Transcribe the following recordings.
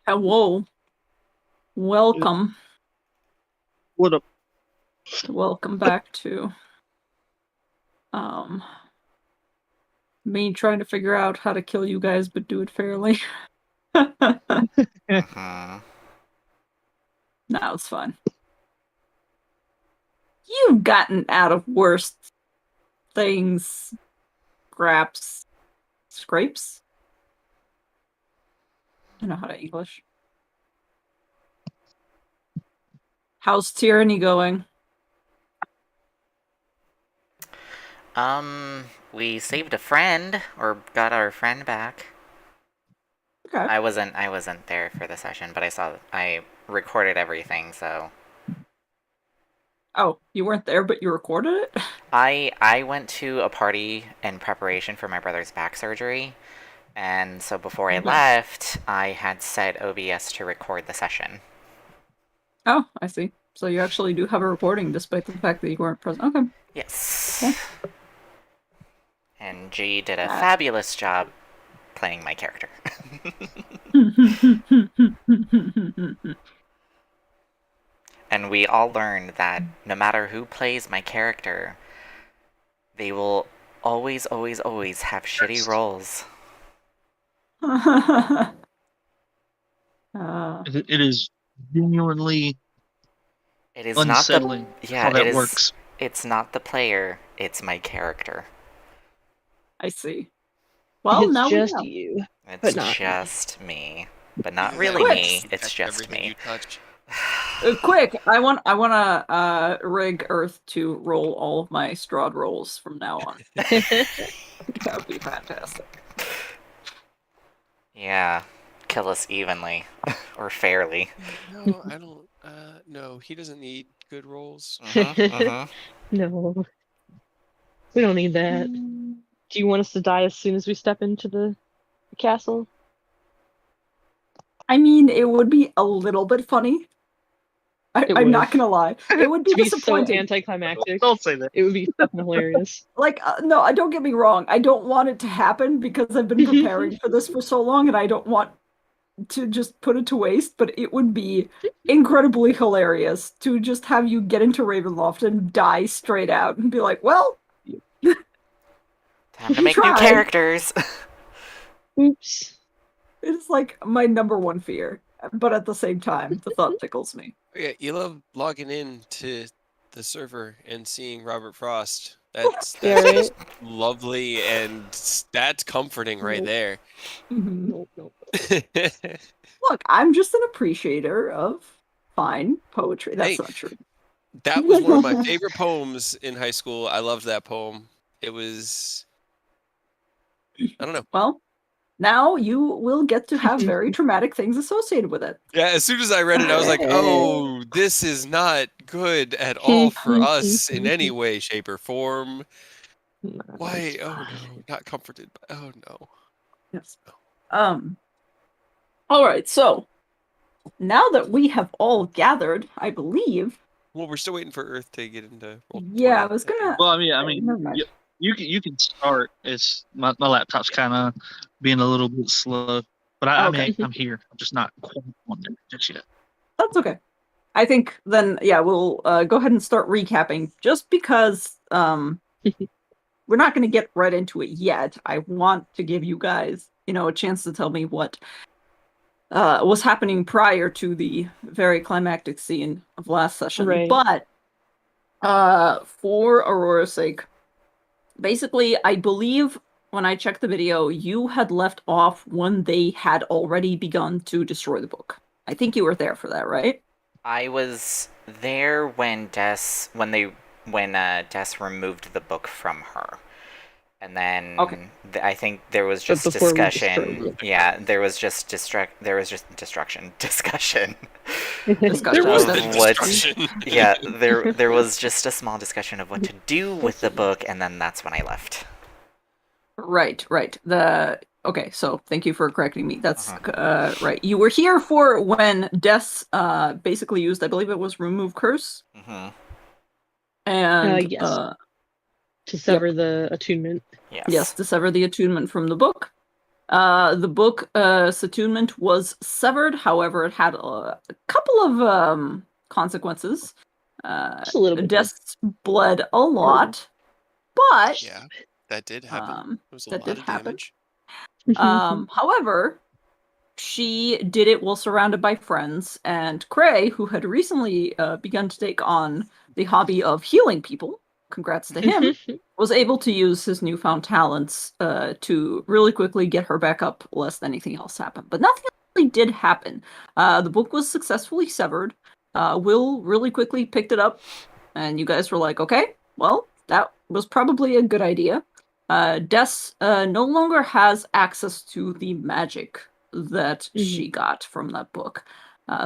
Hello. Welcome. What up? Welcome back to um me trying to figure out how to kill you guys but do it fairly. Uh-huh. No, it's fine. You've gotten out of worse things, scraps, scrapes. I know how to English. How's tyranny going? We saved a friend, or got our friend back. Okay. I wasn't there for the session, but I recorded everything, so. Oh, you weren't there, but you recorded it? I went to a party in preparation for my brother's back surgery, and so before I left, I had set OBS to record the session. Oh, I see. So you actually do have a recording despite the fact that you weren't present. Okay. Yes. Okay. And G did a fabulous job playing my character. And we all learned that no matter who plays my character, they will always, always, always have shitty roles. It is genuinely It is unsettling not the yeah, how that it is works. it's not the player, it's my character. I see. Well, it's now just we know. you. It's But not just me. But not You really Quick. me, it's Touch just everything me. you touch. Quick! I want to rig Earth to roll all of my Strahd rolls from now on. That would be fantastic. Yeah. Kill us evenly. Or fairly. No, I don't. No, he doesn't need good rolls. No. We don't need that. Do you want us to die as soon as we step into the castle? I mean, it would be a little bit funny. I'm not gonna lie. It would be To be so disappointing. anticlimactic. Don't say that. It would be fucking hilarious. Like, no, don't get me wrong. I don't want it to happen because I've been preparing for this for so long and I don't want to just put it to waste, but it would be incredibly hilarious to just have you get into Ravenloft and die straight out and be like, well, Time to make new characters. Oops. It's like my number one fear, but at the same time, the thought tickles me. Yeah, you love logging in to the server and seeing Robert Frost. That's just lovely, and that's comforting right there. Look, I'm just an appreciator of fine poetry. That's not true. That was one of my favorite poems in high school. I loved that poem. It was, I don't know. Well, now you will get to have very traumatic things associated with it. Yeah, as soon as I read it, I was like, oh, this is not good at all for us in any way, shape, or form. Why? Oh no, not comforted. Oh no. Yes. All right, so now that we have all gathered, I believe. Well, we're still waiting for Earth to get into roll. Yeah, I was gonna. Well, I mean, you can start. It's my laptop's kind of being a little bit slow, but I mean, I'm here. I'm just not quite on there just yet. That's okay. I think then, yeah, we'll go ahead and start recapping. Just because we're not going to get right into it yet, I want to give you guys, a chance to tell me what was happening prior to the very climactic scene of last session. Right. But for Aurora's sake, basically, I believe when I checked the video, you had left off when they had already begun to destroy the book. I think you were there for that, right? I was there when Des removed the book from her. And then I think there was just discussion. Yeah, there was just destruction. There was Discussion. Yeah, there was just a small discussion of what to do with the book, and then that's when I left. Right. Okay, so thank you for correcting me. That's right. You were here for when Des basically used, I believe it was Remove Curse. And yes. To sever the attunement. Yes. Yes, to sever the attunement from the book. The book, Attunement, was severed. However, it had a couple of consequences. Just a little bit. Deaths bled a lot, but Yeah, that did happen. It was a that lot did of happen. damage. However, she did it while surrounded by friends, and Cray, who had recently begun to take on the hobby of healing people, congrats to him, was able to use his newfound talents to really quickly get her back up, lest anything else happened. But nothing really did happen. The book was successfully severed. Will really quickly picked it up, and you guys were like, okay, well, that was probably a good idea. Des no longer has access to the magic that she got from that book.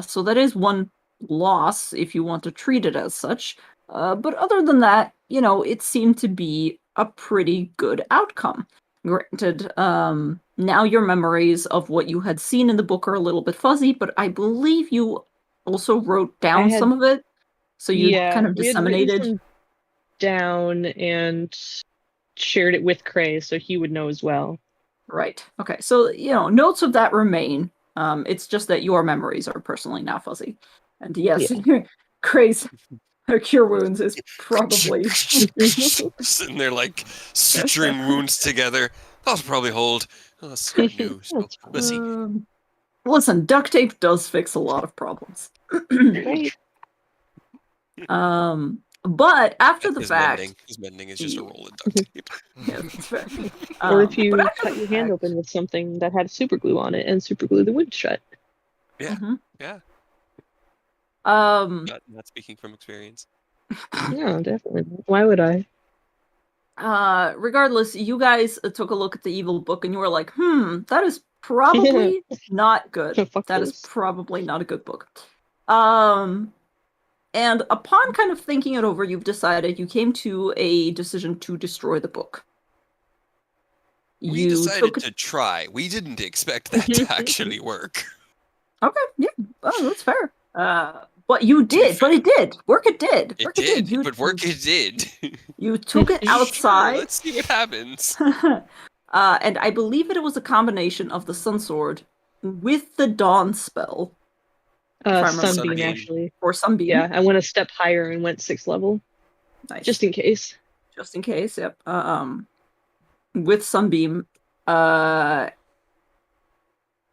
So that is one loss if you want to treat it as such. But other than that, it seemed to be a pretty good outcome. Granted, now your memories of what you had seen in the book are a little bit fuzzy, but I believe you also wrote down some of it. So you kind of we had disseminated. written some down and shared it with Cray so he would know as well. Right. Okay. So, notes of that remain. It's just that your memories are personally now fuzzy. And yes, Cray's cure wounds is probably Sitting there like suturing wounds together. That'll probably hold. Oh, that's so new, so fuzzy. Listen, duct tape does fix a lot of problems. Right. But after the His fact, mending is just a roll of duct tape. yeah, that's fair. Or if you but after cut the your hand fact- open with something that had super glue on it and super glue the wound shut. Yeah, Mhm. yeah. Not speaking from experience. No, definitely. Why would I? Regardless, you guys took a look at the evil book and you were like, that is probably not good. That is probably not a good book. And upon kind of thinking it over, you've decided, you came to a decision to destroy the book. We decided to try. We didn't expect that to actually work. Okay, yeah. Oh, that's fair. But you did. But it did. Work it did. It did. You took it outside. Sure, let's see what happens. And I believe it was a combination of the Sun Sword with the Dawn spell. Sunbeam, actually. Or Sunbeam. Yeah, I went a step higher and went 6th level. Nice. Just in case. Just in case, yep. With Sunbeam. And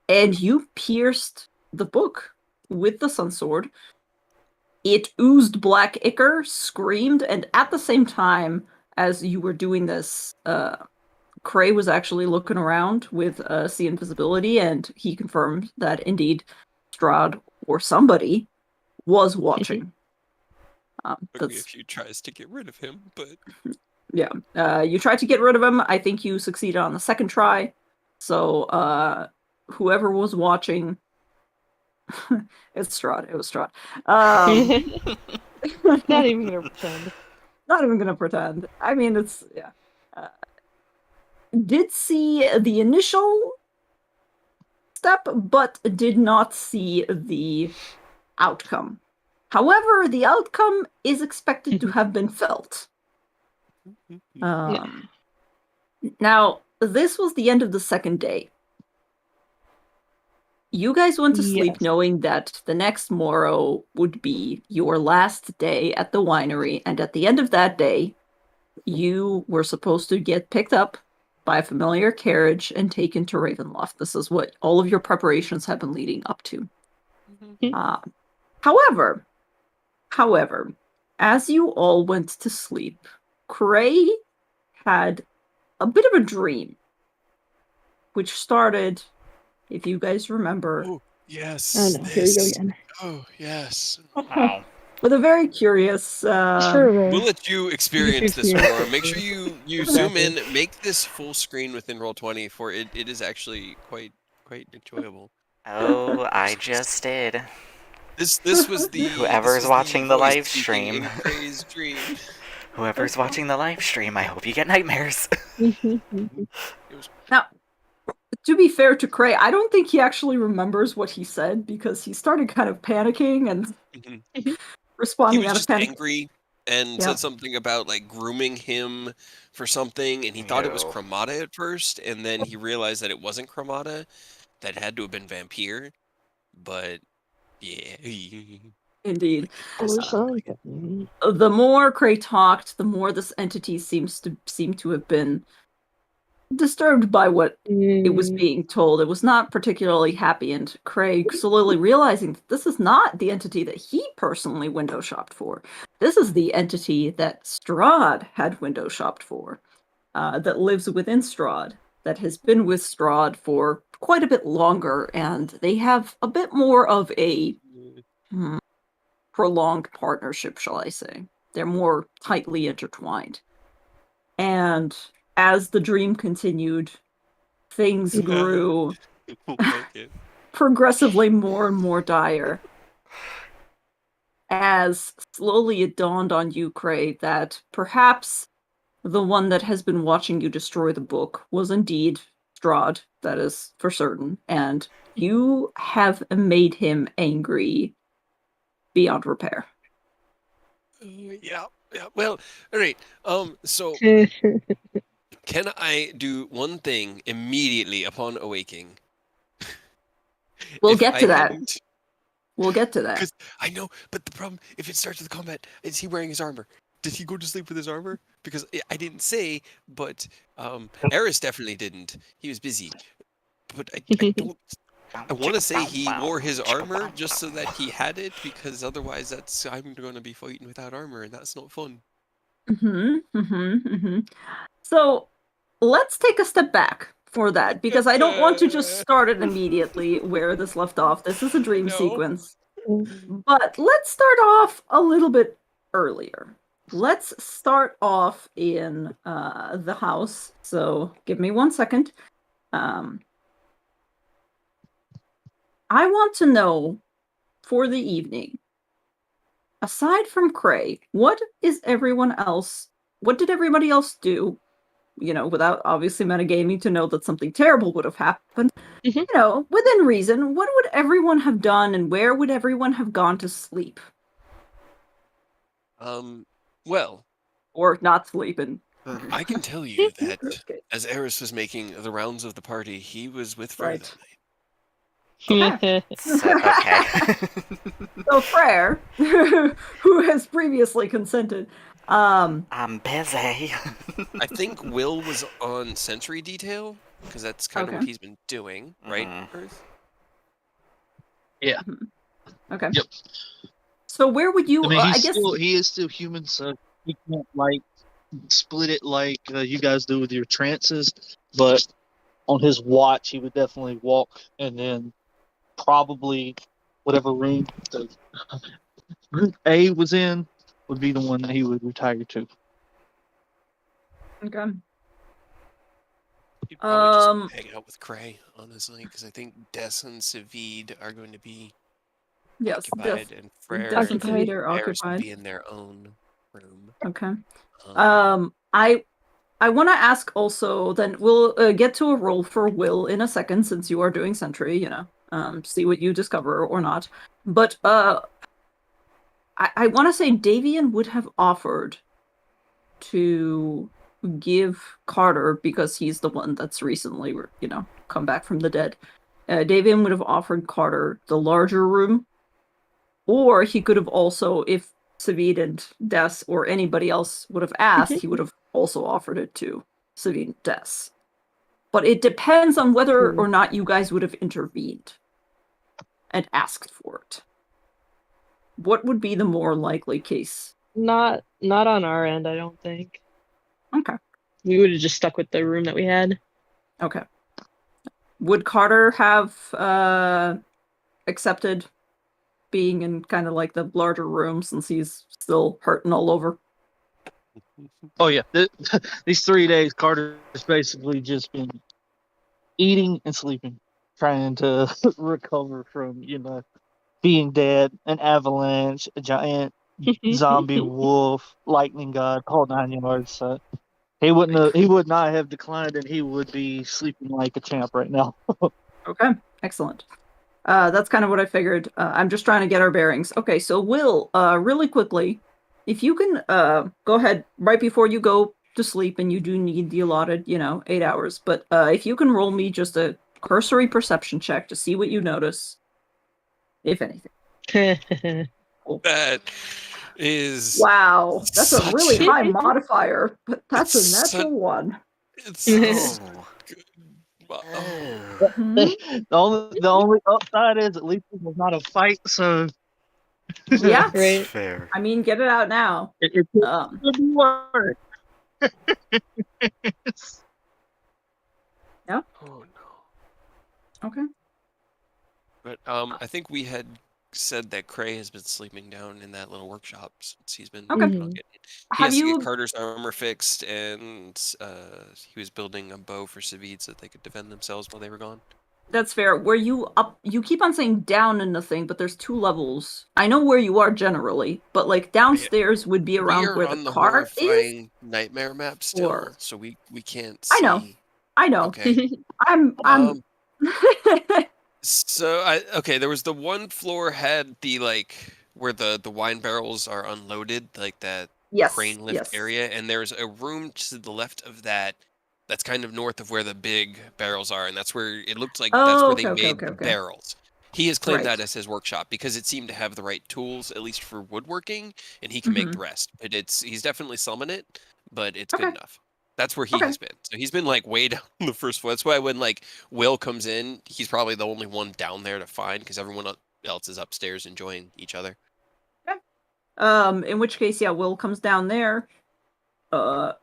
you pierced the book with the Sun Sword. It oozed black ichor, screamed, and at the same time as you were doing this, Cray was actually looking around with see invisibility, and he confirmed that indeed Strahd or somebody was watching. Took me a few tries to get rid of him, but yeah, you tried to get rid of him. I think you succeeded on the second try. So whoever was watching, it's Strahd. It was Strahd. Not even gonna pretend. Not even gonna pretend. I mean, it's did see the initial step, but did not see the outcome. However, the outcome is expected to have been felt. Now, this was the end of the second day. You guys went to sleep knowing that the next morrow would be your last day at the winery, and at the end of that day, you were supposed to get picked up by a familiar carriage and taken to Ravenloft. This is what all of your preparations have been leading up to. However, as you all went to sleep, Cray had a bit of a dream, which started, if you guys remember. Oh, yes. Oh no, here we go again. Oh, yes. Wow. With a very curious... We'll let you experience this more. Make sure you zoom in, make this full screen within Roll20, for it is actually quite enjoyable. Oh, I just did. This was the Whoever's watching the live stream. Cray's dream. Whoever's watching the live stream, I hope you get nightmares. Now, to be fair to Cray, I don't think he actually remembers what he said, because he started kind of panicking and responding he was out of just panic. angry. and said something about like grooming him for something, and he thought it was No. Cremata at first, and then he realized that it wasn't Cremata, that had to have been Vampire. But yeah, Indeed. Mm. The more Cray talked, the more this entity seem to have been disturbed by what it was being told. It was not particularly happy, and Craig slowly realizing that this is not the entity that he personally window shopped for. This is the entity that Strahd had window shopped for, that lives within Strahd, that has been with Strahd for quite a bit longer, and they have a bit more of a prolonged partnership, shall I say. They're more tightly intertwined. And as the dream continued, things grew okay. progressively more and more dire. As slowly it dawned on you, Cray, that perhaps the one that has been watching you destroy the book was indeed Strahd, that is for certain, and you have made him angry beyond repair. Yeah. Well, all right. So can I do one thing immediately upon awaking? We'll If get I to that. hadn't- We'll get to that. Because I know, but the problem, if it starts with combat, is he wearing his armor? Did he go to sleep with his armor? Because I didn't say, but Eris definitely didn't. He was busy. But I don't. I want to say he wore his armor just so that he had it, because otherwise I'm going to be fighting without armor, and that's not fun. So let's take a step back for that, because I don't want to just start it immediately where this left off. This is a dream sequence. But let's start off a little bit earlier. Let's start off in the house. So give me 1 second. I want to know, for the evening, aside from Cray, what did everybody else do? Without obviously metagaming to know that something terrible would have happened. Within reason, what would everyone have done, and where would everyone have gone to sleep? Well, or not sleeping. I can tell you that as Eris was making the rounds of the party, he was with Freyr that night. Okay. Okay. So Freyr, who has previously consented, I'm busy. I think Will was on sentry detail, because that's kind of what he's been doing, right, Earth? Yeah. Okay. Yep. So where would you? I mean, I guess he is still human, so he can't like split it like you guys do with your trances. But on his watch, he would definitely walk, and then probably whatever room the group A was in would be the one that he would retire to. Okay. He'd probably just hang out with Cray, honestly, because I think Des and Savid are going to be occupied, and Freyr Des and Savid are Eris occupied. will be in their own room. Okay. I want to ask also. Then we'll get to a roll for Will in a second, since you are doing sentry. See what you discover or not. But I want to say Davian would have offered to give Carter, because he's the one that's recently, come back from the dead. Davian would have offered Carter the larger room, or he could have also, if Savid and Des or anybody else would have asked, he would have also offered it to Savid and Des. But it depends on whether or not you guys would have intervened and asked for it. What would be the more likely case? Not on our end, I don't think. Okay. We would have just stuck with the room that we had. Okay. Would Carter have accepted being in kind of like the larger room, since he's still hurting all over? Oh yeah, these 3 days, Carter has basically just been eating and sleeping, trying to recover from being dead, an avalanche, a giant zombie wolf, lightning god, whole 9 yards. So he would not have declined, and he would be sleeping like a champ right now. Okay, excellent. That's kind of what I figured. I'm just trying to get our bearings. Okay, so Will, really quickly, if you can go ahead right before you go to sleep, and you do need the allotted, 8 hours, but if you can roll me just a cursory perception check to see what you notice, if anything. Cool. That is Wow, that's a really such high modifier, but that's a It's natural one. it's Oh. good. Oh. Mhm. The only upside is at least it was not a fight, so Yeah, That's Right. fair. I mean, get it out now. it Um, could be worse. yeah, Oh no. okay. But I think we had said that Cray has been sleeping down in that little workshop since he's been Okay. working on Mhm. getting. He Have has to get you? Carter's armor fixed, and he was building a bow for Savid so that they could defend themselves while they were gone. That's fair. Were you up? You keep on saying down in the thing, but there's 2 levels. I know where you are generally, but like downstairs would be We around are where the on the cart is. horrifying nightmare map Or still, so we can't I know, see. I know. Okay. I'm. So there was the one floor had the where the wine barrels are unloaded, like that Yes, crane lift yes. area, and there's a room to the left of that that's kind of north of where the big barrels are, and that's where it looked like that's Oh, where okay, they okay, made okay, the okay. barrels. He has claimed Right. that as his workshop because it seemed to have the right tools, at least for woodworking, and he can make Mm-hmm. the rest. But he's definitely summoned it, but it's Okay. good enough. That's where he Okay. has been. So he's been like way down on the first floor. That's why when Will comes in, he's probably the only one down there to find because everyone else is upstairs enjoying each other. In which case, yeah, Will comes down there,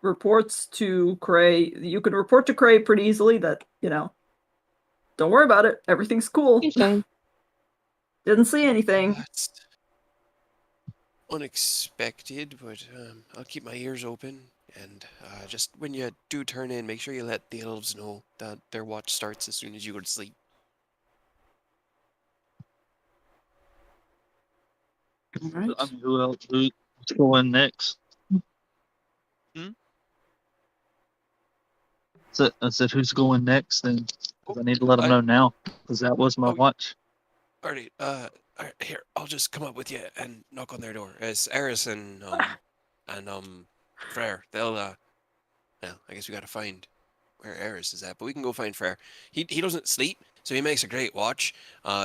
reports to Cray. You can report to Cray pretty easily that, don't worry about it. Everything's cool. He's fine. Didn't see anything. That's unexpected, but I'll keep my ears open. And just when you do turn in, make sure you let the elves know that their watch starts as soon as you go to sleep. Right. I mean, who else? Who's going next? Hmm? I said, who's going next? Then 'cause I need to let them I- know now because that was my Oh, watch. Alrighty, here, I'll just come up with you and knock on their door. It's Eris and Frere. They'll well, I guess we gotta find where Eris is at, but we can go find Frere. He doesn't sleep, so he makes a great watch.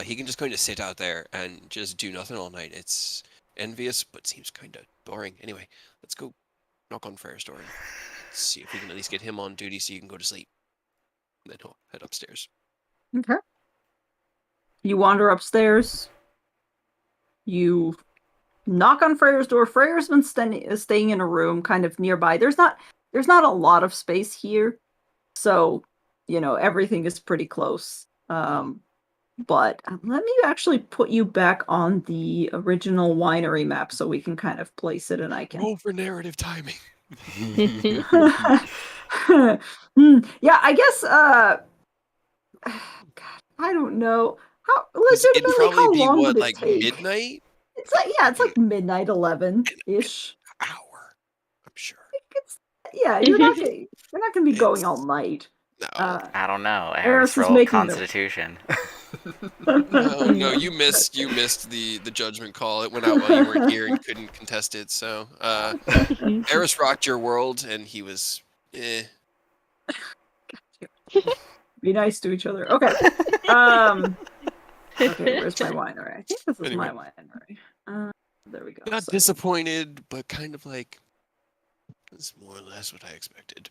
He can just kind of sit out there and just do nothing all night. It's envious, but seems kind of boring. Anyway, let's go knock on Frere's door and see if we can at least get him on duty so you can go to sleep. And then he'll head upstairs. Okay. You wander upstairs. You knock on Freyr's door. Freyr's been staying in a room kind of nearby. There's not a lot of space here, so everything is pretty close. But let me actually put you back on the original winery map so we can kind of place it, and I can. Roll for narrative timing. Yeah, I guess. God, I don't know how. It'd Legitimately, probably how be long what, would it like take? midnight? It's like, yeah, it's An like midnight 11-ish. hour, I'm sure. Yeah, you're not gonna be going all It's night. no, I don't know. Eris Eris is rolled making the. Constitution. no. You missed the judgment call. It went out while you weren't here and couldn't contest it. So, Eris rocked your world, and he was, eh. Be nice to each other. Okay. Okay, where's my winery? I think this is Anyway. my winery. There we go. Not So- disappointed, but kind of like, that's more or less what I expected.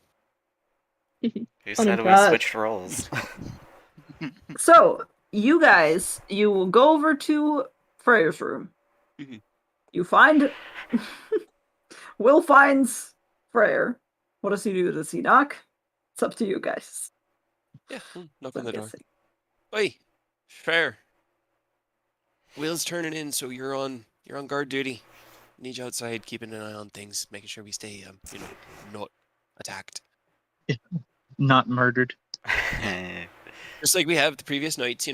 Who said we God. switched roles? So, you guys, you will go over to Freyr's room. Mhm. You find. Will finds Freyr. What does he do? Does he knock? It's up to you guys. Yeah, knock I'm on the door. guessing. Oi, fair. Will's turning in, so you're on guard duty. Need you outside, keeping an eye on things, making sure we stay, not attacked. Not murdered. Just like we have the previous nights,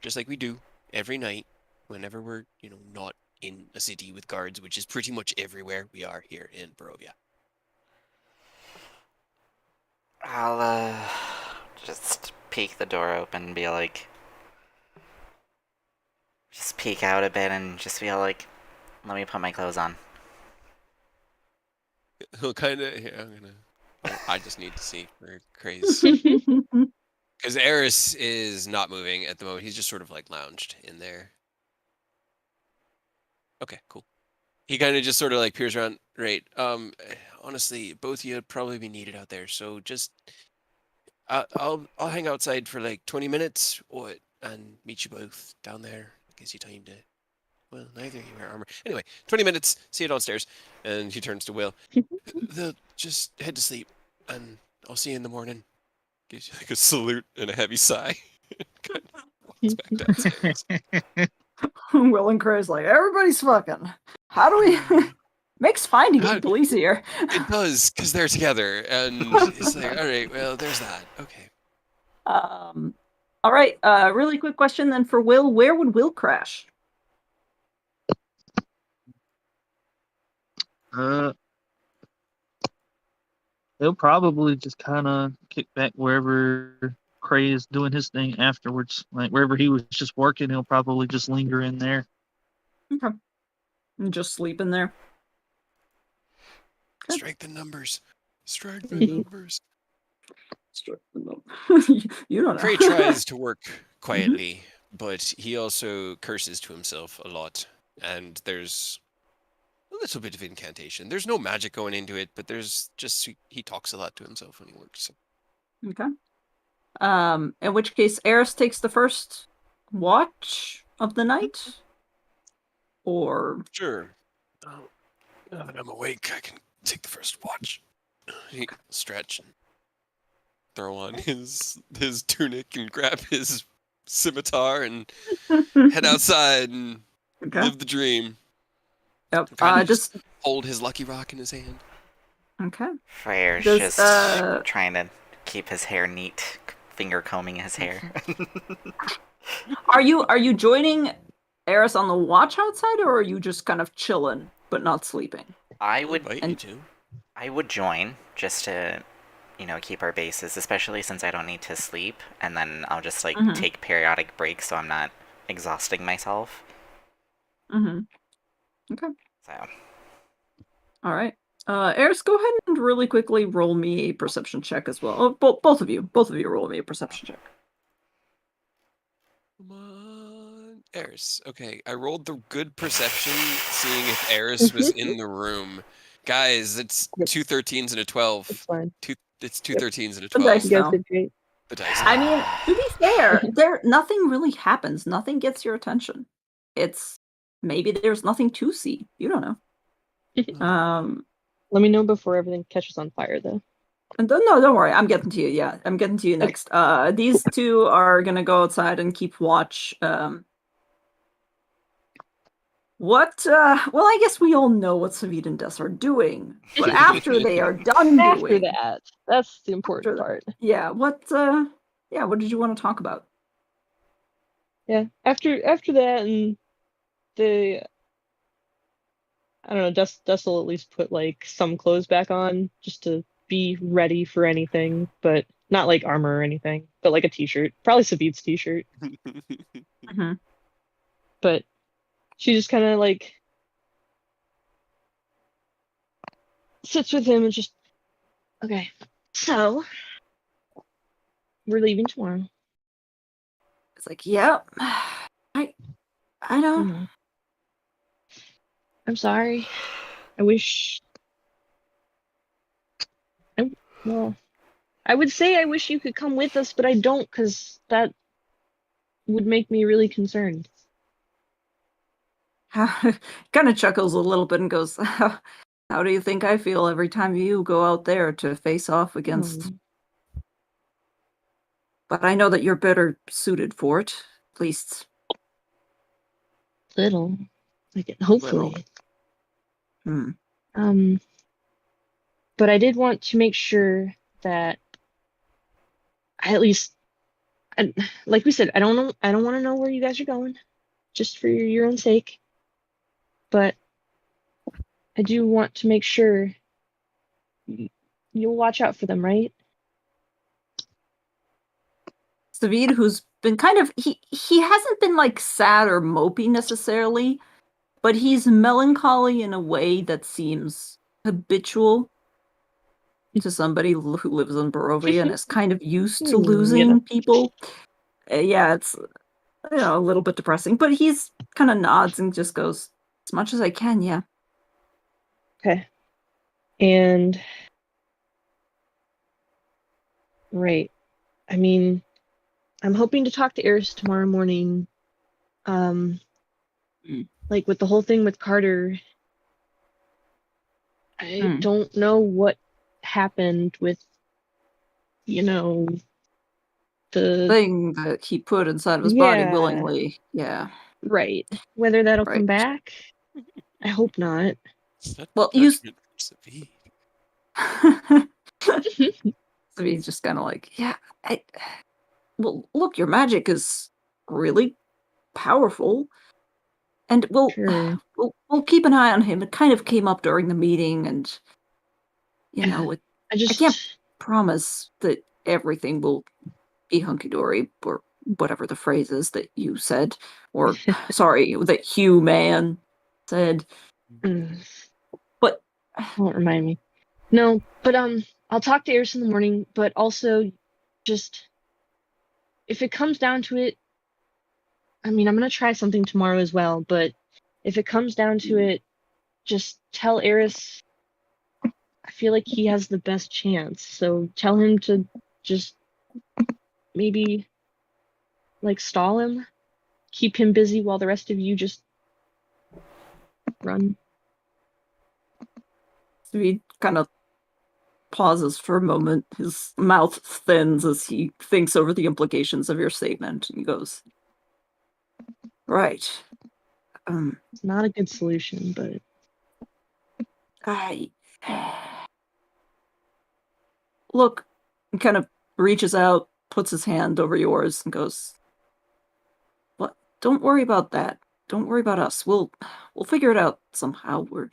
just like we do every night, whenever we're, not in a city with guards, which is pretty much everywhere we are here in Barovia. I'll just peek the door open and be like, just peek out a bit and just be like, let me put my clothes on. He'll kind of. Yeah, I'm gonna. I just need to see for craze. Because Eris is not moving at the moment. He's just sort of like lounged in there. Okay, cool. He kind of just sort of like peers around. Right. Honestly, both of you would probably be needed out there. So just, I'll hang outside for like 20 minutes, and meet you both down there. Gives you time to. Well, neither of you wear armor. Anyway, 20 minutes. See you downstairs. And he turns to Will. They'll just head to sleep, and I'll see you in the morning. Gives you like a salute and a heavy sigh. Kind of walks back downstairs. Will and Crow's like, everybody's fucking. How do we... Makes finding How- people easier. It does, because they're together, and it's like, all right, well, there's that. Okay. All right, really quick question then for Will. Where would Will crash? He'll probably just kind of kick back wherever Cray is doing his thing afterwards. Like wherever he was just working, he'll probably just linger in there. Okay. And just sleep in there. Okay. Strength in numbers. Strength in numbers. You don't know. Cray tries to work quietly, but he also curses to himself a lot. And there's a little bit of incantation. There's no magic going into it, but there's just he talks a lot to himself when he works. Okay. In which case, Eris takes the first watch of the night? Or... Sure. Now that I'm awake, I can take the first watch. He stretch and throw on his tunic and grab his scimitar and head outside and Okay. live the dream. Yep. Kinda Just... hold his lucky rock in his hand. Okay. Freyr's Does, just trying to keep his hair neat, finger combing his hair. Are you joining Eris on the watch outside, or are you just kind of chilling but not sleeping? I would Invite you to. I would join just to, keep our bases, especially since I don't need to sleep, and then I'll just like take periodic breaks so I'm not exhausting myself. Okay. So All right. Eris, go ahead and really quickly roll me a perception check as well. Oh, both of you roll me a perception check. Come on. Eris. Okay, I rolled the good perception, seeing if Eris was in the room. Guys, it's Yep. 2 13s and a 12. It's fine. It's 2 Yep. 13s and a The 12. dice You guys No. did great. The dice. I mean, to be fair, nothing really happens. Nothing gets your attention. It's maybe there's nothing to see. You don't know. Let me know before everything catches on fire, though. And don't worry. I'm getting to you. Yeah, I'm getting to you next. These two are gonna go outside and keep watch. What? Well, I guess we all know what Savid and Des are doing. But after they are done After doing that, that's the important part. yeah. What did you want to talk about? Yeah, after that, and the I don't know, Dust will at least put like some clothes back on just to be ready for anything, but not like armor or anything, but like a t-shirt, probably Savid's t-shirt. But she just kind of like sits with him and just, okay, so we're leaving tomorrow. It's like, yep. I know. Mhm. I'm sorry. I wish. I would say I wish you could come with us, but I don't, because that would make me really concerned. Kind of chuckles a little bit and goes, how do you think I feel every time you go out there to face off against... But I know that you're better suited for it, at least. Little. Like, hopefully. But I did want to make sure that I at least, like we said, I don't want to know where you guys are going, just for your own sake. But I do want to make sure you'll watch out for them, right? Savid, who's been kind of... He hasn't been, like, sad or mopey necessarily, but he's melancholy in a way that seems habitual to somebody who lives in Barovia and is kind of used to You losing know. people. Yeah, it's a little bit depressing, but he's kind of nods and just goes, as much as I can, yeah. Okay. And right. I mean, I'm hoping to talk to Eris tomorrow morning. Like with the whole thing with Carter, I don't know what happened with, the thing that he put inside of his body willingly. Yeah. Right. Whether that'll come Right. back, I hope not. Well, you. Sabine. So he's just kind of like, yeah. Well, look, your magic is really powerful, and Sure. we'll keep an eye on him. It kind of came up during the meeting, and I I can't promise that everything will be hunky-dory, or whatever the phrase is that you said, or sorry, that Hugh man said. But won't remind me. No, but I'll talk to Eris in the morning, but also just if it comes down to it, I mean, I'm gonna try something tomorrow as well, but if it comes down to it, just tell Eris I feel like he has the best chance. So tell him to just maybe like stall him, keep him busy while the rest of you just run. So he kind of pauses for a moment. His mouth thins as he thinks over the implications of your statement, and he goes, right. It's not a good solution, but Look, and kind of reaches out, puts his hand over yours, and goes, "What? Don't worry about that. Don't worry about us. We'll figure it out somehow. We're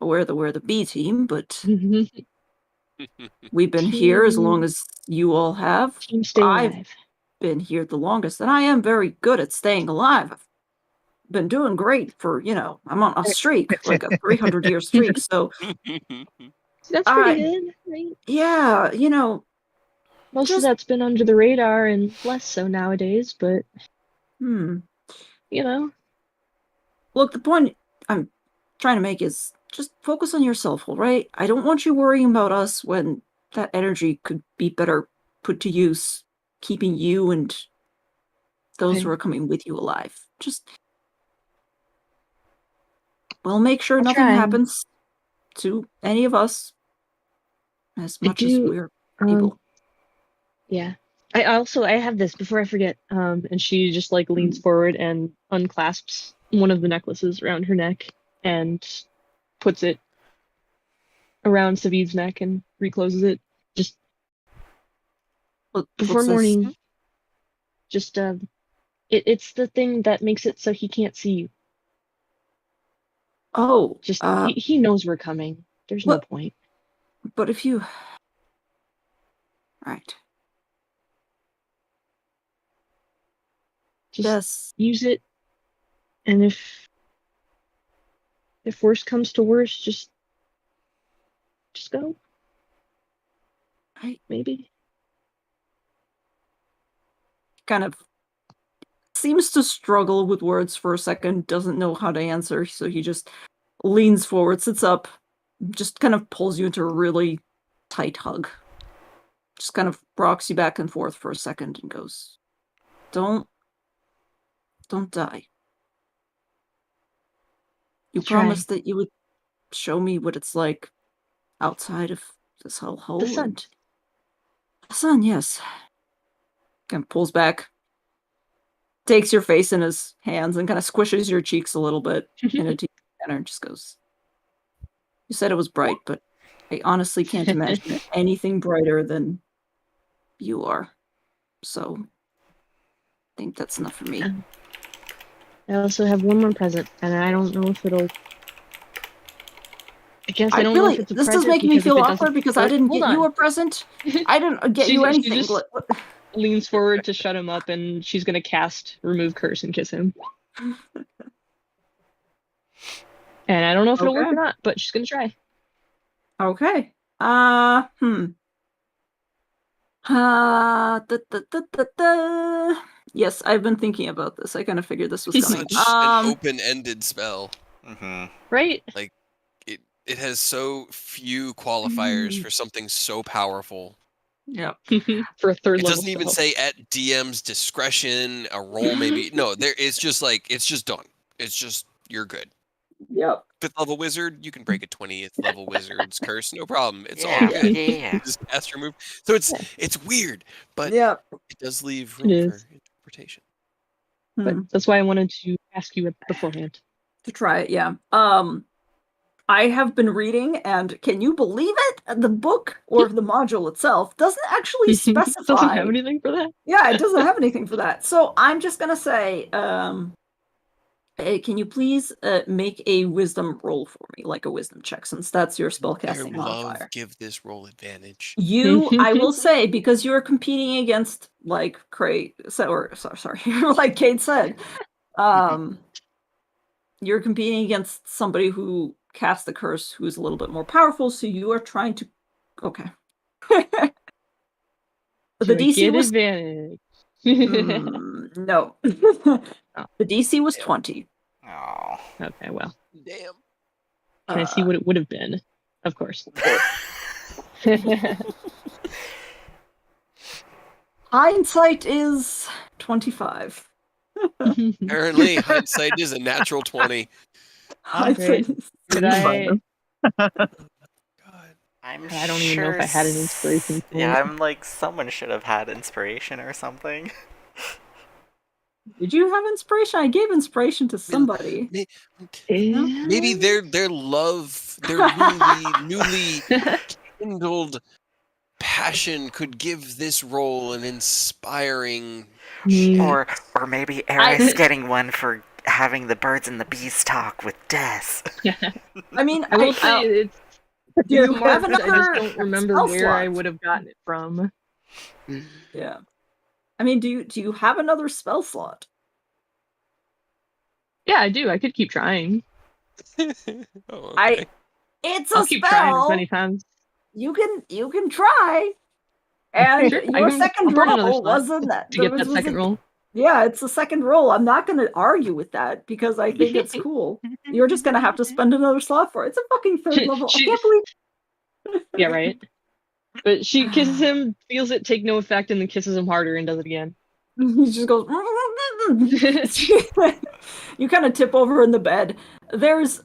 aware that we're the B team, but we've been here as long as you all have. Team stay I've alive. been here the longest, and I am very good at staying alive. I've been doing great for, I'm on a streak, like a 300-year streak, so That's pretty good, right? yeah, Most of that's been under the radar and less so nowadays, but Look, the point I'm trying to make is just focus on yourself, all right? I don't want you worrying about us when that energy could be better put to use, keeping you and those who are coming with you alive. Just, we'll make sure nothing happens to any of us as much as we're able. Yeah. I have this before I forget. And she just like leans forward and unclasps one of the necklaces around her neck and puts it around Savid's neck and recloses it. Just before morning. Just it's the thing that makes it so he can't see you. Oh, just he knows we're coming. There's no point. But if you, right? Just use it, and if worse comes to worse, just go. Maybe. Kind of seems to struggle with words for a second, doesn't know how to answer, so he just leans forward, sits up, just kind of pulls you into a really tight hug. Just kind of rocks you back and forth for a second and goes, Don't die. You promised that you would show me what it's like outside of this hellhole. The sun. The sun, yes. Kind of pulls back, takes your face in his hands and kind of squishes your cheeks a little bit in a deep manner and just goes, you said it was bright, but I honestly can't imagine anything brighter than you are. So I think that's enough for me. I also have one more present, and I don't know if it'll. I guess I don't know if it's a this present. Does make me feel awkward because I didn't get you a present. I didn't get you anything. She just leans forward to shut him up, and she's gonna cast Remove Curse and kiss him. And I don't know if it'll work or not, but she's gonna try. Okay. Yes, I've been thinking about this. I kind of figured this was coming. Such an open-ended spell. Right? It has so few qualifiers for something so powerful. Yep. For a third It level doesn't even spell. say at DM's discretion, a roll maybe. No, it's just like it's just done. It's just you're good. Yep. 5th level wizard, you can break a 20th level wizard's curse, no problem. It's all Yeah, good. yeah. You just cast your move. So it's weird, but Yep. it does leave It room is. for interpretation. But that's why I wanted to ask you beforehand. To try it, yeah. I have been reading, and can you believe it? The book or the module itself doesn't actually specify. Doesn't have anything for that. Yeah, it doesn't have anything for that. So I'm just gonna say, hey, can you please make a wisdom roll for me, like a wisdom check, since that's your spellcasting modifier. Give this roll advantage. I will say, because you're competing against like sorry, like Kate said, you're competing against somebody who cast the curse who's a little bit more powerful, so you are trying to okay. The DC was advantage. no. The DC was 20. Oh. Okay, well. Damn. Can I see what it would have been? Of course. Hindsight is 25. Apparently, hindsight is a natural 20. Hindsight is Did I? God. I don't even know if I had an inspiration point. Yeah, I'm like, someone should have had inspiration or something. Did you have inspiration? I gave inspiration to somebody. Maybe their love, their newly kindled passion could give this role an inspiring. Or maybe Eris getting one for having the birds and the bees talk with Des. I mean, I will say it's. Do you have I another just don't remember spell where I slot? would have gotten it from. Yeah. I mean, do you have another spell slot? Yeah, I do. I could keep trying. Okay. It's I'll a keep trying as spell. many times. You can try. And Sure, your second I'll burn another roll slot wasn't that to get that second roll. Yeah, it's the second roll. I'm not going to argue with that because I think it's cool. You're just going to have to spend another slot for it. It's a fucking third level. I can't believe. Yeah, right. But she kisses him, feels it take no effect, and then kisses him harder and does it again. He just goes. You kind of tip over in the bed. There's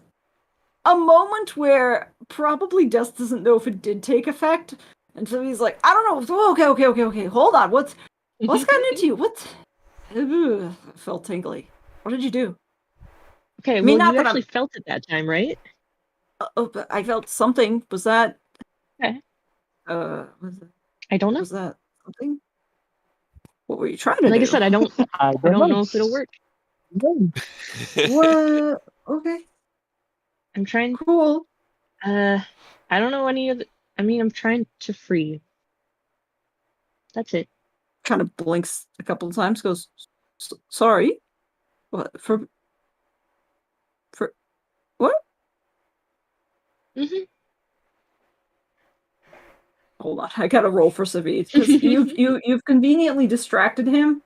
a moment where probably Des doesn't know if it did take effect, and so he's like, "I don't know. Okay. Hold on. What's gotten into you? What?" Ugh, I felt tingly. What did you do? Okay, mean, well, not you that actually felt it that time, right? But I felt something. Was that? Okay. Was I don't know. Was that something? What were you trying to do? Like I said, I don't know if it'll work. What? Okay. I'm trying. Cool. I don't know any of the. I mean, I'm trying to free. That's it. Kind of blinks a couple of times. Goes, sorry. What for? What? Mm-hmm. Hold on, I gotta roll for Savid because you've conveniently distracted him.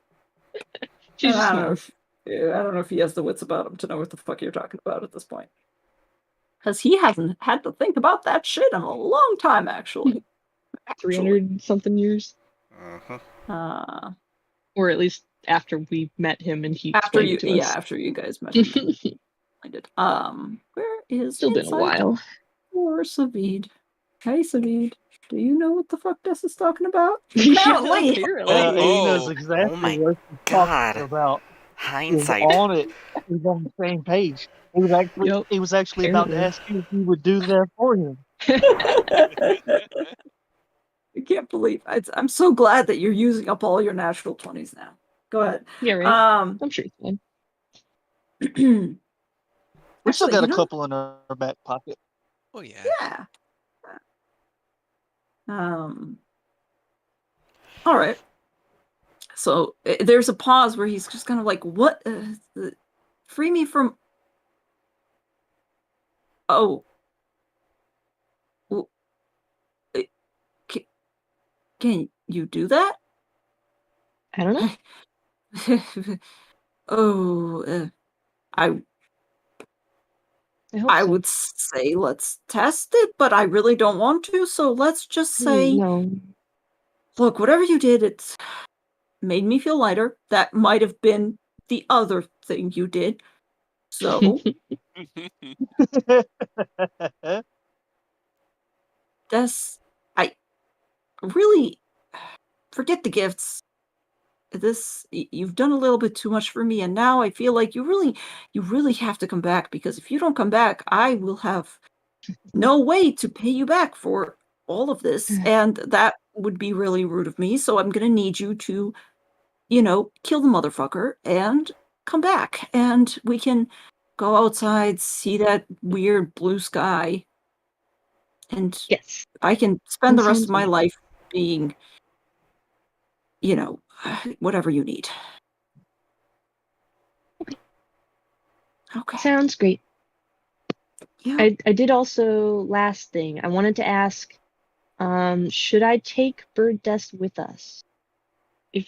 She's I don't smart. know. I don't know if he has the wits about him to know what the fuck you're talking about at this point. Because he hasn't had to think about that shit in a long time, actually. 300 something years. Or at least after we met him and he after explained it to us. after you guys met him. I did. Where is Still been a while. Or Savid? Hey, Savid. Do you know what the fuck Des is talking about? Apparently. He knows exactly what he's talking about. Hindsight. He's on it. He's on the same page. He was actually about to ask you if you would do that for him. I can't believe I'm so glad that you're using up all your natural 20s now. Go ahead. Yeah, right. I'm sure you can. We still got a couple in our back pocket. Oh yeah. Yeah. All right. So there's a pause where he's just kind of like, "What? Free me from? Oh, Can you do that? I don't know. Oh, I I hope so. would say let's test it, but I really don't want to. So let's just say, No. look, whatever you did, it's made me feel lighter. That might have been the other thing you did. So, I really forget the gifts. You've done a little bit too much for me, and now I feel like you really have to come back, because if you don't come back, I will have no way to pay you back for all of this, and that would be really rude of me. So I'm gonna need you to, kill the motherfucker and come back, and we can go outside, see that weird blue sky, and Yes. I can spend That the rest sounds of my good. life being, whatever you need. Okay. Sounds great. Yeah. I did also, last thing, I wanted to ask, should I take Bird Death with us? If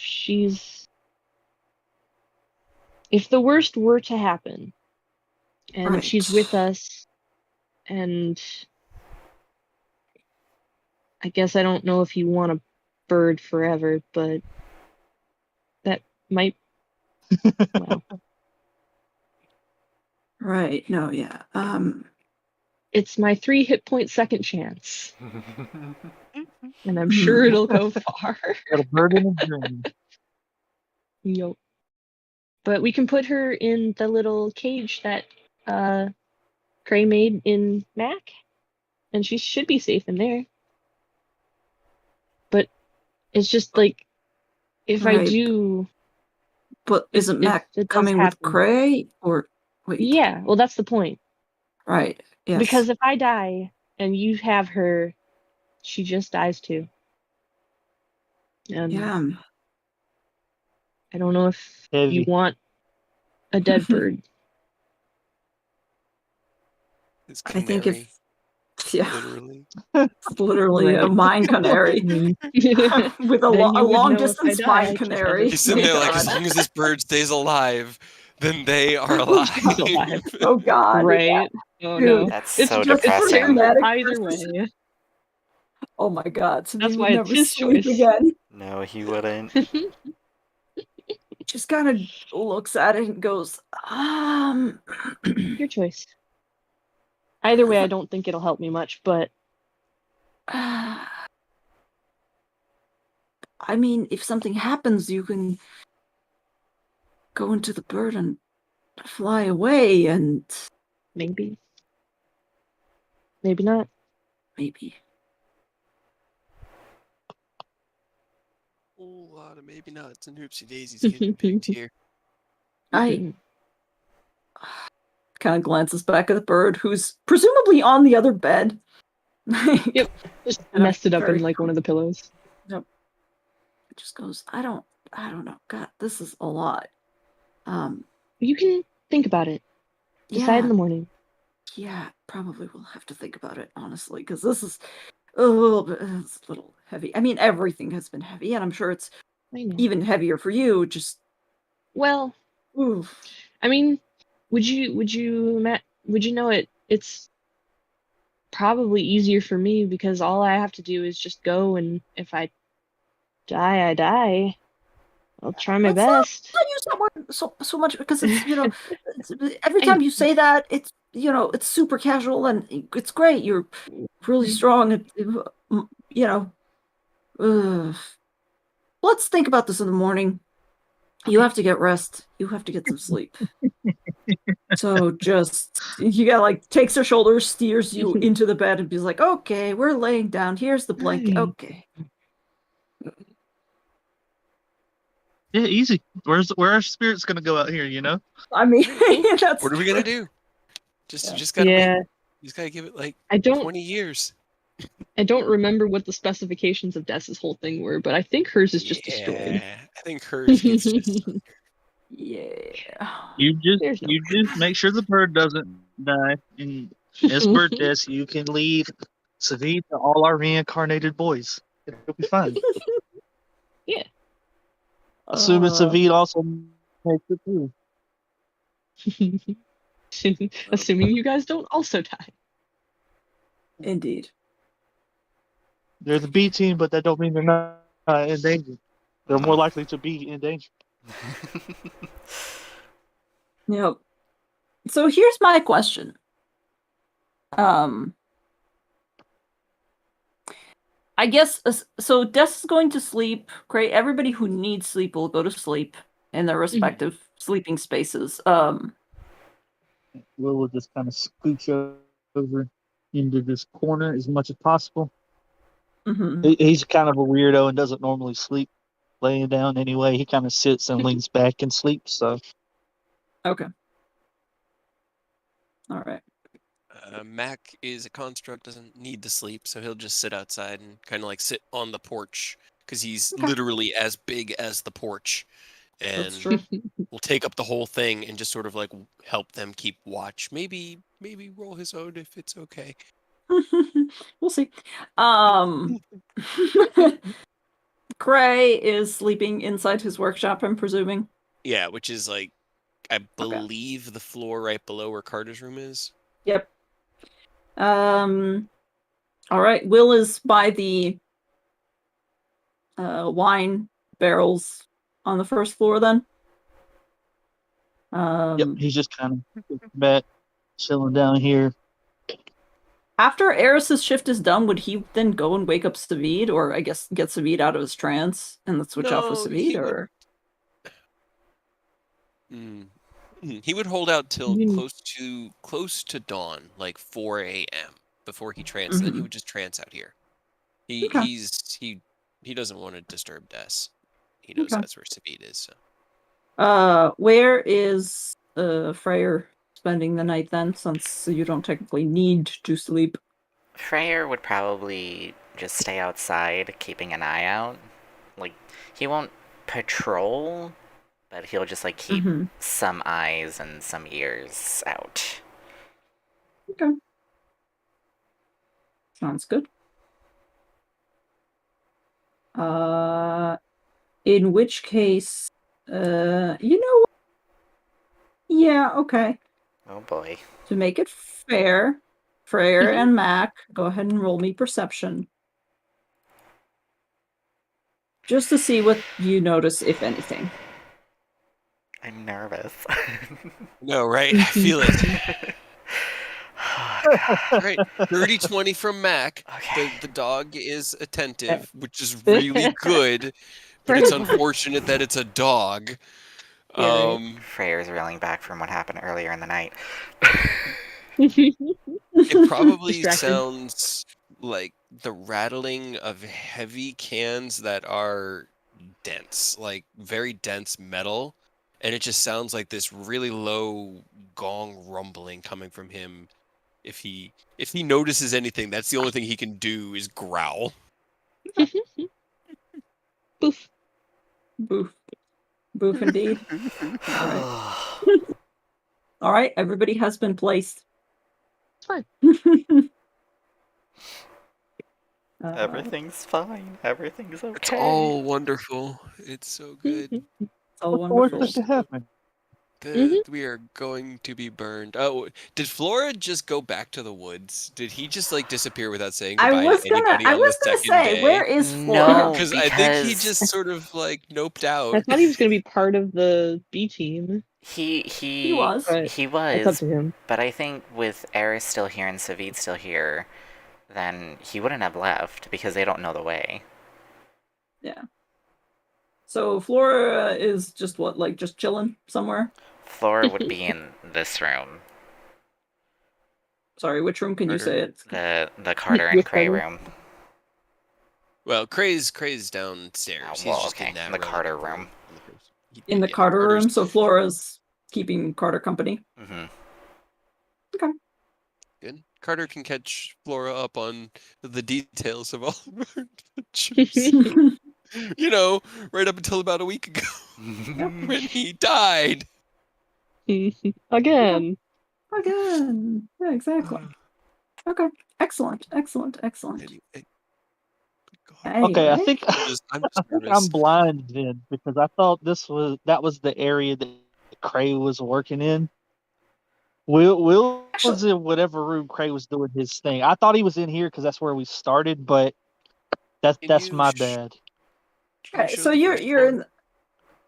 the worst were to happen, and if she's with us, and I guess I don't know if you want a bird forever, but that might, well, Right. No, yeah. it's my 3 hit point second chance, and I'm sure it'll go far. Got a bird in a dream. Yup. But we can put her in the little cage that Cray made in Mac, and she should be safe in there. But it's just like, if I Right. do, But if isn't if Mac it does coming with happen, Cray? Or wait. yeah, well, that's the point. Right. Yes. Because if I die and you have her, she just dies too. And Yeah. I don't know if you Heavy. want a dead bird. This I think canary, yeah, literally. it's literally a Right. mine canary with a Then you would long know if I distance die, mine I just have canary. a He's sitting there like, as God. long as this bird stays alive, then they are alive. He's alive. Oh God. Right? Oh Dude, no. That's It's so just, it's depressing. terrible Dramatic either versus- way. Oh my God. So That's you would why it's never his sleep choice. again. No, he wouldn't. Just kind of looks at it and goes, Your choice. Either way, I don't think it'll help me much, but I mean, if something happens, you can go into the bird and fly away, and maybe. Maybe not. maybe. Whole lot of maybe nots and oopsie daisies getting picked here. I kind of glances back at the bird, who's presumably on the other bed. Yep. Just And I'm messed it up very in like one of the pillows. It just goes, I don't know. God, this is a lot. You can think about it. Decide in Yeah, the morning. yeah, probably will have to think about it, honestly, because this is a little bit, it's a little heavy. I mean, everything has been heavy, and I'm sure it's I know. even heavier for you. Just, Well, oof. I mean, would you know it? It's probably easier for me because all I have to do is just go, and if I die, I die. I'll try my Let's not best. use that word so much, because it's, every I time know. you say that, it's, it's super casual, and it's great. You're really strong, and, ugh. Let's think about this in the morning. You Okay. have to get rest. You have to get some sleep. So just, you got like, takes her shoulders, steers you into the bed, and be like, okay, we're laying down. Here's the blanket. Hi. Okay. Yeah, easy. Where our spirit's gonna go out here, you know? I mean, that's What are we true. gonna do? You Yeah. just gotta Yeah, wait. You just gotta give it like I don't 20 years. remember what the specifications of Dessa's whole thing were, but I think hers is just destroyed. Yeah, I think hers gets just. Yeah. There's no You just make sure the bird doesn't die, and as bird death, you can leave Savine to all our reincarnated boys. It'll be fine. Yeah. Assuming Savid also makes it through. Assuming you guys don't also die. Indeed. They're the B team, but that don't mean they're not in danger. They're more likely to be in danger. Yep. So here's my question. I guess so. Des is going to sleep. Great. Everybody who needs sleep will go to sleep in their respective sleeping spaces. Will just kind of scooch over into this corner as much as possible. Mhm. He's kind of a weirdo and doesn't normally sleep laying down anyway. He kind of sits and leans back and sleeps. So Okay. All right. Mac is a construct, doesn't need to sleep, so he'll just sit outside and kind of like sit on the porch because he's Okay. literally as big as the porch, That's and true. will take up the whole thing and just sort of like help them keep watch. Maybe roll his own if it's okay. We'll see. Cray is sleeping inside his workshop, I'm presuming. Yeah, which is like I believe the floor right below where Carter's room is. Yep. All right. Will is by the wine barrels on the first floor then. yep, he's just kind of back, chilling down here. After Eris's shift is done, would he then go and wake up Savid, or I guess get Savid out of his trance and then switch off with No, Savid, or? He would hold out till You- close to dawn, like 4 a.m. before he trance. Then he would just trance out here. He Okay. he doesn't want to disturb Des. He knows Okay. that's where Sabine is. So. Where is Freyr spending the night then, since you don't technically need to sleep? Freyr would probably just stay outside, keeping an eye out. Like, he won't patrol, but he'll just, like, keep some eyes and some ears out. Okay. Sounds good. In which case, you know what? Yeah, okay. Oh boy. To make it fair, Freyr and Mac, go ahead and roll me perception. Just to see what you notice, if anything. I'm nervous. No, right? I feel it. Oh, All right, 30-20 from Mac. okay. The dog is attentive, which is really good, but it's unfortunate that it's a dog. Yeah, right. Freyr's reeling back from what happened earlier in the night. It probably Distracted. sounds like the rattling of heavy cans that are dense, like very dense metal, and it just sounds like this really low gong rumbling coming from him. If he notices anything, that's the only thing he can do is growl. Boof. Boof. Boof indeed. All right. All right, everybody has been placed. Fine. Everything's fine. Everything's okay. It's all wonderful. It's so good. It's all What's the worst wonderful. that could happen? We are going to be burned. Oh, did Flora just go back to the woods? Did he just like disappear without saying goodbye to anybody on the second say, day? where is No, Flora? Because I think he because just sort of like noped out. I thought he was going to be part of the B team. he was. But he that's up was, to him. but I think with Eris still here and Savid still here, then he wouldn't have left because they don't know the way. Yeah. So Flora is just what, like just chilling somewhere? Flora would be in this room, Sorry, which room can you say it? the Carter and With Cray Carter. room. Well, Cray's downstairs. Oh, He's well, just okay, in that the room. Carter room. In the Carter room, so Flora's keeping Carter company. Mm-hmm. Okay. Good. Carter can catch Flora up on the details of all of our adventures. You know, right up until about a week ago when he died. Again. Again. Yeah, exactly. Okay. Excellent. Excellent. Excellent. Anyway, Okay, I Anyway. think I'm just I think I'm nervous. blind then because I thought that was the area that Cray was working in. Will was in whatever room Cray was doing his thing. I thought he was in here because that's where we started, but Can that's you my bad. can you Okay, show so the you're first floor? in.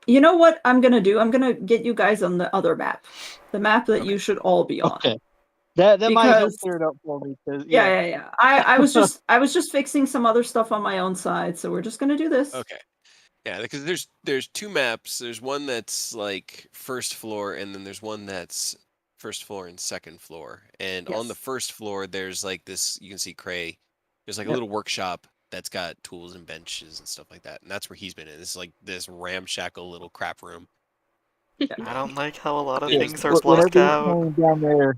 You know what I'm gonna do? I'm gonna get you guys on the other map, the map that Okay. you should all be on. Okay, that might help Because clear it up for me. Cause, yeah. I was just fixing some other stuff on my own side, so we're just gonna do this. Okay. Yeah, because there's two maps. There's one that's like first floor, and then there's one that's first floor and second floor. And on the Yes. first floor, there's like this. You can see Cray. There's like a Yep. little workshop that's got tools and benches and stuff like that. And that's where he's been in. It's like this ramshackle little crap room. I don't like how a lot of It yeah. is things are nice. Whenever blocked he out. came down there,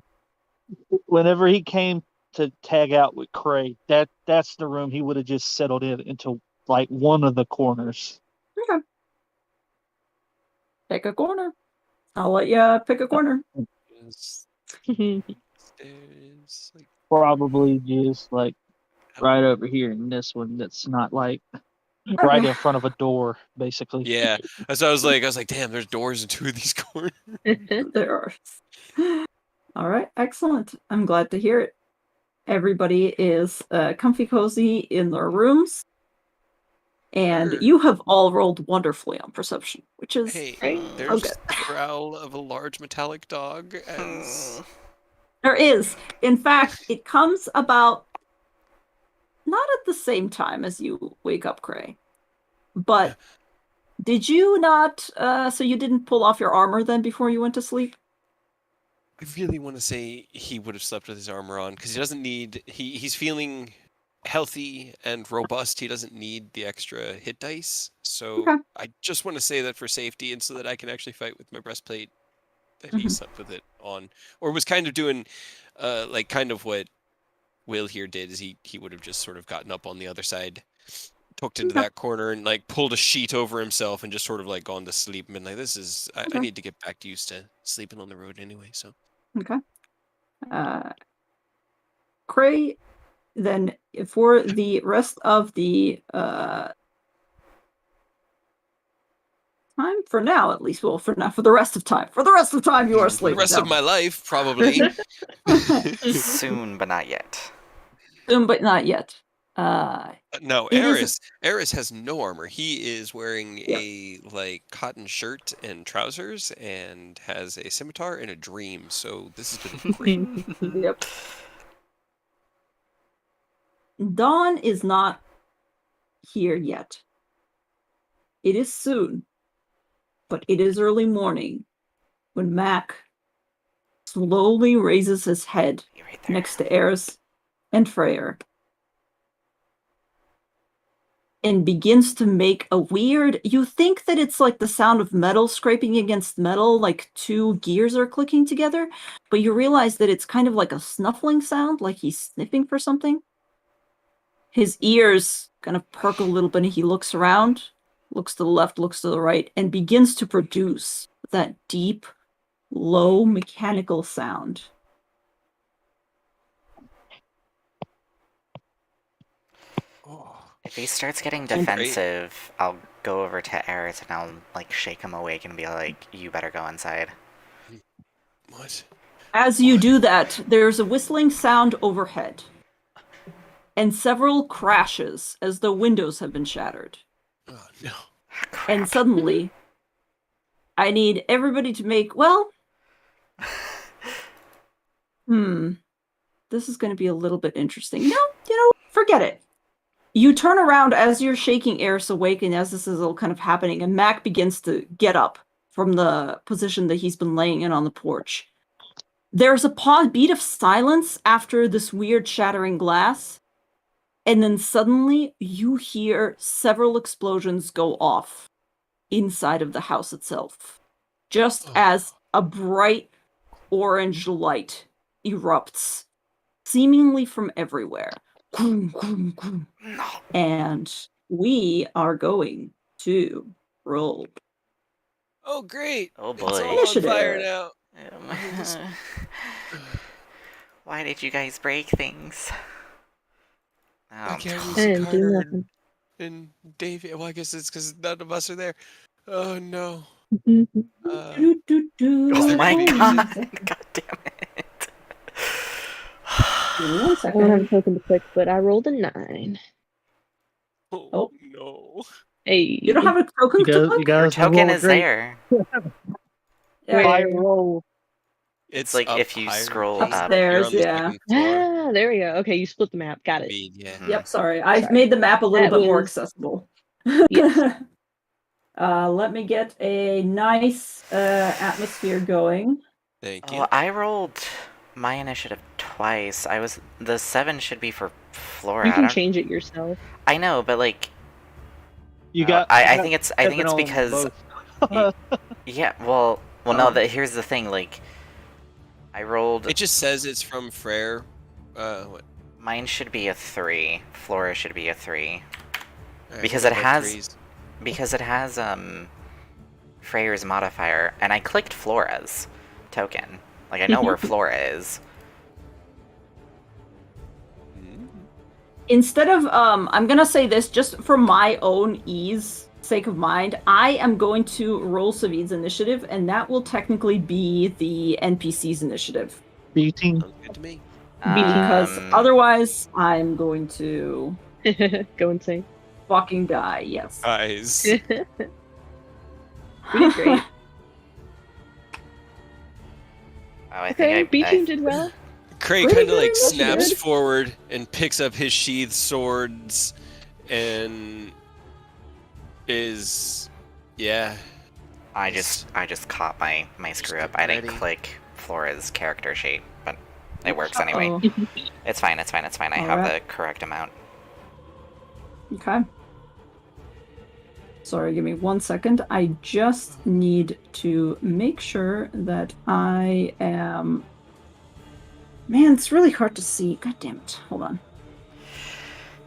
whenever he came to tag out with Cray, that's the room he would have just settled in into like one of the corners. Okay. Pick a corner. I'll let you pick a corner. There's like Probably just like right over here in this one that's not like right Okay. in front of a door, basically. yeah. That's what I was like, damn, there's doors in two of these corners. There are. All right, excellent. I'm glad to hear it. Everybody is comfy cozy in their rooms, and Sure. you have all rolled wonderfully on perception, which is Hey, Right. there's okay. the growl of a large metallic dog as There is. In fact, it comes about not at the same time as you wake up, Cray. But did you not so you didn't pull off your armor then before you went to sleep? I really want to say he would have slept with his armor on because he doesn't need he's feeling healthy and robust. He doesn't need the extra hit dice. So Okay. I just want to say that for safety and so that I can actually fight with my breastplate that he Mhm. slept with it on. Or was kind of doing like kind of what Will here did is he would have just sort of gotten up on the other side, tucked into Okay. that corner and like pulled a sheet over himself and just sort of like gone to sleep and been like, this is I Okay. need to get back used to sleeping on the road anyway. So Okay. Cray, then for the rest of the time, for now at least, well, for now, for the rest of time, you are for the asleep. rest of my life, probably. Soon, but not yet. Soon, but not yet. No, It is. Eris has no armor. He is wearing Yep. a like cotton shirt and trousers and has a scimitar and a dream. So this is gonna be great. Yep. Dawn is not here yet. It is soon, but it is early morning when Mac slowly raises his head Be right there. next to Eris and Freyr and begins to make a weird. You think that it's like the sound of metal scraping against metal, like two gears are clicking together, but you realize that it's kind of like a snuffling sound, like he's sniffing for something. His ears kind of perk a little bit and he looks around, looks to the left, looks to the right, and begins to produce that deep, low mechanical sound. Oh, If he starts getting And- defensive, I'll go over to Eris and I'll like shake him awake and be like, "You better go inside." what? As you do that, there's a whistling sound overhead, and several crashes as though windows have been shattered. Oh no. Crap. And suddenly, I need everybody to make, well, this is going to be a little bit interesting. No, forget it. You turn around as you're shaking Eris awake, and as this is all kind of happening, and Mac begins to get up from the position that he's been laying in on the porch. There's a beat of silence after this weird shattering glass, and then suddenly you hear several explosions go off inside of the house itself, just as a bright orange light erupts, seemingly from everywhere. No. And we are going to roll. Oh great. Oh It's boy. all on fire Initiative. now. Why did you guys break things? I Oh, can't I use the didn't do card. nothing. and Davey. Well, I guess it's because none of us are there. Oh no. Do, do, do. Is Oh there my gonna be Hold god! on a second. God damn it! Give me 1 I don't have a second. token to click, but I rolled a 9. Oh no. Hey. You don't have a token to You click? Your guys are token rolling is great. there. Yeah. Fire roll. It's It's like up if you higher, scroll Pete. up. Upstairs, You're on the yeah. second floor. Ah, there we go. Okay, you split the map. Got it. Mead, yeah. Yep, sorry. I've Sorry. made the map a little That bit more was- accessible. Yes. Let me get a nice atmosphere going. Thank Oh, you. I rolled my initiative twice. The 7 should be for Flora. You I can don't. change it yourself. I know, but like, You oh, got. I you think got it's. I think Kevin it's on because. both. Yeah. Well, no. Oh. Here's the thing. Like, I rolled. It just says it's from Frere. What? Mine should be a 3. Flora should be a 3 Alright, because we're it both has. threes. Because it has Freyr's modifier, and I clicked Flora's token. Like, I know where Flora is. Mm. Instead of I'm gonna say this just for my own sake of mind, I am going to roll Savid's initiative, and that will technically be the NPC's initiative. Beating. Sounds good to me. Because otherwise I'm going to Go insane. fucking die, yes. Guys. We did great. Oh, I Okay, think B I team did well. Craig Pretty kind of good like snaps initiative. forward and picks up his sheathed swords and is I just caught my screw up. I didn't ready. click Flora's character sheet, but it works anyway. Uh-oh. It's fine. I have Alright. the correct amount. Okay. Sorry, give me 1 second. I just need to make sure that I am... Man, it's really hard to see. God damn it. Hold on.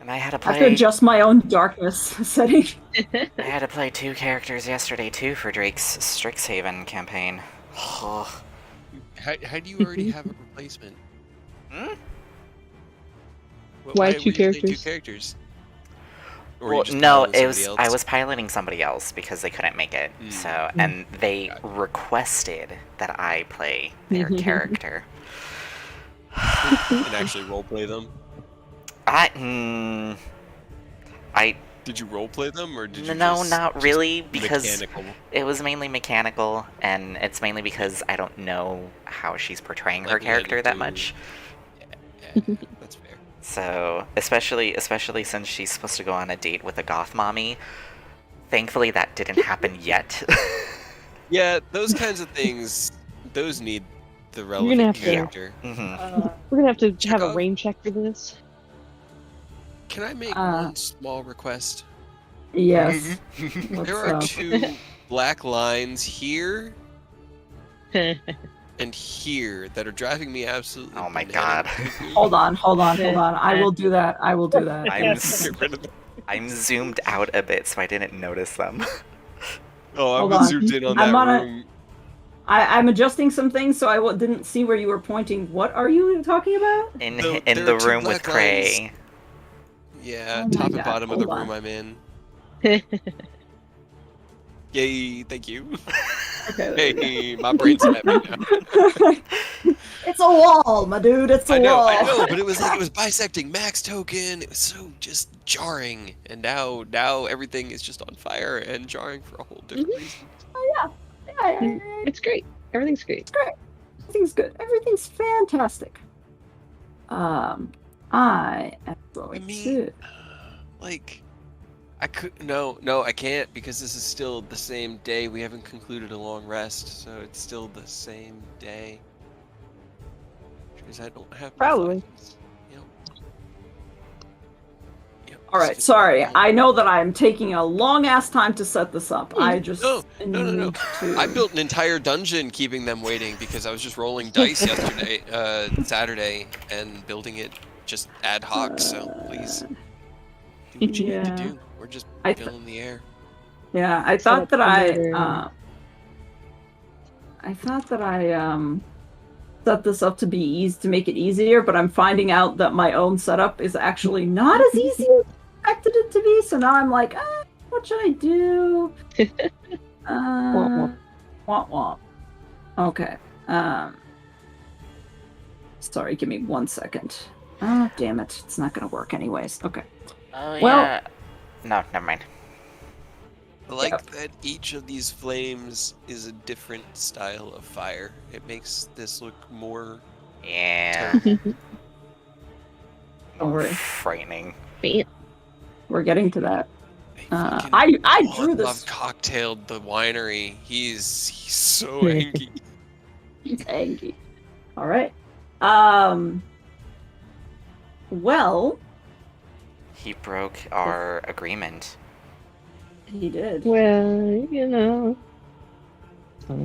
And I had to I have to play. adjust my own darkness setting. I had to play 2 characters yesterday too for Drake's Strixhaven campaign. Oh. How do you already have a replacement? Hmm? Why were 2 you playing 2 characters? characters? Or were Well, you just no, piloting it was somebody I else? was piloting somebody else because they couldn't make it. So and they requested that I play their character. And actually roleplay them? I Did you roleplay them, or did you no, just, not really, just because mechanical? it was mainly mechanical, and it's mainly because I don't know how she's portraying her Like character Lena that do. much. Yeah, that's fair. So, especially since she's supposed to go on a date with a goth mommy. Thankfully, that didn't happen yet. Yeah, those kinds of things, those need the gonna relevant have to- character. Mhm. We're gonna have to Check have a off. rain check for this. Can I make Uh, one small request? Yes. There are 2 black lines here and here that are driving me absolutely Oh my bananas. Hold on. I will do that. I'm Get rid of them. I'm zoomed out a bit, so I didn't notice them. Oh, Hold I'm on. zoomed in on I'm that on a- room. I'm adjusting some things, so I didn't see where you were pointing. What are you talking about? In There the are 2 room with black lines. Prey. Yeah, Oh my top and God, bottom of the hold room on. I'm in. Yay, thank you. Okay. there we Hey, my brain's met right now. go. It's a wall, my dude. It's a I wall. know, but it was like it was bisecting Max token. It was so just jarring, and now everything is just on fire and jarring for a whole different reason. Yeah, It's great. Everything's great. everything's good. Everything's fantastic. I am going mean, to. Like, I could no, I can't because this is still the same day. We haven't concluded a long rest, so it's still the same day. Because I don't have my Probably. findings. Yep, All right, it's sorry. long. I know that I'm taking a long ass time to set this up. I just No. need to. I built an entire dungeon keeping them waiting because I was just rolling dice yesterday, Saturday, and building it just ad hoc. So please, do what you need to Yeah. do. We're just I filling the air. Yeah, I Set thought up that another- I set this up to be easy to make it easier, but I'm finding out that my own setup is actually not as easy as you expected it to be. So now I'm like, what should I do? Womp Womp womp. Okay. Sorry, give me 1 second. Ah, damn it. It's not gonna work anyways. Okay. Oh, Well- yeah. No, never mind. I like that each of these flames is a different style of fire. It makes this look more Yeah. Don't More worry. frightening. We're getting to that. fucking I drew Love this. cocktailed the winery. He's so angry. He's angry. All right. Well, He broke our agreement. he did. Well, you know.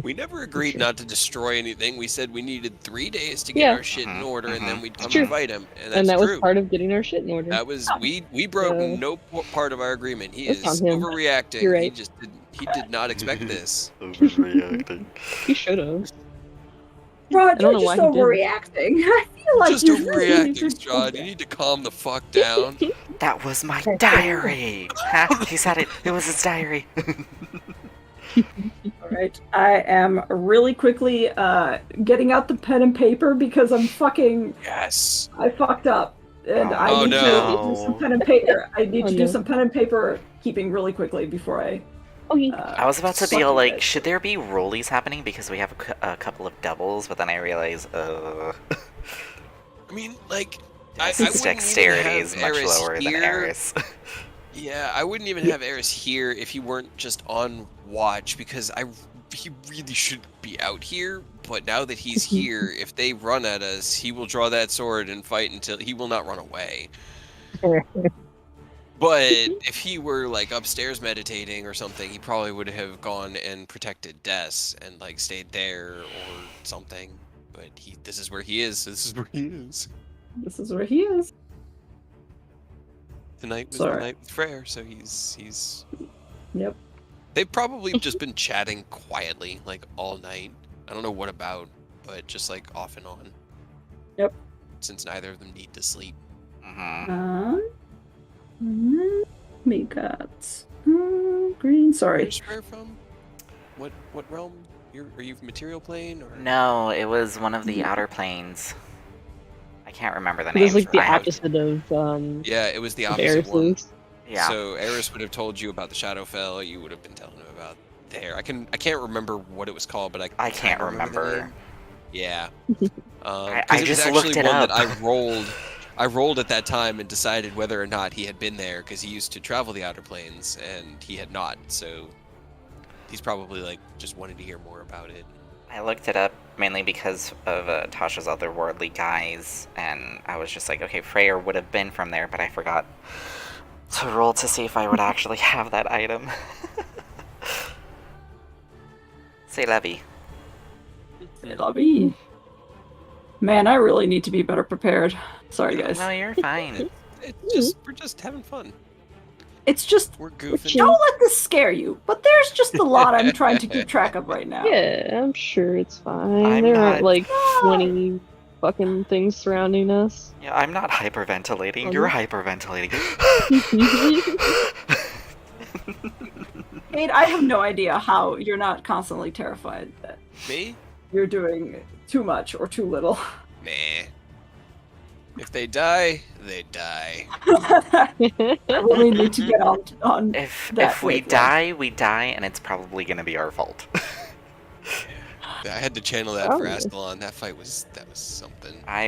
We never agreed Sure. not to destroy anything. We said we needed 3 days to get Yeah. our shit in order, and then we'd come True. and fight him. And that's And that true. was part of getting our shit in order. That was we broke So- no part of our agreement. He That's is on him. overreacting. You're He right. just did not expect this. Overreacting. He should have. Rod, don't you're know why just he didn't. overreacting. I feel like Just you really need overreacting, to Strahd. You need to calm the fuck down. That was my diary! He said it. It was his diary. All right. I am really quickly getting out the pen and paper because I fucked up. And I Oh, need to no. do some pen and paper. I need Oh, to do no. some pen and paper keeping really quickly before I Okay. I was about to be suck all you like, guys. should there be rollies happening because we have a couple of doubles, but then I realized, I mean, like, I his wouldn't even dexterity have is much Eris lower than here. Eris. Yeah, I wouldn't even have Eris here if he weren't just on watch, because he really should be out here. But now that he's here, if they run at us, he will draw that sword and fight until he will not run away. But if he were like upstairs meditating or something, he probably would have gone and protected Des and like stayed there or something. But this is where he is. This is where he is. This is where he is. Tonight was Sorry. the night with Freyr, so he's. Yep. They've probably just been chatting quietly, like all night. I don't know what about, but just like off and on. Yep. Since neither of them need to sleep. Mm-hmm. We got green. Sorry. Where's Freyr from? What realm? Are you from material plane or? No, it was one of the outer planes. I can't remember the It name. was like the I have- opposite of Yeah, it was the of opposite one. Eris's. Yeah. So Eris would have told you about the Shadowfell. You would have been telling him about there. I can't remember what it was called, but I can't kinda the remember. name. Yeah. I 'Cause it was just actually looked it one up. that I rolled at that time and decided whether or not he had been there because he used to travel the outer planes and he had not. So he's probably like just wanted to hear more about it. I looked it up mainly because of Tasha's otherworldly guys, and I was just like, okay, Freyr would have been from there, but I forgot to roll to see if I would actually have that item. Say Levy. Lobby. Man, I really need to be better prepared. Sorry, guys. No, you're fine. We're just having fun. It's just, We're goofing. don't let this scare you. But there's just a lot I'm trying to keep track of right now. Yeah, I'm sure it's fine. I'm there not- aren't like 20 fucking things surrounding us. Yeah, I'm not hyperventilating. Oh, You're no? hyperventilating. Kate, I have no idea how you're not constantly terrified that Me? you're doing too much or too little. Nah. If they die, they die. I really need to get on If that we wavelength. die, we die, and it's probably gonna be our fault. I had to channel that for Probably. Ascalon. That was something. I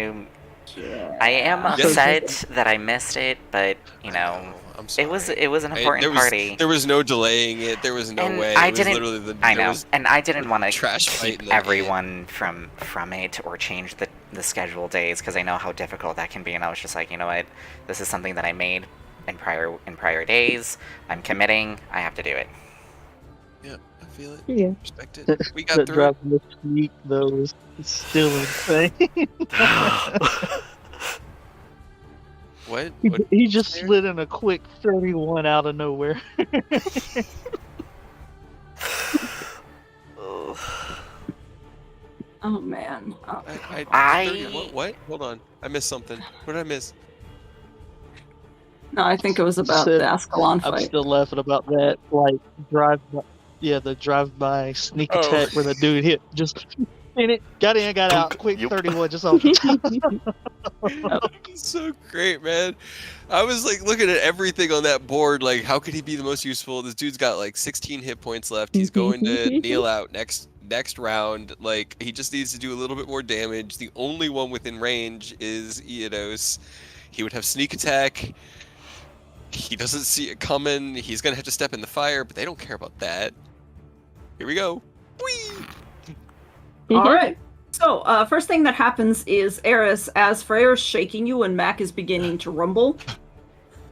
Yeah. am Yeah. upset that I missed it, but you know, I'm sorry. it was an important party. There was no delaying it. There was no And way. I It was didn't- literally the. I there know, was- and I didn't want to trash fight keep in the everyone from it or change the schedule days because I know how difficult that can be. And I was just like, you know what, this is something that I made in prior days. I'm committing. I have to do it. Yeah, I feel it. Yeah. Respect it. We got That through it. drop in the sneak though is still insane. What? He- What? he just there? slid in a quick 31 out of nowhere. Ugh. Oh man. I- What? Hold on. I missed something. What did I miss? No, I think it was about Said- the Ascalon I'm fight. still laughing about that. Like the drive-by sneak Oh. attack where the dude hit just in it, got in, got out, Dunk. quick Yup. 31 just off the top. So great, man. I was like looking at everything on that board, like how could he be the most useful? This dude's got like 16 hit points left. He's going to kneel out next round. Like he just needs to do a little bit more damage. The only one within range is Eodos. He would have sneak attack. He doesn't see it coming. He's gonna have to step in the fire, but they don't care about that. Here we go. Whee! All right. So, first thing that happens is Eris, as Freyr's shaking you and Mac is beginning to rumble,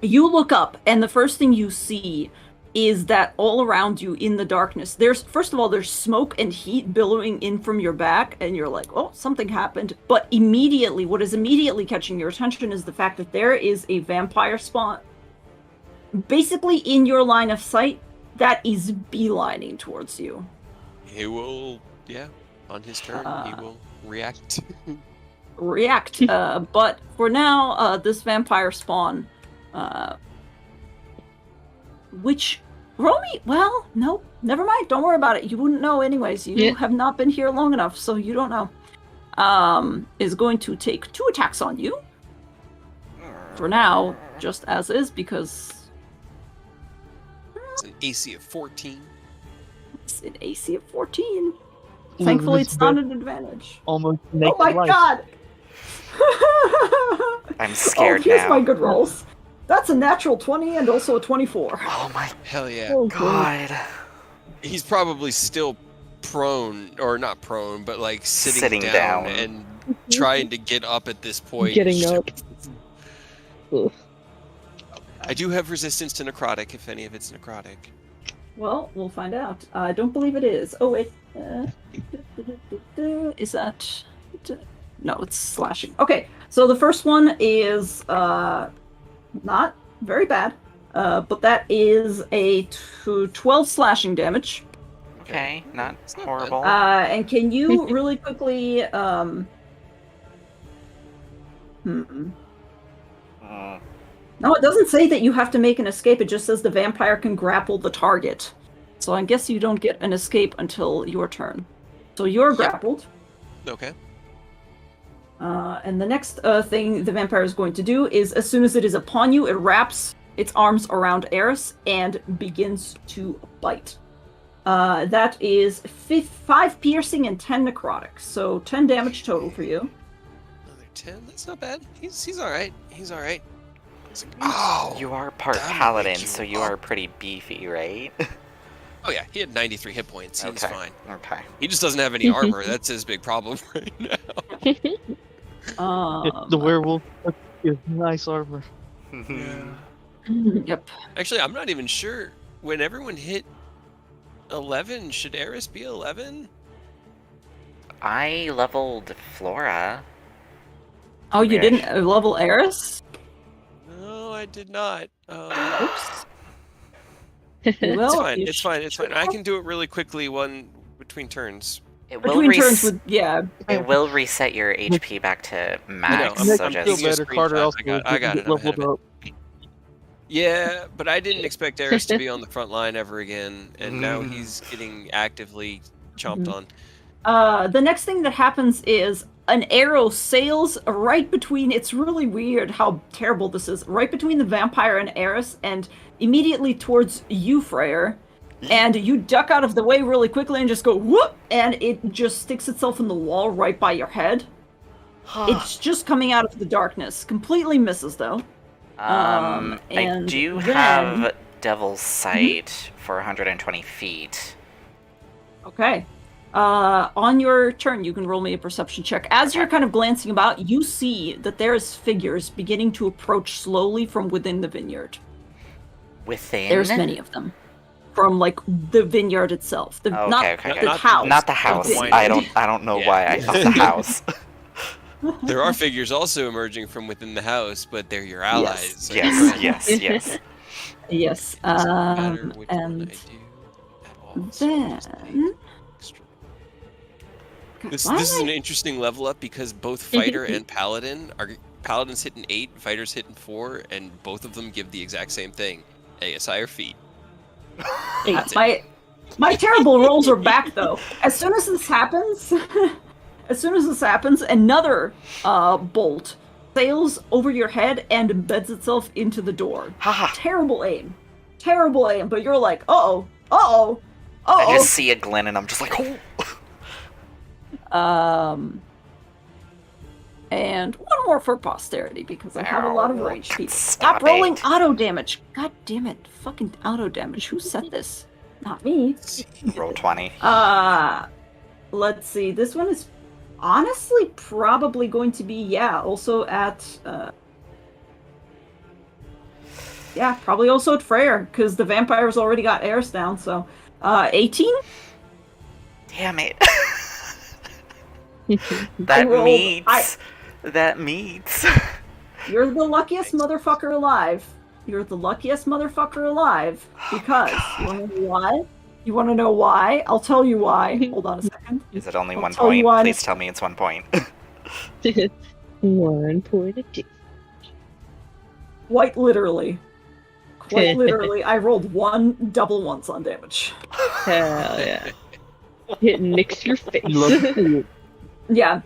you look up, and the first thing you see is that all around you in the darkness, first of all, there's smoke and heat billowing in from your back, and you're like, oh, something happened. But immediately, what is immediately catching your attention is the fact that there is a vampire spawn basically in your line of sight that is beelining towards you. He will, yeah, on his turn, he will react. But for now, this vampire spawn, which roll me. Well, no, never mind. Don't worry about it. You wouldn't know anyways. You have not been here long enough, so you don't know. Is going to take 2 attacks on you. For now, just as is, because It's an AC of 14. it's an AC of 14. Thankfully, it's not an advantage. Almost Oh naked my life. god! I'm scared here's now. my good rolls. That's a natural 20 and also a 24. Oh my Hell yeah. Oh, god. He's probably still prone, or not prone, but like sitting down. and trying to get up at this point. Getting up. Ugh. I do have resistance to necrotic, if any of it's necrotic. Well, we'll find out. I don't believe it is. Oh, wait. Is that... No, it's slashing. Okay, so the first one is not very bad, but that is a 12 slashing damage. Okay, not horrible. And can you really quickly... No, it doesn't say that you have to make an escape. It just says the vampire can grapple the target. So I guess you don't get an escape until your turn. So you're grappled. Okay. And the next thing the vampire is going to do is, as soon as it is upon you, it wraps its arms around Eris and begins to bite. That is 5 piercing and 10 necrotic. So 10 damage total for you. Another 10. That's not bad. He's all right. He's all right. Oh, You are part that'll paladin, wake you so you up. are pretty beefy, right? Oh yeah, he had 93 hit points. He's Okay. fine. Okay. He just doesn't have any armor. That's his big problem right now. The werewolf is nice armor. Yep. Actually, I'm not even sure. When everyone hit 11, should Eris be 11? I leveled Flora. Oh, you Weird. didn't level Eris? No, I did not. Oops. It's Well, fine. you It's fine. It's fine. I should- can do it really quickly. One between turns. It will, Between turns with, yeah. it will reset your HP back to max, I'm- so I'm just... feel Feel better, screenshot. Carter. Also I got it. I leveled have it. up. Yeah, but I didn't expect Eris to be on the front line ever again, and now he's getting actively chomped on. The next thing that happens is an arrow sails right between, it's really weird how terrible this is, right between the vampire and Eris, and immediately towards you, Freyr. And you duck out of the way really quickly and just go whoop, and it just sticks itself in the wall right by your head. It's just coming out of the darkness. Completely misses though. I and do then- have Devil's Sight for 120 feet. Okay. On your turn, you can roll me a perception check. As you're kind of glancing about, you see that there's figures beginning to approach slowly from within the vineyard. Within? There's many of them. From like the vineyard itself. The, Oh, not okay, the okay. house. Not the house. vineyard. I don't know Yeah. why I thought the house. There are figures also emerging from within the house, but they're your allies. so your Yes, friends. yes. Yes. Doesn't matter which one And I do at all, so just then... make extra- This Why is am an interesting level up because both fighter and paladin are Paladin's hitting 8, Fighter's hitting 4, and both of them give the exact same thing. ASI or feet. That's it. My terrible rolls are back though. As soon as this happens, another bolt sails over your head and embeds itself into the door. Terrible aim, but you're like, uh-oh. I just see a Glen and I'm just like, oh. And one more for posterity because I have a lot of rage people. Stop rolling it. auto damage. God damn it. Fucking auto damage. Who said this? Not me. Roll 20. Let's see. This one is honestly probably going to be, also at, probably also at Freyr, because the vampires already got Eris down, so, 18? Damn it. That meets. That meets. You're the luckiest motherfucker alive. Because, you wanna know why? I'll tell you why. Hold on a second. Is it only I'll 1 tell you point? why. Please tell me it's 1 point. 1 point of damage. Quite literally, I rolled 1 double ones on damage. Hell yeah. It nicks your face. Yeah.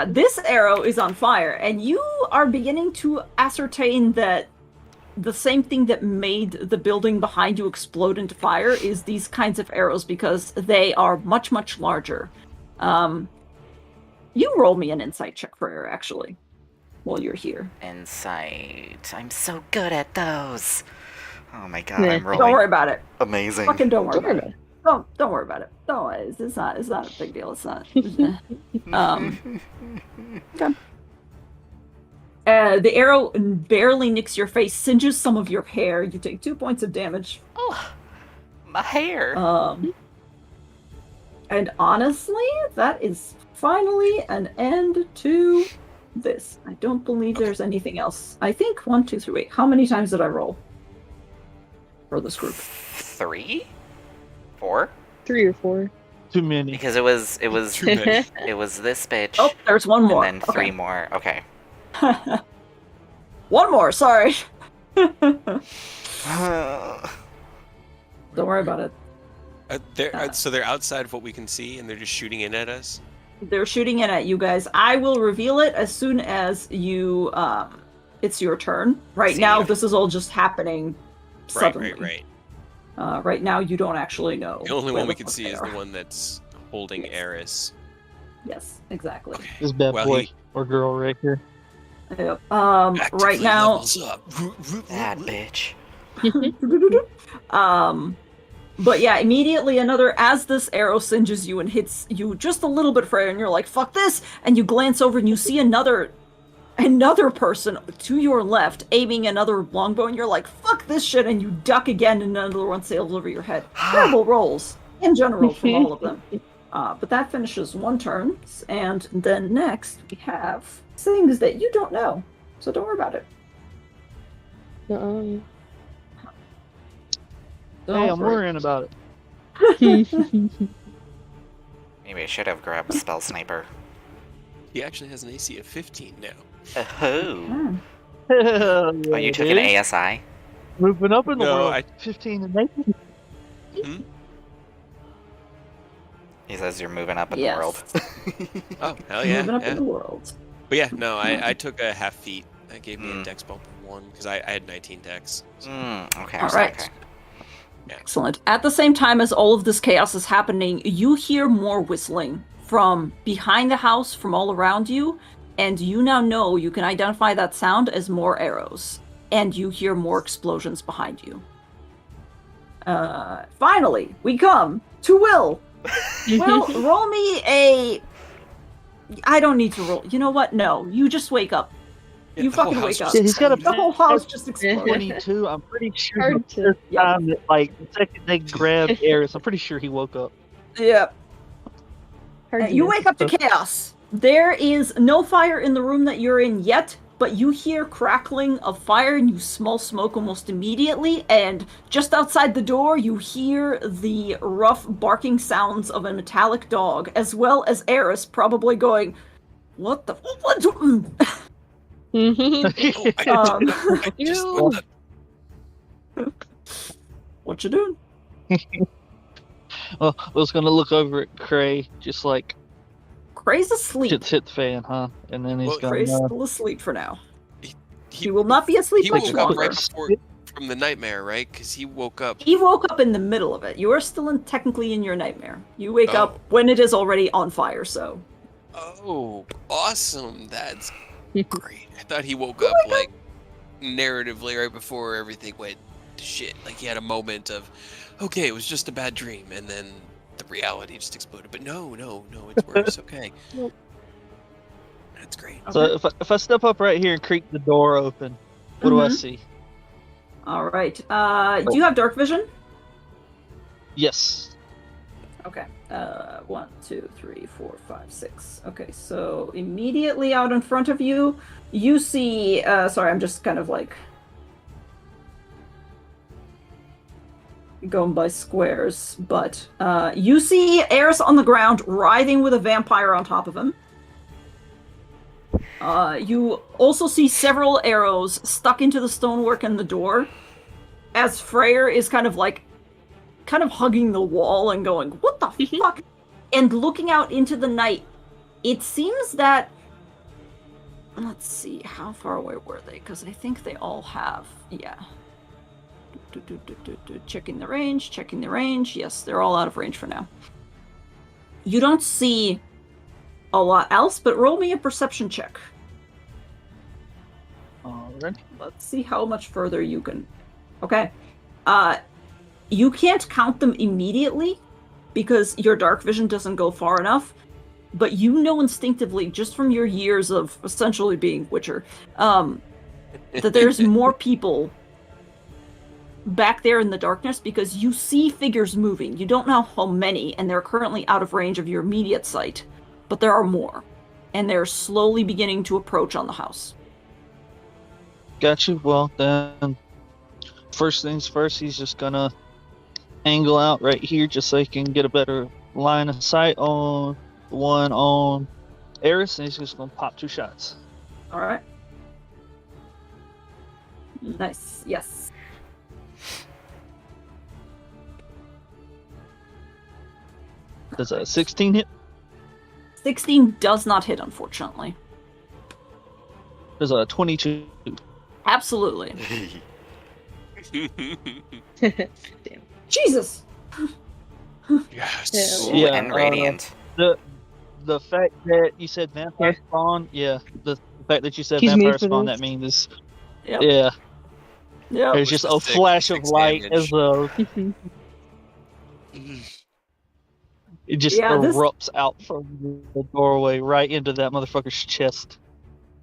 This arrow is on fire, and you are beginning to ascertain that the same thing that made the building behind you explode into fire is these kinds of arrows, because they are much, much larger. You roll me an insight check for her, actually, while you're here. Insight. I'm so good at those. Oh my god, Nah. I'm rolling. Don't worry about it. Amazing. Fucking don't worry about it. Don't worry about it. Don't worry. It's not a big deal. It's not. Okay. The arrow barely nicks your face, singes some of your hair. You take 2 points of damage. Oh, my hair. And honestly, that is finally an end to this. I don't believe there's anything else. I think 1, 2, 3. Wait, how many times did I roll for this group? 3? 4? 3 or 4. Too many. Because it was Too many. it was this bitch. Oh, there's one more. And then 3 more. Okay. One more. Sorry. Don't worry about it. So they're outside of what we can see, and they're just shooting in at us. They're shooting in at you guys. I will reveal it as soon as you. It's your turn. Right now, this is all just happening suddenly. Right. Right now, you don't actually know. The only where one we the can fuck see they is are. the one that's holding Eris. Yes, exactly. This bad Well, boy he- or girl right here. Yep. Actively Right now. levels up. That bitch. But yeah, immediately as this arrow singes you and hits you just a little bit further, and you're like, fuck this, and you glance over and you see another person to your left aiming another longbow, and you're like, fuck this shit, and you duck again, and another one sails over your head. Terrible rolls in general from all of them. But that finishes one turn, and then next we have things that you don't know, so don't worry about it. Uh-oh. Hey, I'm worrying about it. Maybe I should have grabbed Spell Sniper. He actually has an AC of 15 now. Oh. Hell Oh, yeah, you took an dude. ASI? Moving up in the No, world. 15 and 19. He says you're moving up in Yes. the world. Oh, hell yeah. Moving up yeah. in the world. But yeah, no, I took a half feet. That gave me a dex bump of 1, because I had 19 dex. So. Okay. All right. Okay. Excellent. At the same time as all of this chaos is happening, you hear more whistling from behind the house, from all around you, and you now know you can identify that sound as more arrows, and you hear more explosions behind you. Finally, we come to Will. Will, roll me a... I don't need to roll. You know what? No, you just wake up. Yeah, You the whole fucking house wake up. just Yeah, he's got a The whole house just exploded. 22. I'm pretty sure Hard the to- first time that, like, the second they grabbed Eris, I'm pretty sure he woke up. Yeah. Hard to You miss. wake up to chaos. There is no fire in the room that you're in yet, but you hear crackling of fire and you smell smoke almost immediately, and just outside the door you hear the rough barking sounds of a metallic dog, as well as Eris probably going, What the? What? Oh, I just You. What you doing? Well, I was gonna look over at Cray, just like Cray's asleep. shit's hit the fan, huh? And then he's Well, Cray's gonna still asleep for now. he He will not be asleep He much woke up longer. right before from the nightmare, right? Because he woke up. He woke up in the middle of it. You are still technically in your nightmare. You wake Oh. up when it is already on fire, so. Oh, awesome! That's great. I thought he woke up like narratively right before everything went to shit. Like he had a moment of, okay, it was just a bad dream, and then the reality just exploded. But no, it's worse. Okay, Nope. that's great. So if I step up right here and creak the door open, what do I see? All right. Do you have dark vision? Yes. Okay. 1, 2, 3, 4, 5, 6. Okay, so immediately out in front of you, you see. Sorry, I'm just kind of like going by squares, but you see Eris on the ground, writhing with a vampire on top of him. You also see several arrows stuck into the stonework and the door, as Freyr is kind of hugging the wall and going, "What the fuck?" And looking out into the night. It seems that, let's see, how far away were they? Because I think they all have, yeah. Checking the range. Yes, they're all out of range for now. You don't see a lot else, but roll me a perception check. Alright. Let's see how much further you can. Okay. You can't count them immediately because your dark vision doesn't go far enough, but you know instinctively, just from your years of essentially being Witcher, that there's more people back there in the darkness because you see figures moving. You don't know how many, and they're currently out of range of your immediate sight, but there are more, and they're slowly beginning to approach on the house. Got you. Well, then, first things first, he's just gonna angle out right here just so he can get a better line of sight on the one on Eris, and he's just gonna pop 2 shots. All right. Nice. Yes. Does a 16 hit? 16 does not hit, unfortunately. Does a 22? Absolutely. Damn. Jesus! Yes. Ooh, Yeah, and radiant. The fact that you said vampire spawn, yeah. The fact that you said He's made vampire for spawn, this. that means Yep. yeah. Yep. There's just a flash of light as it just erupts out from the doorway right into that motherfucker's chest.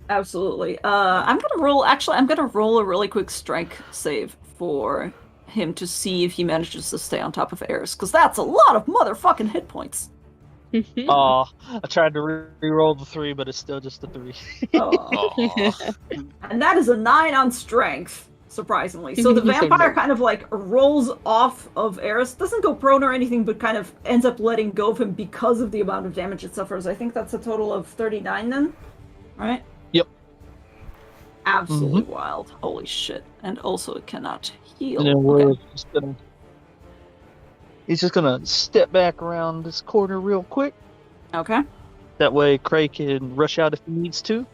Absolutely. I'm gonna roll a really quick strength save for him to see if he manages to stay on top of Eris, because that's a lot of motherfucking hit points. I tried to re-roll the 3, but it's still just a 3. And that is a 9 on strength, surprisingly. So the vampire kind of like rolls off of Eris, doesn't go prone or anything, but kind of ends up letting go of him because of the amount of damage it suffers. I think that's a total of 39 then, right? Yep. Absolutely wild. Holy shit. And also it cannot heal. And then we're just gonna... He's just gonna step back around this corner real quick. Okay. That way Cray can rush out if he needs to.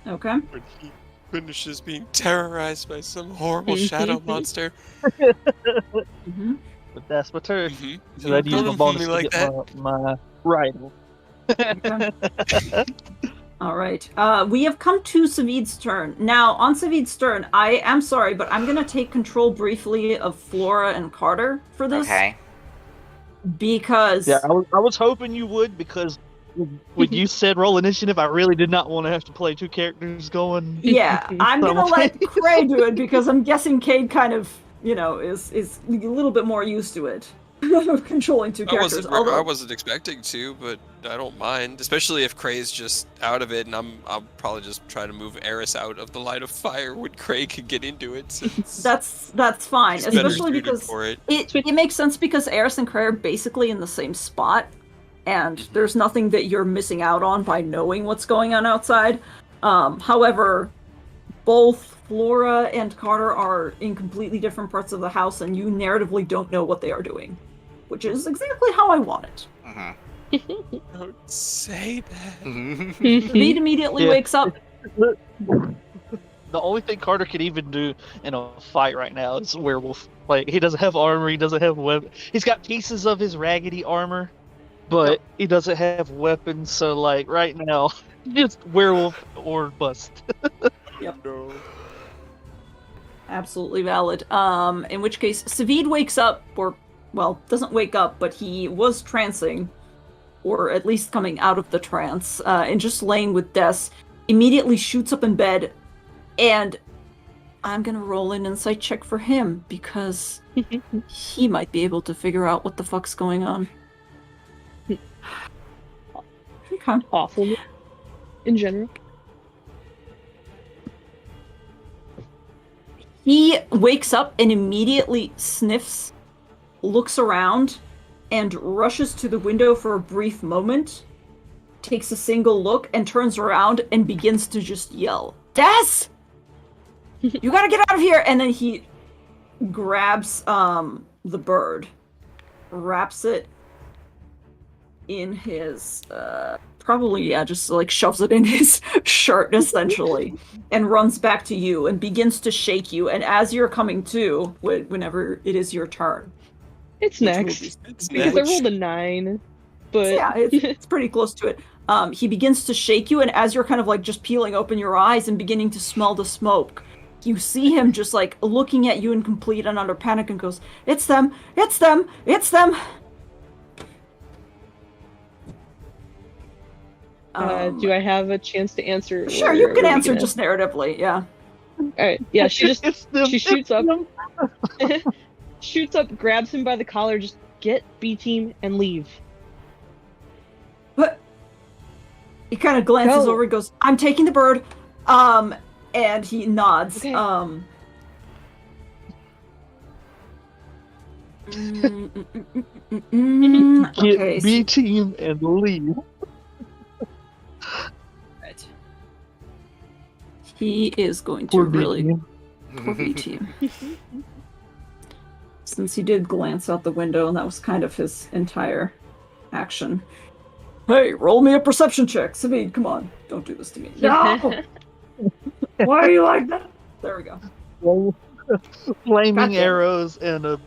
Okay. When he finishes being terrorized by some horrible shadow monster. Mm-hmm. But that's my turn. Mm-hmm. So I'd use my bonus to like get my rifle. Okay. All right. We have come to Savid's turn. Now, on Savid's turn, I am sorry, but I'm going to take control briefly of Flora and Carter for this. Okay. Because... Yeah, I was hoping you would, because when you said roll initiative, I really did not want to have to play 2 characters going. Yeah, I'm going to let Cray do it, because I'm guessing Cade kind of, is a little bit more used to it. Controlling 2 characters. I wasn't expecting to, but I don't mind. Especially if Cray's just out of it, and I'll probably just try to move Eris out of the line of fire when Cray can get into it. That's fine, He's especially better because for it. it makes sense because Eris and Cray are basically in the same spot. and there's nothing that you're missing out on by knowing what's going on outside. However, both Flora and Carter are in completely different parts of the house, and you narratively don't know what they are doing, which is exactly how I want it. Don't say that. Reed immediately wakes up. The only thing Carter could even do in a fight right now is werewolf. Like, he doesn't have armor, he doesn't have weapon. He's got pieces of his raggedy armor, but he doesn't have weapons. So, like, right now, just werewolf or bust. Yep. No. Absolutely valid. In which case, Savid wakes up, or, well, doesn't wake up, but he was trancing, or at least coming out of the trance, and just laying with Des, immediately shoots up in bed, and I'm gonna roll an insight check for him, because he might be able to figure out what the fuck's going on. Okay. Awful in general. He wakes up and immediately sniffs, looks around, and rushes to the window for a brief moment, takes a single look, and turns around and begins to just yell, "Des! You gotta get out of here!" And then he grabs the bird, wraps it in his probably just like shoves it in his shirt essentially, and runs back to you and begins to shake you. And as you're coming to, whenever it is your turn, It's next. Because I rolled a 9. But so yeah, it's pretty close to it. He begins to shake you, and as you're kind of like just peeling open your eyes and beginning to smell the smoke, you see him just like looking at you in complete and utter panic and goes, "It's them! It's them! It's them!" Do I have a chance to answer? Sure, you can answer just narratively, yeah. Alright, yeah, she shoots up. them. Shoots up, grabs him by the collar, just get B-team and leave. But he kind of glances over and goes, "I'm taking the bird." And he nods. Okay. Get B team and leave. Right. He is going to Poor really B-team. poor B team. Since he did glance out the window, and that was kind of his entire action. Hey, roll me a perception check. Savid, come on. Don't do this to me. No! Why are you like that? There we go. Flaming Gotcha. arrows and a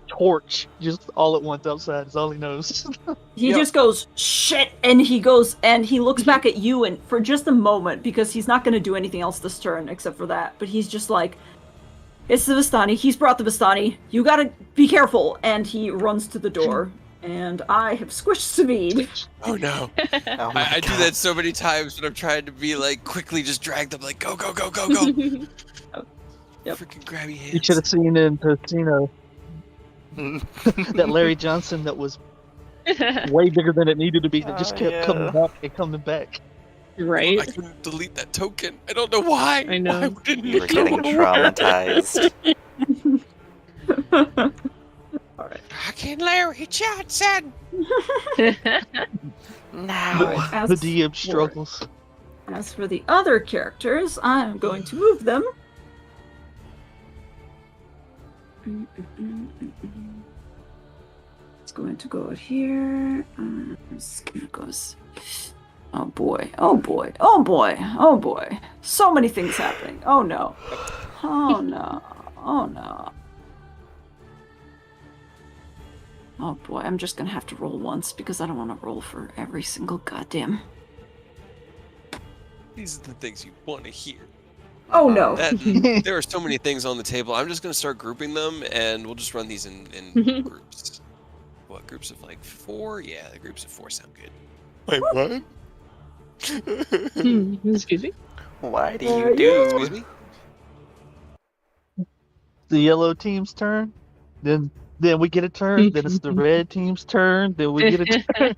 torch just all at once outside is all he knows. He just goes, "Shit!" And he goes, and he looks back at you, and for just a moment, because he's not going to do anything else this turn except for that, but he's just like, "It's the Vistani. He's brought the Vistani. You gotta be careful." And he runs to the door, and I have squished Savid. Oh no. Oh my I do God. that so many times when I'm trying to be like, quickly just drag them, like, go, go, go, go, go. Yep. Freaking grabby hands. You should have seen in Casino that Larry Johnson that was way bigger than it needed to be that just Oh, kept yeah. coming back and coming back. Right? I couldn't delete that token. I don't know why. I know. Why wouldn't You were it getting go away? traumatized. Alright. Fucking Larry Johnson. No. As The DM struggles. As for the other characters, I'm going to move them. It's going to go here. It's gonna go. Oh boy! Oh boy! Oh boy! Oh boy! So many things happening. Oh no! Oh no! Oh no! Oh boy! I'm just gonna have to roll once because I don't want to roll for every single goddamn. These are the things you want to hear. Oh no! There are so many things on the table. I'm just going to start grouping them, and we'll just run these in groups. What, groups of like 4? Yeah, the groups of 4 sound good. Wait, what? Excuse me? Why do you do? Excuse me? The yellow team's turn, then we get a turn, then it's the red team's turn, then we get a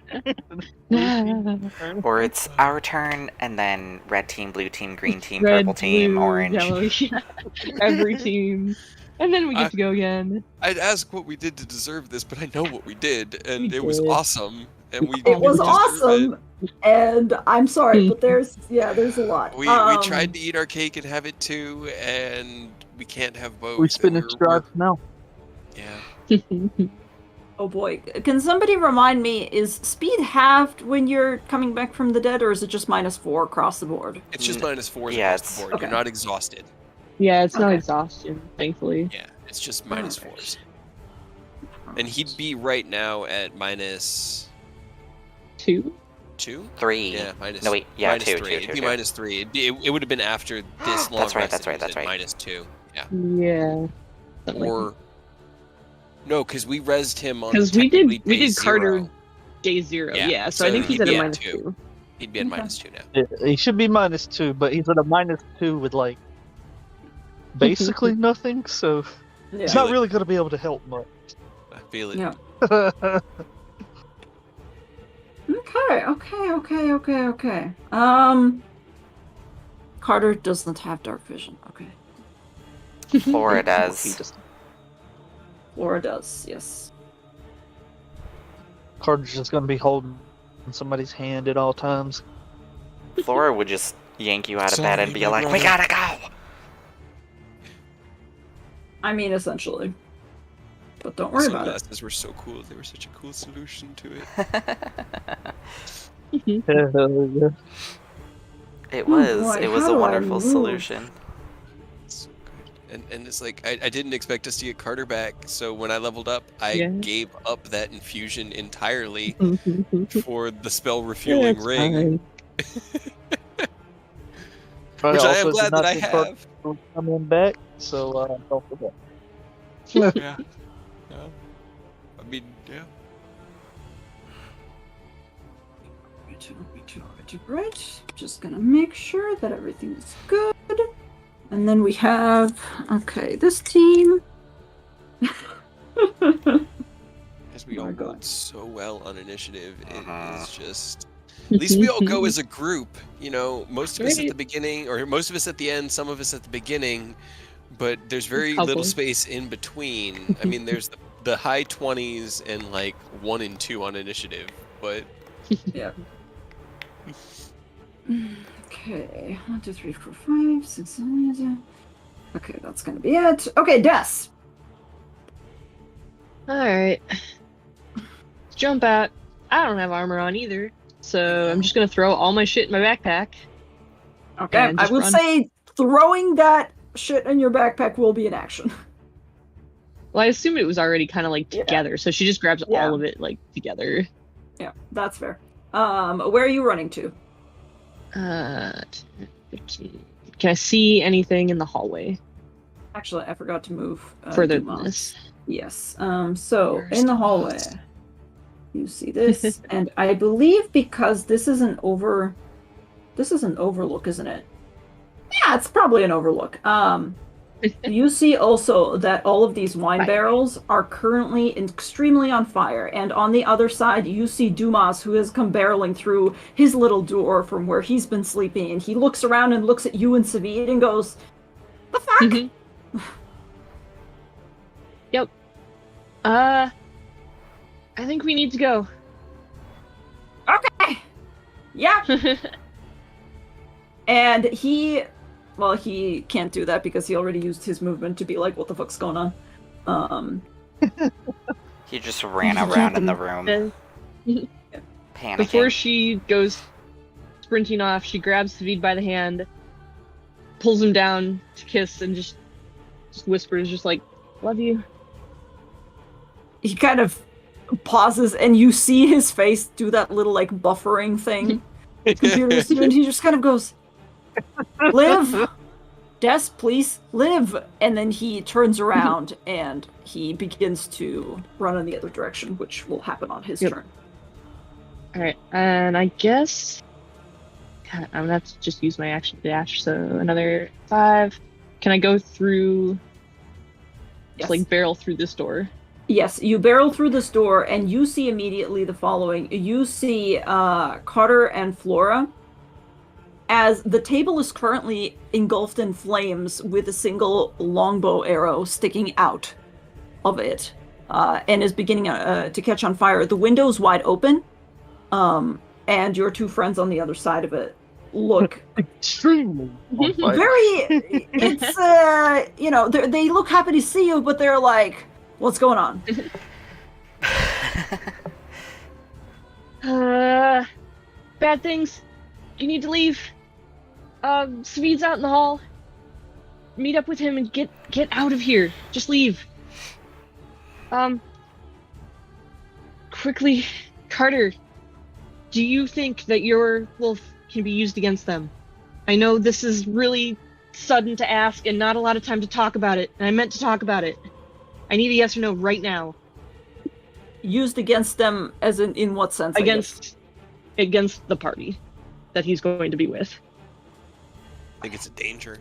turn. Or it's our turn, and then red team, blue team, green team, Red, purple team, blue, orange. yellow, yeah. Every team. And then we get to go again. I'd ask what we did to deserve this, but I know what we did, and We it was did. awesome. and we It was deserve awesome, and I'm sorry, but there's a lot. We tried to eat our cake and have it too, and we can't have both. We spinning Strahd now. Yeah. Oh boy, can somebody remind me? Is speed halved when you're coming back from the dead, or is it just -4 across the board? It's just -4 Yeah, across the board. okay. You're not exhausted. Yeah, it's not Okay. exhaustion, thankfully. Yeah, it's just Alright. -4s. And he'd be right now at -2. 2? 3. Yeah, minus. No, wait. Yeah, minus 2. three. 2, It'd 2, be 2. -3. It would have been after this long. That's right, rest that's that right, he was that's at right. -2. Yeah. Yeah. Something like Or no, because we rezzed him on. Because we technically did day Carter 0. day 0, Yeah, yeah. So I so think he's he'd at a be at -2. He'd be at Okay. -2 now. Yeah, he should be -2, but he's at a -2 with like basically nothing, so Yeah. he's not really going to be able to help much. I feel it. Yeah. Okay. Carter doesn't have dark vision. Okay. Flora He does. just- Laura does. Yes. Carter's just going to be holding somebody's hand at all times. Flora would just yank you out of bed and Sorry, be my like, "We brother." gotta go." I mean, essentially. But don't worry about it. Sunglasses were so cool. They were such a cool solution to it. Hell yeah. It was. boy, It was how a do I wonderful move? solution. So good. And it's like I didn't expect to see a Carter back, so when I leveled up, I Yeah. gave up that infusion entirely Yeah, for the spell refueling it's ring, fine. But which I also am did glad not that I think Carter have. was coming back, so don't forget. Yeah. I mean, yeah. Right. Just gonna make sure that everything is good. And then we have, okay, this team. As we Oh all my God. rolled so well on initiative, it Uh-huh. is just. At least we all go as a group. You know, most of us at Right. the beginning, or most of us at the end, some of us at the beginning, but there's very Couple. little space in between. I mean, there's the high 20s and like 1 and 2 on initiative, but Yeah. Okay. 1, 2, 3, 4, 5, 6, 7, 8. Okay, that's gonna be it. Okay, Des. Alright. Jump out. I don't have armor on either. So I'm just gonna throw all my shit in my backpack. Okay, And I just will run. say throwing that shit in your backpack will be an action. Well, I assume it was already kind of like Yeah. together, so she just grabs Yeah. all of it like together. Yeah, that's fair. Where are you running to? 15. Can I see anything in the hallway Actually, I forgot to move further than Dumas. this? Yes. So Where's in the Dumas? hallway, you see this, and I believe because this is an overlook, isn't it? Yeah, it's probably an overlook. You see also that all of these wine Fire. barrels are currently extremely on fire, and on the other side, you see Dumas, who has come barreling through his little door from where he's been sleeping, and he looks around and looks at you and Savid and goes, "The fuck?" Mhm. Yep. I think we need to go. Okay. Yeah. And he can't do that because he already used his movement to be like, what the fuck's going on? He just ran around in the room, panicking. Before she goes sprinting off, she grabs Savid by the hand, pulls him down to kiss, and just whispers, just like, "Love you." He kind of pauses, and you see his face do that little like buffering thing. Computer student, he just kind of goes, "Live, Des, please live." And then he turns around and he begins to run in the other direction, which will happen on his Yep. turn. Alright, and I guess God, I'm gonna have to just use my action dash, so another 5. Can I go through, Yes. just like barrel through this door? Yes, you barrel through this door, and you see immediately the following. You see Carter and Flora, as the table is currently engulfed in flames with a single longbow arrow sticking out of it, and is beginning to catch on fire. The window's wide open, and your two friends on the other side of it look extremely on fire. very. It's you know, they look happy to see you, but they're like, "What's going on?" Bad things. You need to leave. Swede's out in the hall. Meet up with him and get out of here. Just leave. Quickly, Carter, do you think that your wolf can be used against them? I know this is really sudden to ask and not a lot of time to talk about it, and I meant to talk about it. I need a yes or no right now. Used against them as in what sense? Against the party that he's going to be with. I think it's a danger.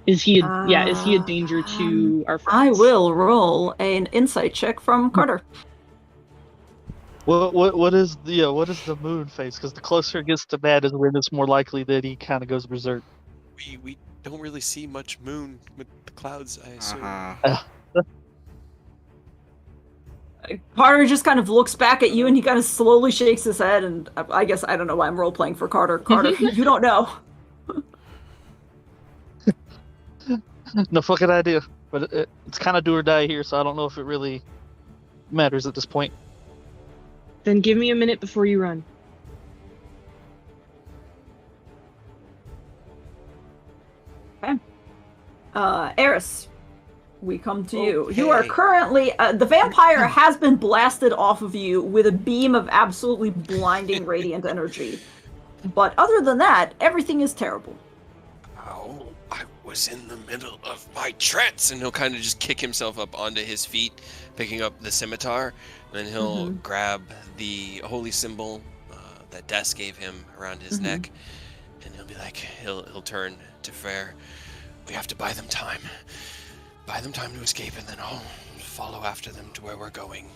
Is he a danger to our friends? I will roll an insight check from Carter. What is the moon phase? Because the closer it gets to bad is when it's more likely that he kind of goes berserk. We don't really see much moon with the clouds, I assume. Carter just kind of looks back at you and he kind of slowly shakes his head, and I guess I don't know why I'm role playing for Carter. Carter, you don't know. No fucking idea. But it's kind of do or die here, so I don't know if it really matters at this point. Then give me a minute before you run. Okay. Eris, we come to you. You are currently the vampire has been blasted off of you with a beam of absolutely blinding radiant energy. But other than that, everything is terrible. Oh, I was in the middle of my trance, and he'll kind of just kick himself up onto his feet, picking up the scimitar, and then he'll grab the holy symbol that Des gave him around his neck, and he'll be like, he'll turn to Freyr. We have to buy them time to escape, and then I'll follow after them to where we're going,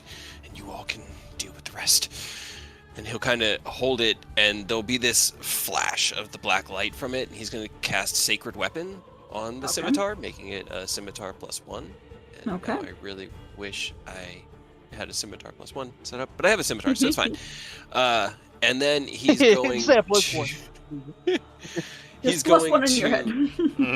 and you all can deal with the rest. And he'll kind of hold it, and there'll be this flash of the black light from it, and he's going to cast Sacred Weapon on the scimitar, making it a scimitar +1. And now I really wish I had a scimitar +1 set up, but I have a scimitar, so it's fine. And then he's going he's going +1 in to your head.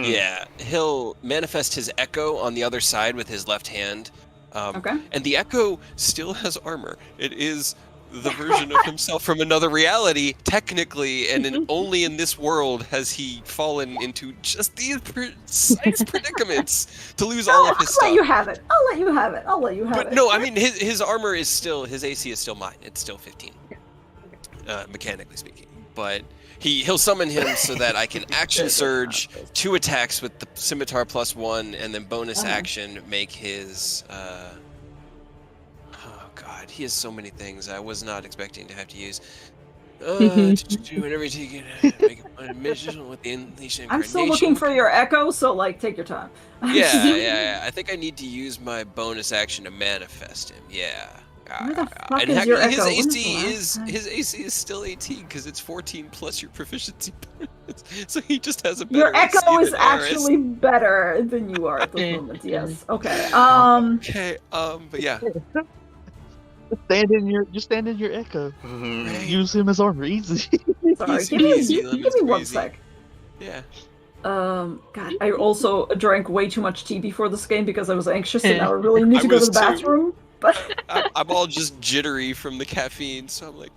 yeah, he'll manifest his echo on the other side with his left hand. And the echo still has armor. It is the version of himself from another reality, technically, and only in this world has he fallen into just these precise predicaments to lose all of his stuff. I'll let you have it. But no, I mean, his armor is still, his AC is still mine. It's still 15, mechanically speaking. But he'll summon him so that I can action surge 2 attacks with the scimitar +1, and then bonus action make his God, he has so many things I was not expecting to have to use. Whenever you make a mission with the unleashing incarnation. I'm still looking for your echo, so like take your time. Yeah. I think I need to use my bonus action to manifest him. Yeah. Where the fuck is your echo? His AC is still 18 because it's 14 plus your proficiency bonus. So he just has a better Your echo AC is than actually better than you are at this moment. Yes. Okay. But yeah. Just stand in your echo. Use him as armor, easy. Sorry, give me 1 sec. Yeah. God, I also drank way too much tea before this game because I was anxious and now I really need to go to the bathroom. But I'm all just jittery from the caffeine, so I'm like,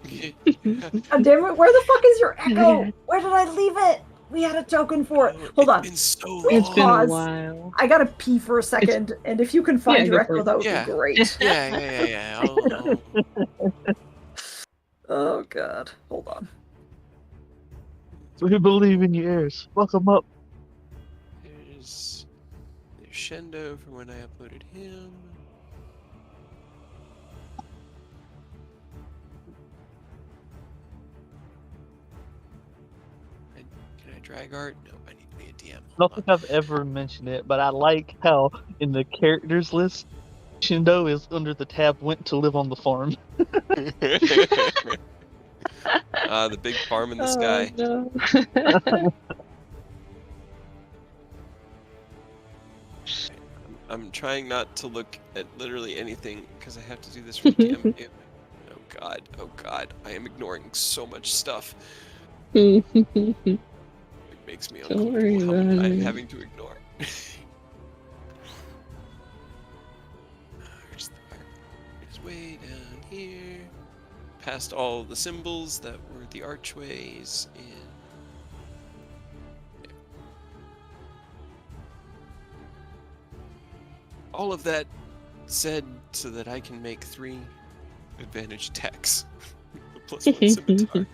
God damn it, where the fuck is your echo? Where did I leave it? We had a token for it. Hold on. It's been a while. I gotta pee for a second, and if you can find your echo, that would be great. Yeah. Oh god, hold on. We believe in you, Eris. Welcome up. There's Shendo from when I uploaded him. Can I drag art? No, I need to be a DM. I don't think I've ever mentioned it, but I like how in the characters list, Shindo is under the tab "Went to live on the farm." The big farm in the sky. No. I'm trying not to look at literally anything because I have to do this for DM. Oh God. I am ignoring so much stuff. Don't It makes me uncomfortable worry how much about I'm it. having to ignore. Where's the fire? It's way down here. Past all the symbols that were the archways and all of that said so that I can make 3 advantage attacks. Plus 1 scimitar.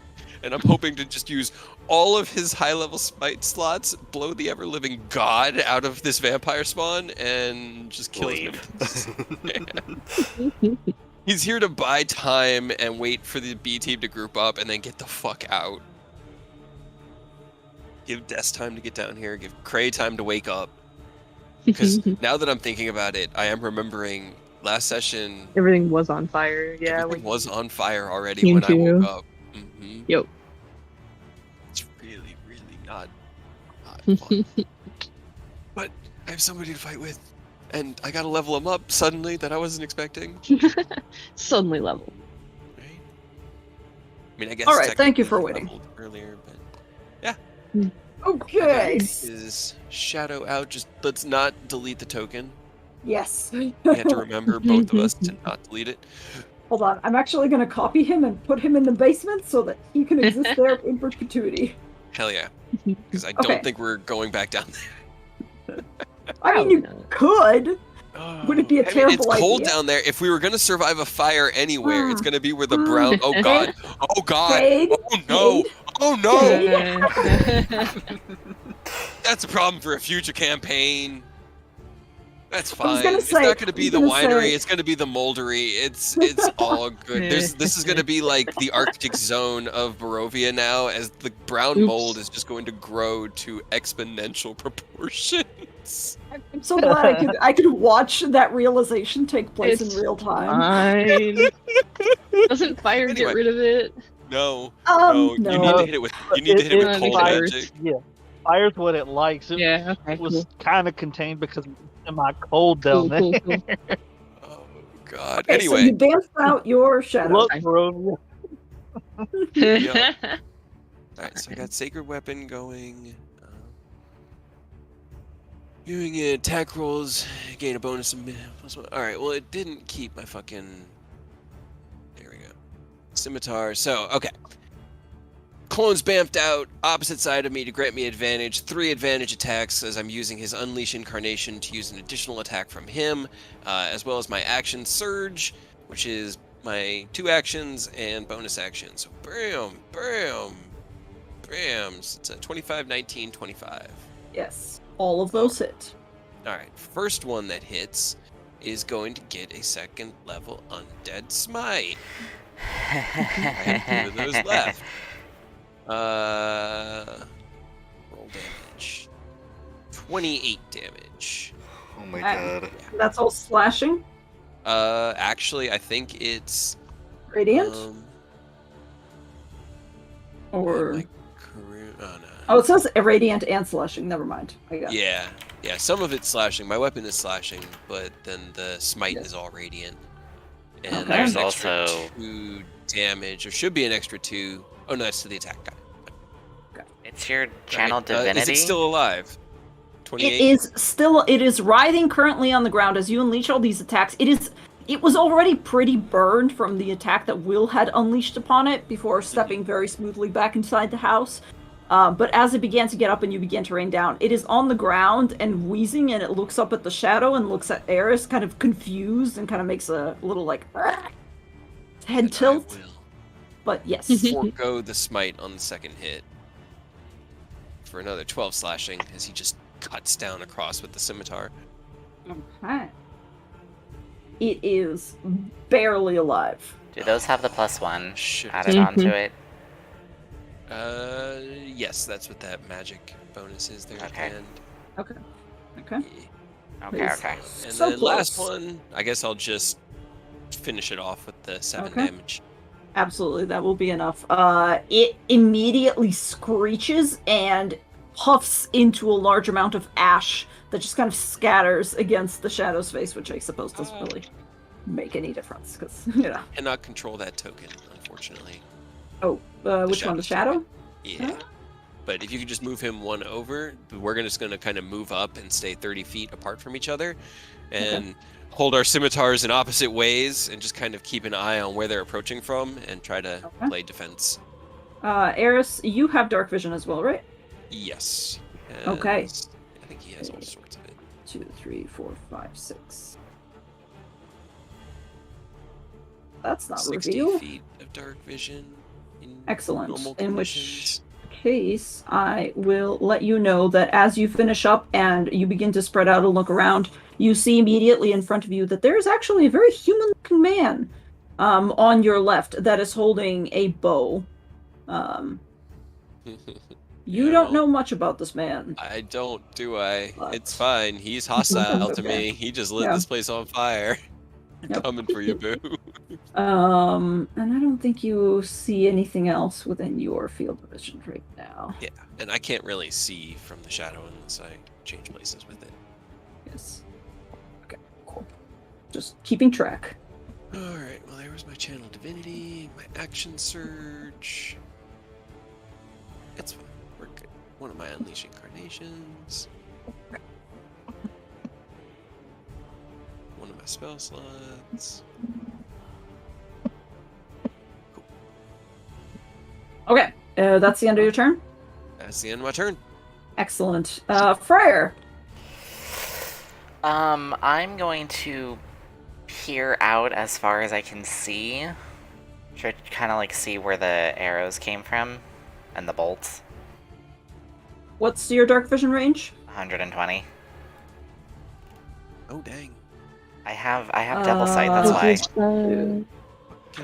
And I'm hoping to just use all of his high-level smite slots, blow the ever-living god out of this vampire spawn, and just kill him. He's here to buy time and wait for the B team to group up and then get the fuck out. Give Des time to get down here, give Cray time to wake up. Because now that I'm thinking about it, I am remembering last session. Everything was on fire. Yeah, Everything was on fire already Team when I woke 2. up. Mm-hmm. Yep. It's really not fun. But I have somebody to fight with, and I gotta level him up suddenly that I wasn't expecting. Suddenly level. Right? I mean, I guess. All right, thank you for technically waiting. leveled earlier, but yeah. Okay. Is shadow out? Just let's not delete the token. Yes. We have to remember, both of us, to not delete it. Hold on. I'm actually going to copy him and put him in the basement so that he can exist there in perpetuity. Hell yeah. Because I don't think we're going back down there. I mean, you could. Would it be a terrible It's cold idea? down there. If we were going to survive a fire anywhere, it's going to be where the brown... Oh, God. Oh, God. Jade? Oh, no. Jade? Oh, no. Jade? That's a problem for a future campaign. That's I was fine. gonna It's say- not going to be I was the gonna winery. say- It's going to be the moldery. It's all good. This is going to be like the Arctic zone of Barovia now, as the brown Oops. mold is just going to grow to exponential proportions. I'm so glad I could watch that realization take place It's in real time. Fine. Doesn't fire Anyway. get rid of it? No, No. you need to hit it with it cold fires. magic. Yeah, fire's what it likes. It, Yeah, okay. it was Cool. kind of contained because it's semi-cold down Cool, there. cool, cool. Oh God. Okay, so Anyway, you danced out your shadow. Look, bro. Yeah. all right. So I got sacred weapon going. Doing attack rolls, gain a bonus of +1. All right. Well, it didn't keep my fucking. There we go. Scimitar. So okay. Clone's bamfed out, opposite side of me to grant me advantage. 3 advantage attacks as I'm using his Unleash Incarnation to use an additional attack from him, as well as my action Surge, which is my 2 actions and bonus action. So bam, bam, bam. So it's a 25, 19, 25. Yes, all of those hit. All right, first one that hits is going to get a 2nd level Undead Smite. I have 2 of those left. Roll damage. 28 damage. Oh my Uh, god. That's all slashing. Actually, I think it's Radiant? Or my career. Oh no. oh, it says radiant and slashing. Never mind. I got it. Yeah. Some of it's slashing. My weapon is slashing, but then the smite Yes. is all radiant. And Okay. there's There's an extra also- 2 damage. There should be an extra 2. Oh no, that's to the attack guy. It's your channel Right, divinity. is it still alive? 28. It is writhing currently on the ground as you unleash all these attacks. It was already pretty burned from the attack that Will had unleashed upon it before stepping very smoothly back inside the house. But as it began to get up and you began to rain down, it is on the ground and wheezing, and it looks up at the shadow and looks at Eris, kind of confused, and kind of makes a little like head And tilt. I will But yes. forego the smite on the 2nd hit for another 12 slashing as he just cuts down across with the scimitar. Okay. It is barely alive. Do those have the +1 Shit. added onto it? Yes, that's what that magic bonus is there Okay. at the end. Okay. Yeah. Okay, Nice. okay. And So then last close. one, I guess I'll just finish it off with the 7 Okay. damage. Absolutely, that will be enough. It immediately screeches and puffs into a large amount of ash that just kind of scatters against the shadow's face, which I suppose doesn't really make any difference because Cannot control that token, unfortunately. Oh, which one? The shadow? Yeah. Huh? But if you could just move him one over, we're just going to kind of move up and stay 30 feet apart from each other and hold our scimitars in opposite ways and just kind of keep an eye on where they're approaching from and try to play defense. Eris, you have dark vision as well, right? Yes. Okay. I think he has all sorts of it. 2, 3, 4, 5, 6. That's not 60 reveal. feet of dark vision. Excellent. Normal In conditions. which case, I will let you know that as you finish up and you begin to spread out and look around, you see immediately in front of you that there is actually a very human-looking man on your left that is holding a bow. You don't know much about this man. I don't, do I? But- It's fine. He's hostile That's to okay. me. He just lit Yeah. this place on fire. Yep. Coming for you, boo. And I don't think you see anything else within your field of vision right now. Yeah, and I can't really see from the shadow unless I change places with it. Yes. Okay, cool. Just keeping track. Alright, well there was my channel divinity, my action surge. It's fine. We're good. One of my unleash incarnations. One of my spell slots. Okay, that's the end of your turn. That's the end of my turn. Excellent. Freyr. I'm going to peer out as far as I can see. Try to kind of like see where the arrows came from and the bolts. What's your dark vision range? 120. Oh dang. I have devil sight. That's why.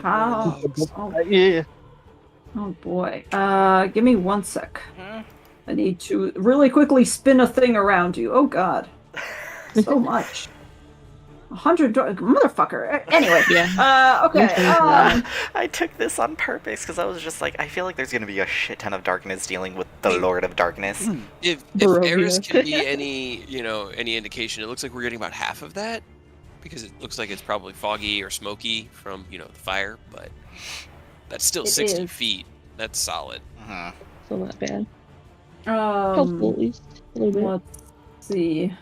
How? Oh, Yeah. oh boy. Give me 1 sec. Hmm? I need to really quickly spin a thing around you. Oh god. So much. 100 motherfucker. Anyway. Yeah. Okay. I took this on purpose because I was just like, I feel like there's gonna be a shit ton of darkness dealing with the Lord of Darkness. If Barovia. Eris can be any indication, it looks like we're getting about half of that. Because it looks like it's probably foggy or smoky from, the fire, but that's still It 60 is. feet. That's solid. Mhm. So not bad. Helpful at least. A little bit. Let's see.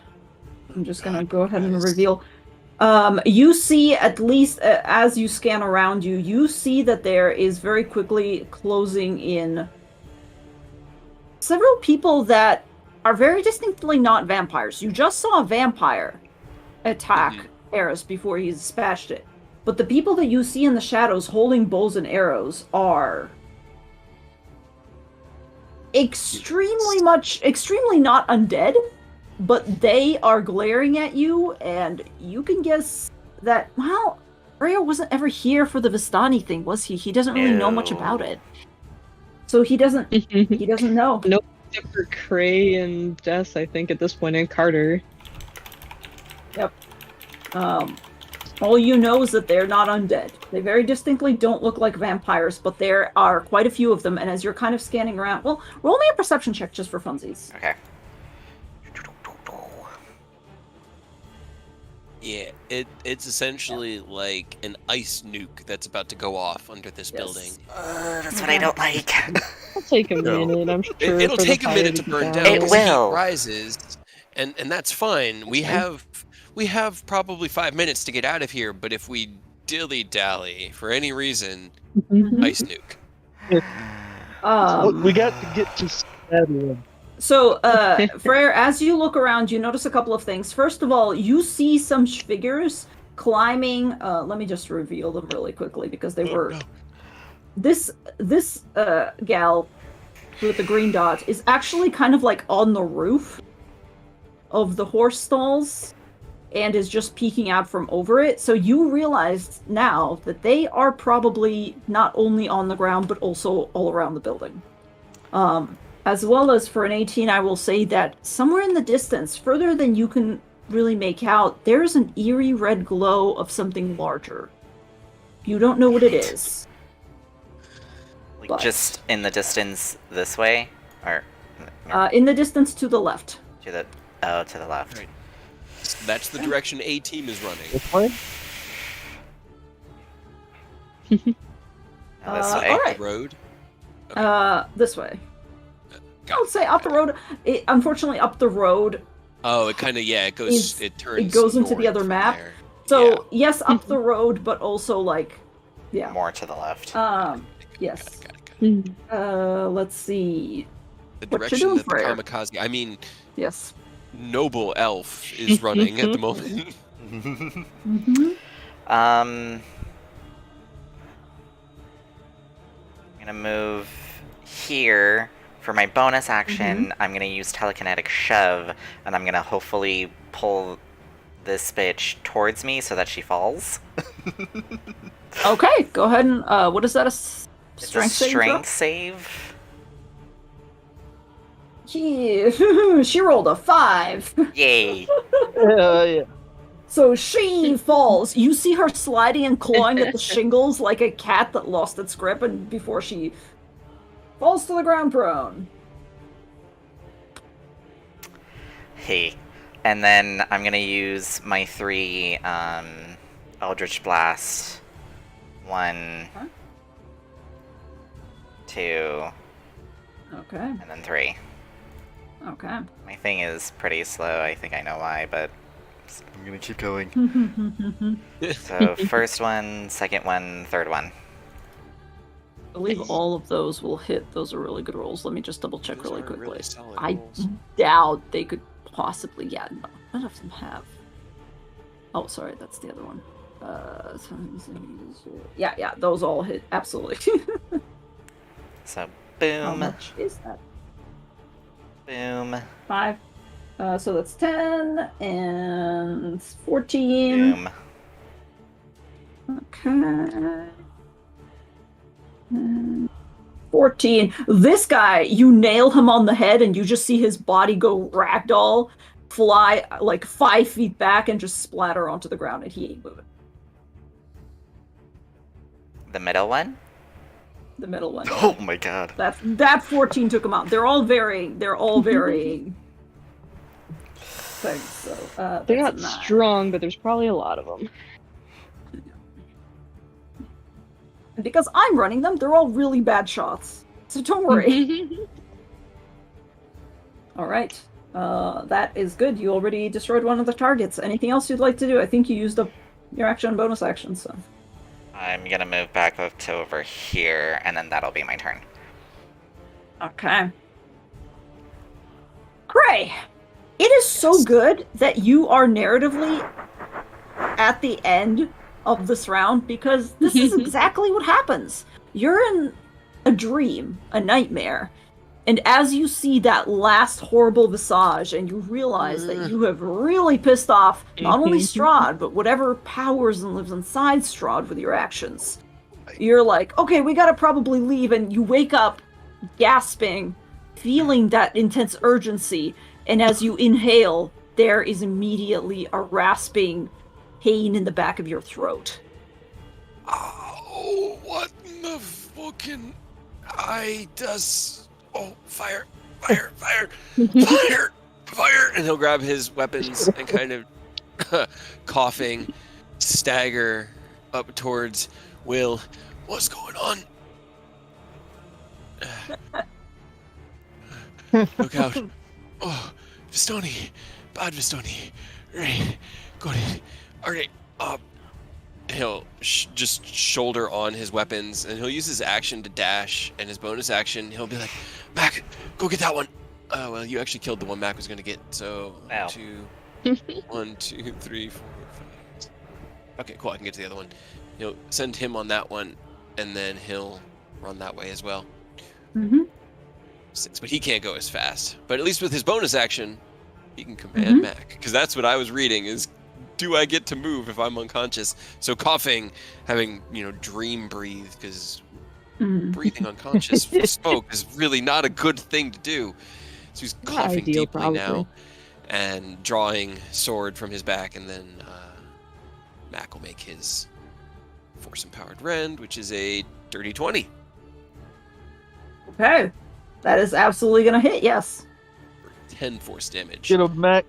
I'm just gonna God, go ahead and guys. reveal. You see, at least as you scan around you, you see that there is very quickly closing in several people that are very distinctly not vampires. You just saw a vampire attack Eris before he dispatched it. But the people that you see in the shadows holding bows and arrows are extremely not undead, but they are glaring at you, and you can guess that, well, Rhea wasn't ever here for the Vistani thing, was he? He doesn't really know much about No. it. So he doesn't know. Nope. Except for Cray and Jess, I think, at this point, and Carter. All you know is that they're not undead. They very distinctly don't look like vampires, but there are quite a few of them, and as you're kind of scanning around, well, roll me a perception check just for funsies. Okay. Yeah, it's essentially like an ice nuke that's about to go off under this building. That's what I don't like. It'll take a No. minute, I'm sure. It'll for the take a fire minute to burn down. It because will. Heat rises, and that's fine. We have probably 5 minutes to get out of here. But if we dilly dally for any reason, ice nuke. We got to get to Strahd. So, Freyr, as you look around, you notice a couple of things. First of all, you see some figures climbing. Let me just reveal them really quickly because they were. No. This gal with the green dot is actually kind of like on the roof of the horse stalls and is just peeking out from over it. So you realize now that they are probably not only on the ground but also all around the building. As well as for an 18, I will say that somewhere in the distance, further than you can really make out, there's an eerie red glow of something larger. You don't know what it is. Like But- just in the distance this way, or In the distance to the left. to the to the left. Right. That's the direction A team is running. This way? Now this way. All right. The road. This way. Got I would say up the road. Unfortunately, up the road. Oh, it kind of it goes. It turns. It goes into the north other from map. there. So yes, up the road, but also like, yeah. More to the left. Yes. Got it. Let's see. The What you direction doing, that the Freya? kamikaze. I mean, Yes. noble elf is running at the moment. Mm-hmm. I'm gonna move here. For my bonus action, I'm gonna use telekinetic shove, and I'm gonna hopefully pull this bitch towards me so that she falls. Okay, go ahead and what is that? It's a Strength saving throw? strength save. Yeah, she rolled a 5. Yay! Yeah. So she falls. You see her sliding and clawing at the shingles like a cat that lost its grip, and before she falls to the ground prone. Hey. And then I'm gonna use my 3 Eldritch Blast. 1, Huh? 2, Okay. and then 3. Okay. My thing is pretty slow, I think I know why, but I'm gonna keep going. So first one, second one, third one. I believe all of those will hit. Those are really good rolls. Let me just double check Those really are quickly. really solid I rolls. doubt they could possibly. Yeah, none of them have. Oh, sorry, that's the other one. Yeah, those all hit absolutely. So How boom, much is that? boom, 5. So that's 10 and 14. boom. Okay. 14. This guy, you nail him on the head and you just see his body go ragdoll, fly like 5 feet back and just splatter onto the ground, and he ain't moving. The middle one? The middle one. Oh my god. That 14 took him out. They're all varying things. So They're that's not a 9. strong, but there's probably a lot of them. And because I'm running them, they're all really bad shots. So don't worry. All right. That is good. You already destroyed one of the targets. Anything else you'd like to do? I think you used up your action and bonus action, so. I'm gonna move back up to over here, and then that'll be my turn. Okay. Gray, it is so good that you are narratively at the end of this round, because this is exactly what happens. You're in a dream, a nightmare, and as you see that last horrible visage and you realize that you have really pissed off not only Strahd, but whatever powers and lives inside Strahd with your actions, you're like, okay, we gotta probably leave, and you wake up gasping, feeling that intense urgency, and as you inhale, there is immediately a rasping pain in the back of your throat. Oh, what in the fucking I does? Oh, fire, fire, fire, fire, fire! And he'll grab his weapons and kind of coughing, stagger up towards Will. What's going on? Look out! Oh, Vistoni, bad Vistoni. Right, got it. All right, he'll just shoulder on his weapons, and he'll use his action to dash, and his bonus action, he'll be like, Mac, go get that one. Well, you actually killed the one Mac was going to get, so Ow. 1, 2, 3, 4, 5. Okay, cool, I can get to the other one. He'll send him on that one, and then he'll run that way as well. 6, but he can't go as fast. But at least with his bonus action, he can command Mac, because that's what I was reading is, do I get to move if I'm unconscious? So coughing, having, dream breathe, because breathing unconscious with smoke is really not a good thing to do. So he's coughing ideal, deeply probably. now, and drawing sword from his back, and then Mac will make his Force Empowered Rend, which is a dirty 20. Okay. That is absolutely gonna hit, yes. 10 force damage. Get him, Mac.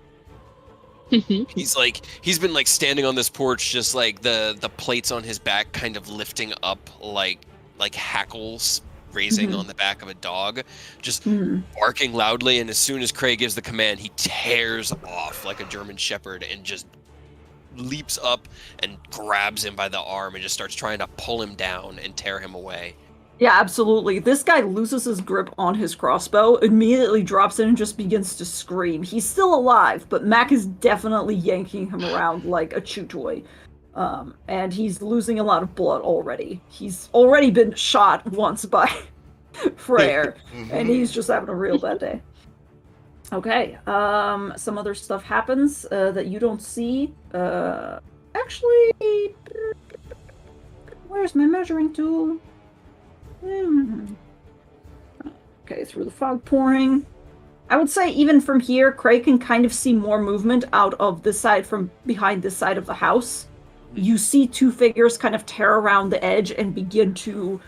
He's been like standing on this porch, just like the plates on his back kind of lifting up like hackles raising on the back of a dog, just barking loudly. And as soon as Cray gives the command, he tears off like a German Shepherd and just leaps up and grabs him by the arm and just starts trying to pull him down and tear him away. Yeah, absolutely. This guy loses his grip on his crossbow, immediately drops it, and just begins to scream. He's still alive, but Mac is definitely yanking him around like a chew toy. And he's losing a lot of blood already. He's already been shot once by Freyr, and he's just having a real bad day. Okay, some other stuff happens that you don't see. Actually, where's my measuring tool? Okay, through the fog pouring. I would say even from here, Craig can kind of see more movement out of this side from behind this side of the house. You see two figures kind of tear around the edge and begin to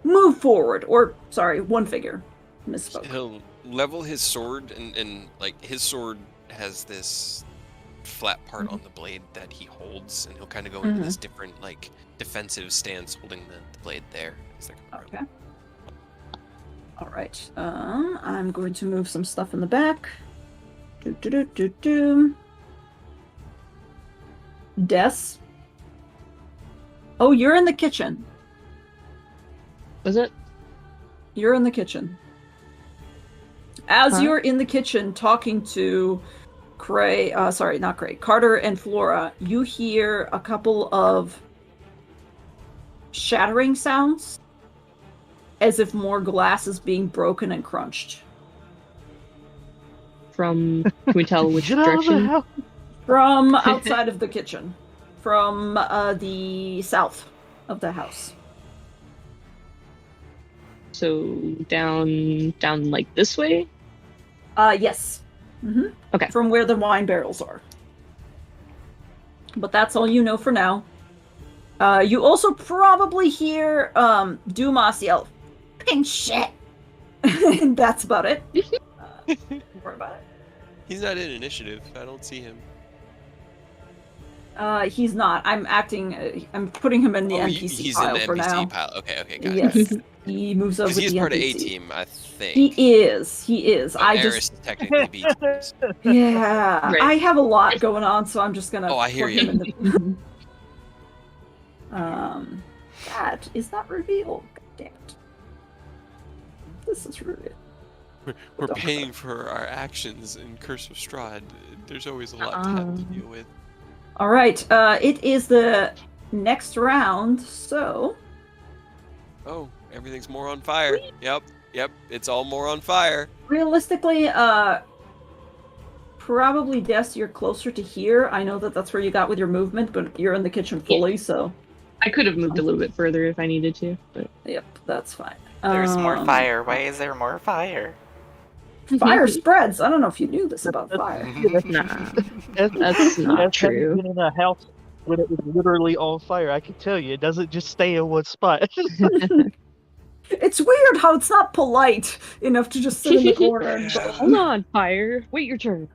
move forward. Or, sorry, one figure. Misspoke. He'll level his sword, and like his sword has this flat part on the blade that he holds, and he'll kind of go into this different like defensive stance, holding the blade there. Okay. All right. I'm going to move some stuff in the back. Des. Oh, you're in the kitchen. Was it? You're in the kitchen. As you're in the kitchen talking to Carter and Flora, you hear a couple of shattering sounds, as if more glass is being broken and crunched. Can we tell which direction? From outside of the kitchen. From the south of the house. So down like this way? Yes. Okay. From where the wine barrels are. But that's all you know for now. You also probably hear Dumas yell, "Pin shit!" And that's about it. Don't worry about it. He's not in initiative. I don't see him. He's not. I'm putting him in the NPC he's pile in the for NPC now. pile. Okay, got it. Yes. He moves over Because to he's the part of NPC. A team, I think. He is. But Eris is technically B team. Yeah. Right. I have a lot going on, so I'm just gonna. Oh, I hear put you. him in the... That is not revealed. God damn it. This is revealed. We're paying for our actions in Curse of Strahd. There's always a lot to have to deal with. All right. It is the next round, so. Oh, everything's more on fire. Yep. It's all more on fire. Realistically, probably Des, you're closer to here. I know that that's where you got with your movement, but you're in the kitchen fully, so. I could have moved a little bit further if I needed to, but Yep, that's fine. There's more fire. Why is there more fire? Fire spreads. I don't know if you knew this about fire. nah, that's not true. Been in a house when it was literally on fire. I can tell you, it doesn't just stay in one spot. It's weird how it's not polite enough to just sit in the corner and go. Hold on, fire. Wait your turn.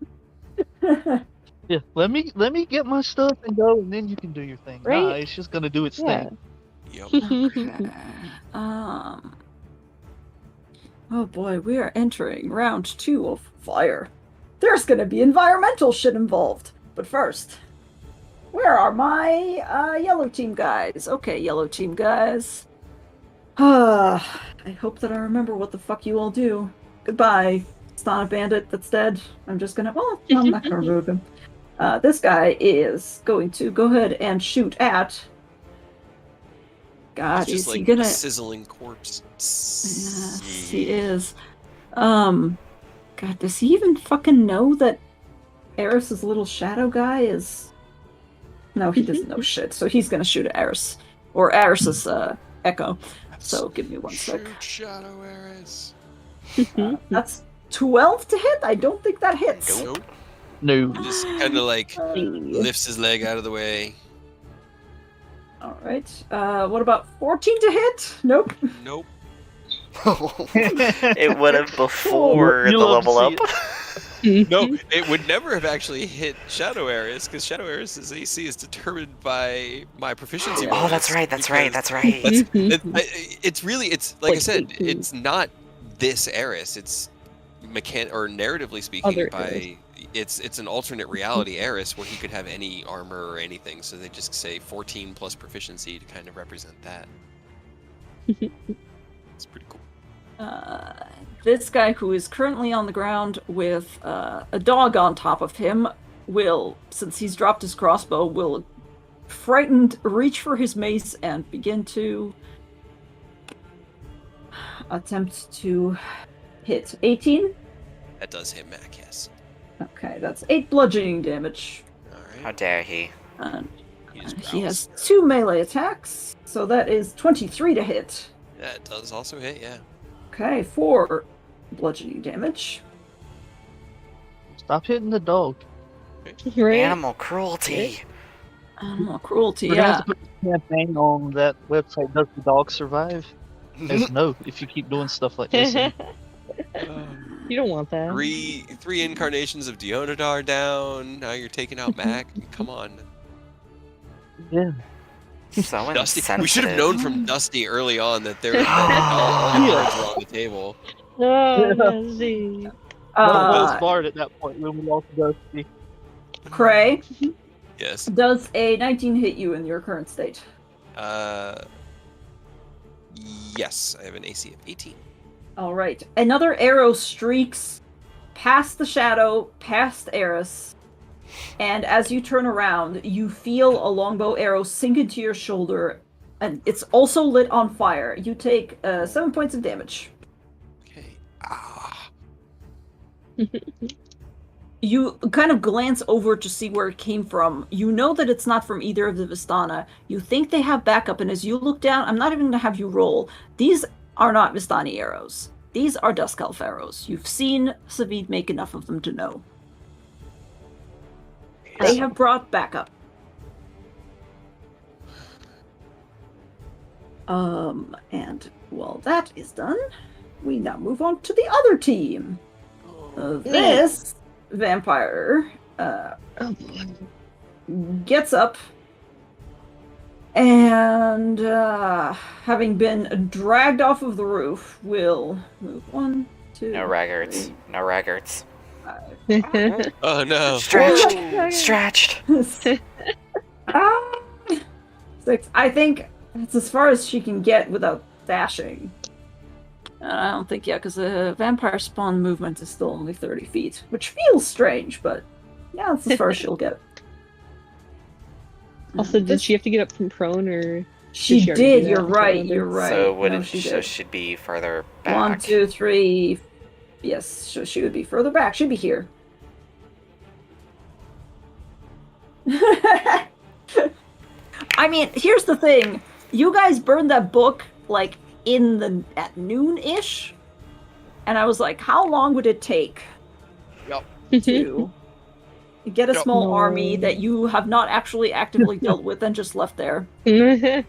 Yeah, let me get my stuff and go, and then you can do your thing. Right? Nah, it's just gonna do its thing. Yep. Okay. Oh boy, we are entering round 2 of fire. There's gonna be environmental shit involved. But first, where are my yellow team guys? Okay, yellow team guys. I hope that I remember what the fuck you all do. Goodbye. It's not a bandit that's dead. I'm just gonna, well, I'm not gonna remove him. This guy is going to go ahead and shoot at... God, It's just is he like gonna... a sizzling corpse. Yes, he is. God, does he even fucking know that Eris's little shadow guy is... No, he doesn't know shit, so he's gonna shoot at Eris. Or Eris's, Echo. So, give me one sec. Shoot Shadow Eris. That's 12 to hit? I don't think that hits. Nope. No. He just kind of like lifts his leg out of the way. Alright. What about 14 to hit? Nope. Nope. It would have before You the love to level up. see No, it would never have actually hit Shadow Aris because Shadow Aris's AC is determined by my proficiency bonus. Oh, that's right. That's right. because That's right. It's really, it's like I Like said, 18. it's not this Eris. It's or narratively speaking, Other by it's an alternate reality Eris where he could have any armor or anything. So they just say 14 plus proficiency to kind of represent that. It's pretty cool. This guy who is currently on the ground with a dog on top of him will, since he's dropped his crossbow, will frightened reach for his mace and begin to attempt to hit 18. That does hit Mac, yes. Okay, that's 8 bludgeoning damage. All How right. dare he? And just he has growls. 2 melee attacks, so that is 23 to hit. That does also hit, yeah. Okay, 4 bludgeoning damage. Stop hitting the dog. Right? Animal cruelty. Animal cruelty, We're gonna yeah. have to put a campaign on that website. Does the dog survive? There's no. If you keep doing stuff like this, You don't want that. Three incarnations of Deonadar down. Now you're taking out Mac. Come on. yeah. So Dusty. insensitive. We should have known from Dusty early on that all the cards were on the table. Oh, Dusty. No, Will's Uh, barred at that point when we lost Dusty. Cray, Yes. does a 19 hit you in your current state? Yes. I have an AC of 18. All right. Another arrow streaks past the shadow, past Eris, and as you turn around, you feel a longbow arrow sink into your shoulder, and it's also lit on fire. You take 7 points of damage. Okay. Ah. You kind of glance over to see where it came from. You know that it's not from either of the Vistana. You think they have backup, and as you look down, I'm not even going to have you roll. These are not Vistani arrows. These are Dusk Elf arrows. You've seen Savid make enough of them to know. They have brought backup. And while that is done, we now move on to the other team. This vampire gets up and, having been dragged off of the roof, will move 1, 2. No raggarts. 3, No raggarts. 5, Oh no. Stretched. 6. I think that's as far as she can get without dashing. I don't think, yeah, because the vampire spawn movement is still only 30 feet, which feels strange, but yeah, that's as far as she'll get. Also, did she have to get up from prone, or She she already do did. that You're on right. Calendar? You're right. So would No, it? she So did. should be further back. 1, 2, 3. Yes, so she would be further back. She'd be here. I mean, here's the thing. You guys burned that book like at noon-ish, and I was like, how long would it take to get a Yep. small No. army that you have not actually actively dealt with and just left there? We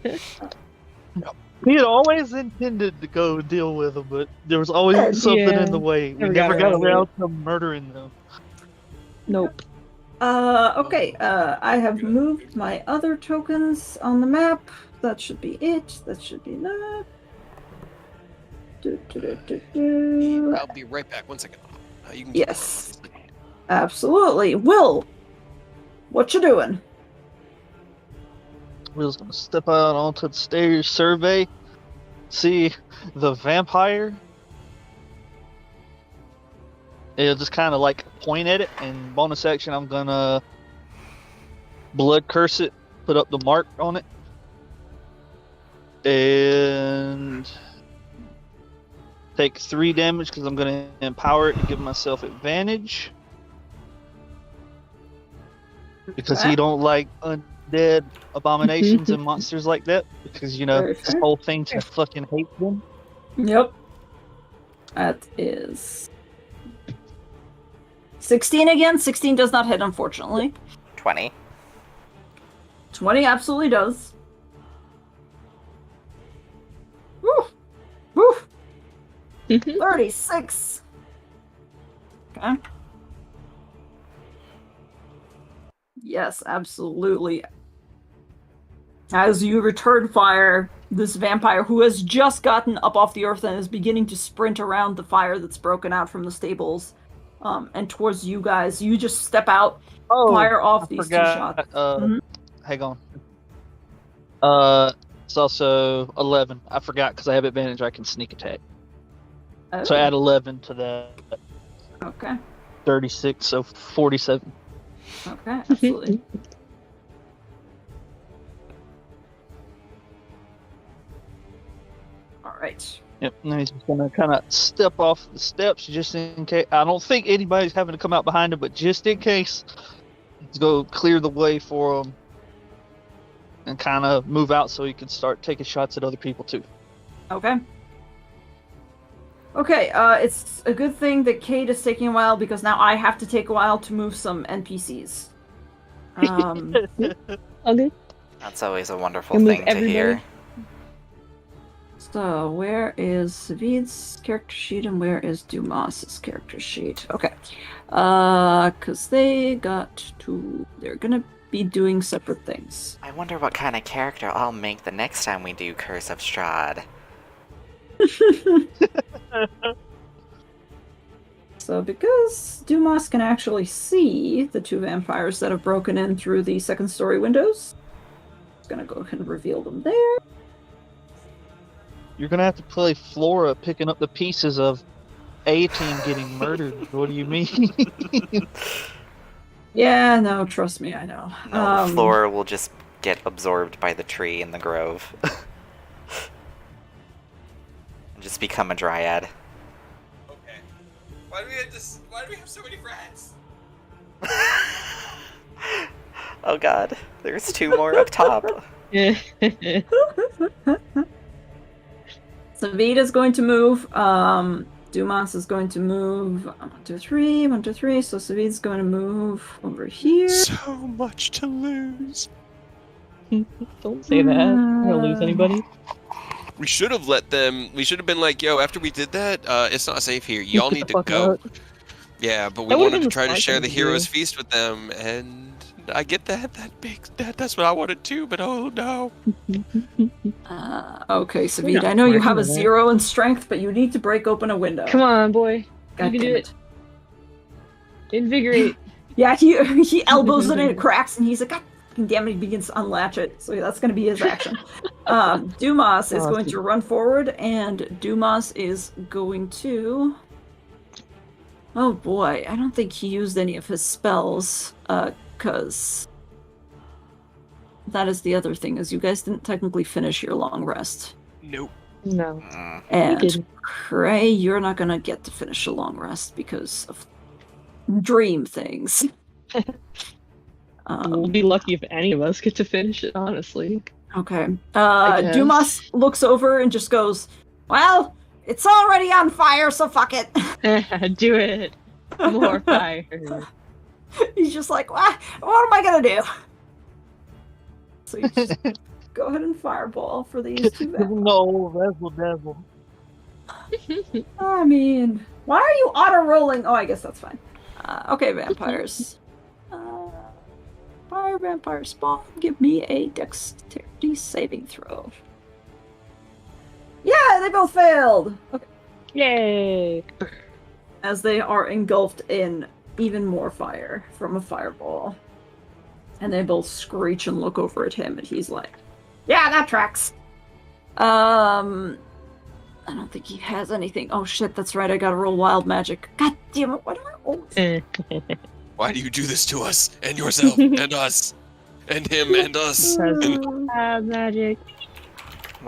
had always intended to go deal with them, but there was always something Yeah. in the way. We Never never got got around to around to murdering them. Nope. Okay, I have moved my other tokens on the map. That should be it. That should be that. I'll be right back. 1 second. You can Yes. Absolutely. Will, what you doing? Will's gonna step out onto the stairs, survey, see the vampire. It'll just kind of like point at it, and bonus action, I'm gonna blood curse it, put up the mark on it, and take 3 damage because I'm gonna empower it to give myself advantage. Because he don't like undead abominations and monsters like that. Because, you know, Very this fair. whole thing to fucking hate them. Yep. That is 16 again. 16 does not hit, unfortunately. 20. 20 absolutely does. Woo! Woo! 36. Okay. Yes, absolutely. As you return fire, this vampire who has just gotten up off the earth and is beginning to sprint around the fire that's broken out from the stables, and towards you guys, you just step out, fire off these two shots. Hang on. It's also 11. I forgot because I have advantage. I can sneak attack. Oh, So add 11 to that. okay. 36, so 47. Okay, absolutely. All right. Yep, and then he's just gonna kind of step off the steps just in case. I don't think anybody's having to come out behind him, but just in case, let's go clear the way for him and kind of move out so he can start taking shots at other people too. Okay. Okay, it's a good thing that Kate is taking a while because now I have to take a while to move some NPCs. Okay. That's always a wonderful You move thing to everybody? hear. So, where is Savid's character sheet and where is Dumas's character sheet? Okay. Because they're gonna be doing separate things. I wonder what kind of character I'll make the next time we do Curse of Strahd. So, because Dumas can actually see the two vampires that have broken in through the second story windows, I'm gonna go ahead and reveal them there. You're gonna have to play Flora picking up the pieces of A-Team getting murdered. What do you mean? Yeah, no, trust me, I know. No, Flora will just get absorbed by the tree in the grove. And just become a dryad. Okay. Why do we have so many friends? Oh god, there's two more up top. Savid is going to move. Dumas is going to move 1, 2, 3, 1, 2, 3. So Savid's going to move over here. So much to lose. Don't say that. I'm gonna lose anybody. We should have let them. We should have been like, "Yo, after we did that, it's not safe here. Y'all Get need the to fuck go." out. Yeah, but we That would've wanted been to the try to smart share thing the to hero's do. feast with them, and I get that. That's what I wanted too. But oh no. Okay, We're Savid, not I know you smart, have you a know that. 0 in strength, but you need to break open a window. Come on, boy. God you can damn do it. Invigorate. Yeah, he elbows it and it cracks, and he's like, God damn it, he begins to unlatch it. So that's going to be his action. Dumas is going to run forward, and Dumas is going to... Oh boy, I don't think he used any of his spells, because... That is the other thing, is you guys didn't technically finish your long rest. Nope. No. And didn't. Cray, you're not going to get to finish a long rest because of dream things. We'll be lucky if any of us get to finish it, honestly. Okay. I guess. Dumas looks over and just goes, well, it's already on fire, so fuck it. Do it. More fire. He's just like, what am I going to do? So you just go ahead and fireball for these two vampires. No, razzle dazzle. I mean, why are you auto-rolling? Oh, I guess that's fine. Okay, vampires. Fire vampire spawn. Give me a dexterity saving throw. Yeah, they both failed! Okay. Yay! As they are engulfed in even more fire from a fireball. And they both screech and look over at him, and he's like, yeah, that tracks. I don't think he has anything. Oh shit, that's right, I gotta roll wild magic. God damn it, why do I always... Why do you do this to us and yourself and us and him and us? Magic.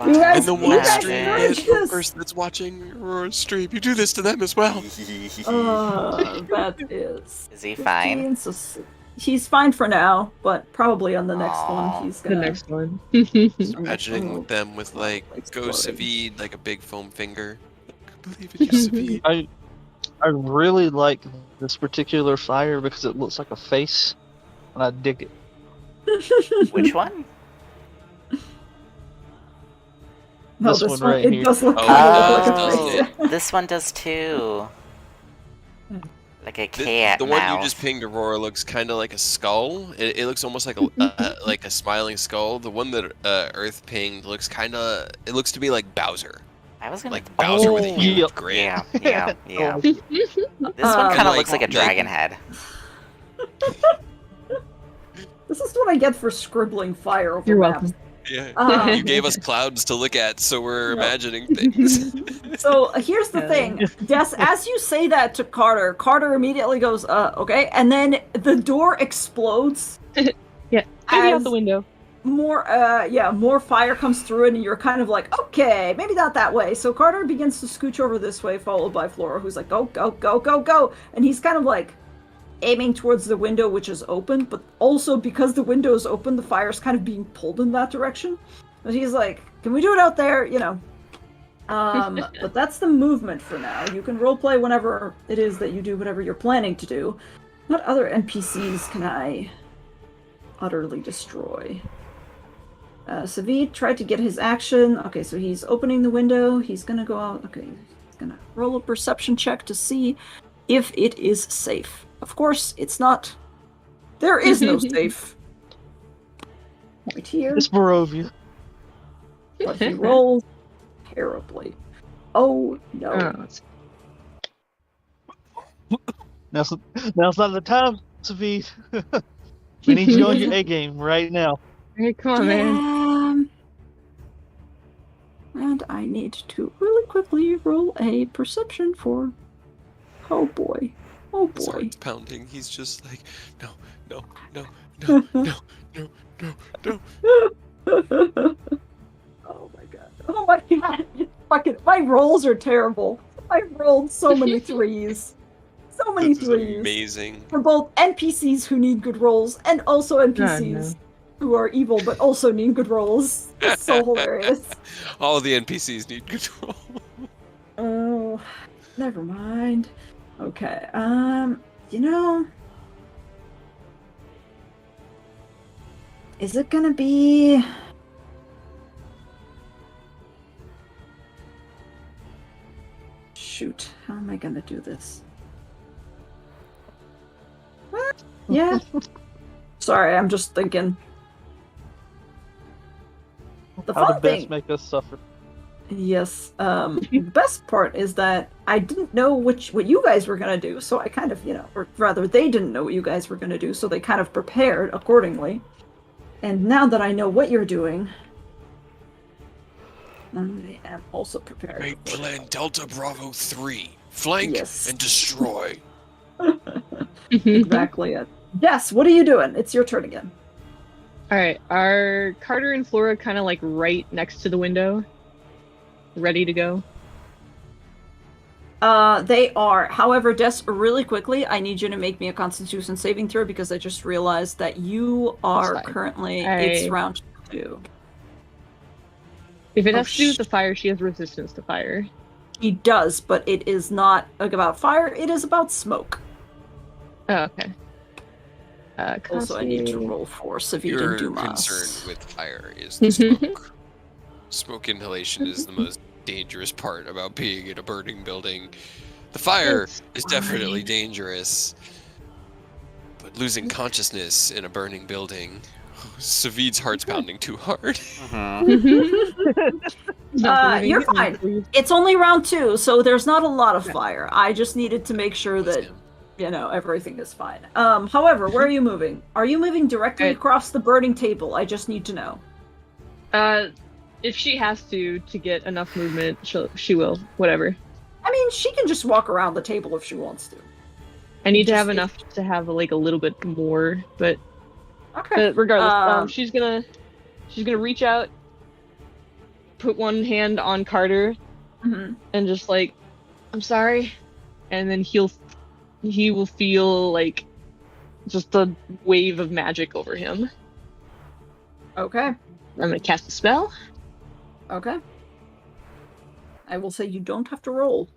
You guys, And the you one guys stream managed this! person that's watching Aurora's stream, you do this to them as well. That is... Is he fine? 15, so he's fine for now, but probably on the next Aw. one he's The gonna... next one. Just imagining them with like Go exploding. Savid, like a big foam finger. I believe in you, Savid. I really like this particular fire because it looks like a face, and I dig it. Which one? No, This one right it here. does look Oh, kind of it like a does, face. This one does too. Like a cat The one you just mouth. pinged, Aurora, looks kind of like a skull. It looks almost like like a smiling skull. The one that Earth pinged looks kind of. It looks to be like Bowser. I was gonna. Like Bowser with a Yeah. huge grin. Yeah. Oh, This one Um, kind of like- looks like a like- dragon head. This is what I get for scribbling fire over You're maps. welcome. Yeah. You gave us clouds to look at, so we're Yep. imagining things. So here's the thing, Des, as you say that to Carter, Carter immediately goes, okay, and then the door explodes. Yeah, maybe out As the window. more fire comes through it, and you're kind of like, okay, maybe not that way. So Carter begins to scooch over this way, followed by Flora, who's like, go, go, go, go, go. And he's kind of like aiming towards the window, which is open, but also because the window is open, the fire's kind of being pulled in that direction. But he's like, can we do it out there? You know. But that's the movement for now. You can roleplay whenever it is that you do whatever you're planning to do. What other NPCs can I utterly destroy? Savid tried to get his action. Okay, so he's opening the window. He's gonna go out. Okay, he's gonna roll a perception check to see if it is safe. Of course, it's not. There is no safe. Right here. it's Barovia. But he rolls terribly. Oh no. Oh, Now's not the time, Savid. We need you on your A game right now. hey, come on, man. And I need to really quickly roll a perception for. Oh boy. Oh His boy. heart's pounding. He's just like, no, no, no, no, no, no, no, no. Oh my god. Oh my god. Fucking, my rolls are terrible. I rolled so many threes. So many This is threes. amazing. For both NPCs who need good rolls and also NPCs who are evil but also need good rolls. It's so hilarious. All the NPCs need control. Oh, never mind. Okay, you know, is it gonna be? Shoot, how am I gonna do this? Yeah. Sorry, I'm just thinking. The How the fun best thing. make us suffer. Yes. The best part is that I didn't know what you guys were gonna do, so I kind of, or rather, they didn't know what you guys were gonna do, so they kind of prepared accordingly. And now that I know what you're doing, I am also prepared. Great plan Delta Bravo 3. Flank Yes. and destroy. Exactly it. Yes. What are you doing? It's your turn again. All right, are Carter and Flora kind of like right next to the window, ready to go? They are. However, Des, really quickly, I need you to make me a Constitution saving throw because I just realized that you are fine. currently. I- It's round 2. If it Oh, has to do with the fire, she has resistance to fire. He does, but it is not about fire. It is about smoke. Oh, okay. Also, I need to Consti- roll for Savid Your and Dumas. concern with fire is the smoke. Smoke inhalation is the most dangerous part about being in a burning building. The fire It's is definitely fine. dangerous, but losing consciousness in a burning building, Savid's heart's pounding too hard. Mhm. You're fine. It's only round 2, so there's not a lot of fire. I just needed to make sure that everything is fine. However, where are you moving? Are you moving directly Right. across the burning table? I just need to know. If she has to get enough movement, she will. Whatever. I mean, she can just walk around the table if she wants to. I need to Just- have enough to have like a little bit more, but Okay. regardless, Um, she's gonna reach out, put one hand on Carter, Mhm. and just like, I'm sorry, and then he will feel like just a wave of magic over him. Okay. I'm gonna cast a spell. Okay. I will say you don't have to roll.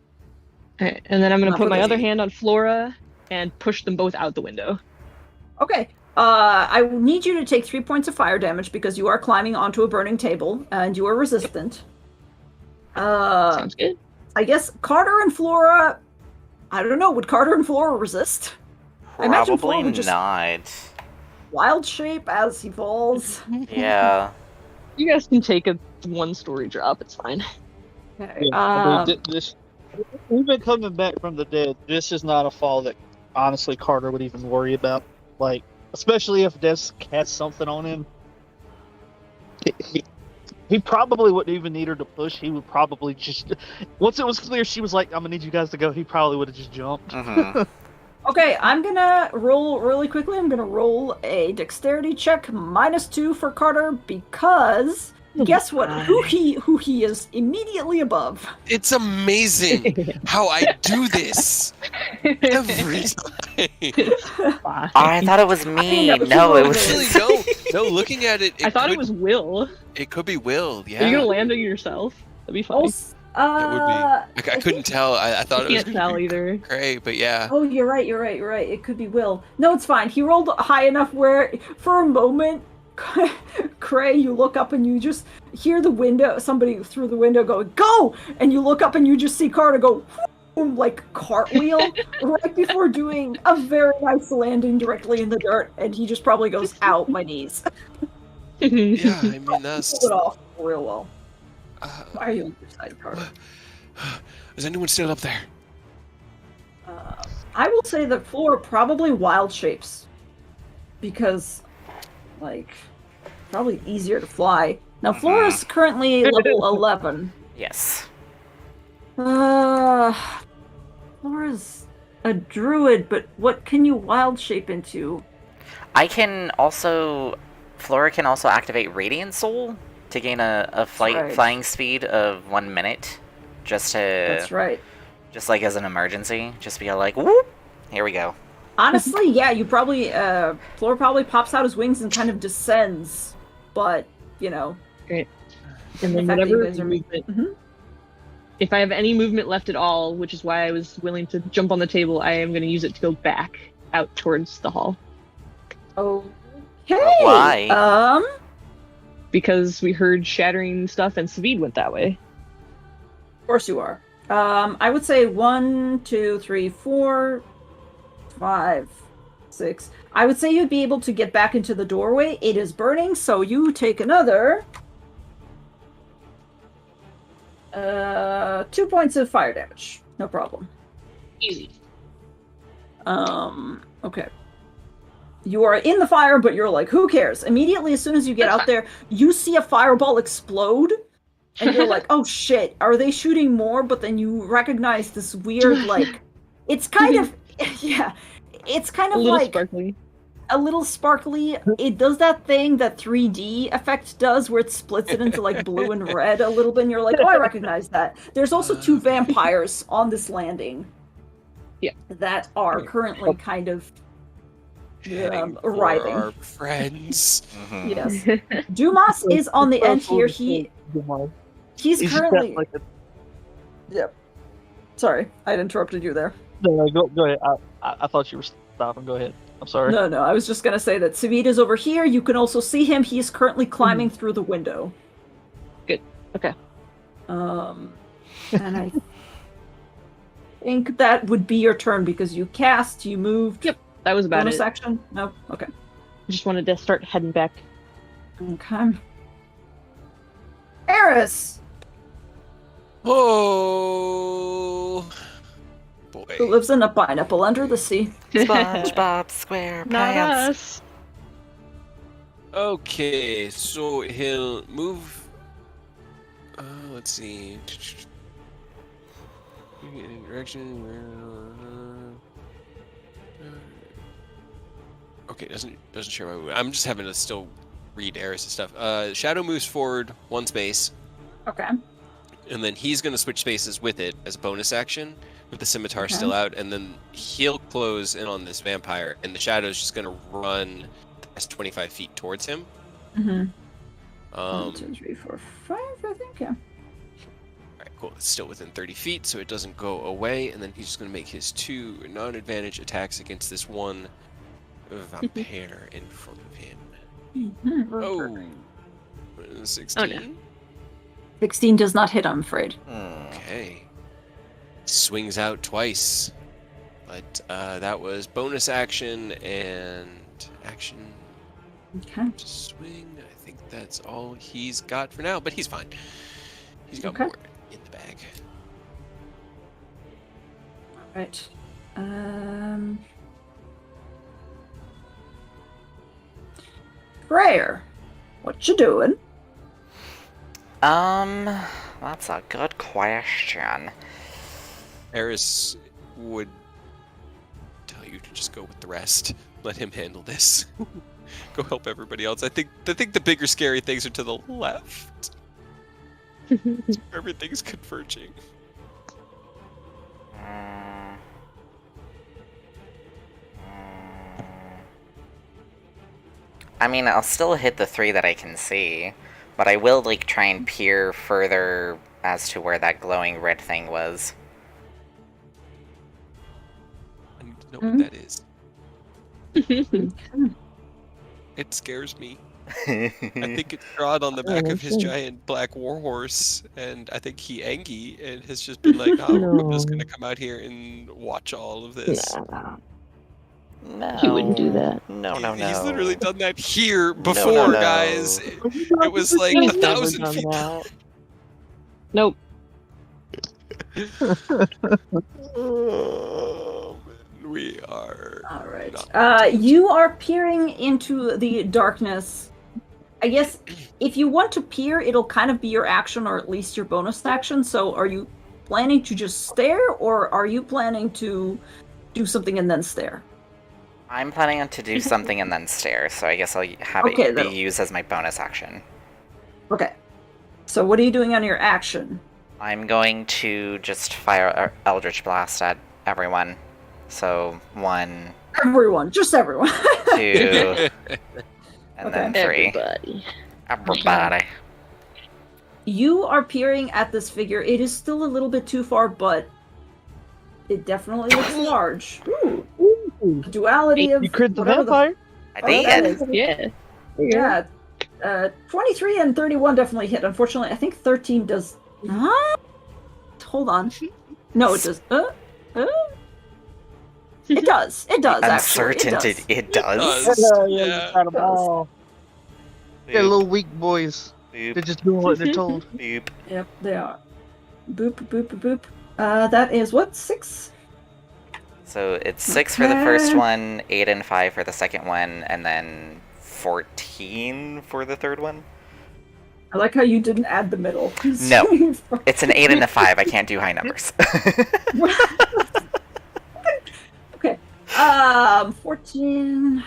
Alright, and then I'm gonna Not put for my this. other hand on Flora and push them both out the window. Okay. I will need you to take 3 points of fire damage because you are climbing onto a burning table and you are resistant. Sounds good. I guess Carter and Flora, I don't know. Would Carter and Flora resist? I imagine Flora Probably would just not. wild shape as he falls. Yeah. You guys can take a 1-story drop. It's fine. Okay. I mean, we've been coming back from the dead. This is not a fall that honestly Carter would even worry about. Like, especially if Des has something on him. He probably wouldn't even need her to push. He would probably just, once it was clear she was like, "I'm gonna need you guys to go," he probably would have just jumped. Mhm. Okay, I'm gonna roll really quickly. I'm gonna roll a dexterity check -2 for Carter because guess what? Who he is immediately above. It's amazing how I do this every time. I thought it was me. I mean, No, it Actually, was. no. Looking at it, I thought it was Will. It could be Will. Yeah. Are you gonna land on yourself? That'd be funny. That would be. I couldn't tell. I thought I it was can't tell either. Cray, but yeah. Oh, you're right. It could be Will. No, it's fine. He rolled high enough where, for a moment, Cray, you look up and you just hear somebody through the window go, "Go!" And you look up and you just see Carter go, boom, like cartwheel, right before doing a very nice landing directly in the dirt, and he just probably goes, "Ow, my knees." Yeah, I mean that's. Pull it off real well. Why are you on your side, Carter? Is anyone still up there? I will say that Flora probably wild shapes. Because, like, probably easier to fly. Now, Flora's currently level 11. Yes. Flora's a druid, but what can you wild shape into? Flora can also activate Radiant Soul to gain a flying speed of 1 minute. That's right. Just like as an emergency. Just be like, whoop! Here we go. Honestly, yeah, you probably, Flora probably pops out his wings and kind of descends. But, you know. Great. And then the fact that you guys whatever are movement, if I have any movement left at all, which is why I was willing to jump on the table, I am going to use it to go back out towards the hall. Okay. Why? Because we heard shattering stuff and Savid went that way. Of course you are. I would say 1, 2, 3, 4, 5, 6. I would say you'd be able to get back into the doorway. It is burning, so you take another 2 points of fire damage. No problem. Easy. Okay. You are in the fire, but you're like, who cares? Immediately, as soon as you get out there, you see a fireball explode, and you're like, oh shit, are they shooting more? But then you recognize this weird, like, it's kind of, yeah, it's kind of like sparkly. a little sparkly. It does that thing that 3D effect does, where it splits it into like blue and red a little bit, and you're like, oh, I recognize that. There's also 2 vampires on this landing. Yeah. That are currently kind of Heading for arriving. our friends. Yes. Dumas is on the end here. He's currently. Yep. Sorry, I interrupted you there. No, go ahead. I thought you were stopping. Go ahead. I'm sorry. No, I was just gonna say that Savid is over here. You can also see him. He is currently climbing through the window. Good. Okay. And I think that would be your turn because you cast, you moved. Yep. That was about Bonus it. action? No? Okay. I just wanted to start heading back. Okay. Eris! Oh boy. Who lives in a pineapple under the sea. SpongeBob SquarePants. Not us. Okay, so he'll move. Let's see. Direction. Okay, doesn't share my movement. I'm just having to still read Eris and stuff. Shadow moves forward 1 space, Okay. and then he's going to switch spaces with it as a bonus action, with the scimitar still out, and then he'll close in on this vampire, and the shadow's just going to run past 25 feet towards him. 1, 2, 3, 4, 5, I think, yeah. Alright, cool. It's still within 30 feet, so it doesn't go away, and then he's just going to make his 2 non-advantage attacks against this one vampire in front of him. Oh, 16? Oh, no. 16 does not hit, I'm afraid. Okay. Swings out twice. But that was bonus action and action Okay. to swing. I think that's all he's got for now, but he's fine. He's got Okay. more in the bag. Right. Prayer, what you doing? That's a good question. Eris would tell you to just go with the rest. Let him handle this. Go help everybody else. I think the bigger scary things are to the left. Everything's converging. I mean, I'll still hit the 3 that I can see, but I will, like, try and peer further as to where that glowing red thing was. I need to know what that is. It scares me. I think it's Strahd on the back of his giant black warhorse, and I think he Angie and has just been like, "Oh, I'm just gonna come out here and watch all of this." No. He wouldn't do that. No, no, no. He's literally done that here No, before, no, no. guys. It was like He's 1,000 never done people. that. Nope. Oh, man, we are. All right. not You are peering into the darkness. I guess if you want to peer, it'll kind of be your action, or at least your bonus action. So, are you planning to just stare, or are you planning to do something and then stare? I'm planning to do something and then stare, so I guess I'll have Okay, it be that'll- used as my bonus action. Okay. So, what are you doing on your action? I'm going to just fire Eldritch Blast at everyone. So 1, Everyone, just everyone. 2, and Okay. then 3. Everybody. Everybody. You are peering at this figure. It is still a little bit too far, but it definitely looks large. Ooh. The duality of You crit the whatever vampire? I Oh, that did. is- Yeah. Yeah. 23 and 31 definitely hit. Unfortunately, I think 13 does not. Hold on. No, it does. It does. It does, I'm actually. certain It does. it does. does. Yeah, Yeah. got 'em all. They're little weak boys. Boop, They're just doing what they're told. boop. Yep, they are. Boop, boop, boop, boop. That is what? 6? So it's 6 for the first Okay. one, 8 and 5 for the second one, and then 14 for the third one. I like how you didn't add the middle. No. It's an 8 and a 5. I can't do high numbers. Okay. 14.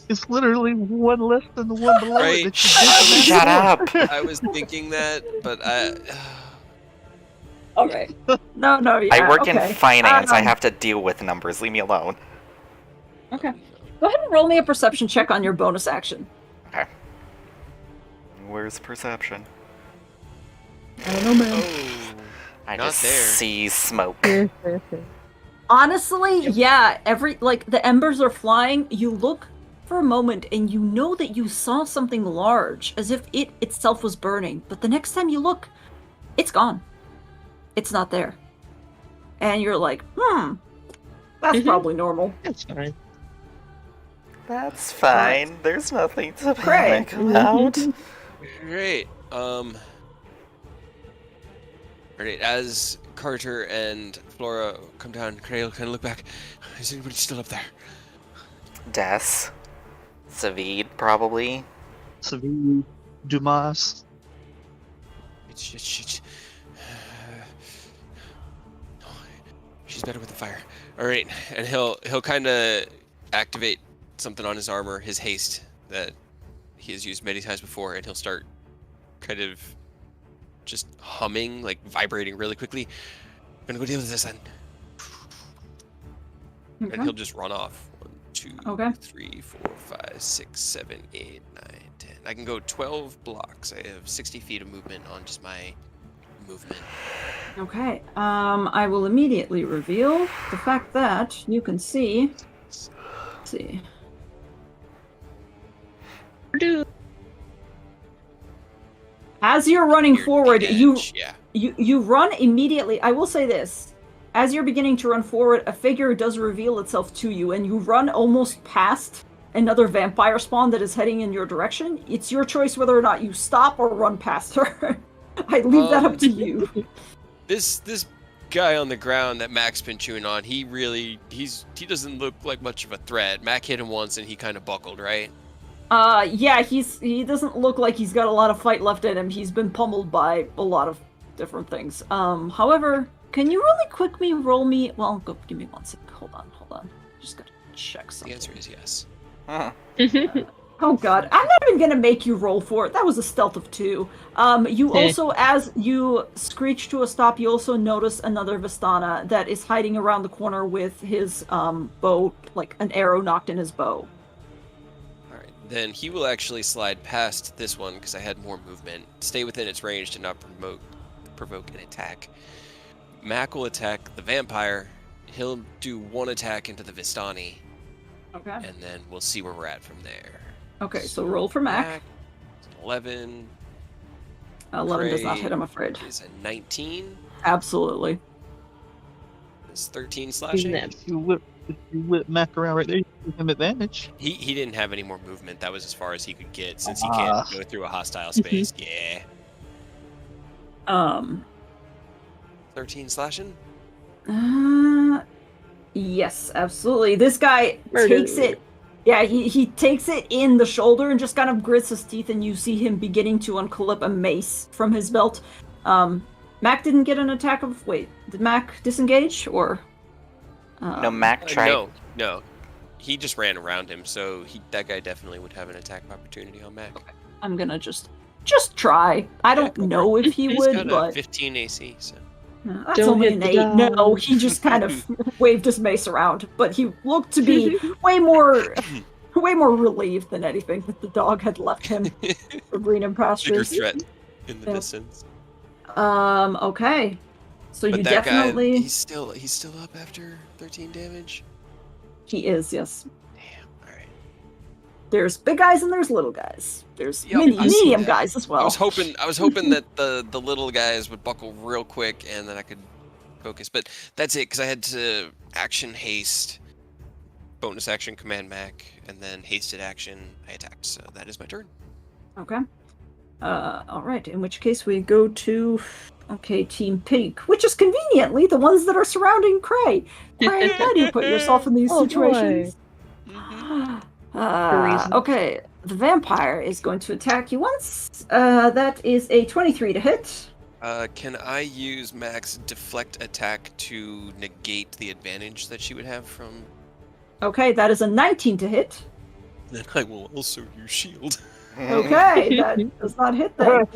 It's literally one less than the one below Right. it that you did. Shut up! I was thinking that, but I. Okay. No, yeah. I work in okay. finance. I have to deal with numbers. Leave me alone. Okay. Go ahead and roll me a perception check on your bonus action. Okay. Where's perception? I don't know, man. Oh, I Not just there. see smoke. Honestly, yeah, the embers are flying. You look for a moment and you know that you saw something large, as if it itself was burning. But the next time you look, it's gone. It's not there. And you're like, that's probably normal. That's fine. That's fine. There's nothing to Great. panic about. great. Alright, as Carter and Flora come down, Crail kind of look back. Is anybody still up there? Des. Savid, probably. Savini, Dumas. It's she's better with the fire. All right, and he'll kind of activate something on his armor, his haste that he has used many times before, and he'll start kind of just humming, like vibrating really quickly. I'm gonna go deal with this then, and Okay. he'll just run off. 1, 2, Okay. 3, 4, 5, 6, 7, 8, 9, 10. I can go 12 blocks. I have 60 feet of movement on just my movement. Okay. I will immediately reveal the fact that you can see. Let's see. As you're running Your forward, big you edge, yeah. You run immediately. I will say this. As you're beginning to run forward, a figure does reveal itself to you, and you run almost past another vampire spawn that is heading in your direction. It's your choice whether or not you stop or run past her. I leave that up to you. This guy on the ground that Mac's been chewing on, he doesn't look like much of a threat. Mac hit him once and he kind of buckled, right? Yeah, he doesn't look like he's got a lot of fight left in him. He's been pummeled by a lot of different things. However, can you really quick me roll me? Well, go give me 1 second. Hold on. Just gotta check something. The answer is yes. Huh. Oh god, I'm not even gonna make you roll for it. That was a stealth of 2. You also, as you screech to a stop, you also notice another Vistana that is hiding around the corner with his bow, like an arrow knocked in his bow. Alright, then he will actually slide past this one because I had more movement. Stay within its range to not provoke an attack. Mac will attack the vampire. He'll do 1 attack into the Vistani. Okay. And then we'll see where we're at from there. Okay, so roll for Mac. 11. 11 does not hit, I'm afraid. Is a 19. Absolutely. It's 13 slashing. If you whip Mac around right there, you give him advantage. He didn't have any more movement. That was as far as he could get since he can't go through a hostile space. Yeah. 13 slashing? Yes, absolutely. This guy Murder. takes it. Yeah, he takes it in the shoulder and just kind of grits his teeth, and you see him beginning to unclip a mace from his belt. Mac didn't get an attack of... Wait, did Mac disengage, or... No, Mac tried. No. He just ran around him, so that guy definitely would have an attack opportunity on Mac. Okay. I'm gonna just try. I don't know if he He's would, got but... a 15 AC, so... That's Don't only hit an the 8. dog. No, he just kind of waved his mace around, but he looked to be way more relieved than anything that the dog had left him for green and Bigger pastures. threat in the Yeah. distance. Okay. So But you that definitely... guy, he's still up after 13 damage? He is, yes. Damn, alright. There's big guys and there's little guys. There's Yep, I see medium that. guys as well. I was hoping that the little guys would buckle real quick and then I could focus. But that's it, because I had to action haste, bonus action command Mac, and then hasted action I attacked. So that is my turn. Okay. Alright, in which case we go to... Okay, Team Pink, which is conveniently the ones that are surrounding Cray. Cray, how do you put yourself in these Oh, situations? reason. Okay, the vampire is going to attack you once. That is a 23 to hit. Can I use Mac's deflect attack to negate the advantage that she would have from... Okay, that is a 19 to hit. Then I will also use shield. Okay, that does not hit then.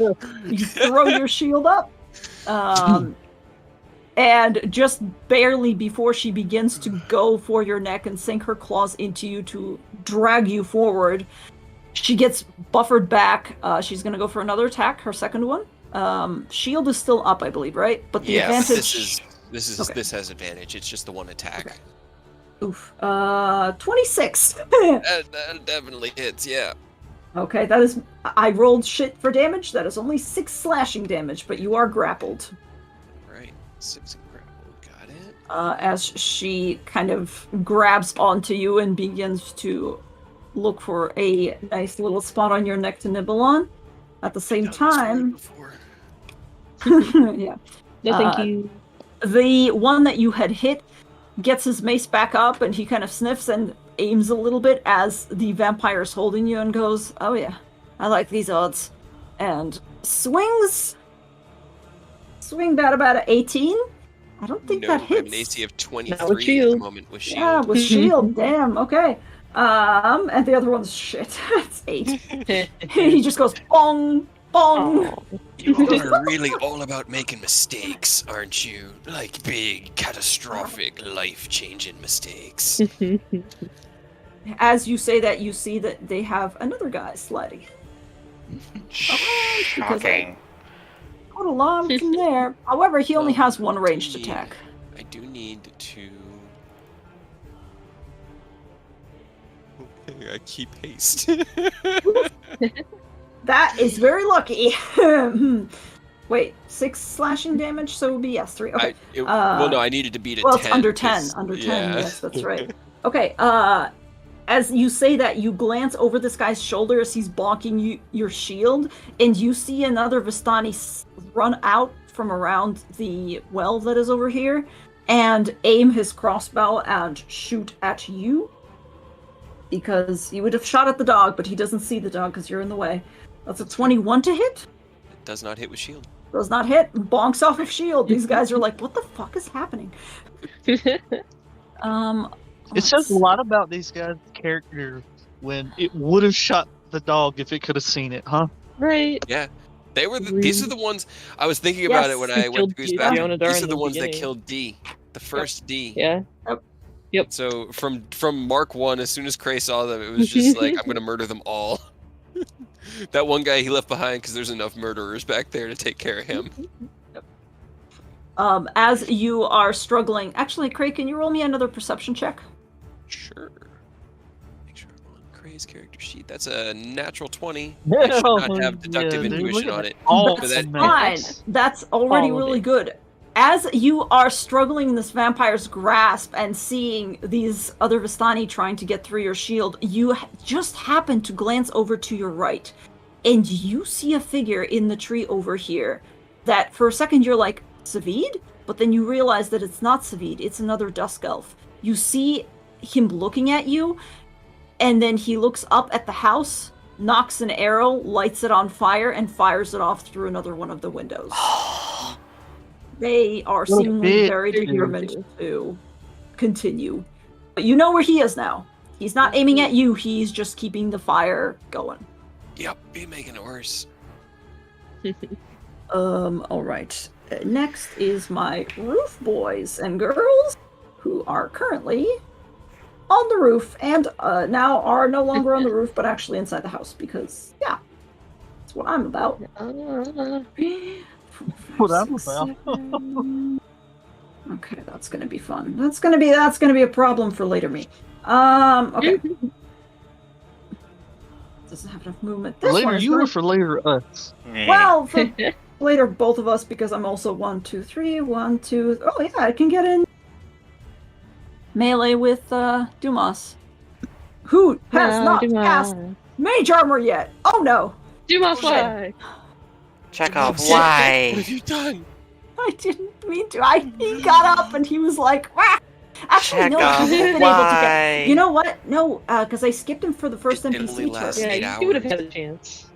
You throw your shield up. And just barely before she begins to go for your neck and sink her claws into you to drag you forward, she gets buffered back. She's going to go for another attack, her second one. Shield is still up, I believe, right? But the advantage... This has advantage. It's just the one attack. Okay. Oof. 26. That definitely hits, yeah. Okay, that is... I rolled shit for damage. That is only 6 slashing damage, but you are grappled. Right. 6 grapple. Got it. As she kind of grabs onto you and begins to look for a nice little spot on your neck to nibble on. At the same time... yeah. No, thank you. The one that you had hit gets his mace back up, and he kind of sniffs and aims a little bit as the vampire is holding you and goes, "Oh yeah, I like these odds." And swings that about an 18. I don't think that hits. I have an AC of 23 Not with at the shield. moment with shield. Yeah, with shield. Damn. Okay. And the other one's shit. It's 8. He just goes bong, bong. Oh. You are really all about making mistakes, aren't you? Like big, catastrophic, life-changing mistakes. As you say that, you see that they have another guy sliding in. Because Shocking. Got along from there. However, he only has one ranged attack. I do need to... Okay, I keep haste. That is very lucky. Wait, 6 slashing damage, so it would be yes, 3. Okay. Well, no, I needed to beat a 10. Well, it's under 10. 'cause- Under 10, yeah. yes, that's right. Okay, as you say that, you glance over this guy's shoulder as he's blocking your shield, and you see another Vistani run out from around the well that is over here, and aim his crossbow and shoot at you. Because he would have shot at the dog, but he doesn't see the dog because you're in the way. That's a 21 to hit. It does not hit with shield. Does not hit. Bonks off of shield. These guys are like, what the fuck is happening? It says a lot about these guys' character when it would have shot the dog if it could have seen it, huh? Right. Yeah. These are the ones I was thinking about it when I went to Goose Bathroom. These are the ones that killed D. The first D. Yeah. Yep. So from Mark 1, as soon as Cray saw them, it was just like, I'm gonna murder them all. That one guy he left behind because there's enough murderers back there to take care of him. As you are struggling, actually, Cray, can you roll me another perception check? Sure. Make sure I'm on Cray's character sheet. That's a natural 20. I should not have deductive intuition on it. That's fine. That's already really good. As you are struggling in this vampire's grasp and seeing these other Vistani trying to get through your shield, you just happen to glance over to your right, and you see a figure in the tree over here that for a second you're like, Savid? But then you realize that it's not Savid, it's another Dusk Elf. You see him looking at you, and then he looks up at the house, knocks an arrow, lights it on fire, and fires it off through another one of the windows. They are seemingly very determined to continue. But you know where he is now. He's not aiming at you, he's just keeping the fire going. Yep, be making it worse. Alright. Next is my roof boys and girls, who are currently on the roof, and now are no longer on the roof, but actually inside the house, because, yeah, that's what I'm about. What I'm about. Okay, that's gonna be fun. That's gonna be a problem for later me. Okay. Doesn't have enough movement. This For later one is you really... or for later us? Well, for later both of us, because I'm also 1, 2, 3, 1, 2. Oh yeah, I can get in melee with Dumas, who has not cast mage armor yet. Oh no! Dumas, why? Check off why. What have you done? I didn't mean to. He got up and he was like, "Wah!" Actually, Check no, off he would have been able to get. You know what? No, because I skipped him for the first It NPC only lasts turn. 8 Yeah, hours. he would have had a chance.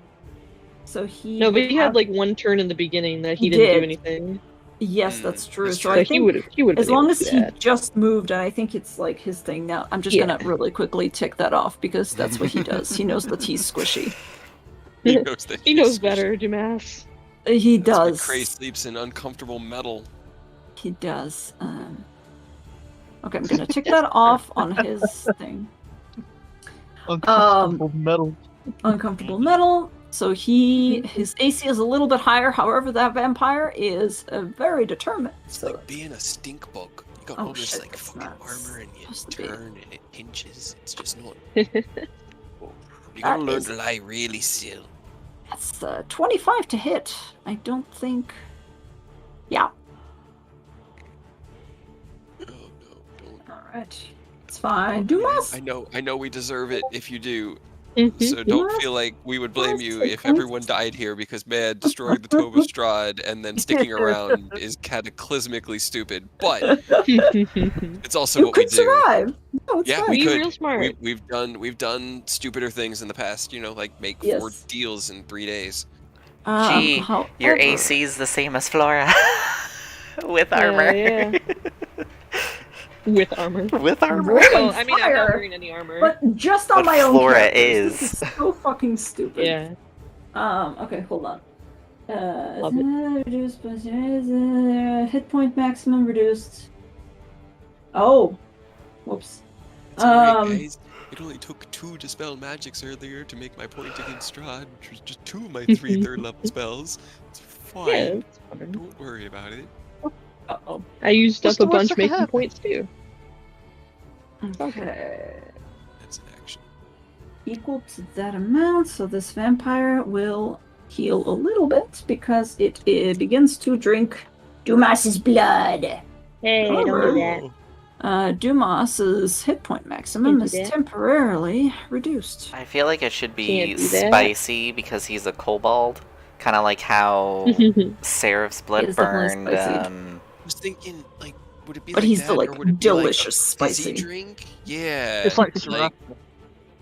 So he. No, but would he had have- like one turn in the beginning that he He didn't did. do anything. Yes, that's true. That's So true. I think he would as long as he just moved, and I think it's like his thing now. I'm just gonna really quickly tick that off because that's what he does. He knows that he's squishy. He knows that He knows better, Dumas. He That's why does. Cray sleeps in uncomfortable metal. He does. Okay, I'm gonna tick that off on his thing. Uncomfortable metal. Uncomfortable metal. So his AC is a little bit higher. However, that vampire is very determined. It's So like being a stink bug. You got Oh, all this shit, like that's fucking not armor and you supposed to be. turn and it pinches. It's just not. You gotta learn is- to lie really still. that's 25 to hit. I don't think. Yeah. Oh no, don't. All right. It's fine. Dumas. I know we deserve it if you do. Mhm. So don't Dumas? feel like we would blame you Dumas, if everyone died here because Mad destroyed the Tome of Strahd and then sticking around is cataclysmically stupid. But it's also You what we could do. survive. No, it's Yeah, fine. we Be could. real smart. We've done stupider things in the past. You know, like make 4 Yes. deals in 3 days. Gee, your however- AC is the same as Flora. With armor. Yeah. With armor. With armor. Well, I mean, I'm Fire. not wearing any armor. But just on But my own Flora characters. This is. is so fucking stupid. Yeah. Okay, hold on. Love it. Reduced, hit point maximum reduced. Oh. Whoops. It's alright, Um, guys. It only took 2 dispel magics earlier to make my point against Strahd, which was just 2 of my 3 third level spells. It's fine. Yeah, it's fine. Don't worry about it. Uh-oh. I used What's up a the worst bunch that could making happen? points too. Okay. That's an action. Equal to that amount, so this vampire will heal a little bit because it begins to drink Dumas's blood. Hey, don't do that. Dumas's hit point maximum Can't do is that. temporarily reduced. I feel like it should be Can't do that. spicy because he's a kobold. Kind of like how Seraph's It blood is definitely burned. spicy. I was thinking, like, would it be But like he's that, the, like, or would it delicious be like a fizzy spicy. drink? Yeah. It's like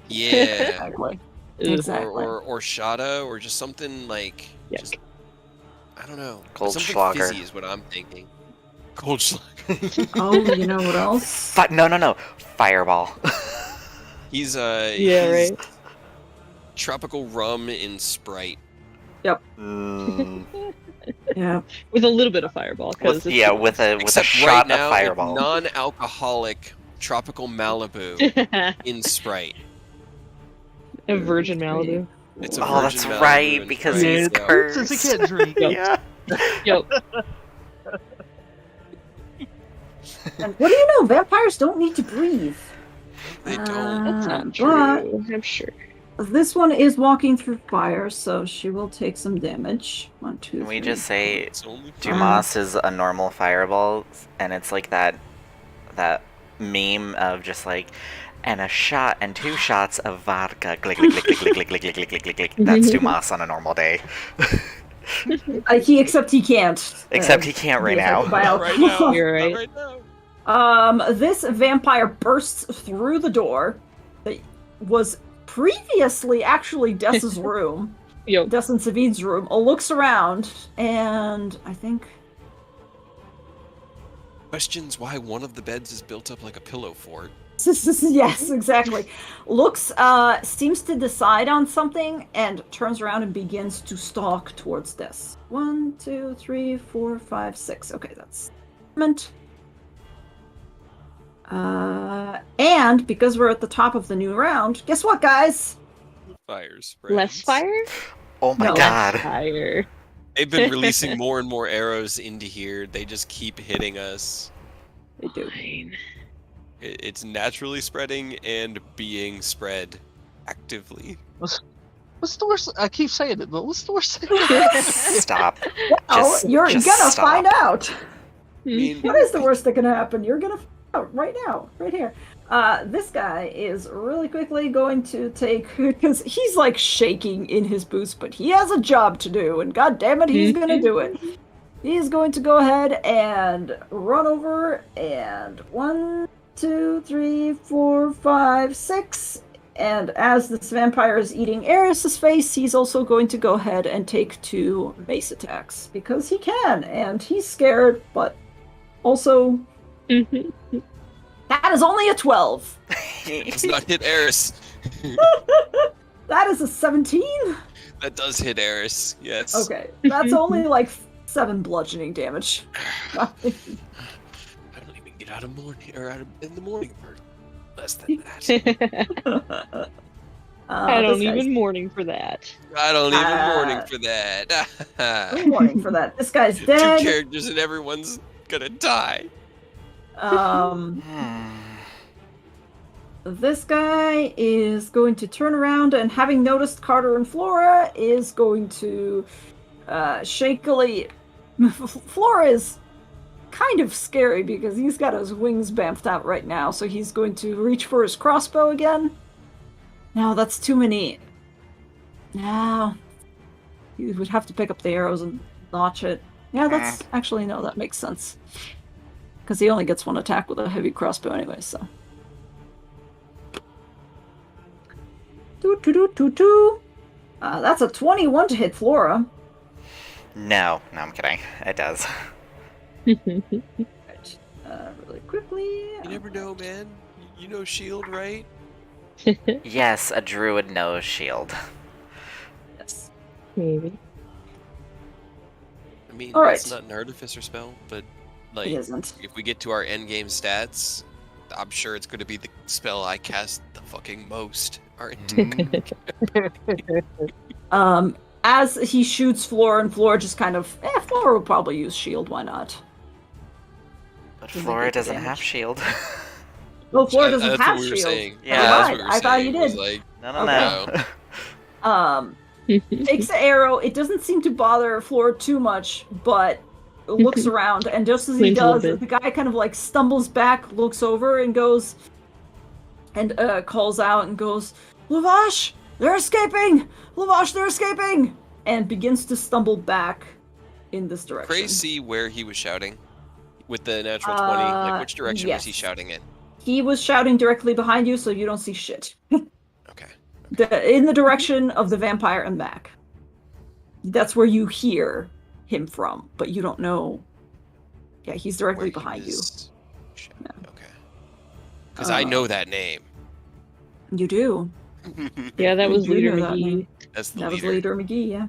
yeah. Exactly. Exactly. Or shada, or just something like, Yuck. just, I don't know. But something Goldschlager. fizzy is what I'm thinking. Goldschlager. Oh, you know what else? No. Fireball. He's Yeah, he's right. tropical rum in Sprite. Mm, Yeah. With a little bit of fireball, because with a Except shot right of now, fireball. it's non-alcoholic tropical Malibu a in Sprite. virgin Malibu. It's a Oh, virgin that's Malibu right, in because Sprite, he's so- cursed. Since he can't drink. Yep. Yeah. Yep. And what do you know? Vampires don't need to breathe. They don't. That's not But true. I'm sure. this one is walking through fire, so she will take some damage. 1, 2, Can we 3, just say It's only Dumas is a normal fireball, and it's like that meme of just like, and a shot and 2 shots of vodka. Glick, glick, glick, glick, glick, glick, glick, glick, glick, glick, glick. That's Dumas on a normal day. except he can't. Except he can't right be affected now. by Not right alcohol. now. You're Not right. right now. This vampire bursts through the door that was previously actually Dessa's room. Yo. Des and Savid's room. Looks around, and I think Questions why one of the beds is built up like a pillow fort. yes, exactly. Looks, seems to decide on something and turns around and begins to stalk towards this. 1, 2, 3, 4, 5, 6. Okay, that's movement. And because we're at the top of the new round, guess what, guys? Fire spreads. Less fire? Oh my No. god. Fire. They've been releasing more and more arrows into here. They just keep hitting us. They do. Fine. It's naturally spreading and being spread actively. What's the worst? I keep saying it, but what's the worst thing? Stop. Oh, you're just gonna stop. find out. I mean, What is the worst that can happen? You're gonna find out right now, right here. This guy is really quickly going to take, because he's like shaking in his boots, but he has a job to do, and god damn it, he's gonna do it. He's going to go ahead and run over, and 1, 2, 3, 4, 5, 6. And as this vampire is eating Eris's face, he's also going to go ahead and take 2 mace attacks because he can, and he's scared, but also that is only a 12. does not hit Eris. That is a 17. That does hit Eris. Yes. Okay, that's only like 7 bludgeoning damage. I don't even get out of morning or out of in the morning for less than that. I don't this guy's- even mourning for that. I don't even mourning for that. No warning for that. This guy's 2 dead. characters and everyone's gonna die. This guy is going to turn around and, having noticed Carter and Flora, is going to shakily. Flora is kind of scary because he's got his wings bamfed out right now, so he's going to reach for his crossbow again. No, that's too many. No. You would have to pick up the arrows and notch it. Yeah, that's actually, no, that makes sense. Because he only gets 1 attack with a heavy crossbow anyway, so. That's a 21 to hit Flora. No, I'm kidding. It does. Right. Really quickly. You never know, man. You know shield, right? Yes, a druid knows shield. Yes. Maybe. I mean, All it's right. not an artificer spell, but It like, isn't. if we get to our end game stats, I'm sure it's going to be the spell I cast the fucking most. Our entire As he shoots Flora, and Flora just kind of, Flora would probably use shield, why not? But Doesn't Flora take doesn't damage. have shield. No, Flora doesn't that's have what we were shield. saying. Yeah, Never that's mind. what we were I thought saying, you was did. like, No. Okay. takes the arrow. It doesn't seem to bother Flora too much, but looks around, and just as he Leans a little does, bit. the guy kind of like stumbles back, looks over, and goes, and calls out and goes, "Lavash, they're escaping! Lavash, they're escaping!" And begins to stumble back in this direction. Crazy where he was shouting with the natural 20. Like, which direction was he yes. shouting in? He was shouting directly behind you, so you don't see shit. Okay. In the direction of the vampire and back. That's where you hear him from, but you don't know. Yeah, he's directly behind you. Yeah. Okay. Because I know that name. You do. Yeah, that was You do Leader know that McGee. name. That's the That was leader. Leader McGee, yeah.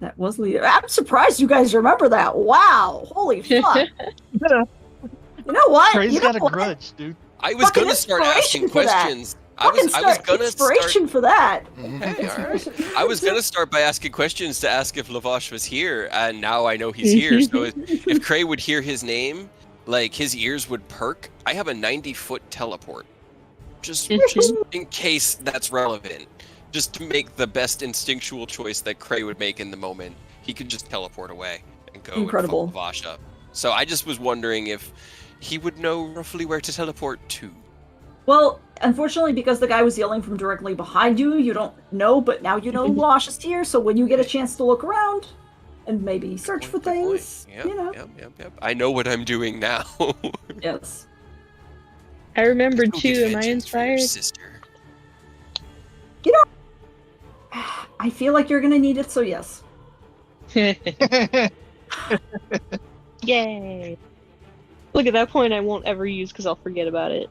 That was Leader. I'm surprised you guys remember that. Wow. Holy fuck. You know what? Trey's You know got a what? grudge, dude. I was Fucking gonna start asking inspiration for that. questions. I was gonna inspiration for that. Okay, all right. I was gonna start by asking questions to ask if Lavash was here, and now I know he's here. So if Cray would hear his name, like his ears would perk. I have a 90-foot teleport, just in case that's relevant, just to make the best instinctual choice that Cray would make in the moment. He could just teleport away and go Incredible. and fuck Lavash up. So I just was wondering if he would know roughly where to teleport to. Well, unfortunately, because the guy was yelling from directly behind you, you don't know, but now you know Losh is here, so when you get a chance to look around and maybe search for things, Yep, you know. Yep. I know what I'm doing now. Yes. I remember Go get too. Am I vengeance for your inspired? sister. I feel like you're gonna need it, so yes. Yay! Look, at that point, I won't ever use because I'll forget about it.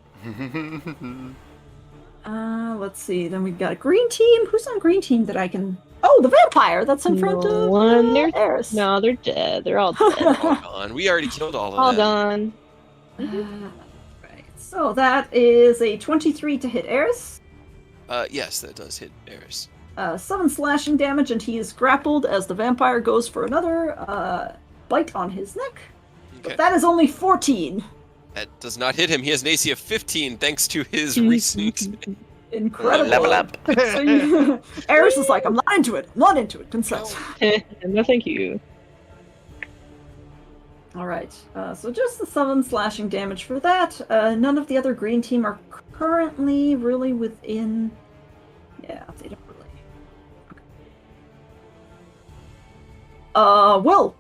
Let's see. Then we've got a green team. Who's on green team that I can... Oh, the vampire! That's in front No of one. Eris. No, they're dead. They're all dead. All gone. We already killed all of all them. gone. Right. So that is a 23 to hit Eris. Yes, that does hit Eris. 7 slashing damage, and he is grappled as the vampire goes for another bite on his neck. Okay. But that is only 14. That does not hit him. He has an AC of 15 thanks to his recent. Incredible. Level up. So Eris is like, I'm not into it. I'm not into it. Consent. No, thank you. Alright. So just the 7 slashing damage for that. None of the other green team are currently really within... Yeah, they don't really... Will.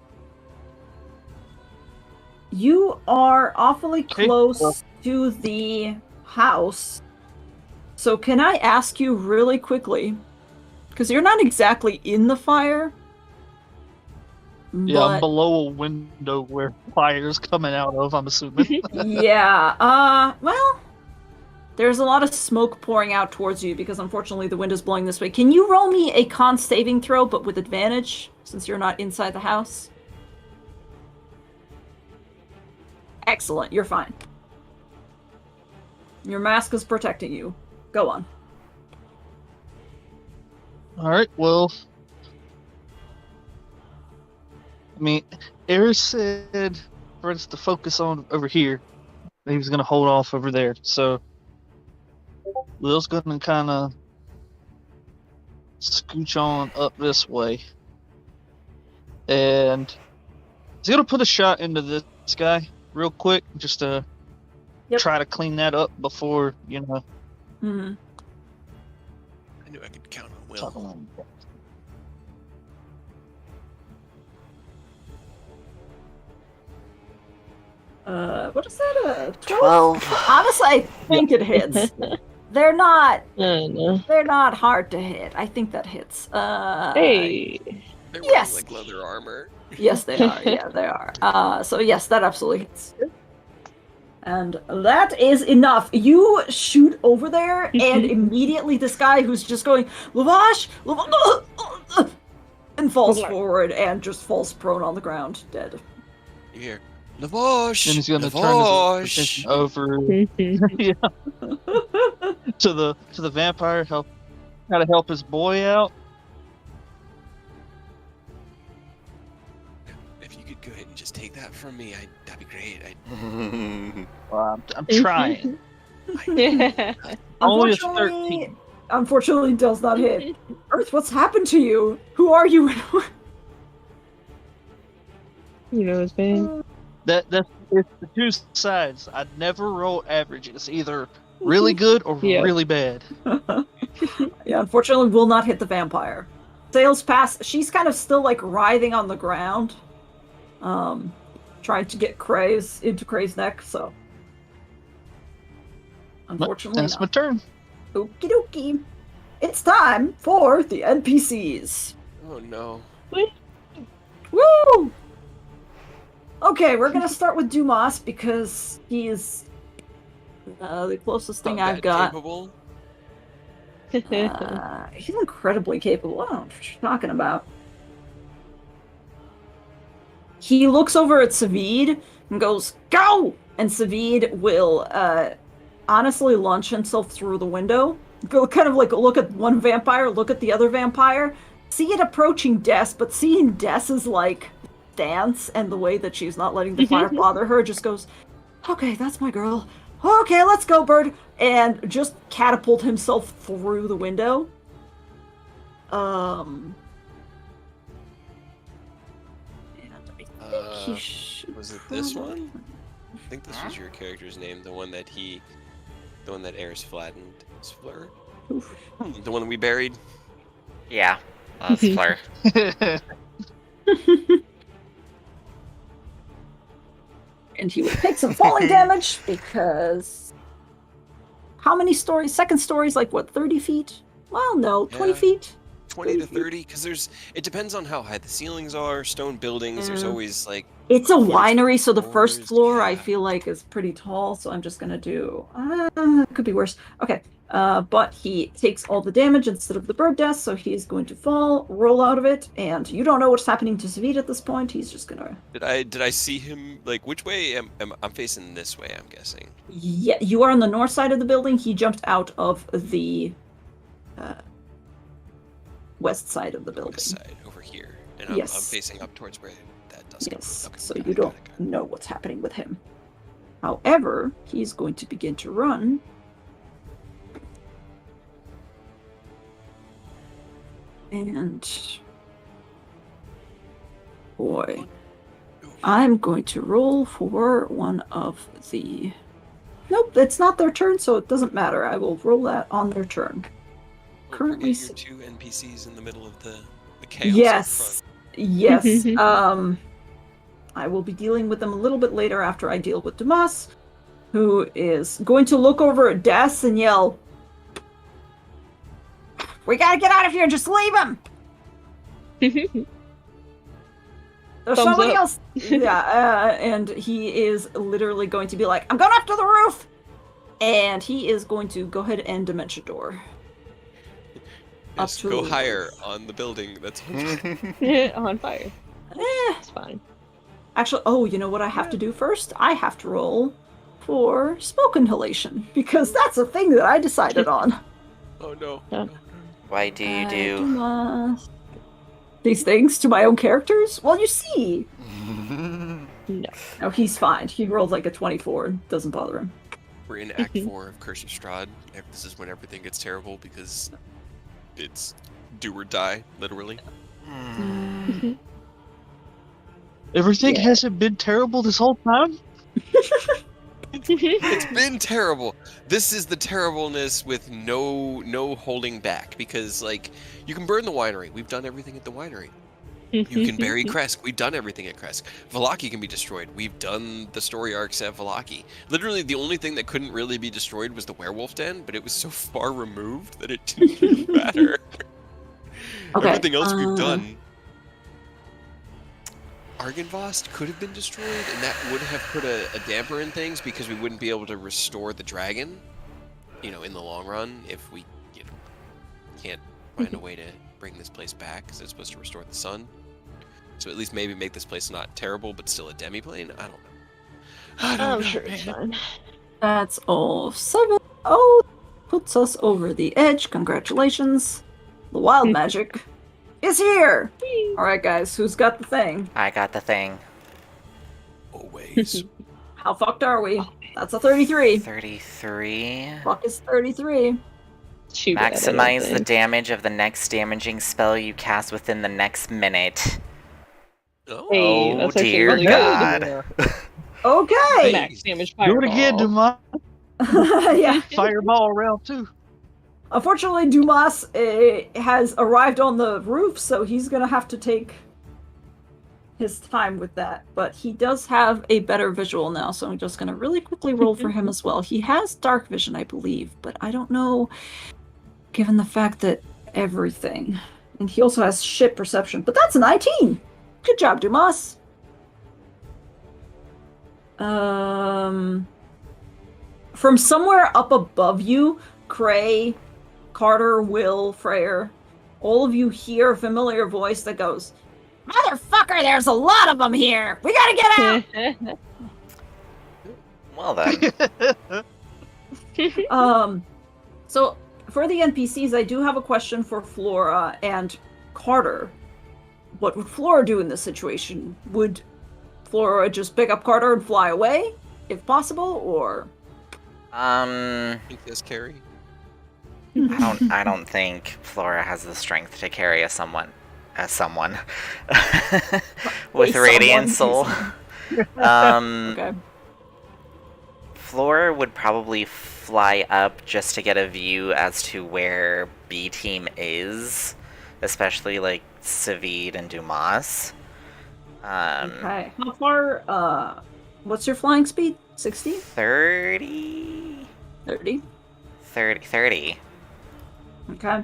You are awfully close to the house. So can I ask you really quickly, because you're not exactly in the fire. Yeah, I'm below a window where fire's coming out of, I'm assuming. Yeah, well, there's a lot of smoke pouring out towards you because unfortunately the wind is blowing this way. Can you roll me a con saving throw, but with advantage, since you're not inside the house? Excellent, you're fine. Your mask is protecting you. Go on. Alright, well... I mean, Eris said for us to focus on over here. He was going to hold off over there, so... Will's going to kind of... scooch on up this way. And... he's going to put a shot into this guy real quick, just to try to clean that up before, you know... Mm-hmm. I knew I could count on Will. What is that? 12. Honestly, I think it hits. They're not. No. They're not hard to hit. I think that hits. Hey. They're Yes. wearing, like leather armor. Yes, they are. Yeah, they are. So yes, that absolutely hits. And that is enough. You shoot over there, and immediately this guy who's just going, Lavash, and falls forward and just falls prone on the ground, dead. You hear, Lavash! Then he's going to turn his Lavash! attention over to the vampire, try to help his boy out. If you could go ahead and just take that from me, that'd be great. I'm trying. Only a 13. Unfortunately, does not hit. Earth, what's happened to you? Who are you? Who knows, man? That's it's the two sides. I never roll average. It's either really good or Yeah. really bad. Yeah, unfortunately, will not hit the vampire. Sails past. She's kind of still like writhing on the ground, trying to get Kray's into Kray's neck. So, unfortunately, That's my not. turn. Okie dokie. It's time for the NPCs. Oh no. Woo! Okay, we're gonna start with Dumas because he's the closest thing I've got. Capable? He's incredibly capable. I don't know what you're talking about. He looks over at Savid and goes, "Go!" And Savid will honestly launch himself through the window. Go kind of like look at one vampire, look at the other vampire, see it approaching Des, but seeing Des's like stance and the way that she's not letting the fire bother her, just goes, "Okay, that's my girl. Okay, let's go, bird," and just catapult himself through the window. And I think he should Was it this probably- one? I think this was your character's name, the one that Eris flattened. Fleur? Oof. The one we buried? Yeah, that's Fleur. And he will take some falling damage because how many stories? Second stories, like what, 30 feet? Well, no, 20 Yeah. feet. 20 to 30, because it depends on how high the ceilings are, stone buildings, there's Yeah. always like... It's a 40 winery, so the first floors, floor I yeah. feel like is pretty tall, so I'm just gonna do could be worse. Okay. But he takes all the damage instead of the bird death, so he's going to fall, roll out of it, and you don't know what's happening to Savid at this point. He's just gonna Did I see him, like, which way I'm facing this way, I'm guessing? Yeah, you are on the north side of the building. He jumped out of the west side of the building. West side, over here. And I'm Yes. facing up towards where that does Yes, come. Okay, so got you it, got don't it, got it. know what's happening with him. However, he's going to begin to run. And boy, I'm going to roll for one of the... Nope, it's not their turn, so it doesn't matter. I will roll that on their turn. Don't Currently forget s- your two NPCs in the middle of the chaos Yes. up Yes. I will be dealing with them a little bit later after I deal with Dumas, who is going to look over at Des and yell, "We gotta get out of here, just leave him! There's Thumbs somebody up. else!" Yeah, and he is literally going to be like, "I'm going after the roof!" And he is going to go ahead and Dimension Door. Yes, to go the higher roof. on the building. That's On fire. Eh, It's fine. Actually, oh, you know what I have to do first? I have to roll for smoke inhalation, because that's a thing that I decided on. Oh no. Yeah. No. Why do you do? Dumas. These things to my own characters? Well, you see. No. No, he's fine. He rolled like a 24. Doesn't bother him. We're in Act 4 of Curse of Strahd. This is when everything gets terrible because it's do or die, literally. Everything Yeah. hasn't been terrible this whole time? It's been terrible. This is the terribleness with no holding back, because like you can burn the winery. We've done everything at the winery. You can bury Kresk. We've done everything at Kresk. Valaki can be destroyed. We've done the story arcs at Valaki. Literally, the only thing that couldn't really be destroyed was the werewolf den, but it was so far removed that it didn't really matter. Okay, Everything else we've done. Argynvost could have been destroyed, and that would have put a damper in things because we wouldn't be able to restore the dragon, in the long run, if we, can't find a way to bring this place back, because it's supposed to restore the sun. So at least maybe make this place not terrible, but still a demiplane? I don't know. I don't I'm know, sure it's man. fine. That's all 7. Oh, puts us over the edge. Congratulations. The wild magic is here. All right, guys, who's got the thing? I got the thing. Always. How fucked are we? That's a 33. 33. Fuck is 33. Too bad I don't Maximize the think. damage of the next damaging spell you cast within the next minute. Oh, Hey, Oh that's actually dear really God. good. Okay. Max damage Do fireball. it again, Dumas. Yeah. Fireball around too. Unfortunately, Dumas has arrived on the roof, so he's gonna have to take his time with that. But he does have a better visual now, so I'm just gonna really quickly roll for him as well. He has dark vision, I believe, but I don't know, given the fact that everything. And he also has ship perception, but that's a 19! Good job, Dumas. From somewhere up above you, Cray, Carter, Will, Freyr, all of you hear a familiar voice that goes, "Motherfucker, there's a lot of them here! We gotta get out!" Well then. So for the NPCs, I do have a question for Flora and Carter. What would Flora do in this situation? Would Flora just pick up Carter and fly away, if possible, or? I think this carry. I don't think Flora has the strength to carry someone with Radiant Soul. Okay. Flora would probably fly up just to get a view as to where B team is, especially like Savid and Dumas. Okay. How far? What's your flying speed? 60? 30? 30? 30. Okay.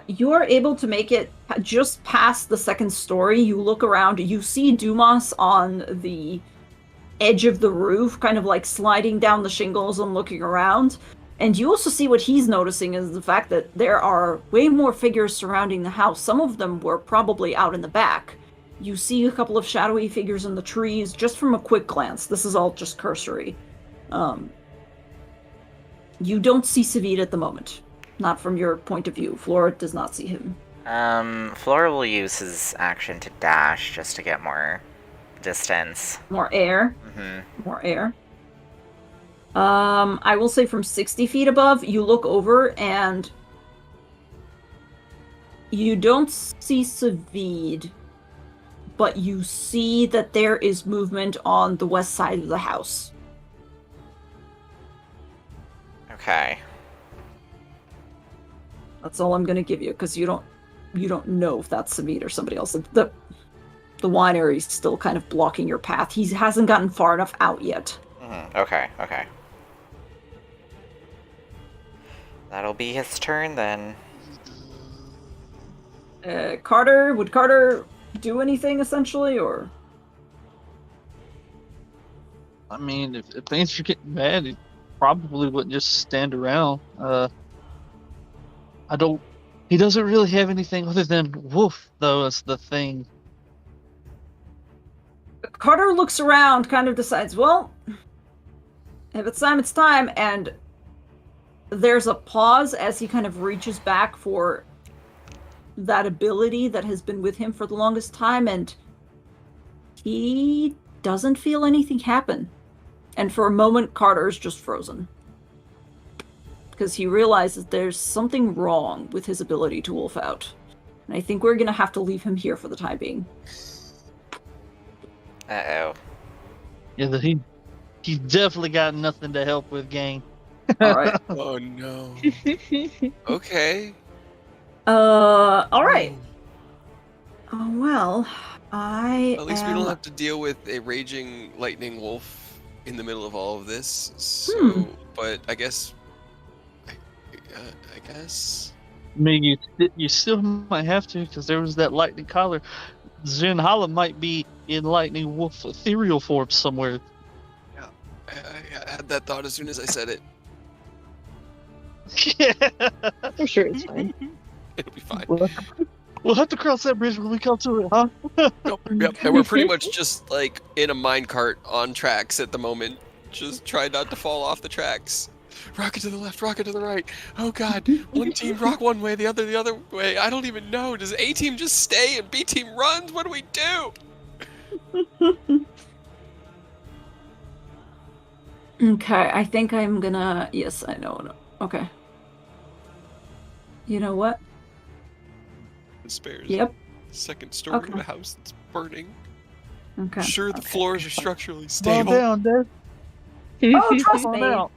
You're able to make it just past the second story. You look around, you see Dumas on the edge of the roof, kind of like sliding down the shingles and looking around. And you also see what he's noticing is the fact that there are way more figures surrounding the house. Some of them were probably out in the back. You see a couple of shadowy figures in the trees just from a quick glance. This is all just cursory. You don't see Savid at the moment. Not from your point of view. Flora does not see him. Flora will use his action to dash just to get more distance. More air. More air. I will say from 60 feet above, you look over and you don't see Savid, but you see that there is movement on the west side of the house. Okay. That's all I'm gonna give you, because you don't know if that's Savid or somebody else. The winery is still kind of blocking your path. He hasn't gotten far enough out yet. Okay. That'll be his turn then. Carter, would Carter do anything essentially, or? I mean, if things are getting bad, he probably wouldn't just stand around. He doesn't really have anything other than wolf, though, as the thing. Carter looks around, kind of decides, well, if it's time, it's time, and there's a pause as he kind of reaches back for that ability that has been with him for the longest time, and he doesn't feel anything happen. And for a moment, Carter's just frozen. Because he realizes there's something wrong with his ability to wolf out. And I think we're gonna have to leave him here for the time being. Uh-oh. Yeah, he's definitely got nothing to help with, gang. Alright. Oh no. Okay. Alright. Oh, well, At least we don't have to deal with a raging lightning wolf in the middle of all of this. So, but I guess. I guess. I mean, you still might have to, because there was that lightning collar. Zinhala might be in lightning wolf ethereal form somewhere. Yeah, I had that thought as soon as I said it. I'm sure it's fine. It'll be fine. We'll have to cross that bridge when we come to it, huh? Yep. And we're pretty much just like in a minecart on tracks at the moment. Just try not to fall off the tracks. Rocket to the left, rocket to the right. Oh god, one team rock one way, the other way. I don't even know. Does A team just stay and B team runs? What do we do? Okay, I think I'm gonna... Yes, I know. Okay. You know what? The spares. Yep. Second story Okay. of a house that's burning. Okay. Sure, the okay. floors are structurally Calm stable. down, Dad. Oh, trust Calm me. down.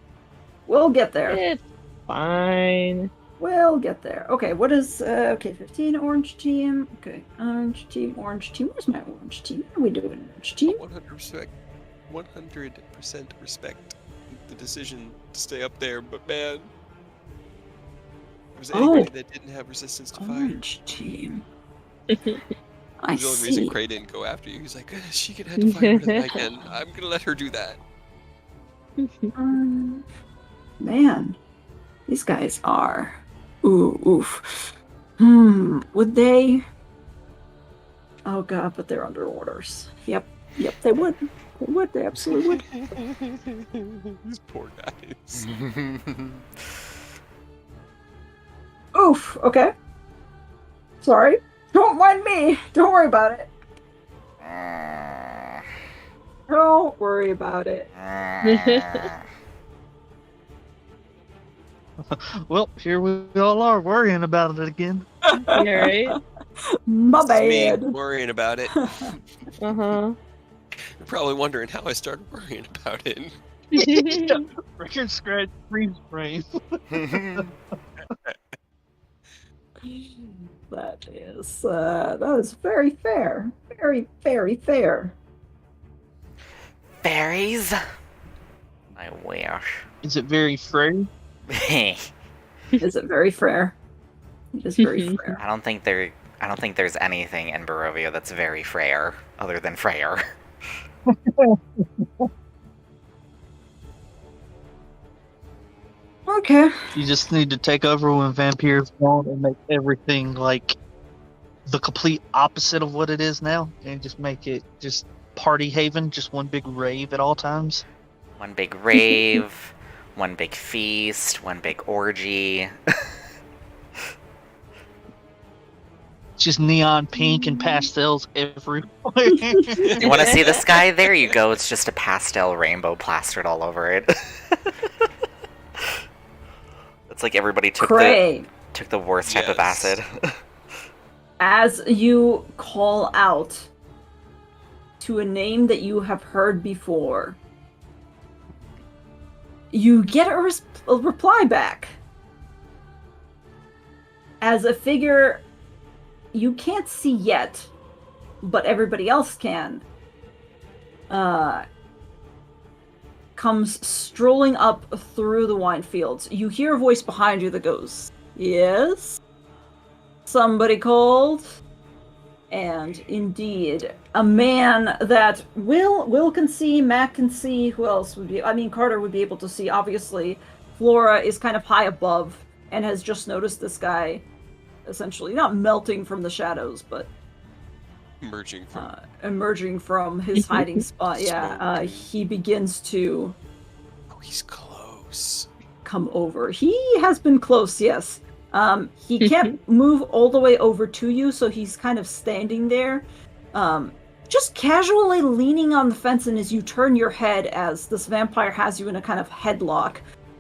We'll get there. It's fine. We'll get there. Okay, what is okay, 15 orange team. Okay, orange team. Where's my orange team? What are we doing, orange team? 100% respect the decision to stay up there, but man, if there was anybody that didn't have resistance to fire. Orange team. It I was the only reason see. Cray didn't go after you. He's like, she can head to fire better than I can. I'm gonna let her do that. Man, these guys are. Oof. Would they? Oh god, but they're under orders. Yep, they would. They absolutely would. These poor guys. Oof, okay. Sorry. Don't mind me. Don't worry about it. Don't worry about it. Well, here we all are worrying about it again. All right. My This is me bad. worrying about it. Uh-huh. You're probably wondering how I started worrying about it. Record scratch, freeze frame. That is very fair. Very, very fair. Fairies? I wish. Is it very free? Is it very fair? It is very fair. I don't think there's anything in Barovia that's very Freyr, other than Freyr. Okay. You just need to take over when Vampire's gone and make everything like the complete opposite of what it is now, and just make it just party haven, just one big rave at all times. One big rave, one big feast, one big orgy. Just neon pink and pastels everywhere. You want to see the sky? There you go. It's just a pastel rainbow plastered all over it. It's like everybody took the worst type of Yes. acid. As you call out to a name that you have heard before, you get a reply back. As a figure you can't see yet, but everybody else can, comes strolling up through the wine fields. You hear a voice behind you that goes, "Yes? Somebody called?" And indeed, a man that Will can see, Mac can see, who else would be? I mean, Carter would be able to see. Obviously, Flora is kind of high above and has just noticed this guy, essentially not melting from the shadows, but emerging from his hiding spot. Yeah, he begins to. Oh, he's close. Come over. He has been close, yes. He can't move all the way over to you, so he's kind of standing there, just casually leaning on the fence, and as you turn your head, as this vampire has you in a kind of headlock,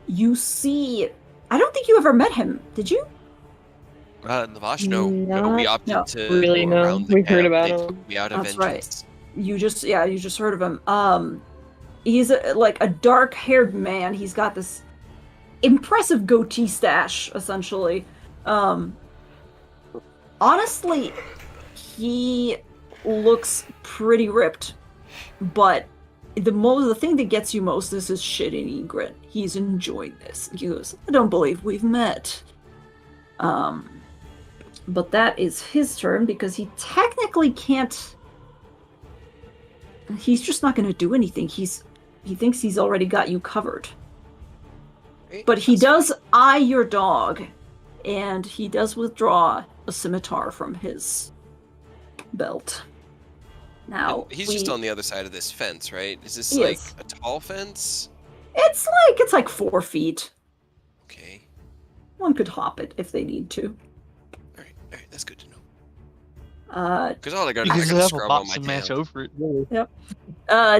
you see... I don't think you ever met him, did you? Navash, no. We opted to really go no. around the We heard camp. about They him. took me out of That's entrance. right. You just heard of him. He's like a dark-haired man. He's got this impressive goatee stash, essentially. Honestly, he looks pretty ripped, but the thing that gets you most is his shit-eating grin. He's enjoying this. He goes, "I don't believe we've met." But that is his turn, because he technically can't... He's just not going to do anything. He thinks he's already got you covered. Right? But he does eye your dog, and he does withdraw a scimitar from his belt. Now, And he's just on the other side of this fence, right? Is this He like is. a tall fence? It's like 4 feet. Okay. One could hop it if they need to. All right, that's good to know. Because all I got Because is they I got a have a scrub on my boxing match tail. over it. Really.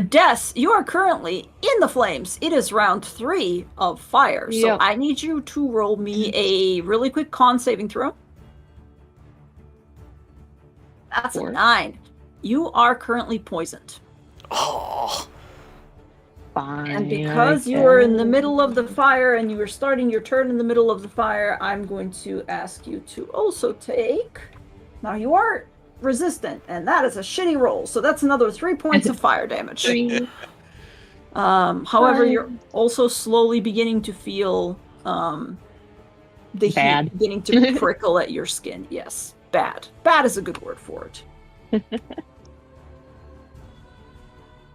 Des, you are currently in the flames. It is round 3 of fire. So Yep. I need you to roll me a really quick con saving throw. That's 4. a 9. You are currently poisoned. Oh. Fine. And because you are in the middle of the fire and you are starting your turn in the middle of the fire, I'm going to ask you to also take... Now you are resistant, and that is a shitty roll, so that's another 3 points of fire damage. 3. However, you're also slowly beginning to feel the Bad. heat beginning to prickle at your skin. Yes, bad. Bad is a good word for it.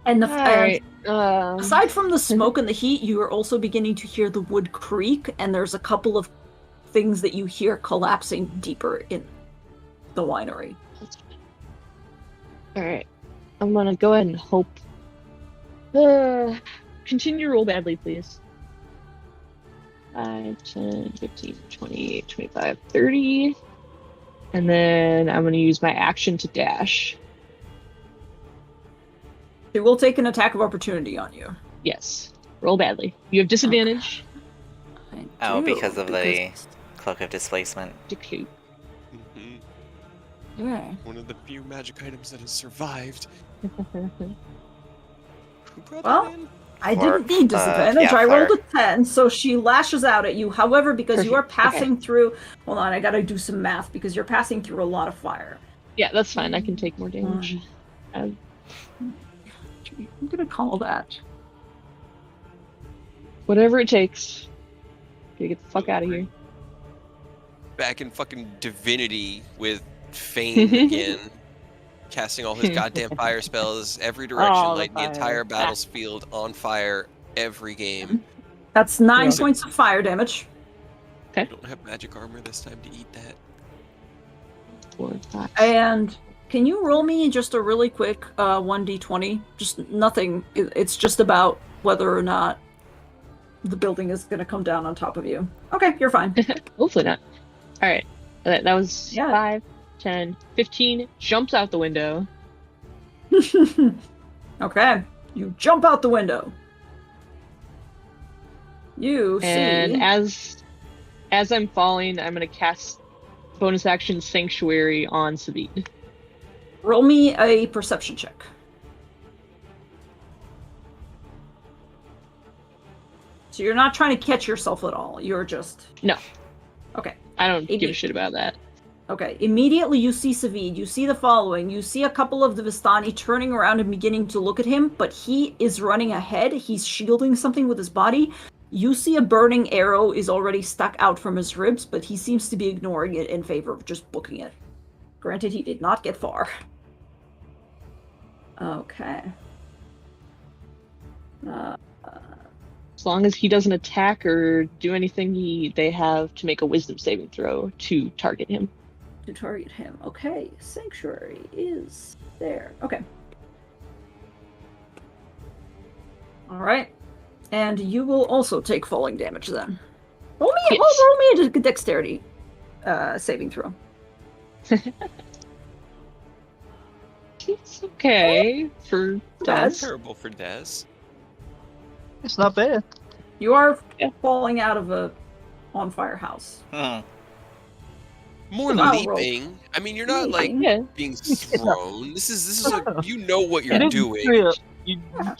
And Alright. aside from the smoke and the heat, you are also beginning to hear the wood creak, and there's a couple of things that you hear collapsing deeper in the winery. Alright. I'm gonna go ahead and hope. Continue to roll badly, please. 5, 10, 15, 20, 25, 30. And then I'm gonna use my action to dash. It will take an attack of opportunity on you. Yes. Roll badly. You have disadvantage. Oh, because of the Cloak of Displacement. Decay. Mhm. Yeah. One of the few magic items that has survived. Who brought Well, that in? I Or, didn't need disadvantage. yeah, I rolled fire. a 10, so she lashes out at you. However, because you are Perfect. Okay. passing through... Hold on, I gotta do some math, because you're passing through a lot of fire. Yeah, that's fine. I can take more damage. I'm gonna call that. Whatever it takes. Gotta get the fuck out of here. Back in fucking Divinity with Fane again. Casting all his goddamn fire spells, every direction, Oh, the lighting the fire. entire battlefield on fire every game. That's 9 Yeah. points of fire damage. I don't have magic armor this time to eat that. 4, 5. And can you roll me just a really quick 1d20? Just nothing. It's just about whether or not the building is going to come down on top of you. Okay, you're fine. Hopefully not. Alright. That was Yeah. 5, 10, 15. Jumps out the window. Okay, you jump out the window. You And see... as I'm falling, I'm gonna cast bonus action Sanctuary on Savid. Roll me a perception check. So you're not trying to catch yourself at all. You're just... No. Okay. I don't give a Maybe. shit about that. Okay. Immediately you see Savid. You see the following. You see a couple of the Vistani turning around and beginning to look at him, but he is running ahead. He's shielding something with his body. You see a burning arrow is already stuck out from his ribs, but he seems to be ignoring it in favor of just booking it. Granted, he did not get far. Okay. As long as he doesn't attack or do anything, they have to make a wisdom saving throw to target him. To target him. Okay. Sanctuary is there. Okay. Alright. And you will also take falling damage then. Roll me a dexterity saving throw. It's okay for That's Des. Terrible for Des. It's not bad. You are falling out of a on fire house. More Wow, leaping. I mean, you're not like Yeah. being thrown. This is like you know what you're doing. Yeah.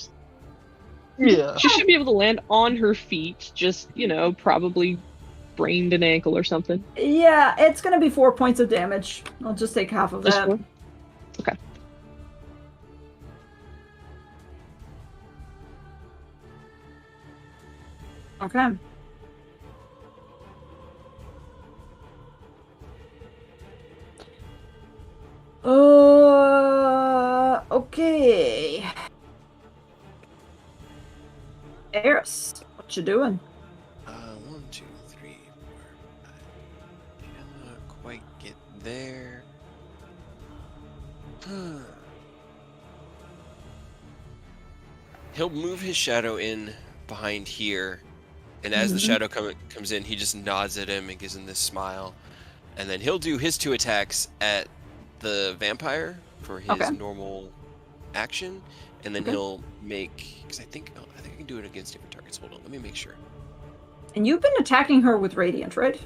Yeah. She should be able to land on her feet, just, probably sprained an ankle or something. Yeah, it's gonna be 4 points of damage. I'll just take half of Just that. 4? Okay. Okay. Okay. Eris, what you doing? 1, 2, 3, 4, 5. Cannot quite get there. He'll move his shadow in behind here, and as the shadow comes in, he just nods at him and gives him this smile, and then he'll do his 2 attacks at the vampire for his normal action, and then he'll make, because I think I can do it against different targets. Hold on, let me make sure. And you've been attacking her with radiant, right?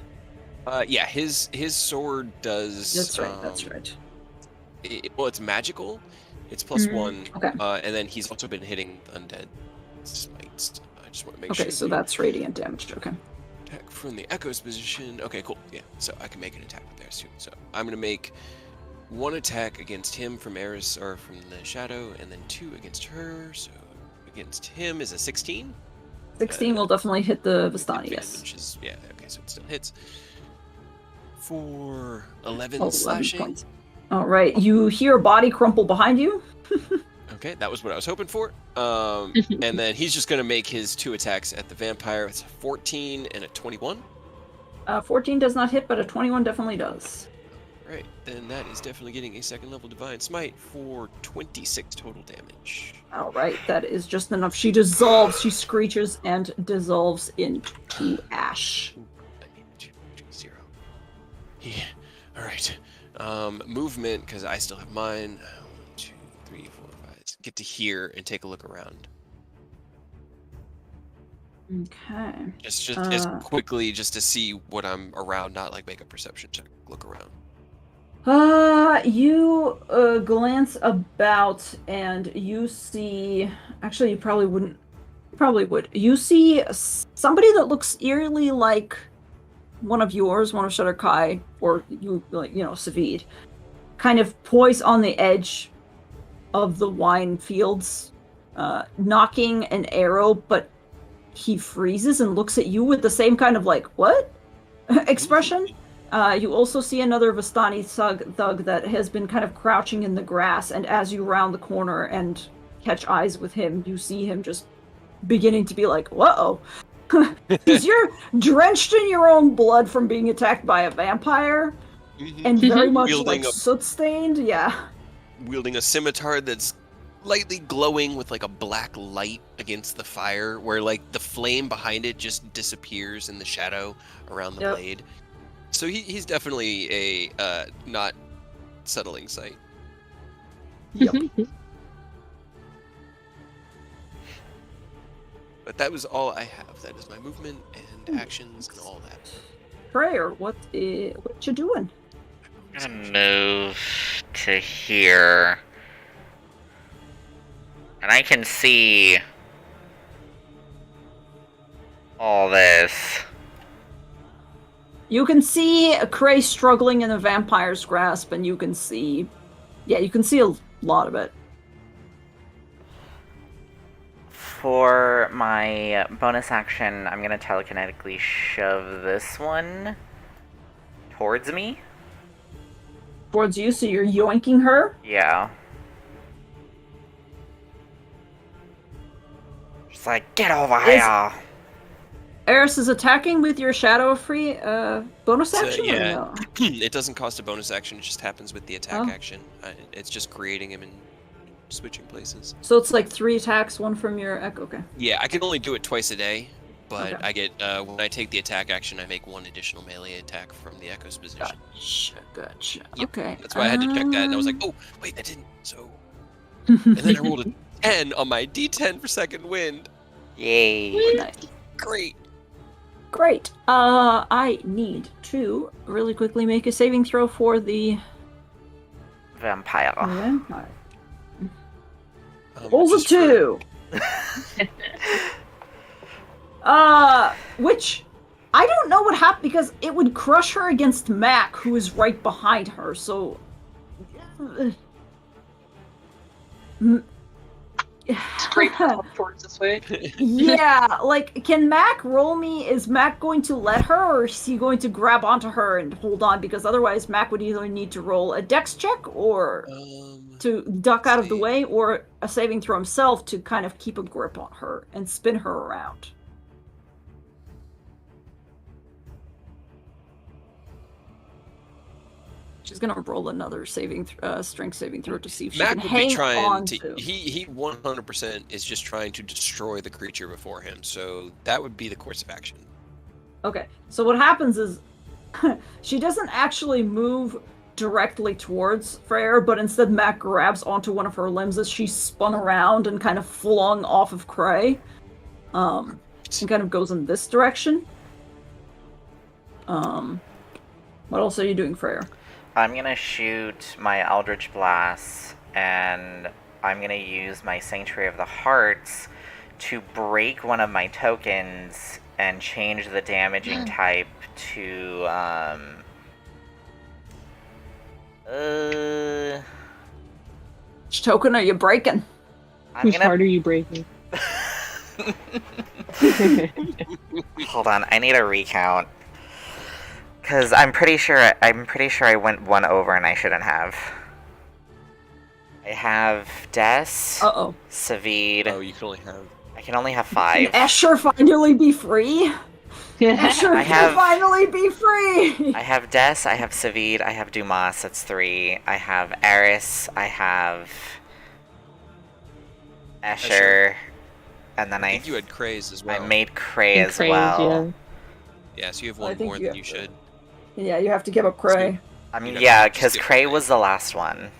Yeah, his sword does. That's right. That's right. Well, it's magical. It's +1. Okay. And then he's also been hitting undead smites. I just want to make sure. Okay, so that's radiant damage. Okay. Attack from the Echo's position. Okay, cool. Yeah, so I can make an attack with theirs too. So I'm gonna make 1 attack against him from Eris, or from the shadow, and then 2 against her. So against him is a 16. 16 will definitely hit the Vistani, yes. Yeah, okay, so it still hits. For 11 11 slashing. points. All right, you hear a body crumple behind you. Okay, that was what I was hoping for. And then he's just going to make his 2 attacks at the vampire. It's a 14 and a 21. 14 does not hit, but a 21 definitely does. Right, then that is definitely getting a 2nd level Divine Smite for 26 total damage. All right, that is just enough. She dissolves, she screeches and dissolves into ash. I need 0. Yeah, all right. Movement, because I still have mine. 1, 2, 3, 4, 5. Get to here and take a look around. Okay. Just as quickly, just to see what I'm around, not like make a perception check. Look around. You glance about and you see. Actually, you probably wouldn't. You probably would. You see somebody that looks eerily like one of yours, one of Shadar-kai, or you, like, you know, Savid, kind of poised on the edge of the wine fields, knocking an arrow, but he freezes and looks at you with the same kind of like, what? expression. You also see another Vistani thug that has been kind of crouching in the grass, and as you round the corner and catch eyes with him, you see him just beginning to be like, whoa. Because you're drenched in your own blood from being attacked by a vampire, and very much like soot-stained, yeah. Wielding a scimitar that's lightly glowing with like a black light against the fire, where like the flame behind it just disappears in the shadow around the blade. So he's definitely a not settling sight. Yep. But that was all I have. That is my movement and actions and all that. Prayer, what you doing? I'm gonna move to here. And I can see all this. You can see Cray struggling in a vampire's grasp, and you can see... Yeah, you can see a lot of it. For my bonus action, I'm gonna telekinetically shove this one towards me. Towards you, so you're yoinking her? Yeah. Just like, get over here! Eris is attacking with your shadow-free bonus action? Yeah, or no? It doesn't cost a bonus action. It just happens with the attack action. It's just creating him and switching places. So it's like 3 attacks, 1 from your echo. Okay. Yeah, I can only do it twice a day, but I get when I take the attack action, I make 1 additional melee attack from the echo's position. Gotcha. Yep. Okay. That's why I had to check that, and I was like, oh, wait, that didn't. So, and then I rolled a 10 on my D10 for second wind. Yay! Nice. Great. I need to really quickly make a saving throw for the Vampire. Rolls a 2. Which I don't know what happened, because it would crush her against Mac, who is right behind her. So Scrape towards this way. yeah, like, can Mac roll me? Is Mac going to let her, or is he going to grab onto her and hold on? Because otherwise Mac would either need to roll a dex check or to duck out of the way, or a saving throw himself to kind of keep a grip on her and spin her around. She's gonna roll another strength saving throw to see if she Mac can would hang be trying on to. to. He 100% is just trying to destroy the creature before him. So that would be the course of action. Okay, so what happens is she doesn't actually move directly towards Freyr, but instead Mac grabs onto one of her limbs as she's spun around and kind of flung off of Cray. And kind of goes in this direction. What else are you doing, Freyr? I'm gonna shoot my Eldritch Blast, and I'm gonna use my Sanctuary of the Hearts to break one of my tokens and change the damaging type to Which token are you breaking? Whose heart are you breaking? Hold on, I need a recount. Cause I'm pretty sure I went one over and I shouldn't have. I have Des, Savid. Oh, you can only have. I can only have 5. Can Escher finally be free? Escher can finally be free! I have Des, I have Savid, I have Dumas, that's 3. I have Eris, I have Escher, and then I think you had Craze as well. I made Cray as well. Yeah, so you have one more than you should. Yeah, you have to give up Cray. I mean, yeah, because Cray was the last one.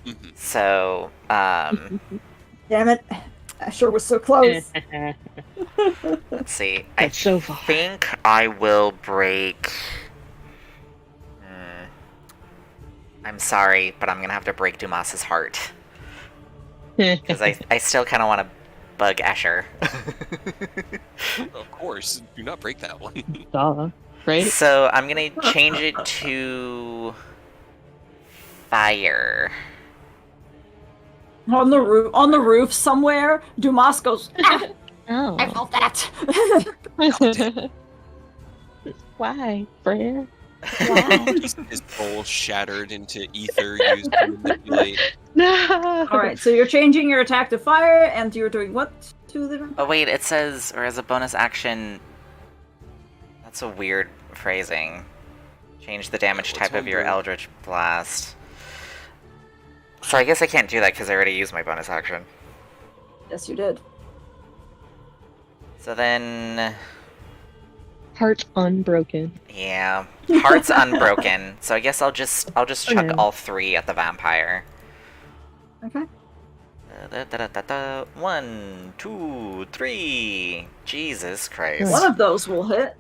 Mm-hmm. So, Damn it. I sure was so close. Let's see. That's so far. I think I will break... I'm sorry, but I'm going to have to break Dumas's heart. Because I still kind of want to bug Escher. Of course. Do not break that one. Duh. Right? So I'm going to change it to... Fire. On the roof somewhere, Dumas goes, ah, Oh. I felt that. Why, Freyr? Why? His bowl shattered into ether used to manipulate. No. Alright, so you're changing your attack to fire, and you're doing what to the... Oh wait, it says, or as a bonus action... That's a weird phrasing. Change the damage type of your Eldritch Blast. So I guess I can't do that because I already used my bonus action. Yes, you did. So then... Heart unbroken. Yeah, heart's unbroken. So I guess I'll just chuck Okay. all 3 at the vampire. Okay. 1, 2, 3. Jesus Christ. One of those will hit.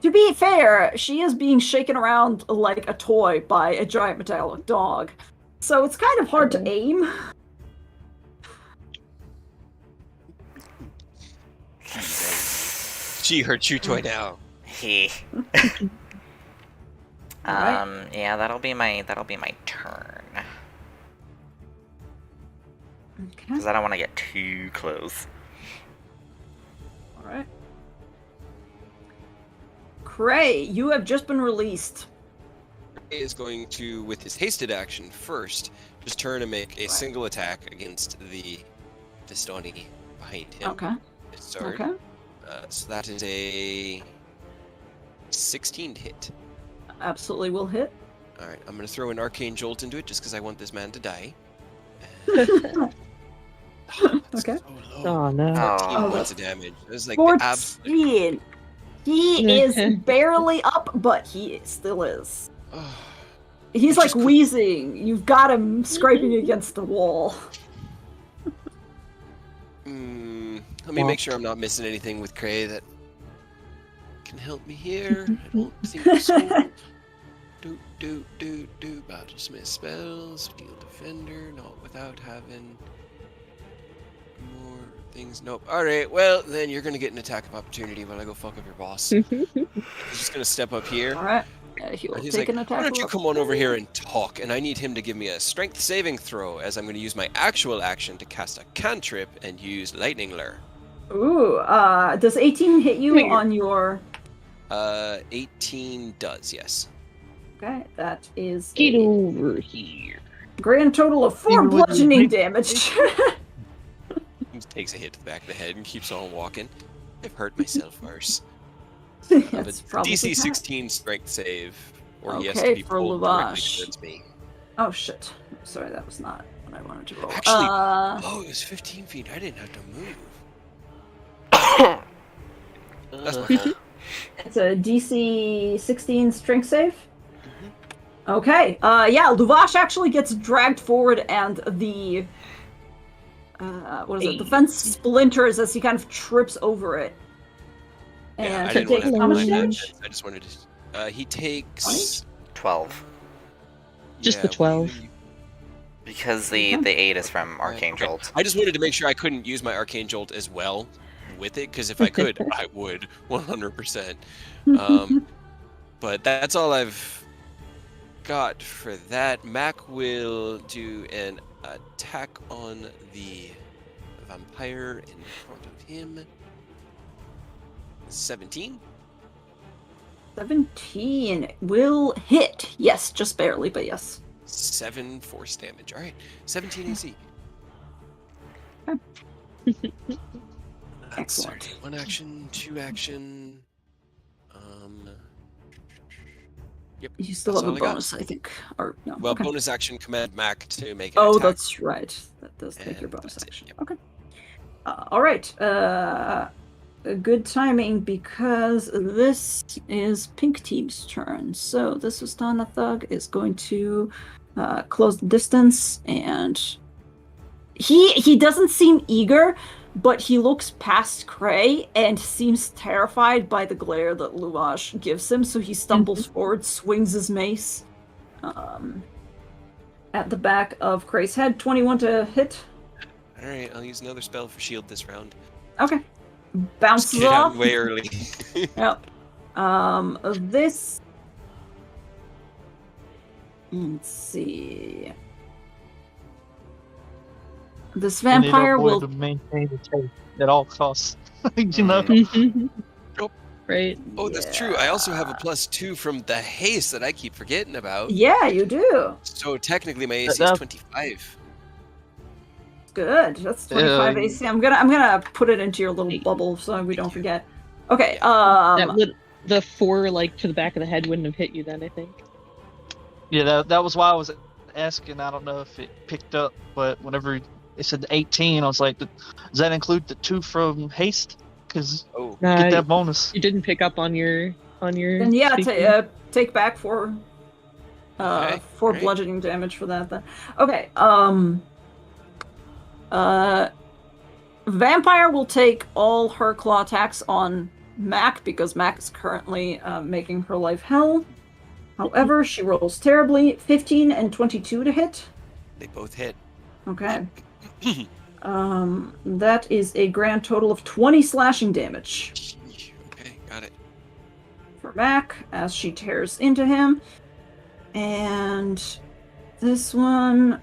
To be fair, she is being shaken around like a toy by a giant metallic dog. So it's kind of hard to aim. She hurt you toy now. He. Alright. Yeah, that'll be my turn. Okay. Because I don't want to get too close. Alright. Cray, you have just been released. He is going to, with his hasted action first, just turn and make a single attack against the Vistani behind him. Okay. Start. Okay. So that is a 16 to hit. Absolutely will hit. Alright, I'm going to throw an Arcane Jolt into it just because I want this man to die. Okay. So low. Oh no. 14 Oh. points of damage. That was like the absolute... 14. He is barely up, but he still is. He's like wheezing. You've got him scraping against the wall. Let me make sure I'm not missing anything with Cray that can help me here. I don't think so. Battlesmith spells, Steel Defender, not without having more things. Nope. Alright, well, then you're gonna get an attack of opportunity when I go fuck up your boss. He's just gonna step up here. Alright. He will And he's take like, an attack. why don't you come on over here and talk? And I need him to give me a strength saving throw, as I'm going to use my actual action to cast a cantrip and use Lightning Lure. Ooh, does 18 hit you on your... 18 does, yes. Okay, that is Get a over here. grand total of 4 bludgeoning damage. He takes a hit to the back of the head and keeps on walking. I've hurt myself worse. That's probably DC bad. 16 strength save, or he has Okay, to be for pulled directly Lavash. towards me. Oh shit. Sorry, that was not what I wanted to roll. Actually, oh, it was 15 feet. I didn't have to move. That's my fault. It's a DC 16 strength save. Okay. Yeah, Luvash actually gets dragged forward, and the the fence splinters as he kind of trips over it. Yeah, And I he didn't want to takes have how to much climb that damage? fence. I just wanted to. He takes 12. Just yeah, the 12. Because the 8 is from Arcane Okay. Jolt. I just wanted to make sure I couldn't use my Arcane Jolt as well with it, because if I could, I would 100%. But that's all I've got for that. Mac will do an attack on the vampire in front of him. 17. 17 will hit. Yes, just barely, but yes. 7 force damage. All right, 17 AC. That's Excellent. 1 action, 2 action. Yep. You still that's have a all I got. bonus, I think. Or no. Well, okay. bonus action command Mac to make an Oh, attack. that's right. That does take your And bonus that's it, action. yep. Okay. All right. Good timing because this is Pink Team's turn. So this Vistana Thug is going to close the distance, and he doesn't seem eager, but he looks past Cray and seems terrified by the glare that Luvash gives him, so he stumbles forward, swings his mace at the back of Cray's head. 21 to hit. Alright, I'll use another spell for shield this round. Okay. Just Bounces get it out off. way early. Yep. This... Let's see... This We need vampire our boy will... to maintain the taste at all costs. You know? Right. Oh, that's true. I also have a +2 from the haste that I keep forgetting about. Yeah, you do. So technically my AC is That- 25. Good. That's 25 Yeah, AC. I'm gonna put it into your little bubble so we don't forget. Okay. That would the 4 like to the back of the head wouldn't have hit you then, I think. Yeah, that was why I was asking. I don't know if it picked up, but whenever it said 18, I was like, does that include the 2 from haste? Because Oh, get that bonus. You didn't pick up on your Then yeah, speaking. take back for Okay, for great. bludgeoning damage for that then. Okay. Vampire will take all her claw attacks on Mac because Mac is currently making her life hell. However, she rolls terribly. 15 and 22 to hit. they both hit. Okay. That is a grand total of 20 slashing damage Okay, got it. for Mac as she tears into him. And this one...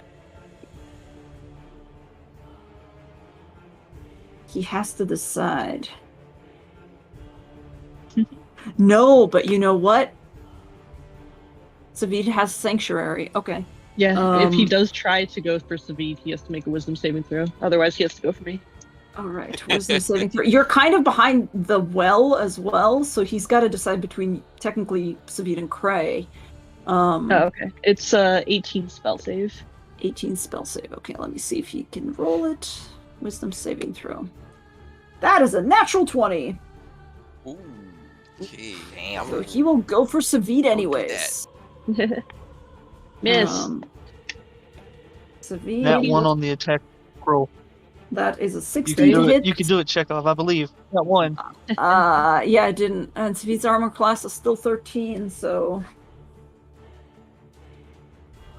He has to decide. No, but you know what? Savid has Sanctuary. Okay. Yeah, if he Um, does try to go for Savid, he has to make a wisdom saving throw. Otherwise, he has to go for me. All right. Wisdom saving throw. You're kind of behind the well as well, so he's got to decide between technically Savid and Cray. Oh, okay. It's 18 spell save. 18 spell save. Okay, let me see if he can roll it. Wisdom saving throw. That is a natural 20. Ooh. Okay. Damn. So he will go for Savid anyways. Miss. Savid. That one on the attack roll. That is a You 16 can to do it. hit. You can do it, Chekhov, I believe. That one. Yeah, I didn't. And Savid's armor class is still 13, so...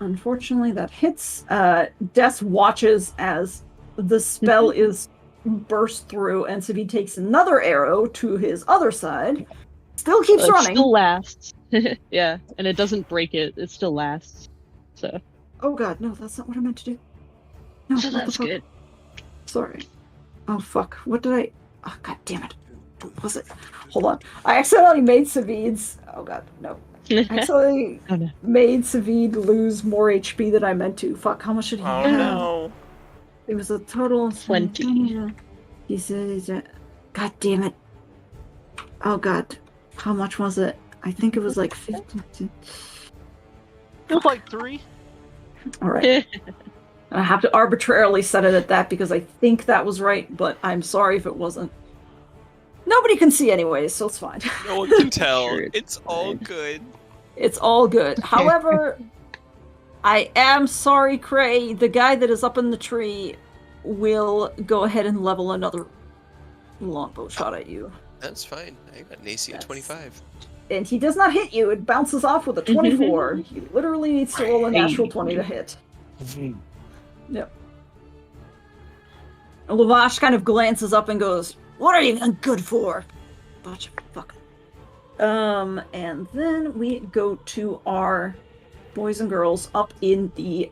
Unfortunately, that hits. Des watches as the spell is burst through, and Savid takes another arrow to his other side. Still keeps It running. still lasts. Yeah, and it doesn't break it. It still lasts. So. Oh god, no, that's not what I meant to do. No, So what the that's fuck? good. Sorry. Oh fuck, what did I... Oh god damn it. What was it? Hold on. I accidentally made Savid's... Oh god, no. I accidentally Oh, no. made Savid lose more HP than I meant to. Fuck, how much did he Oh have? no. It was a total of 20. He says, God damn it. Oh god. How much was it? I think it was like 15. It was like 3. Alright. I have to arbitrarily set it at that because I think that was right, but I'm sorry if it wasn't. Nobody can see anyways, so it's fine. No one can tell. Sure, It's all fine. good. It's all good. However, I am sorry, Cray. The guy that is up in the tree will go ahead and level another longbow shot at you. That's fine. I got an AC of 25. And he does not hit you. It bounces off with a 24. He literally needs to roll a natural 20 to hit. Yep. Lavash kind of glances up and goes, "What are you even good for? Bunch of fucking." And then we go to our boys and girls up in the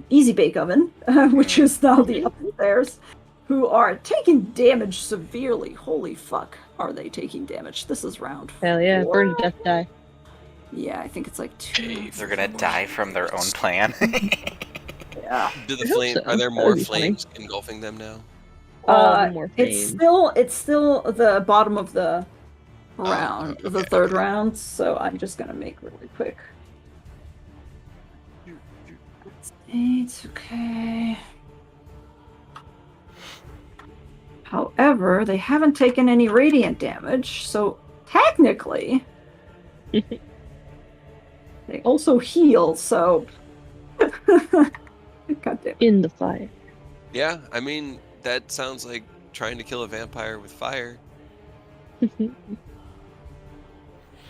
easy bake oven, which is now the upstairs, who are taking damage severely. Holy fuck, are they taking damage? This is round 4. Hell yeah, burn to death die. Yeah, I think it's like 2. They're gonna die from their own plan. Yeah. Do the I hope flame? so. Are there That more would be funny. flames engulfing them now? More It's fame. still the bottom of the round, okay, the third round, so I'm just gonna make really quick. That's 8, okay. However, they haven't taken any radiant damage, so technically they also heal, so God damn. In the fire. Yeah, I mean that sounds like trying to kill a vampire with fire.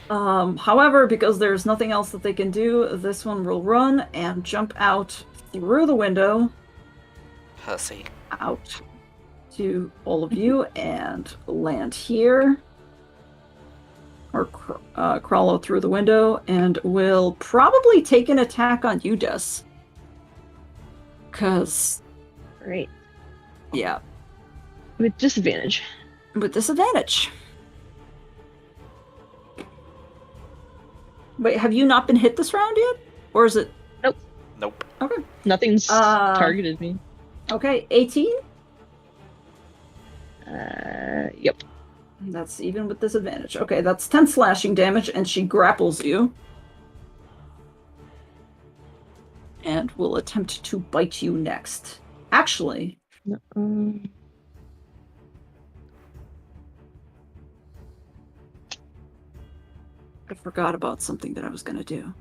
However, because there's nothing else that they can do, this one will run and jump out through the window Pussy. out to all of you and land here. Or crawl out through the window and will probably take an attack on you, Des. Because, Great. yeah, With disadvantage. with disadvantage. Wait, have you not been hit this round yet? Or is it... Nope. Okay. Nothing's targeted me. Okay, 18? Yep. That's even with disadvantage. Okay, that's 10 slashing damage, and she grapples you. And will attempt to bite you next. Actually, I forgot about something that I was gonna do.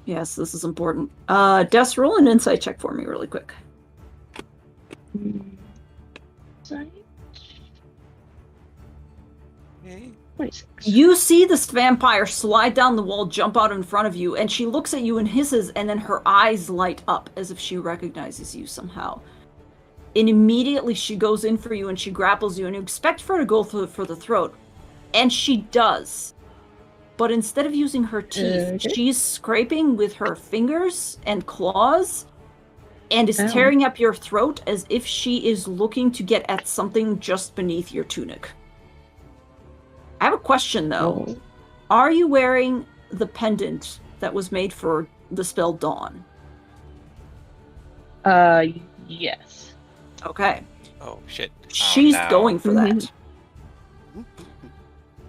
Yes, this is important. Des, roll an insight check for me really quick. Okay. 26. You see this vampire slide down the wall, jump out in front of you, and she looks at you and hisses, and then her eyes light up as if she recognizes you somehow. And immediately she goes in for you and she grapples you, and you expect for her to go for the throat. And she does. But instead of using her teeth, she's scraping with her fingers and claws and is tearing up your throat as if she is looking to get at something just beneath your tunic. I have a question, though. Oh. Are you wearing the pendant that was made for the spell Dawn? Yes. Okay. Oh shit. She's no. going for that.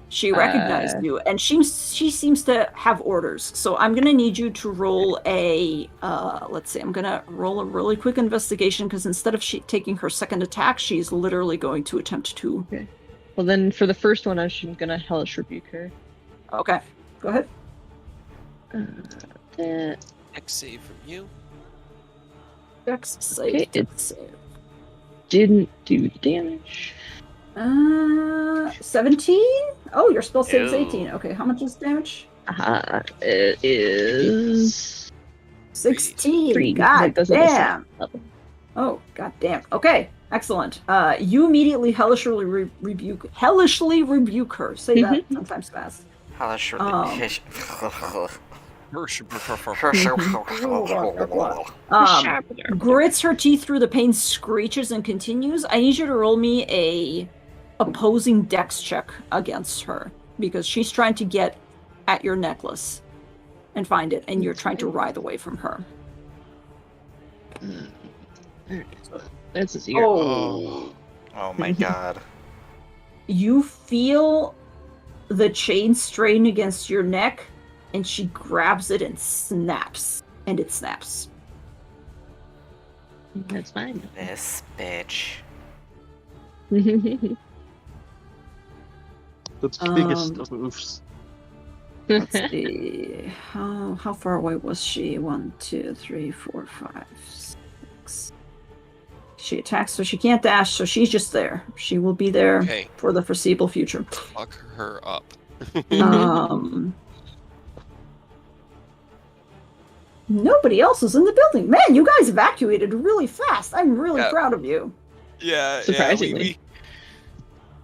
She recognized you, and she seems to have orders. So I'm gonna need you to roll a let's see. I'm gonna roll a really quick investigation because instead of she taking her second attack, she's literally going to attempt to. Okay. Well, then for the first one, I'm gonna hellish rebuke her. Okay, go ahead. X save from you. Dex save. Okay, Dex save. Didn't do damage. 17? Oh, your spell saves Ew. 18. Okay, how much is damage? It is 16. 3. God That doesn't make damn. sense. Oh, god damn. Okay, excellent. You immediately hellishly rebuke her. Say that sometimes fast. Grits her teeth through the pain, screeches, and continues. I need you to roll me a opposing dex check against her because she's trying to get at your necklace and find it, and you're trying to writhe away from her. That's a 0. Oh my god. You feel the chain strain against your neck, and she grabs it and snaps. And it snaps. That's fine. This bitch. The biggest of oofs. Let's see. How far away was she? 1, 2, 3, 4, 5, 6. She attacks, so she can't dash, so she's just there. She will be there Okay. for the foreseeable future. Fuck her up. Nobody else is in the building. Man, you guys evacuated really fast. I'm really Yeah. proud of you. Yeah, Surprisingly.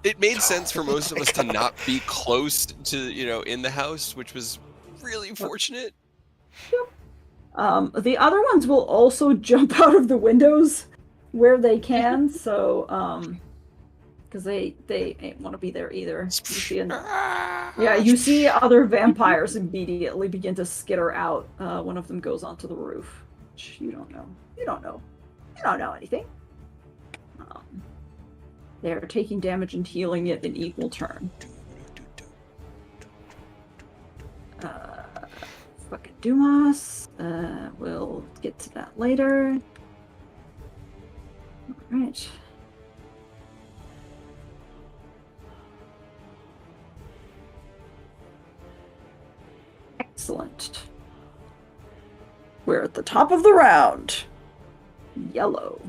It made sense for most of us to not be close to, in the house, which was really fortunate. The other ones will also jump out of the windows where they can, so because they ain't want to be there either. You see other vampires immediately begin to skitter out. One of them goes onto the roof, which you don't know. You don't know anything. They're taking damage and healing it in equal turn. Fucking Dumas. We'll get to that later. Alright. Excellent. We're at the top of the round. Yellow.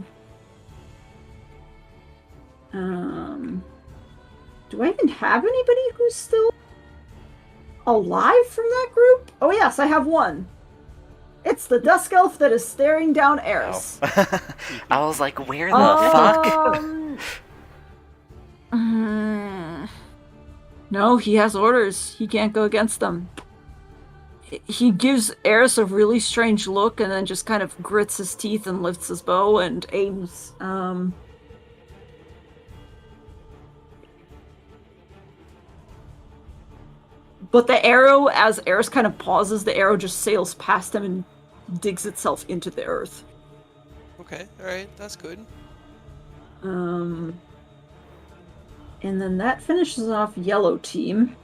Do I even have anybody who's still alive from that group? Oh yes, I have one. It's the Dusk Elf that is staring down Eris. Oh. I was like, where the fuck? No, he has orders. He can't go against them. He gives Eris a really strange look and then just kind of grits his teeth and lifts his bow and aims. But the arrow, as Eris kind of pauses, the arrow just sails past him and digs itself into the earth. Okay, alright, that's good. And then that finishes off yellow team.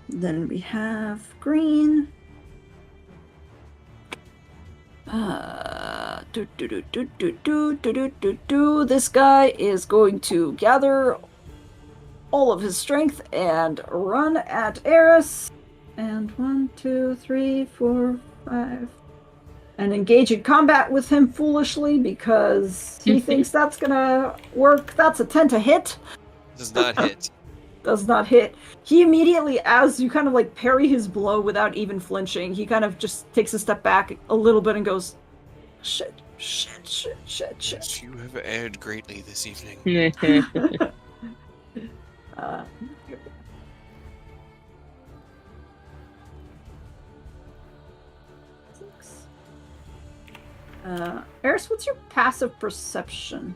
Then we have green. This guy is going to gather all of his strength and run at Eris. And 1, 2, 3, 4, 5. And engage in combat with him foolishly because he thinks that's gonna work. That's a 10 to hit. Does not hit. Does not hit. He immediately, as you kind of like parry his blow without even flinching, he kind of just takes a step back a little bit and goes, shit. Yes, you have erred greatly this evening. Eris, what's your passive perception?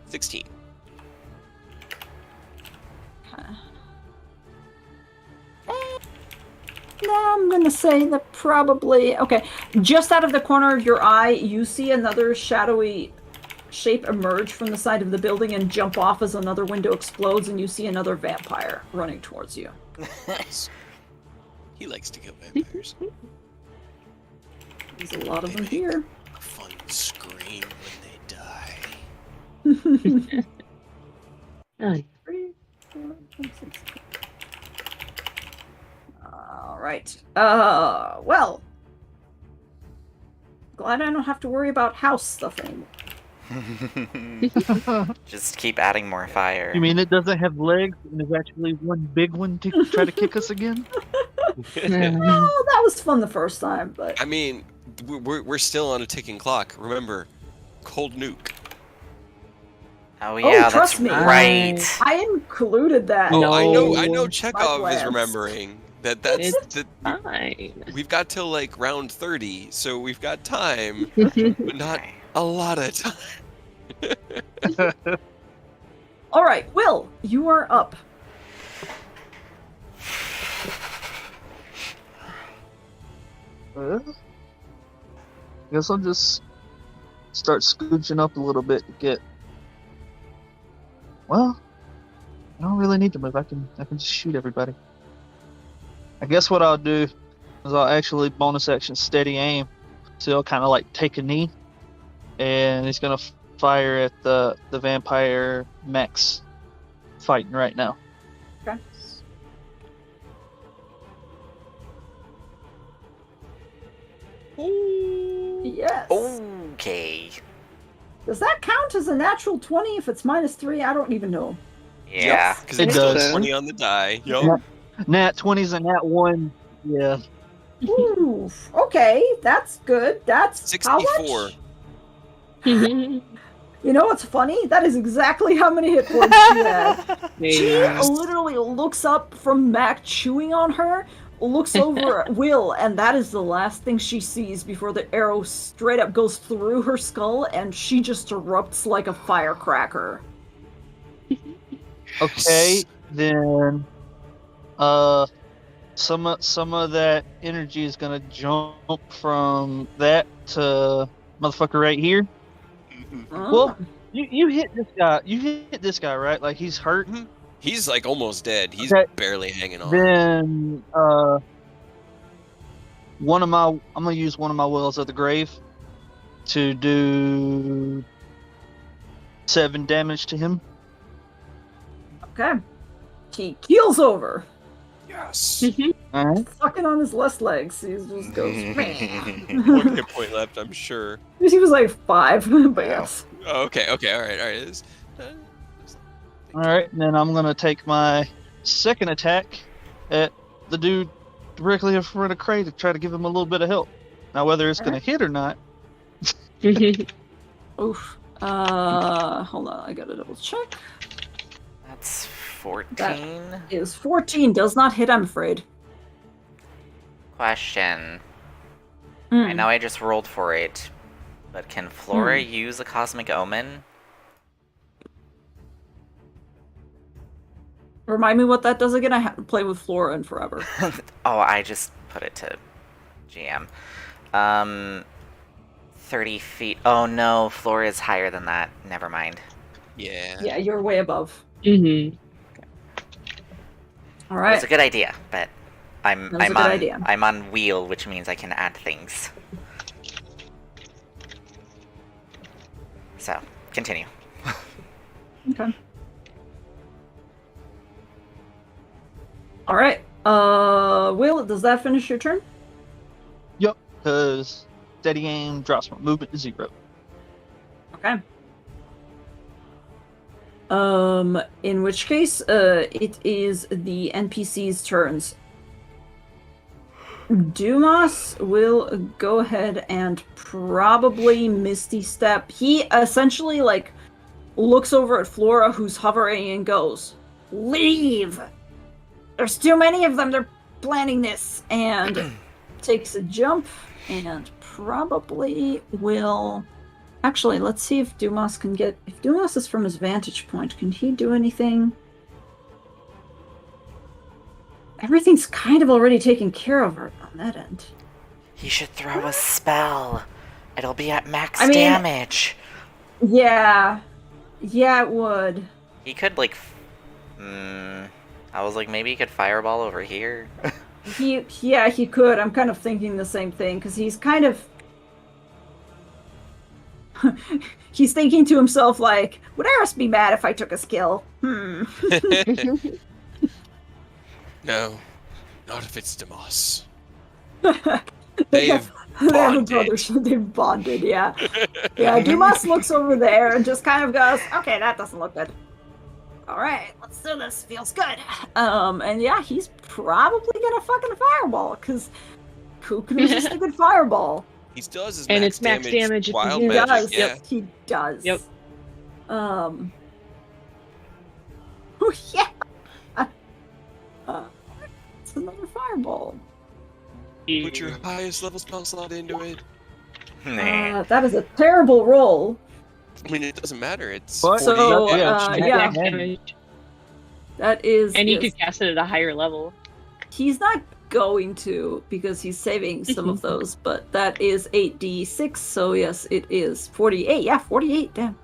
16. I'm gonna say that probably... Okay, just out of the corner of your eye, you see another shadowy shape emerge from the side of the building and jump off as another window explodes, and you see another vampire running towards you. He likes to kill vampires. There's a lot of them here. A fun scream when they die. Oh, 3, 4, 5, 6. All right. Well, glad I don't have to worry about house stuff anymore. Just keep adding more fire. You mean it doesn't have legs and there's actually one big one to try to kick us again? Oh, that was fun the first time, but I mean, we're still on a ticking clock. Remember, cold nuke. Oh yeah, that's trust me. right. I included that. Oh, No. I know. My Chekhov is plans. remembering that's It's that. fine. We've got till like round 30, so we've got time, but not a lot of time. All right, Will, you are up. Guess I'll just start scooching up a little bit to get. Well, I don't really need to move. I can just shoot everybody. I guess what I'll do is I'll actually bonus action steady aim. So he'll kind of like take a knee, and he's gonna fire at the vampire mechs fighting right now. Okay. Yes. Okay. Does that count as a natural 20 if it's -3? I don't even know. Yeah. Because It it's still does. 20 on the die. Yup. Nat 20's a nat 1. Yeah. Ooh, okay, that's good. That's 64. how much? You know what's funny? That is exactly how many hit points she had. She Yes. literally looks up from Mac chewing on her, looks over at Will, and that is the last thing she sees before the arrow straight up goes through her skull, and she just erupts like a firecracker. Okay, then some of that energy is gonna jump from that to motherfucker right here. Well, you hit this guy. You hit this guy, right? Like he's hurt. He's like almost dead. He's Okay. barely hanging on. Then I'm gonna use one of my Wells of the Grave to do 7 damage to him. Okay. He keels over, Yes. Alright. fucking on his left leg. So he just goes, man. 1 hit point left, I'm sure. He was like 5, but Wow. yes. Oh, okay, all right. Alright, and then I'm gonna take my second attack at the dude directly in front of Cray to try to give him a little bit of help. Now whether it's gonna hit or not. Oof. Hold on, I gotta double check. That's 14. That is 14. Does not hit, I'm afraid. Question. I know I just rolled for it, but can Flora use a Cosmic Omen? Remind me what that does again. I haven't played with Flora in forever. Oh, I just put it to GM. 30 feet. Oh no, Flora is higher than that. Never mind. Yeah. Yeah, you're way above. Mm-hmm. All It right. was a good idea, but I'm That was a good idea. I'm on wheel, which means I can add things. So, continue. Okay. All right. Will, does that finish your turn? Yup, because steady aim drops my movement to 0. Okay. In which case, it is the NPC's turns. Dumas will go ahead and probably Misty Step. He essentially, like, looks over at Flora, who's hovering, and goes, "Leave! There's too many of them, they're planning this!" And takes a jump, and probably will... Actually, let's see if Dumas can get... If Dumas is from his vantage point, can he do anything? Everything's kind of already taken care of on that end. He should throw a spell. It'll be at max I mean- damage. Yeah. Yeah, it would. He could, like... I was like, maybe he could fireball over here. Yeah, he could. I'm kind of thinking the same thing, because he's kind of... he's thinking to himself, like, would Eris be mad if I took a skill? No, not if it's Demas. They They've have a bonded. brothership. They've bonded, yeah. Yeah, Dumas looks over there and just kind of goes, okay, that doesn't look good. Alright, let's do this. Feels good. And yeah, he's probably gonna fucking fireball, because who can resist a good fireball? He still has his And max it's max damage if wild you He do it. magic, does. yeah. Yep, he does. Yep. Oh, yeah. It's another fireball. Put your highest level spell slot into it. Nah. That is a terrible roll. I mean, it doesn't matter. It's But- 40. So, yeah, yeah, Max damage. that is... And you yes. could cast it at a higher level. He's not going to, because he's saving some of those, but that is 8d6, so yes, it is 48. Yeah, 48, damn.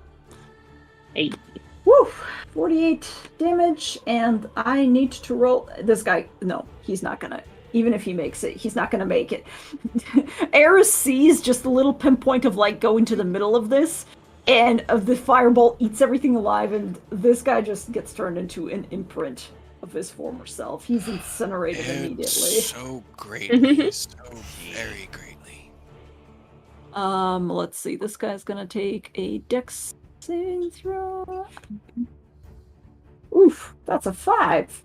8. Woo! 48 damage, and I need to roll... This guy, no, he's not gonna... Even if he makes it, he's not gonna make it. Eris sees just a little pinpoint of light go into the middle of this, And the fireball eats everything alive, and this guy just gets turned into an imprint of his former self. He's incinerated And immediately. so greatly, so very greatly. Let's see. This guy's gonna take a dex saving throw. Oof, that's a 5.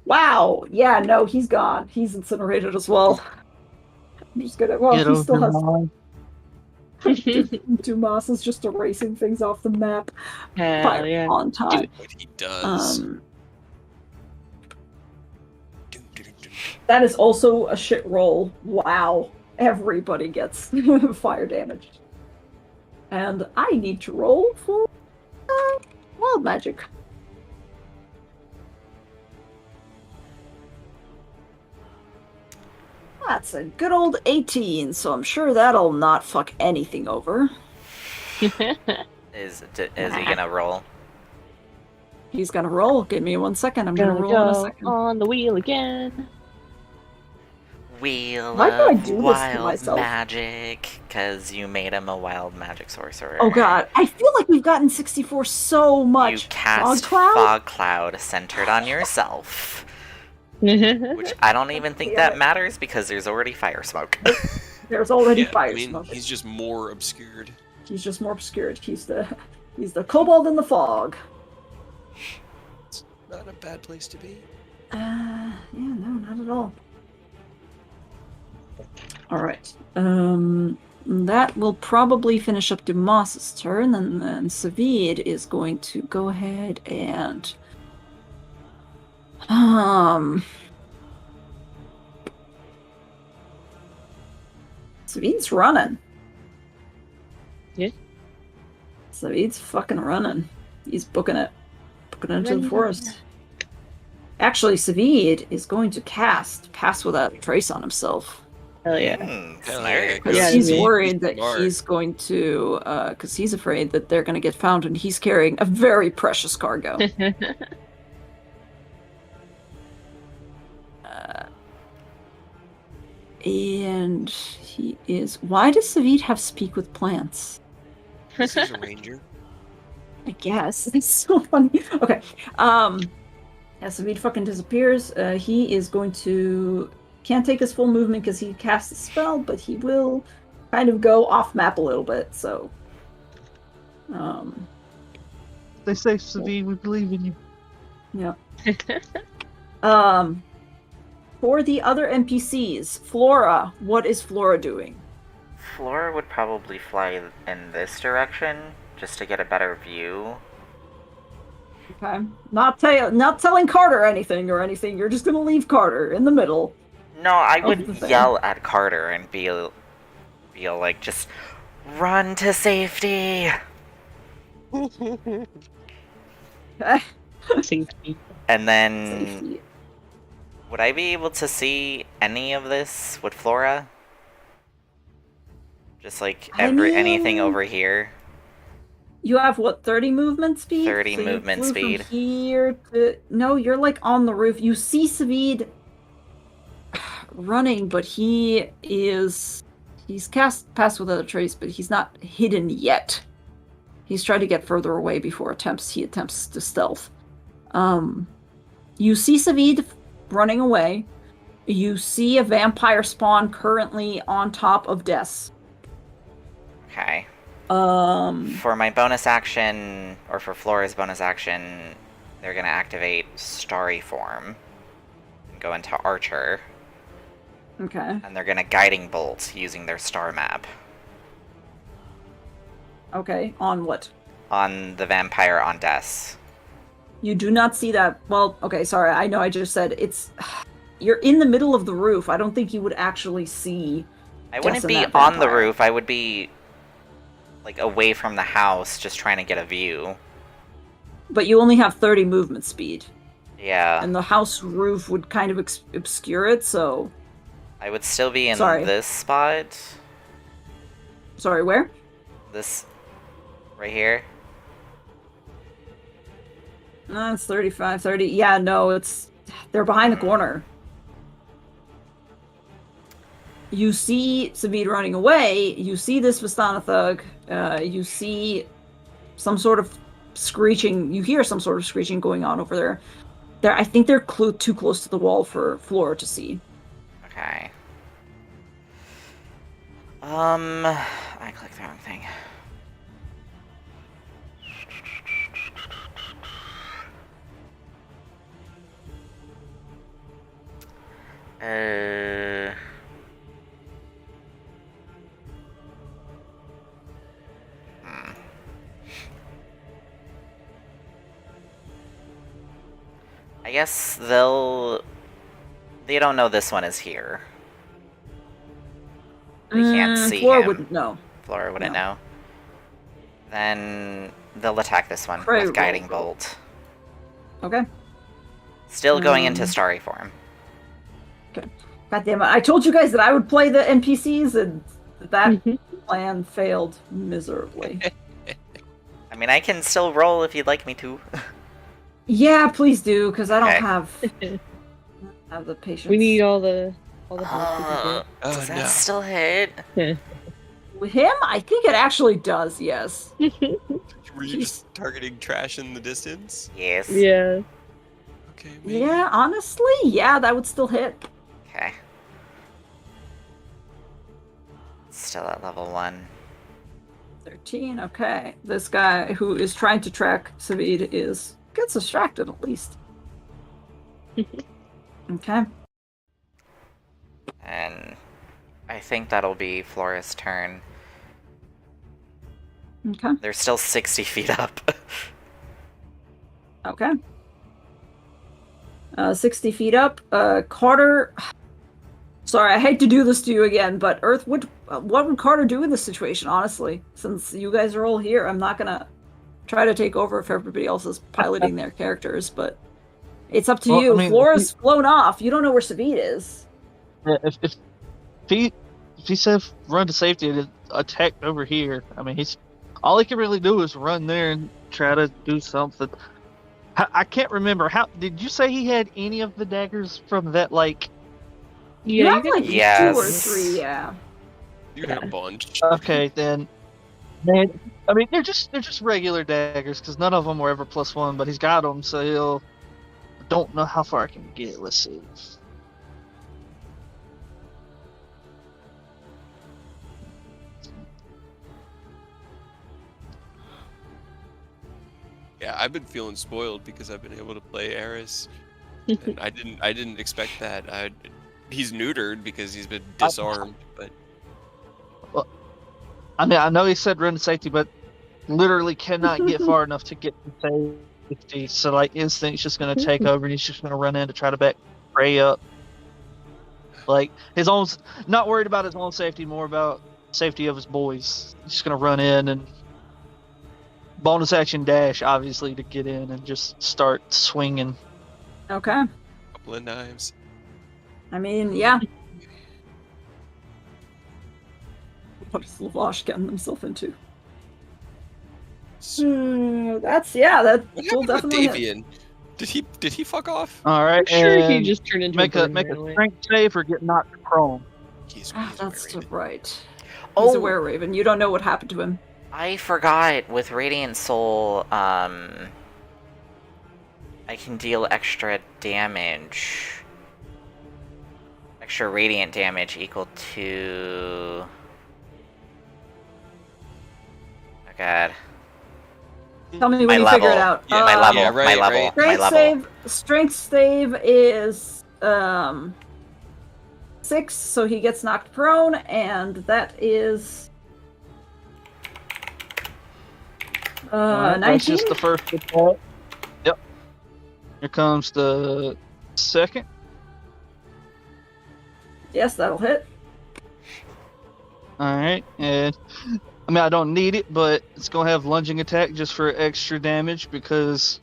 Wow. Yeah, no, he's gone. He's incinerated as well. I'm just gonna. Well, Get he over still has. mine. Dumas is just erasing things off the map. Hell yeah. On time. What he does. That is also a shit roll. Wow. Everybody gets fire damage. And I need to roll for wild magic. That's a good old 18, so I'm sure that'll not fuck anything over. Is he gonna roll? He's gonna roll. Give me 1 second. I'm gonna roll in a second. On the wheel again. Wheel Why do I of do this to wild myself? magic, because you made him a wild magic sorcerer. Oh god, I feel like we've gotten 64 so much. You cast Fog Cloud centered on yourself. Which I don't even think that matters because there's already fire smoke. There's already Yeah, fire I mean, smoke. he's just more obscured. He's just more obscured. He's the kobold in the fog. It's not a bad place to be. Yeah, no, not at all. All right. That will probably finish up Dumas's turn, and then Savid is going to go ahead and Savid's running. Yeah. Savid's fucking running. He's booking it. Booking it into the forest. Actually, Savid is going to cast Pass Without a Trace on himself. Hell yeah. Hell yeah, Because Yeah, he's he's worried that smart. he's going to, because he's afraid that they're going to get found and he's carrying a very precious cargo. And he is. Why does Savid have Speak with Plants? He's a ranger. I guess. It's so funny. Okay. Yeah, Savid fucking disappears. He is going to. Can't take his full movement because he casts a spell, but he will kind of go off map a little bit, so. Stay safe, Savi. We believe in you. Yeah. For the other NPCs, Flora, what is Flora doing? Flora would probably fly in this direction just to get a better view. Okay. Not telling Carter anything. You're just gonna leave Carter in the middle. No, I the would thing. yell at Carter and be like, just run to safety. Okay. Safety. And then, Safety. would I be able to see any of this with Flora? Just like anything over here? You have what, 30 movement speed? 30 So you movement flew speed. From here to... No, you're like on the roof. You see Savid running, but he's cast Pass Without a Trace, but he's not hidden yet. He's trying to get further away before he attempts to stealth. You see Savid running away. You see a vampire spawn currently on top of Des. Okay. Um, For my bonus action, or for Flora's bonus action, they're gonna activate Starry Form and go into Archer, okay. and they're gonna Guiding Bolt using their star map Okay, on what? on the vampire on Des. You do not see that. Well, okay, sorry. I know I just said it's... You're in the middle of the roof. I don't think you would actually see... I wouldn't Des and be that on the vampire. roof, I would be like away from the house, just trying to get a view. But you only have 30 movement speed. Yeah. And the house roof would kind of obscure it, so... I would still be in Sorry. this spot. Sorry, where? This... right here. No, it's 35, 30. Yeah, no, it's... They're behind the corner. you see Savid running away. You see this Vistana thug. You see some sort of screeching. You hear some sort of screeching going on over there. I think they're too close to the wall for Flora to see. Okay. I clicked the wrong thing. I guess they don't know this one is here. They can't see Flora him. wouldn't know. Flora wouldn't know. Then they'll attack this one Pray with Guiding roll. Bolt. Okay. Still going into Starry form. Okay. God damn it. I told you guys that I would play the NPCs, and that plan failed miserably. I mean, I can still roll if you'd like me to. Yeah, please do, because I don't Okay. have the patience. We need all the help Does that no. still hit? we can With him, I think it actually does, yes. Were you just targeting trash in the distance? Yes. get. Yeah. Okay, maybe. Yeah, honestly, yeah, that would still hit. Okay. Still at level 1. 13, okay. This guy who is trying to track Savid gets distracted at least. Okay. And I think that'll be Flora's turn. Okay. They're still 60 feet up. Okay. 60 feet up. Carter. Sorry, I hate to do this to you again, but Earth, what would Carter do in this situation, honestly? Since you guys are all here, I'm not gonna try to take over if everybody else is piloting their characters, but it's up to you. I mean, Flora's flown off. You don't know where Savid is. If he said run to safety and attacked over here, I mean, all he can really do is run there and try to do something. I can't remember, how did you say he had any of the daggers from that, like? You Yeah, have you like got Yes. 2 or 3, yeah. You had a bunch. Okay, then. Man, I mean, they're just regular daggers because none of them were ever +1, but he's got them, so he'll. Don't know how far I can get. Let's see. Yeah, I've been feeling spoiled because I've been able to play Eris, and I didn't expect that. He's neutered because he's been disarmed, but I mean, I know he said run to safety, but literally cannot get far enough to get to safety. So, like, instinct's just going to take over, and he's just going to run in to try to back Prey up. Like, his own, not worried about his own safety, more about safety of his boys. He's just going to run in and bonus action dash, obviously, to get in and just start swinging. Okay. couple of knives. I mean, yeah. What is Lavash getting himself into? That's What will happened with definitely hit. Davian? Did he fuck off? All I'm right, sure he and just turned into make a a bird make right a away. strength save or get knocked prone. He's That's raven. right. He's Oh, a were-raven. You don't know what happened to him. I forgot. With Radiant Soul, I can deal extra damage. Extra radiant damage equal to... Oh god. Tell me My when you level. figure it out. Yeah, my level. yeah, My right, level. right. My level. Strength save is 6, so he gets knocked prone, and that is Alright, 19. that's just the first attack. Yep. Here comes the second. Yes, that'll hit. Alright, and I mean, I don't need it, but it's going to have lunging attack just for extra damage because,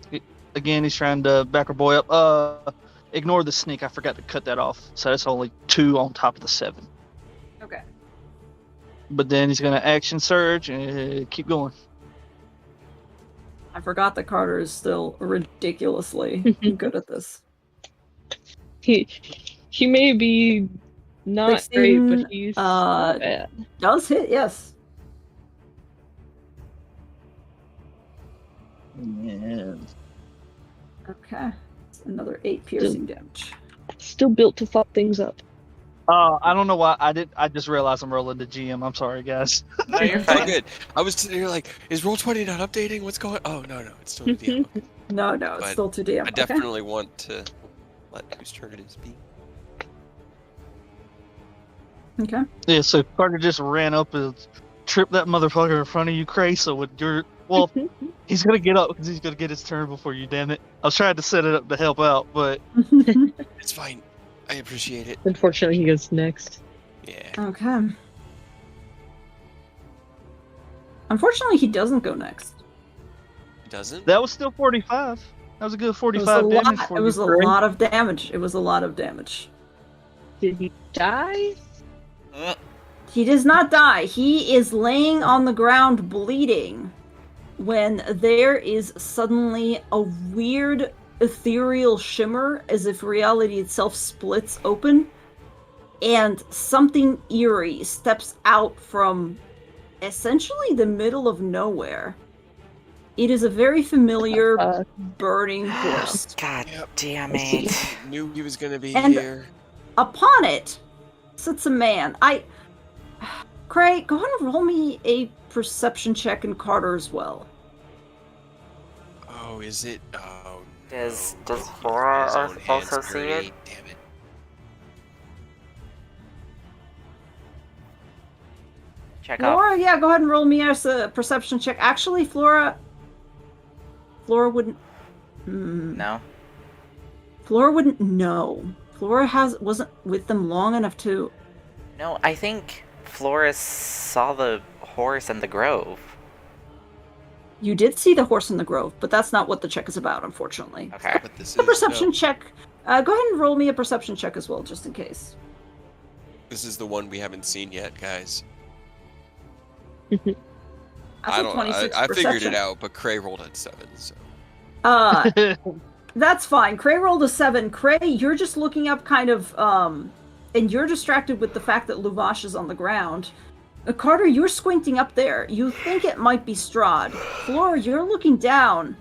again, he's trying to back our boy up. Ignore the sneak. I forgot to cut that off. So that's only 2 on top of the 7. Okay. But then he's going to action surge and keep going. I forgot that Carter is still ridiculously good at this. He may be Not great, 16, but he's not bad. does hit, yes. And Okay. Another 8 piercing damage. Still built to fuck things up. I don't know why I just realized I'm rolling the GM. I'm sorry, guys. No, you're All fine. good. I was sitting here like, is Roll20 not updating? What's going? Oh no, it's still the DM. Okay. No, it's But still 2D. I definitely want to let whose turn it is be. Okay. Yeah, so Carter just ran up and tripped that motherfucker in front of you, Cray. So with your he's gonna get up because he's gonna get his turn before you. Damn it! I was trying to set it up to help out, but It's fine. I appreciate it. Unfortunately, he goes next. Yeah. Okay. Unfortunately, he doesn't go next. It doesn't. that was still 45. That was a good It was a 45 damage lot. for It was you, a Cray. lot of damage. It was a lot of damage. Did he die? He does not die. He is laying on the ground bleeding when there is suddenly a weird ethereal shimmer as if reality itself splits open and something eerie steps out from essentially the middle of nowhere. It is a very familiar burning horse. God Yep. damn it. Knew he was gonna be And- here. Upon it sits a man. Cray, go ahead and roll me a perception check, and Carter as well. Oh, is it? Oh. Does no. Flora His own hands also see it? dirty. Damn it. Check off. Flora, yeah, go ahead and roll me as a perception check. Actually, Flora wouldn't. No? Flora wouldn't know. Flora wasn't with them long enough to. No, I think Flora saw the horse in the grove. You did see the horse in the grove, but that's not what the check is about, unfortunately. Okay. But this A is perception no, check. Go ahead and roll me a perception check as well, just in case. This is the one we haven't seen yet, guys. That's I a don't. 26 I figured perception. it out, but Cray rolled at 7. So. That's fine. Cray rolled a 7. Cray, you're just looking up kind of, and you're distracted with the fact that Luvash is on the ground. Carter, you're squinting up there. You think it might be Strahd. Flora, you're looking down.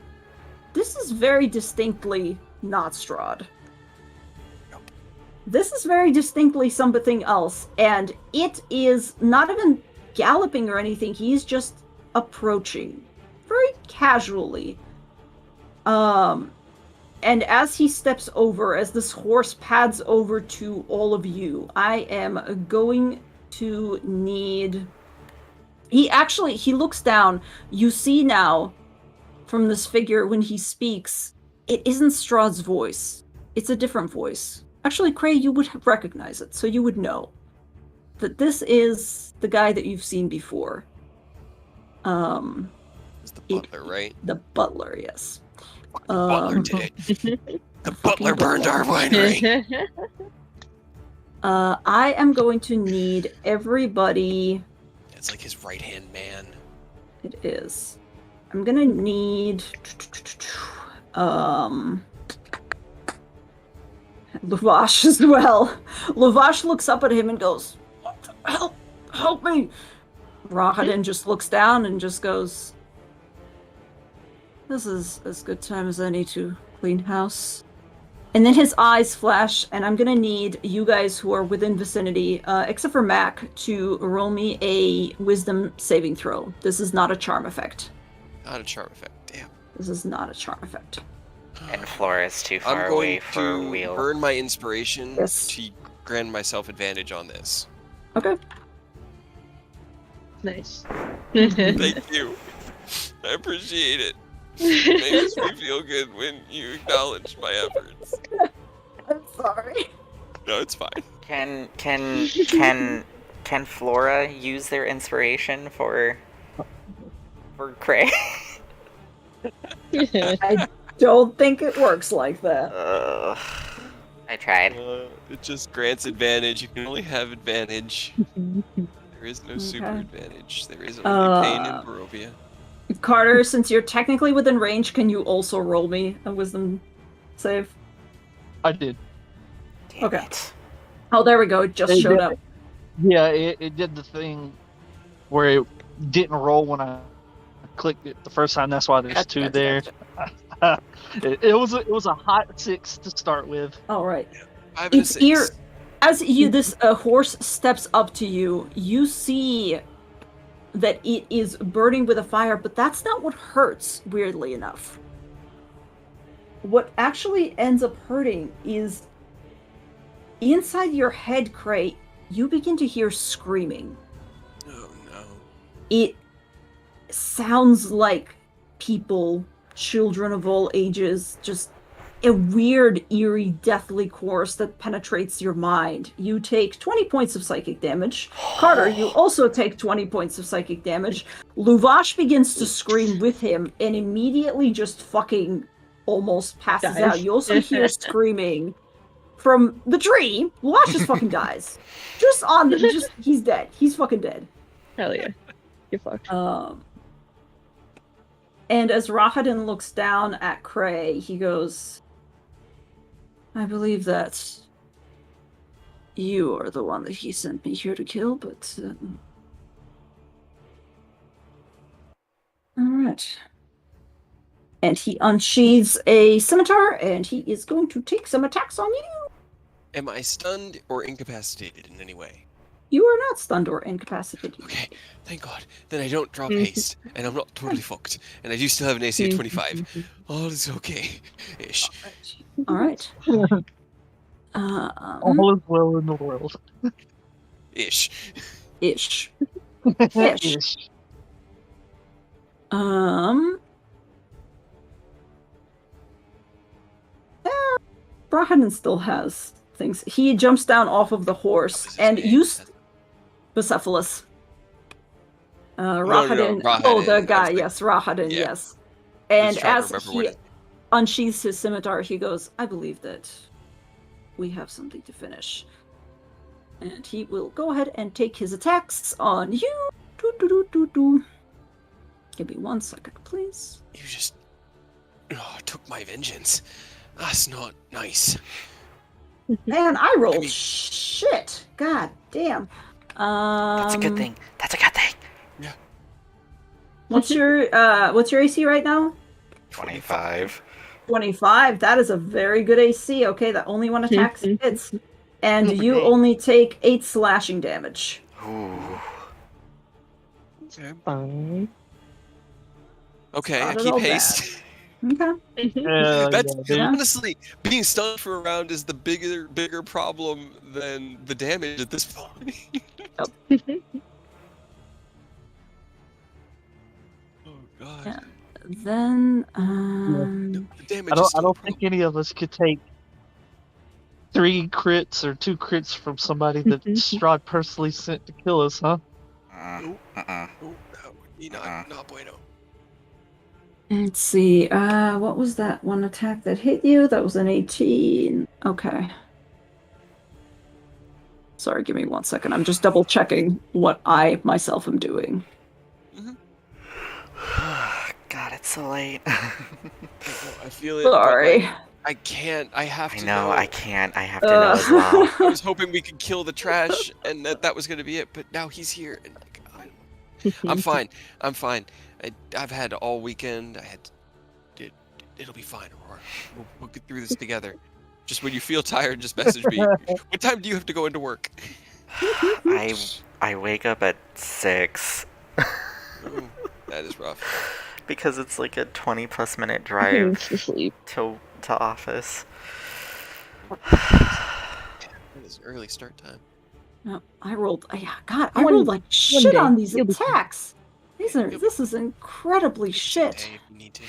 This is very distinctly not Strahd. This is very distinctly something else, and it is not even galloping or anything. He's just approaching very casually. And as he steps over, as this horse pads over to all of you, I am going to need... He looks down. You see now, from this figure, when he speaks, it isn't Strahd's voice. It's a different voice. Actually, Cray, you would recognize it, so you would know that this is the guy that you've seen before. It's the butler, right? The butler, yes. The butler did it. The butler burned our winery. I am going to need everybody. It's like his right-hand man. It is. I'm gonna need Luvash as well. Luvash looks up at him and goes, help me. Rahadin just looks down and just goes, this is as good time as any to clean house. And then his eyes flash, and I'm gonna need you guys who are within vicinity, except for Mac, to roll me a wisdom saving throw. This is not a charm effect. Not a charm effect. Damn. This is not a charm effect. And Flora is too far I'm away going for a to wheel. burn my inspiration Yes. to grant myself advantage on this. Okay. Nice. Thank you. I appreciate it. It makes me feel good when you acknowledge my efforts. I'm sorry. No, it's fine. Can Flora use their inspiration for Cray? I don't think it works like that. I tried. It just grants advantage. You can only have advantage. There is no super Okay. advantage. There is only pain in Uh, Barovia. Carter, since you're technically within range, can you also roll me a wisdom save? I did. Damn Okay. it. Oh, there we go. It just showed up. Yeah, it did the thing where it didn't roll when I clicked it the first time. That's why there's two there. Gotcha. It was a hot 6 to start with. All right. 5 and a Its 6. ear, as this horse steps up to you, you see that it is burning with a fire, but that's not what hurts, weirdly enough. What actually ends up hurting is inside your head, Cray, you begin to hear screaming. Oh no. It sounds like people, children of all ages, just a weird, eerie, deathly chorus that penetrates your mind. You take 20 points of psychic damage. Carter, you also take 20 points of psychic damage. Luvash begins to scream with him and immediately just fucking almost passes out. You also hear screaming from the tree. Luvash just fucking dies. He's dead. He's fucking dead. Hell yeah. You're fucked. And as Rahadin looks down at Cray, he goes, I believe that you are the one that he sent me here to kill, but... Alright. And he unsheathes a scimitar, and he is going to take some attacks on you. Am I stunned or incapacitated in any way? You are not stunned or incapacitated. Okay, thank God. Then I don't drop haste, and I'm not totally fucked. And I do still have an AC of 25. All is okay. Ish. Alright. All is well in the world. Ish. Ish. Ish. Brahadin still has things. He jumps down off of the horse, and you... Bucephalus. Rahadin. Rahadin. Oh, the guy, yes, Rahadin, Yeah. yes. And trying to as remember he what it- unsheathes his scimitar, he goes, I believe that we have something to finish. And he will go ahead and take his attacks on you. Give me 1 second, please. You just took my vengeance. That's not nice. Man, I rolled mean- shit. God damn. That's a good thing. That's a good thing. Yeah. What's your AC right now? 25. 25. That is a very good AC. Okay, that only one attack hits. And you only take 8 slashing damage. Ooh. Okay. Fine. Okay, I Not at keep all haste. Okay. That's Yeah. honestly, being stunned for a round is the bigger problem than the damage at this point. Oh God. Yeah. Then The damage I is still a don't think any of us could take 3 crits or 2 crits from somebody that Strahd personally sent to kill us, huh? Oh, that would be not bueno. let's see. What was that one attack that hit you? That was an 18. Okay. Sorry, give me 1 second. I'm just double checking what I myself am doing. God, it's so late. I feel it. Sorry. But, like, I can't. I have I to know, know. I can't. I have to know as well. I was hoping we could kill the trash and that was going to be it, but now he's here. And I'm fine. I'm fine. I've had all weekend. It'll be fine, Aurora. We'll get through this together. Just when you feel tired, just message me. What time do you have to go into work? I wake up at 6. Ooh, that is rough. Because it's like a 20+ minute drive to sleep. to office. That is an early start time. No, I rolled rolled like shit day, on these you'll be fine. attacks. This is incredibly shit. Hey, if you need to.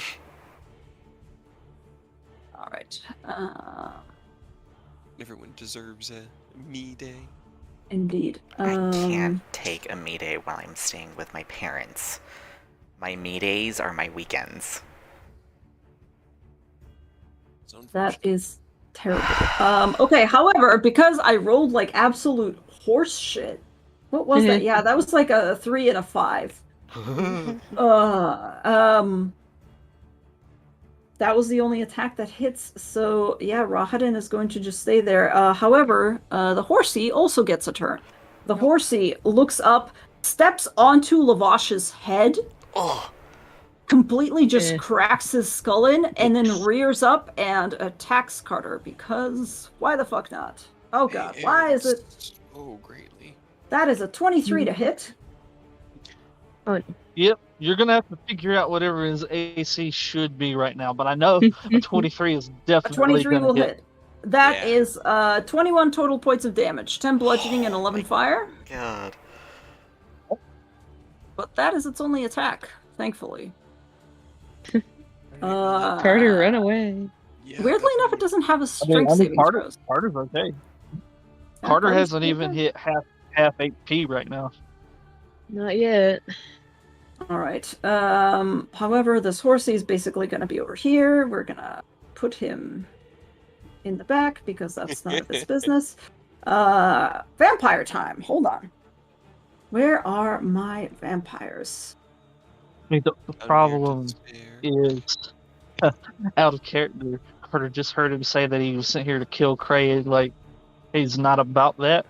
All right. Everyone deserves a me day. Indeed. I can't take a me day while I'm staying with my parents. My me days are my weekends. That is terrible. Okay, however, because I rolled like absolute horse shit. What was that? Yeah, that was like a 3 and a 5. That was the only attack that hits. So yeah, Rahadin is going to just stay there. However, the horsey also gets a turn. The horsey looks up, steps onto Lavash's head, Oh, completely just Eh. cracks his skull in, and then rears up and attacks Carter, because why the fuck not? Oh god, why is it? so greatly? That is a 23 to hit. Oh, Yep, you're gonna have to figure out whatever his AC should be right now, but I know a 23 is A definitely 23 gonna will hit. hit. That Yeah. is 21 total points of damage, 10 bludgeoning and 11 fire. God. But that is its only attack, thankfully. Carter, run away. Yeah, Weirdly enough, it definitely. doesn't have a strength saving throws. Carter's okay. Yeah, Carter Carter's hasn't even okay. hit half HP right now. Not yet. All right. However, this horsey is basically going to be over here. We're going to put him in the back because that's none of his business. Vampire time. Hold on. Where are my vampires? I mean, the Unmute problem despair. is out of character. Carter just heard him say that he was sent here to kill Craig. Like, he's not about that.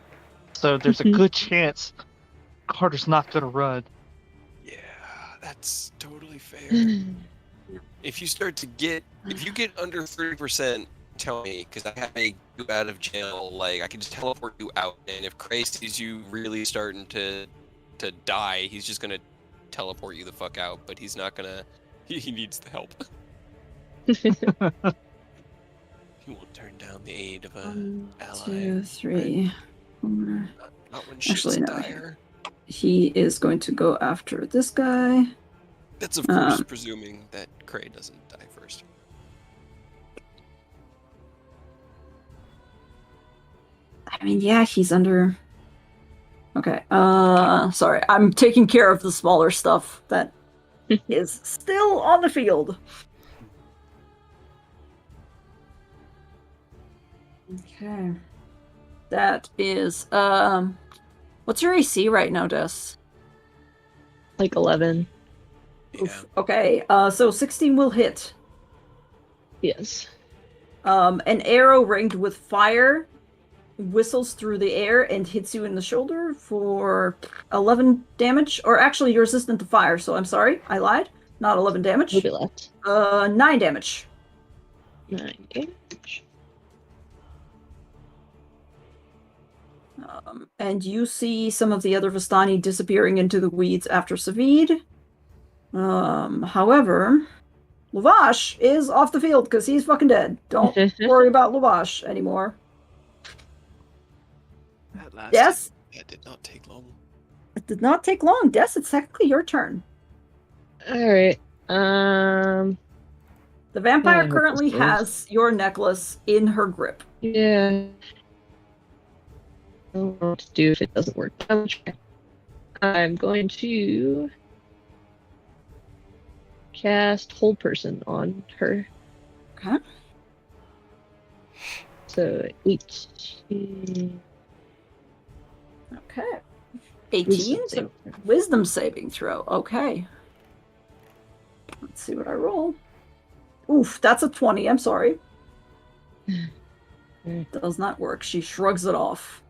So there's a good chance Carter's not gonna run. Yeah, that's totally fair. If you get under 30%, tell me, because I have to get you out of jail. Like, I can just teleport you out, and if Cray sees you really starting to die, he's just gonna teleport you the fuck out. But he's not gonna. He needs the help. He won't turn down the aid of a 1, ally. 2, 3, 4. Not when shit's Actually, no. dire. He is going to go after this guy. That's of course presuming that Cray doesn't die first. I mean, yeah, he's under. Okay. Sorry, I'm taking care of the smaller stuff that is still on the field. Okay. That is what's your AC right now, Des? Like 11. Yeah. Oof. Okay. So 16 will hit. Yes. An arrow ringed with fire whistles through the air and hits you in the shoulder for 11 damage. Or actually, you're resistant to fire, so I'm sorry. I lied. Not 11 A damage. little bit left. 9 damage. 9 damage. And you see some of the other Vistani disappearing into the weeds after Savid. However, Lavash is off the field because he's fucking dead. Don't worry about Lavash anymore. That last Yes? that did not take long. It did not take long. Des, it's technically your turn. Alright. The vampire Yeah, currently that's nice. has your necklace in her grip. Yeah. I don't know what to do if it doesn't work. I'm going to cast Hold Person on her. Okay. So 18. Okay. 18? Wisdom saving throw. Okay. Let's see what I roll. Oof, that's a 20. I'm sorry. Does not work. She shrugs it off.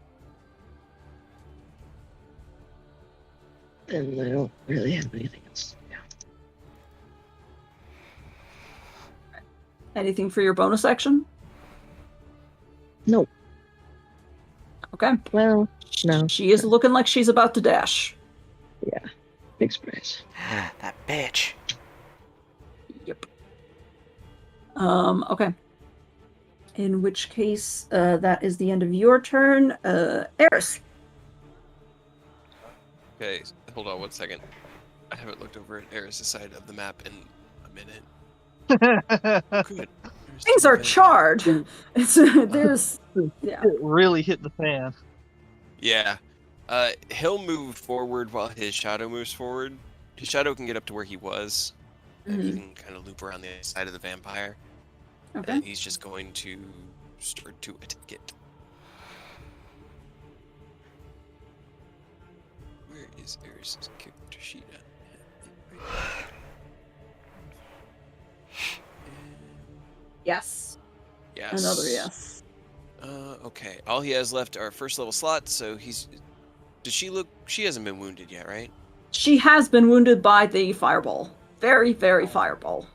And I don't really have anything else. Yeah. Anything for your bonus action? No. Okay. Well, no. She is looking like she's about to dash. Yeah. Big surprise. That bitch. Yep. Okay. In which case, that is the end of your turn. Eris. Okay, hold on one second. I haven't looked over at Eris' side of the map in a minute. Good. Things are charred. There's yeah. It really hit the fan. Yeah. He'll move forward while his shadow moves forward. His shadow can get up to where he was, and he can kind of loop around the other side of the vampire. Okay. And he's just going to start to attack it. Where is Eris' character sheet at? Yes. Yes. Another yes. Okay. All he has left are first level slots, so he's... Does she look... She hasn't been wounded yet, right? She has been wounded by the fireball. Very, very fireball.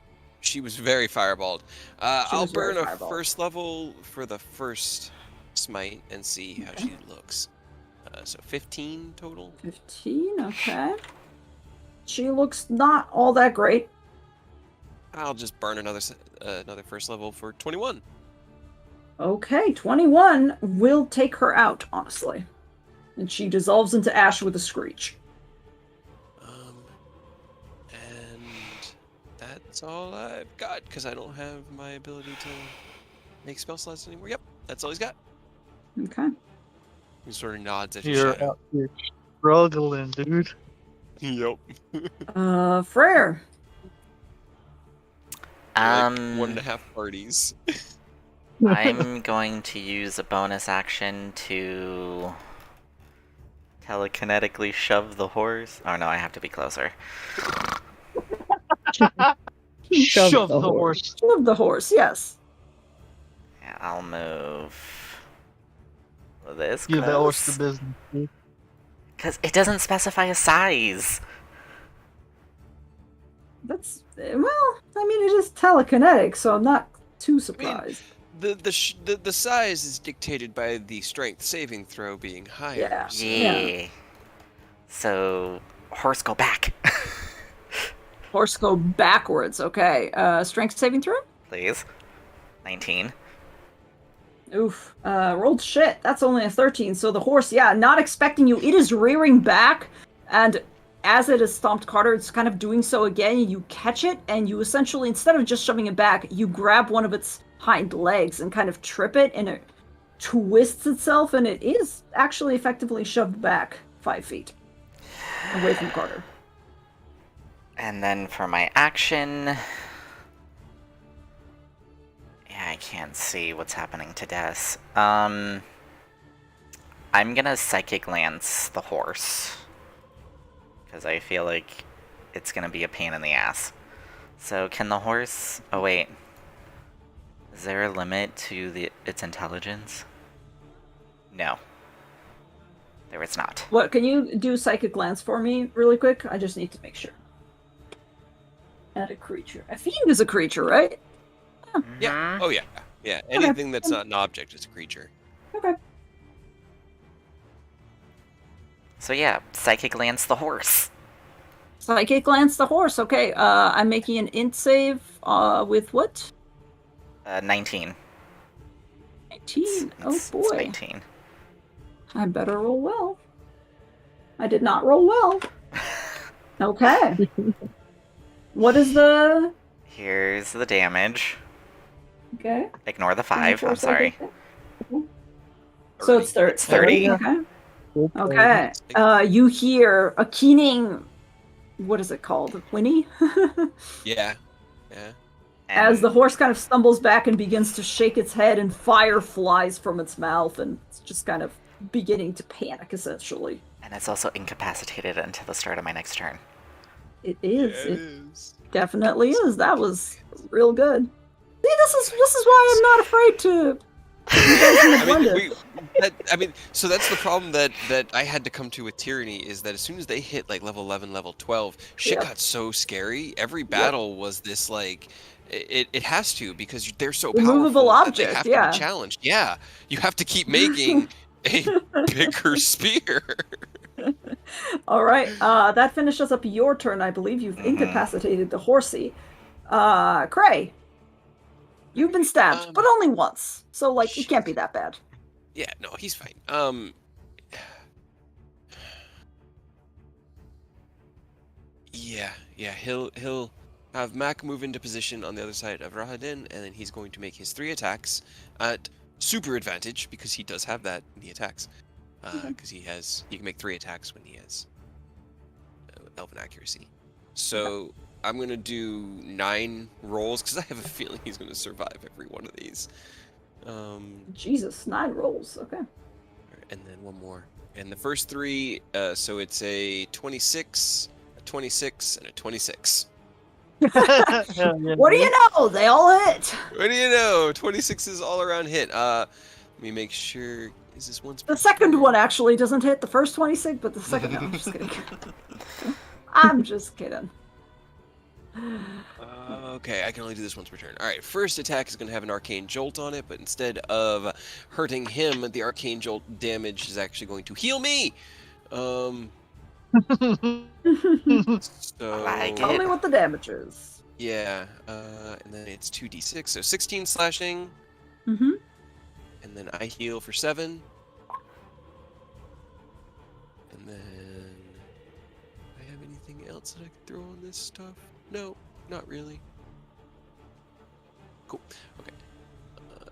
She was very fireballed. She I'll was very burn a fireballed. first level for the first smite and see how she looks. So 15 total. 15, okay. She looks not all that great. I'll just burn another first level for 21. Okay, 21 will take her out, honestly. And she dissolves into ash with a screech. And that's all I've got, because I don't have my ability to make spell slots anymore. Yep, that's all he's got. Okay. He sort of nods at his You're shadow. out here struggling, dude. Yep. Freyr. Like 1.5 parties. I'm going to use a bonus action to telekinetically shove the horse. Oh no, I have to be closer. Shove the horse. Shove the horse, yes. Yeah, I'll move this Give the horse the close. business. Because it doesn't specify a size. That's, well, I mean, it is telekinetic, so I'm not too surprised. The size is dictated by the strength saving throw being higher. Yeah. So. Yeah. So, horse go back. Horse go backwards, okay. Strength saving throw? Please. 19. Oof. Rolled shit. That's only a 13. So the horse, yeah, not expecting you. It is rearing back, and as it has stomped Carter, it's kind of doing so again. You catch it, and you essentially, instead of just shoving it back, you grab one of its hind legs and kind of trip it, and it twists itself, and it is actually effectively shoved back 5 feet away from Carter. And then for my action... Yeah, I can't see what's happening to Des. I'm gonna Psychic Lance the horse. Because I feel like it's gonna be a pain in the ass. So can the horse... Oh wait. Is there a limit to its intelligence? No. There is not. What, can you do Psychic Glance for me really quick? I just need to make sure. Add a creature. A fiend is a creature, right? Yeah. Oh, yeah. Yeah. Anything that's not an object is a creature. Okay. So yeah, Psychic Lance the horse. Psychic Glance the horse. Okay, I'm making an int save with what? 19. 19. It's Oh boy. 19. I better roll well. I did not roll well. Okay. What is the... Here's the damage. Okay. Ignore the 5, I'm sorry. So it's 30. It's 30. Okay. Okay. You hear a keening... What is it called? Whinny? Yeah. Yeah. As the horse kind of stumbles back and begins to shake its head, and fire flies from its mouth, and it's just kind of beginning to panic, essentially. And it's also incapacitated until the start of my next turn. It is. Yeah, it definitely is. That was real good. See, this is why I'm not afraid to. So that's the problem that I had to come to with Tyranny, is that as soon as they hit like level 11, level 12, shit got so scary. Every battle was this like, it has to, because they're so powerful. Immovable object, they have to be challenged. Yeah, you have to keep making a bigger spear. All right, that finishes up your turn. I believe you've incapacitated the horsey. Cray, you've been stabbed, but only once, so like it can't be that bad. Yeah, no, he's fine. Yeah, he'll have Mac move into position on the other side of Rahadin, and then he's going to make his 3 attacks at super advantage, because he does have that in the attacks. Because he can make 3 attacks when he has Elven accuracy. So I'm gonna do 9 rolls, because I have a feeling he's gonna survive every one of these. Jesus, 9 rolls. Okay. And then one more. And the first 3, so it's a 26, a 26, and a 26. Hell yeah, What do dude. you know? They all hit. What do you know? 26 is all around hit. Let me make sure. Is this once per The second turn? one actually doesn't hit the first 26, but the second, no, I'm just kidding. I'm just kidding. Okay, I can only do this once per turn. All right, first attack is going to have an arcane jolt on it, but instead of hurting him, the arcane jolt damage is actually going to heal me. So Like Tell me it. what the damage is. yeah, and then it's 2d6, so 16 slashing, Mm-hmm. and then I heal for 7. And then I have anything else that I could throw on this stuff? No, not really. Cool. Okay.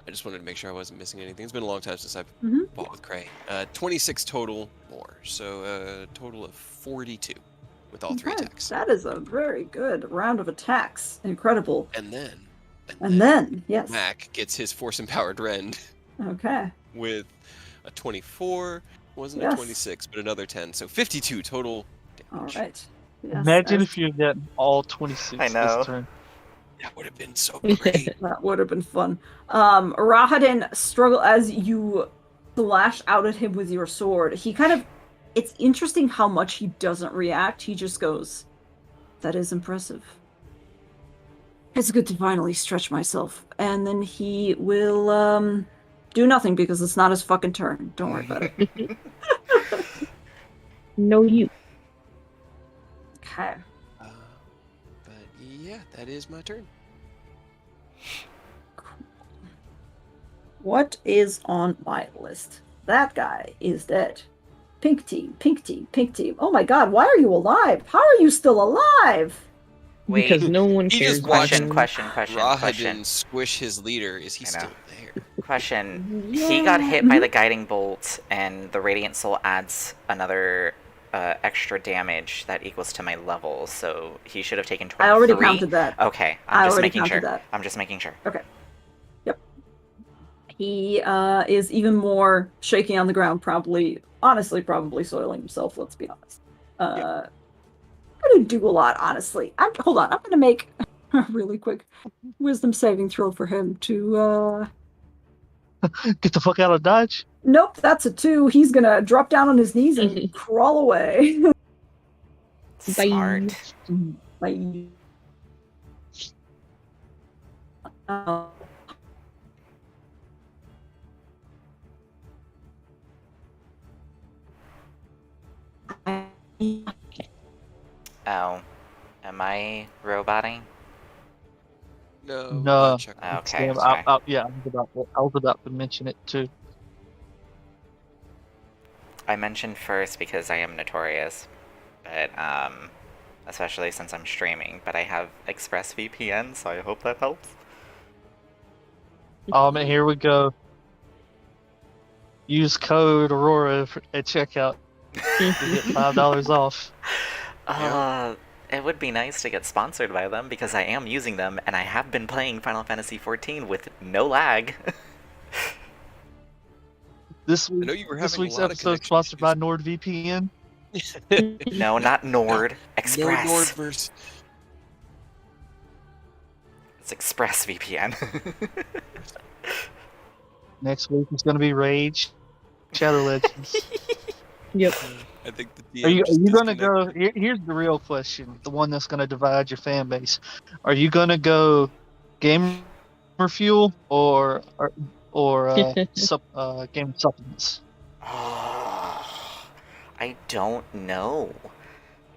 I just wanted to make sure I wasn't missing anything. It's been a long time since I've bought with Cray. 26 total more, so a total of 42 with all 3 attacks. That is a very good round of attacks. Incredible. And then, yes. Mac gets his Force Empowered Rend Okay. with a 24. Wasn't Yes. a 26, but another 10. So 52 total damage. All right. Yes, Imagine if you had gotten all 26 I know. this turn. That would have been so great. That would have been fun. Rahadin struggle as you slash out at him with your sword. He kind of, it's interesting how much he doesn't react. He just goes, "That is impressive. It's good to finally stretch myself." And then he will do nothing because it's not his fucking turn. Don't worry about it. No, you. Okay. But yeah, that is my turn. What is on my list? That guy is dead. Pink team, pink team, pink team. Oh my god, why are you alive? How are you still alive? Wait. Because no one He cares. just about watched him. Question. Rahadin squish his leader. Is he I know. still there? Question. He got hit by the guiding bolt, and the Radiant Soul adds another extra damage that equals to my level, so he should have taken 23. I already counted that. Okay, I I'm just already making counted sure. that. I'm just making sure. Okay. Yep. He is even more shaking on the ground, honestly, probably soiling himself, let's be honest. I didn't do a lot, honestly. Hold on, I'm gonna make a really quick wisdom saving throw for him to Get the fuck out of Dodge. Nope, that's a 2. He's gonna drop down on his knees and crawl away. Smart. Bye. Oh, am I roboting? No. No. Chuck. Okay, Yeah, sorry. I was about to mention it too. I mentioned first because I am notorious, but especially since I'm streaming. But I have ExpressVPN, so I hope that helps. And here we go. Use code Aurora at checkout to get $5 off. It would be nice to get sponsored by them because I am using them, and I have been playing Final Fantasy XIV with no lag. This I know you were this having week's a lot of episode connection sponsored by issues. NordVPN. No, not Nord. Express. No Nordverse. It's ExpressVPN. Next week is going to be Rage, Shadow Legends. Yep. I think the DM Are you just going to disconnected. go? Here's the real question, the one that's going to divide your fan base. Are you going to go Gamer Fuel or Game Supplements? I don't know.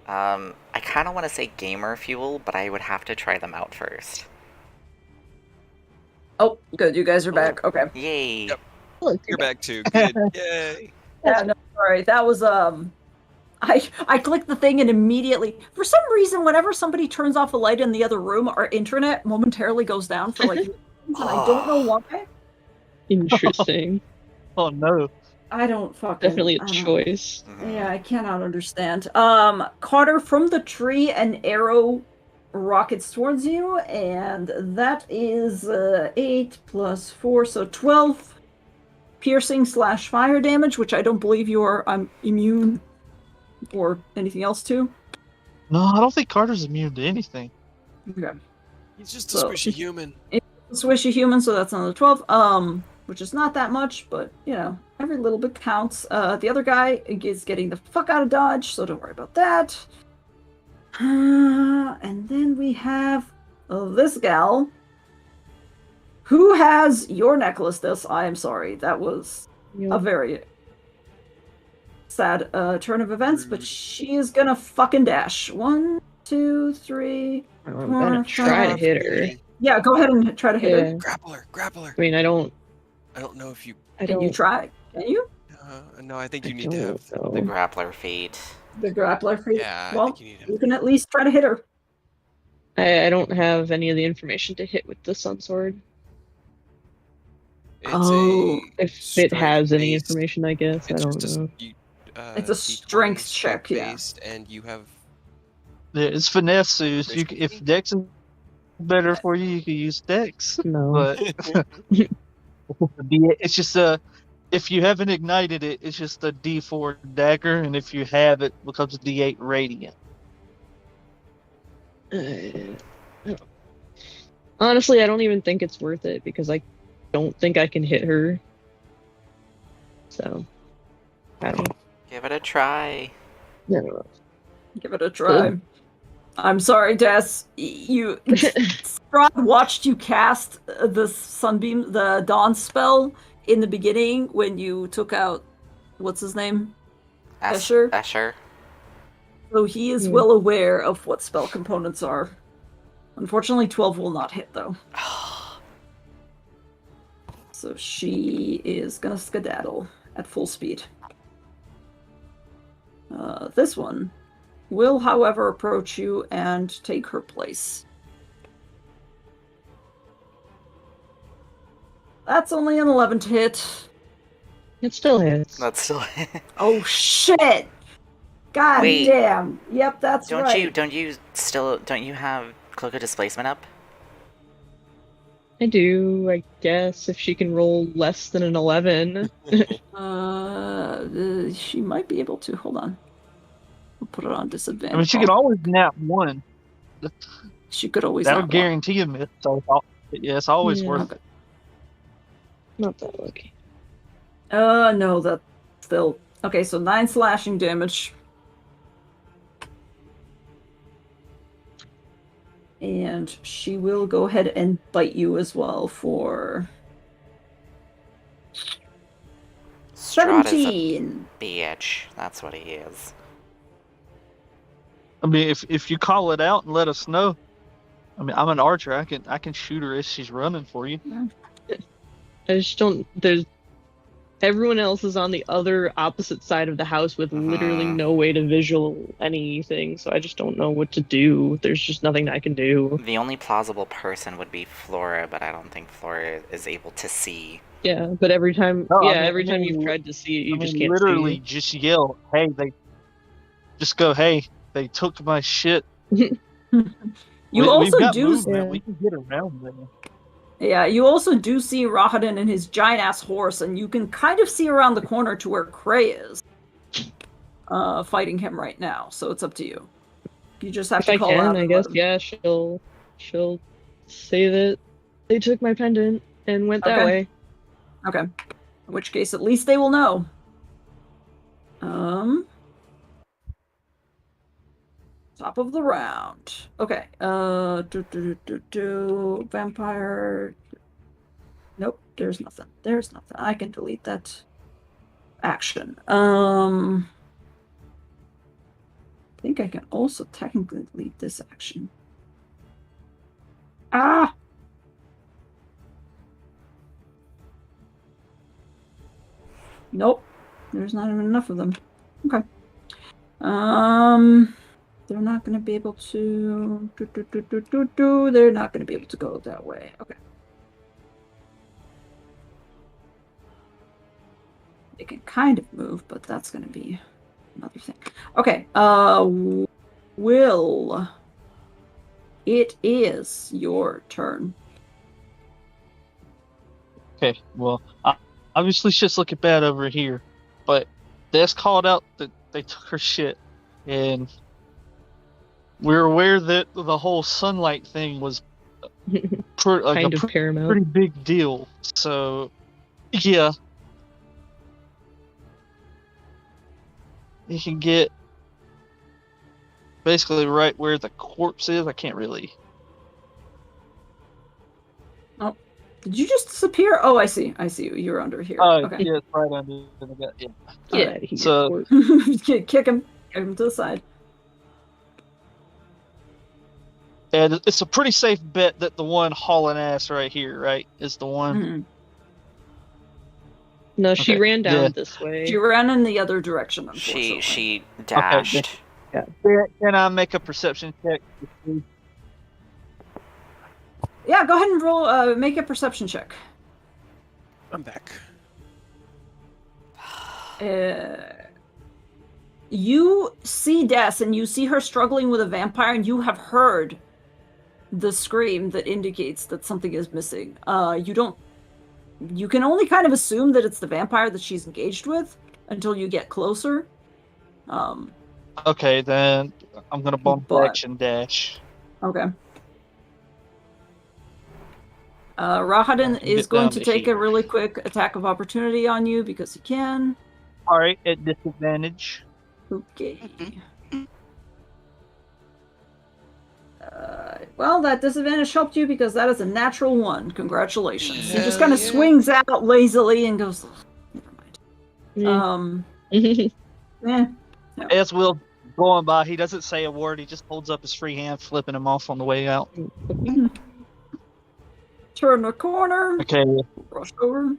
I kind of want to say Gamer Fuel, but I would have to try them out first. Oh, good. You guys are back. Okay. Yay! Yep. You're back too. Good. Yay. Yeah, no, sorry. That was I clicked the thing and immediately, for some reason, whenever somebody turns off a light in the other room, our internet momentarily goes down for like and I don't know why. Interesting. Oh no! I don't fucking Definitely a I don't- choice. Yeah, I cannot understand. Carter, from the tree, an arrow rockets towards you, and that is 8 plus 4, so 12 piercing / fire damage, which I don't believe you are immune or anything else to. No, I don't think Carter's immune to anything. Okay. He's just a So- squishy human. Swishy human, so that's another 12. Which is not that much, but you know, every little bit counts. The other guy is getting the fuck out of Dodge, so don't worry about that. And then we have this gal who has your necklace. I am sorry. That was a very sad turn of events, but she is gonna fucking dash. 1, 2, 3. I'm gonna 4, try to 5. hit her. Yeah, go ahead and try to hit her. Grapple her. I mean, I don't know if you. Can you try? Can you? No, I think you need to have The grappler feat. The grappler feat? Yeah, Well, I think you need him. you can at least try to hit her. I don't have any of the information to hit with the sun sword. If it has any information, I guess. I don't know. It's a strength check, yeah. And you have. Yeah, it's finesse. So if Dex is better for you, you can use Dex. No. But it's just if you haven't ignited it, it's just a D4 dagger, and if you have it, becomes a D8 radiant. Honestly, I don't even think it's worth it because I don't think I can hit her. So, I don't know. Give it a try. No. Give it a try. I'm sorry, Des. Strahd watched you cast the sunbeam, the dawn spell in the beginning when you took out, what's his name? Escher. Escher. So he is well aware of what spell components are. Unfortunately, 12 will not hit, though. So she is gonna skedaddle at full speed. This one will, however, approach you and take her place. That's only an 11 to hit. It still hits. That's still. Oh shit! God Wait. damn. Yep, that's right. Don't you have Cloak of Displacement up? I do, I guess, if she can roll less than an 11. She might be able to. Hold on. We'll put it on disadvantage. I mean, she could always nap one. She could always That'll nap guarantee a miss. So it's always worth it. Not that lucky. No, that's still... Okay, so 9 slashing damage. And she will go ahead and bite you as well for... Strahd 17! Is a bitch. That's what he is. I mean, if you call it out and let us know, I mean, I'm an archer. I can shoot her as she's running for you. I just don't. Everyone else is on the other opposite side of the house with literally no way to visual anything, so I just don't know what to do. There's just nothing I can do. The only plausible person would be Flora, but I don't think Flora is able to see. Yeah, but every time, every time you've tried to see it, you just can't literally see. just yell, "Hey!" Just go, "Hey! They took my shit." You We've also got do... movement. We can get around there. Yeah, you also do see Rahadin and his giant-ass horse, and you can kind of see around the corner to where Cray is fighting him right now, so it's up to you. You just have to call out. I guess, yeah, she'll say that they took my pendant and went that way. Okay. In which case, at least they will know. Top of the round. Okay. Vampire. Nope. There's nothing. There's nothing. I can delete that action. I think I can also technically delete this action. Ah! Nope. There's not even enough of them. Okay. They're not going to be able to... They're not going to be able to go that way. Okay. They can kind of move, but that's going to be another thing. Okay. Will. It is your turn. Okay, well, obviously shit's looking bad over here, but Des called out that they took her shit, and we're aware that the whole sunlight thing was Kind of paramount. pretty big deal. So, yeah. You can get basically right where the corpse is. I can't really. Oh, did you just disappear? Oh, I see. I see you. You're under here. Okay. Yeah, it's right under the gut. Yeah. Get Alright. out of here. So- Court. Kick him. Kick him to the side. And it's a pretty safe bet that the one hauling ass right here, right, is the one. Mhm. No, she Okay, ran down yeah. this way. She ran in the other direction, unfortunately. She dashed. Can I make a perception check? To see? Yeah, go ahead and roll. Make a perception check. I'm back. You see Des, and you see her struggling with a vampire, and you have heard the scream that indicates that something is missing. You can only kind of assume that it's the vampire that she's engaged with until you get closer. Okay, then I'm gonna bump But- action dash. Okay. Rahadin I can is get going down to to take a here. really quick attack of opportunity on you because he can. All right, at disadvantage. Okay. Well, that disadvantage helped you because that is a natural one. Congratulations. He just Hell kind of yeah. swings out lazily and goes, never mind. Yeah. As Will going by, he doesn't say a word. He just holds up his free hand, flipping him off on the way out. Turn the corner. Okay. Rush over.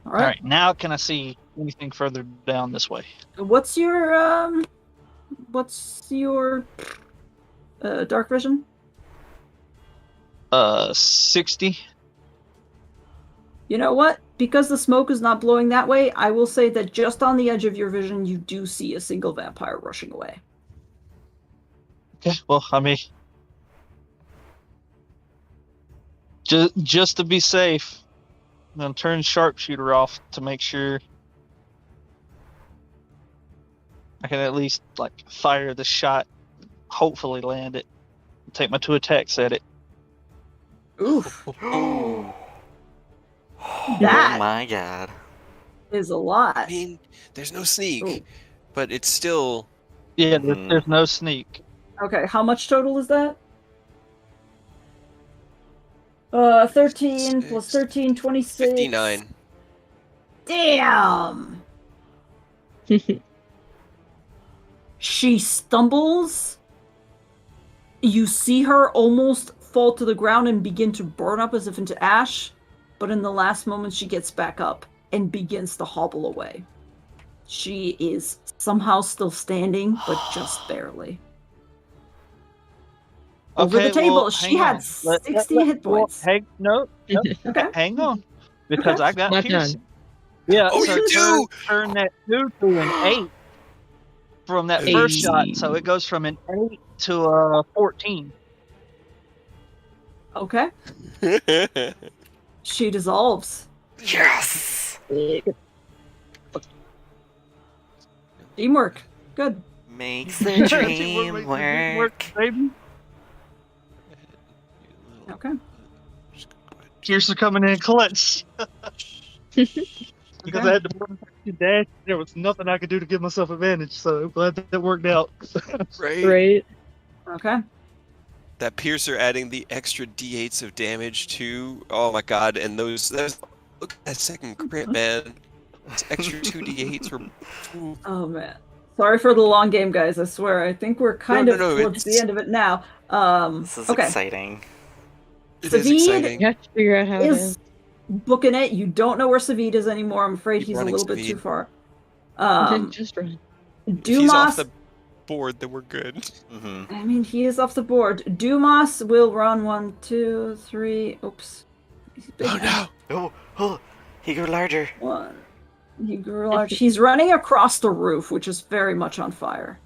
All All right. Now can I see anything further down this way? What's your dark vision? 60. You know what? Because the smoke is not blowing that way, I will say that just on the edge of your vision, you do see a single vampire rushing away. Okay. Well, I mean, just to be safe, I'm gonna turn sharpshooter off to make sure I can at least fire the shot, hopefully land it, take my 2 attacks at it. Oof. Oh That my god. is a lot. I mean, there's no sneak, Ooh. but it's still. Yeah, Mhm. there's no sneak. Okay, how much total is that? 13 plus 13, 26. 59. Damn! She stumbles. You see her almost fall to the ground and begin to burn up as if into ash, but in the last moment she gets back up and begins to hobble away. She is somehow still standing, but just barely. Over the table, well, she hang had on. 60 hit well, points. no, Okay. hang on, because Okay. I got Not piercing. Yeah, Oh, so you do? turn that 2 to an 8 from that first Eight. shot, so it goes from an 8 to a 14. Okay. She dissolves. Yes! Teamwork. Good. Makes the dream work. Baby. Okay. Piercer coming in clutch. Because I had to burn your dash, there was nothing I could do to give myself advantage. So I'm glad that worked out. Right. Right. Okay. That piercer adding the extra d8s of damage too. Oh my god! And those look at that second crit, man. Those extra 2d8s were. Ooh. Oh man. Sorry for the long game, guys. I swear. I think we're kind No, of no, towards the it's- end of it now. This is Okay. exciting. It is Savid exciting. You have to figure out how Is booking it. You don't know where Savid is anymore. I'm afraid Keep he's a running, little bit too Savid. far. to just run. If he's off Dumas. the board, then we're good. Hmm. I mean, he is off the board. Dumas will run 1, 2, 3. Oops. He's big Oh now. Oh, oh, he grew larger. 1. He grew large. He's running across the roof, which is very much on fire.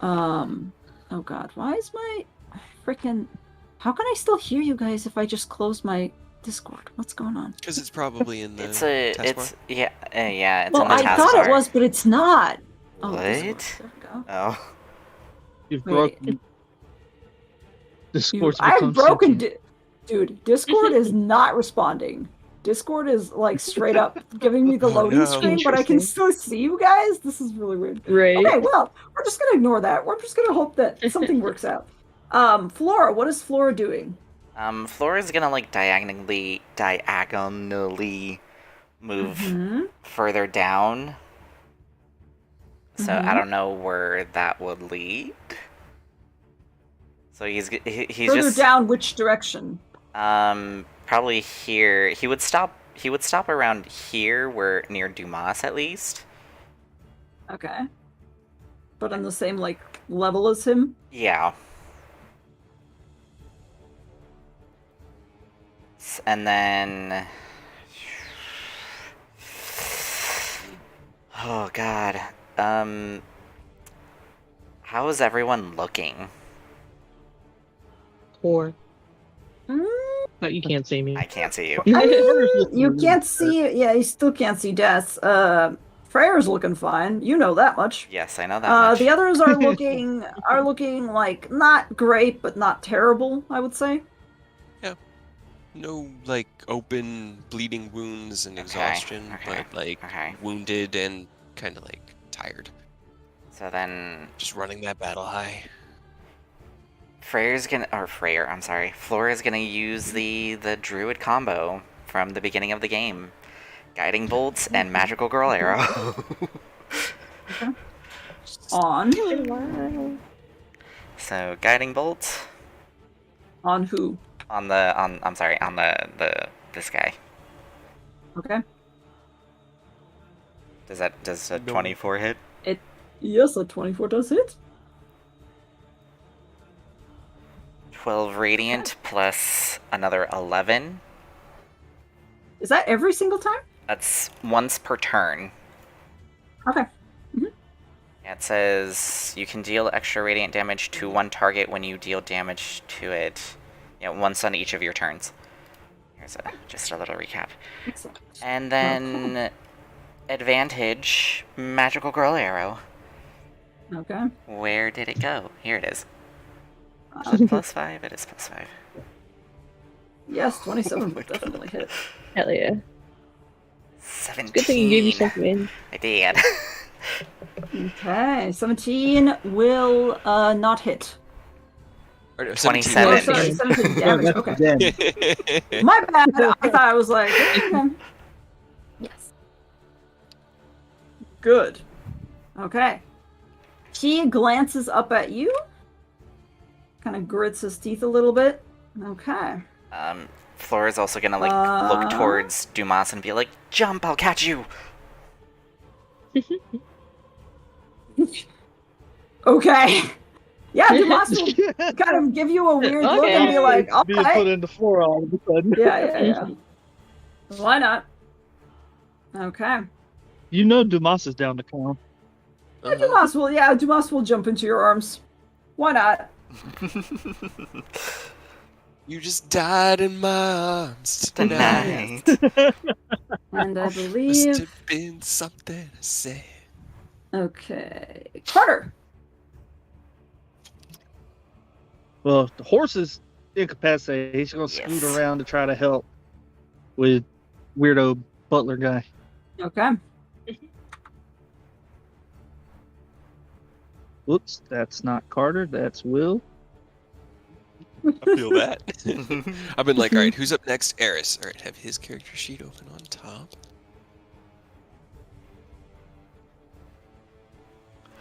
Oh god, why is my freaking... How can I still hear you guys if I just close my Discord? What's going on? Because it's probably in the. It's taskbar. yeah, yeah. It's Well, in the I taskbar. thought it was, but it's not. Oh, What? Discord. There we go. Oh, You've Wait. broken. Discord's I've become broken, sentient. dude. Discord is not responding. Discord is like straight up giving me the Oh, loading no. screen, but I can Interesting. still see you guys. This is really weird. Right. Okay, well, we're just gonna ignore that. We're just gonna hope that something works out. Flora, what is Flora doing? Flora's gonna like diagonally move Mhm. further down. So I Mhm. don't know where that would lead. So he's Further just down, which direction? probably here. He would stop around here, where near Dumas at least. Okay. But on the same like level as him? Yeah. And then oh god. How is everyone looking? Poor. Mm, But you can't see me. I can't see you. I mean, you can't see. Yeah, you still can't see Death. Freyr's looking fine. You know that much. Yes, I know that much. The others are looking like not great, but not terrible. I would say. No, like, open bleeding wounds and exhaustion, okay, but, like, okay. wounded and kind of, like, tired. So then Just running that battle high. Flora's gonna use the druid combo from the beginning of the game. Guiding bolts and magical girl arrow. On So guiding bolt on who? on this guy. Okay. Does a No. 24 hit? Yes, a 24 does hit. 12 radiant plus another 11. Is that every single time? That's once per turn. Okay. Yeah, it says you can deal extra radiant damage to one target when you deal damage to it. Yeah, once on each of your turns. Here's just a little recap. Excellent. And then advantage magical girl arrow. Okay. Where did it go? Here it is. Is it +5? It is +5. Yes, 27 Oh will my definitely hit. Hell yeah. 17. Good thing you gave yourself in. I did. Okay, 17 will not hit. Or, no, 27. Oh, sorry, 17 damage. Okay. Then, My bad. I thought I was like, okay. Yes. Good. Okay. He glances up at you. Kind of grits his teeth a little bit. Okay. Flora's also gonna look towards Dumas and be like, "Jump! I'll catch you." Okay. Yeah, Dumas will kind of give you a weird look and be like, all being put right. in the floor all of a sudden. Yeah. Why not? Okay. You know Dumas is down to clown. Yeah, Dumas will jump into your arms. Why not? You just died in my arms Tonight. And I Must believe. have been something I said. Okay. Carter. Well, the horse is incapacitated. He's going to Yes. scoot around to try to help with weirdo butler guy. Okay. Whoops, that's not Carter. That's Will. I feel that. I've been like, all right, who's up next? Eris. All right, have his character sheet open on top.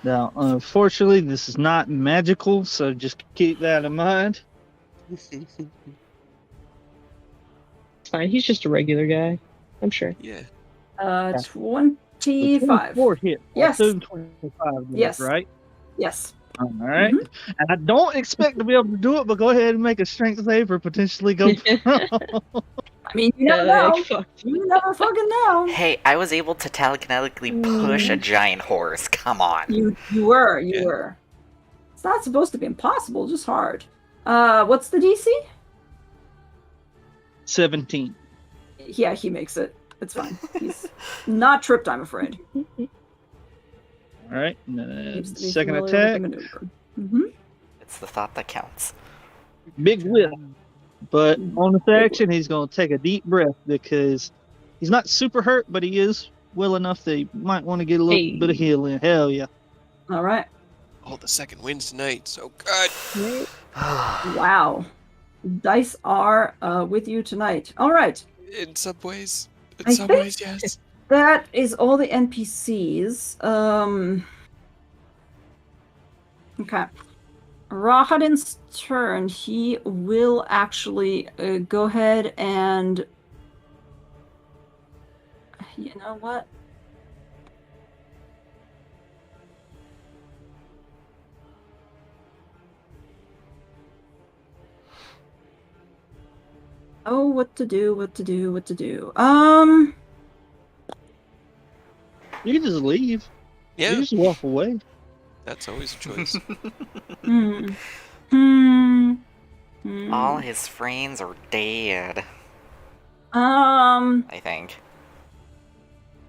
Now, unfortunately, this is not magical, so just keep that in mind. It's fine. He's just a regular guy. I'm sure. Yeah. 25. 24 hit. Yes. I assume 25 hit, Yes. right? Yes. All right. And I don't expect to be able to do it, but go ahead and make a strength save or potentially go. I mean, you never know. Fuck. You never fucking know. Hey, I was able to telekinetically push a giant horse. Come on. You were. Yeah. It's not supposed to be impossible, just hard. What's the DC? 17. Yeah, he makes it. It's fine. He's not tripped, I'm afraid. All right. And then Needs to be second familiar with the attack. maneuver. Mm-hmm. It's the thought that counts. Big whip. But on this action, he's going to take a deep breath because he's not super hurt, but he is well enough that he might want to get a little bit of Hey. healing. Hell yeah. All right. Oh, the second wins tonight. So good. Right? Wow. Dice are with you tonight. All right. In some ways. In I some think- ways, yes. That is all the NPCs. Okay. Rahadin's turn. He will actually go ahead and... You know what? Oh, what to do, what to do, what to do. You can just leave. You Yeah, can just walk away. that's always a choice. All his friends are dead, Um, I think.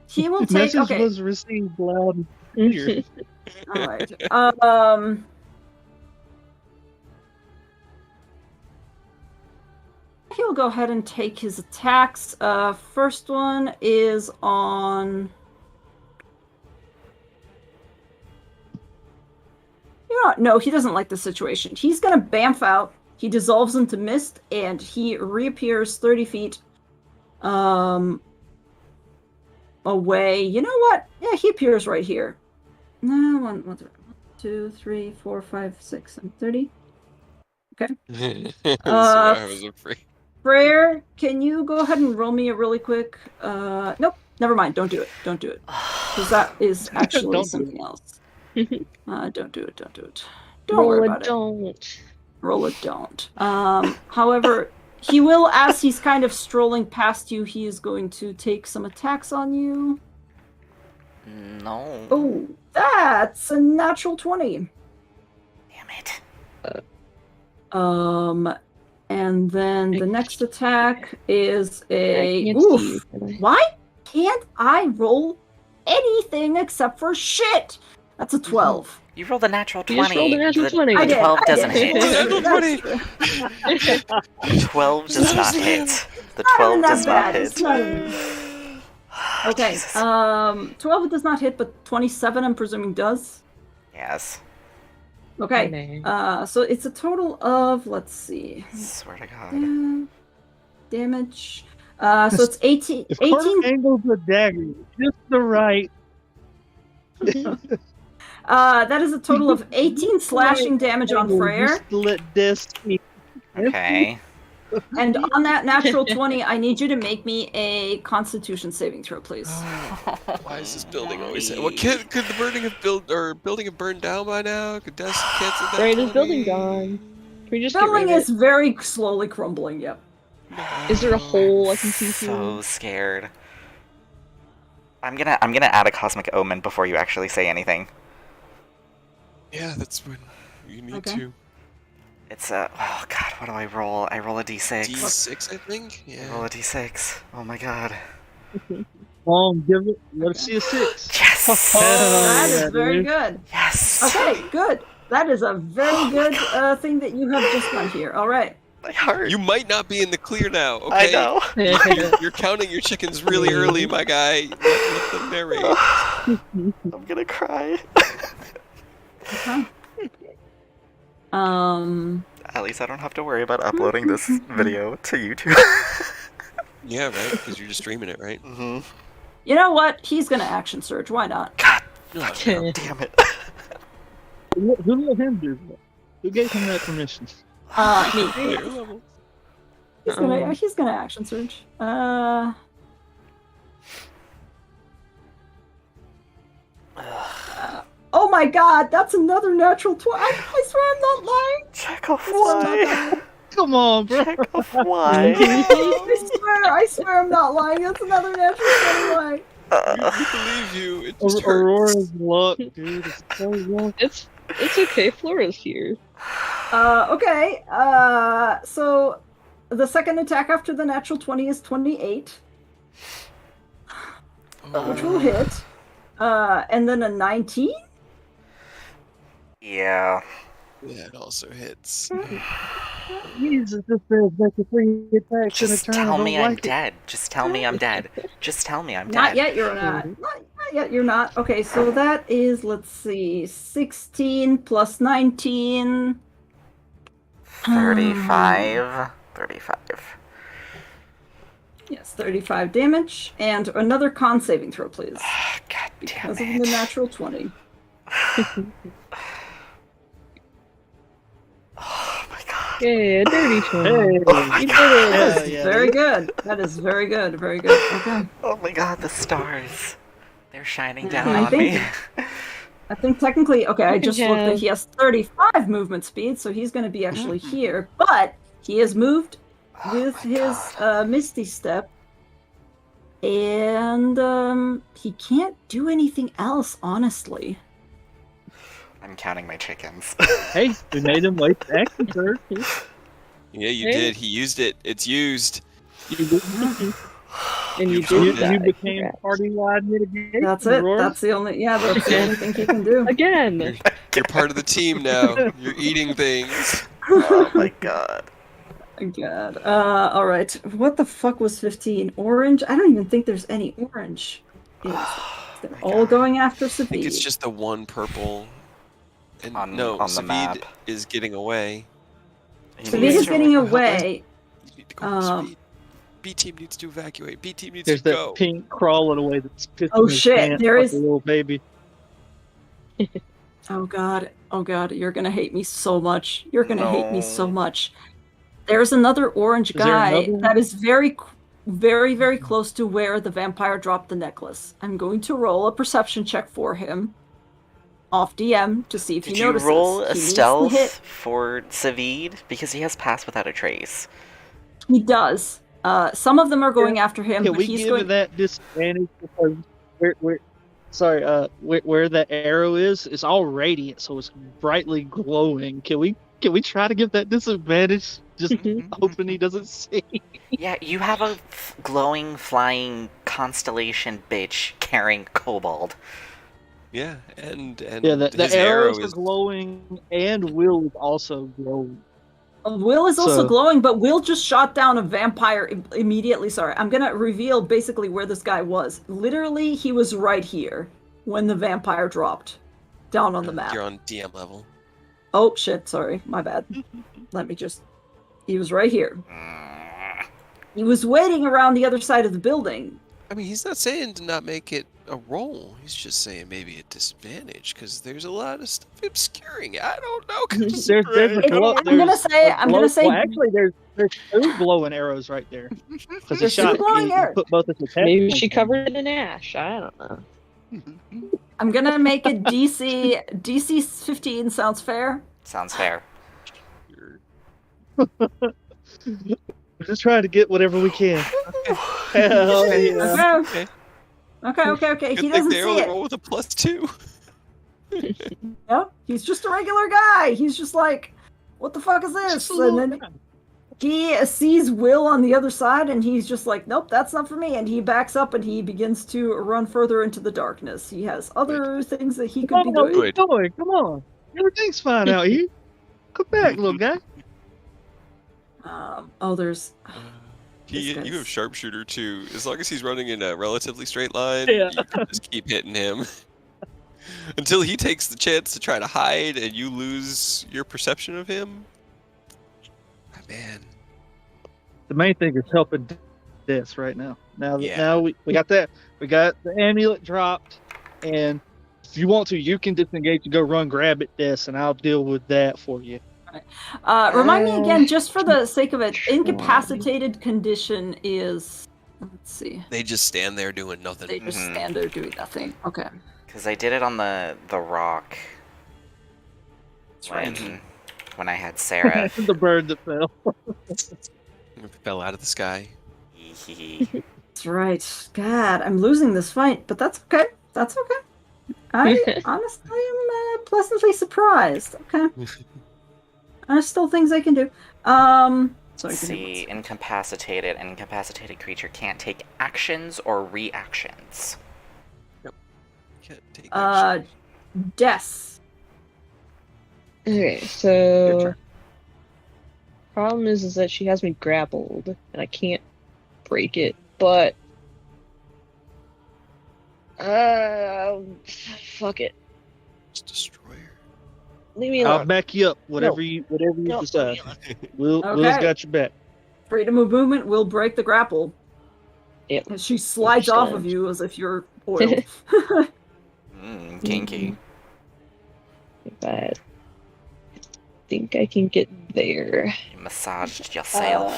he will take, Message okay, was received loud and clear. alright. He'll go ahead and take his attacks. First one is on... You know, no, he doesn't like the situation. He's gonna bamf out. He dissolves into mist, and he reappears 30 feet away. You know what? Yeah, he appears right here. No, 1, 2, 3, 4, 5, 6, 7, 30. That's what I was afraid. Freyr, can you go ahead and roll me a really quick... Nope, never mind. Don't do it. Don't do it. Because that is actually Don't do something else. Don't do it. Don't do it. Don't Roll worry a about it. don't. Roll it, don't. However, he will, as he's kind of strolling past you, he is going to take some attacks on you. No. Oh, that's a natural 20. Damn it. And then the next attack is I a... can't see you, Oof. can I? Why can't I roll anything except for shit? That's a 12. You rolled a natural 20. You just rolled a natural The 20. I did. 12 I doesn't did. hit. Natural 20. 12 does not hit. The Not 12 even that does not bad. hit. It's not even... Okay, Jesus. 12 does not hit, but 27 I'm presuming does. Yes. Okay, so it's a total of, let's see, Swear to God. damage. So it's 18. If Carter 18. angles the dagger just the right, That is a total of 18 slashing damage on Freyr. just to let Death speak. Okay. And on that natural 20, I need you to make me a Constitution saving throw, please. Why is this building always? What could the building have burned down by now? Could Dust cancel that? Right, is 20? building gone? Can we just get Building rid of is very slowly crumbling. Yep. it? Is there a hole I can see So through? scared. I'm gonna add a cosmic omen before you actually say anything. Yeah, that's when you need Okay. to. It's a oh god, what do I roll? I roll a d6. D6, I think. I roll Yeah. a d6. Oh my god. Give it. Let's see a 6. Yes. That is yeah, very dude. good. Yes. Okay, good. That is a very good thing that you have just done here. All right. My heart. You might not be in the clear now. I Okay. know. You're counting your chickens really early, my guy. Let them narrate. I'm gonna cry. Okay. At least I don't have to worry about uploading this video to YouTube. Yeah, right. Because you're just streaming it, right? Mm-hmm. You know what? He's gonna action surge. Why not? God No, damn it. Who let him do that? Who gave him that permission? Me. Higher level. He's gonna action surge. Oh my god, that's another natural 20. I swear I'm not lying. Check a fly. Come on, bro. Check a fly. I swear I'm not lying. That's another natural 20. We believe you. It just hurts. Aurora's luck, dude. It's so luck. It's okay. Flora's here. Okay. So the second attack after the natural 20 is 28, which will hit. And then a 19. Yeah. Yeah, it also hits. Jesus, this is making 3 attacks in a Just turn. tell I don't me I'm like it. dead. Just tell me I'm dead. Just tell me I'm Not dead. yet, you're not. Not yet, you're not. Okay, so that is, let's see, 16 plus 19. 35. 35. Yes, 35 damage. And another con saving throw, please. God damn Because of it. the natural 20. Oh my god. Yeah, a dirty 20. Hey. You did That it. Hell is yeah, very dude. good. That is very good. Very good. Okay. Oh my god, the stars. They're shining Yeah, down I on think- me. I think technically, okay, I You can just looked that have- he has 35 movement speed, so he's going to be actually here. But he has moved with Oh my his God. Misty Step. And he can't do anything else, honestly. I'm counting my chickens. Hey, we made him waste the action surge. Yeah, you Hey. did. He used it. It's used. And you You- did die. You became Congrats. party-wide mitigation. That's it. Aurora. That's the only thing he can do. Again. You're part of the team now. You're eating things. Oh my god. God. All right. What the fuck was 15? Orange? I don't even think there's any orange. They're my all God. going after I think it's Savid. just the one purple. And On no, the Savid map. is getting away. He Savid needs is to- getting Help us. away. You need to go, Um, Savid. B team needs to evacuate. B team needs There's to that go. pink crawling away that's pissing Oh, his shit, pants there like is- a little baby. Oh god. Oh god. You're gonna hate me so much. You're gonna hate me so No. much. There's another orange Is there guy another? that is very, very, very close to where the vampire dropped the necklace. I'm going to roll a perception check for him. Off DM to see if Did he you notices. roll a He needs to stealth hit. for Savid? Because he has Pass Without a Trace. He does. Some of them are going after him, Can but we he's give going. it that disadvantage because where that arrow is, it's all radiant, so it's brightly glowing. Can we try to give that disadvantage? Just hoping he doesn't see. Yeah, you have a glowing, flying constellation bitch carrying kobold. Yeah, and Yeah, the his arrows arrow are is glowing, and Will is also glowing. Will is also So- glowing, but Will just shot down a vampire immediately. Sorry, I'm gonna reveal basically where this guy was. Literally, he was right here when the vampire dropped down on the map. You're on DM level. Oh shit! Sorry, my bad. Let me just. He was right here. He was waiting around the other side of the building. I mean, he's not saying to not make it a roll. He's just saying maybe a disadvantage because there's a lot of stuff obscuring it. I don't know. There's a It- glow. I'm gonna there's say- a I'm gonna say- Well, actually, there's 2 glowing arrows right there. Because he There's 2 shot. glowing He arrows. put both of his head Maybe points she on covered it in ash. I don't know. I'm gonna make it DC 15. Sounds fair. Sounds fair. We're just trying to get whatever we can. Hell yeah. Okay. Okay. Good He thing doesn't they see only it. roll with a +2. Yep. He's just a regular guy. He's just like, what the fuck is this? Just a And little then guy. he sees Will on the other side, and he's just like, nope, that's not for me. And he backs up and he begins to run further into the darkness. He has other things that he could be Come on, doing. Good. what are you doing? Come on. Everything's fine out here. Come back, little guy. There's. You This have guy's- sharpshooter too. As long as he's running in a relatively straight line, Yeah. you can just keep hitting him until he takes the chance to try to hide, and you lose your perception of him. Ah, man, The main thing is helping this right now. Now that Yeah. now we got that. We got the amulet dropped, and if you want to, you can disengage and go run grab it, Des, and I'll deal with that for you. Remind me again, just for the sake of it, Try. incapacitated condition is. Let's see. they just stand there doing nothing. They just Mhm. stand there doing nothing. Okay. Because I did it on the rock That's right. when I had Sarah. The bird that fell. It fell out of the sky. That's right. God, I'm losing this fight, but that's okay. That's okay. I honestly am pleasantly surprised. Okay. There's still things I can do. Sorry. give me See, incapacitated. An incapacitated creature can't take actions or reactions. Can't take one action. second. Des. Okay, Your so turn. problem is that she has me grappled and I can't break it, but fuck it. Just destroy her. Leave me I'll alone. back you up. No. Whatever you No, decide. leave me alone. Will's Okay. got your back. Freedom of movement will break the grapple. Yep. And she slides off of you as if you're oiled. Kinky. But I think I can get there. You massaged yourself.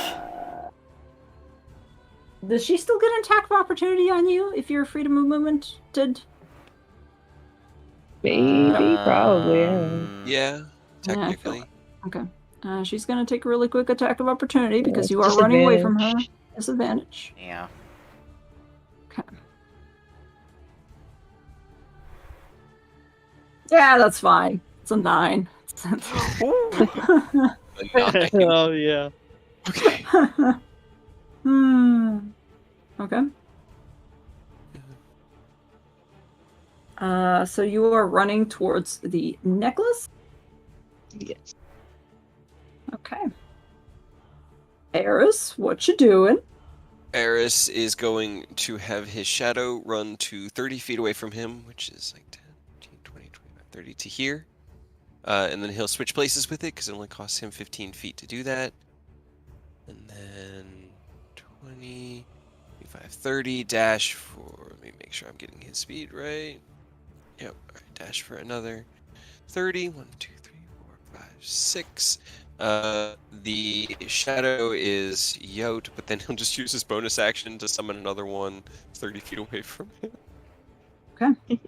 Does she still get an attack of opportunity on you if you're freedom of movement did? Maybe, probably. I don't know. Yeah, Yeah, I feel technically. it. Okay. She's going to take a really quick attack of opportunity because It's you are running away from her. disadvantage. Disadvantage. Yeah. Okay. Yeah, that's fine. It's a 9. A 9. Oh yeah. Okay. Okay. So you are running towards the necklace? Yes. Okay. Eris, what you doing? Eris is going to have his shadow run to 30 feet away from him, which is like 10, 15, 20, 25, 30 to here. And then he'll switch places with it because it only costs him 15 feet to do that. And then 20, 25, 30, dash for, let me make sure I'm getting his speed right. Yep, all right, dash for another 30. 1, 2, 3, 4, 5, 6. The shadow is Yote, but then he'll just use his bonus action to summon another one 30 feet away from him. Okay.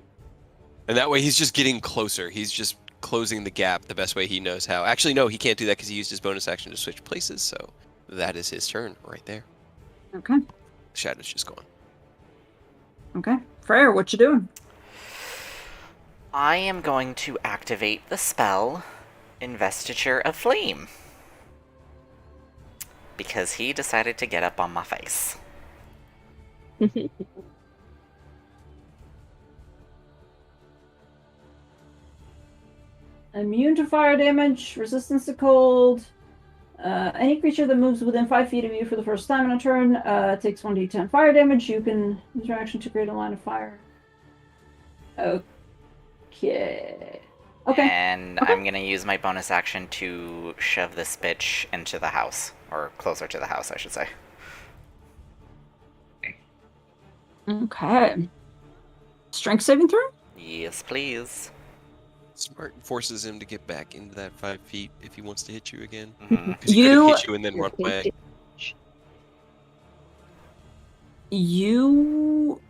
And that way he's just getting closer. He's just closing the gap the best way he knows how. Actually, no, he can't do that because he used his bonus action to switch places, so that is his turn right there. Okay. Shadow's just gone. Okay. Freyr, what you doing? I am going to activate the spell Investiture of Flame. Because he decided to get up on my face. Immune to fire damage, resistance to cold. Any creature that moves within 5 feet of you for the first time in a turn takes 1d10 fire damage. You can use your action to create a line of fire. Okay. Okay. And I'm gonna use my bonus action to shove this bitch into the house. Or closer to the house, I should say. Okay. Strength saving throw? Yes, please. Smart forces him to get back into that 5 feet if he wants to hit you again. Mhm. Because he could have hit you and then run away. You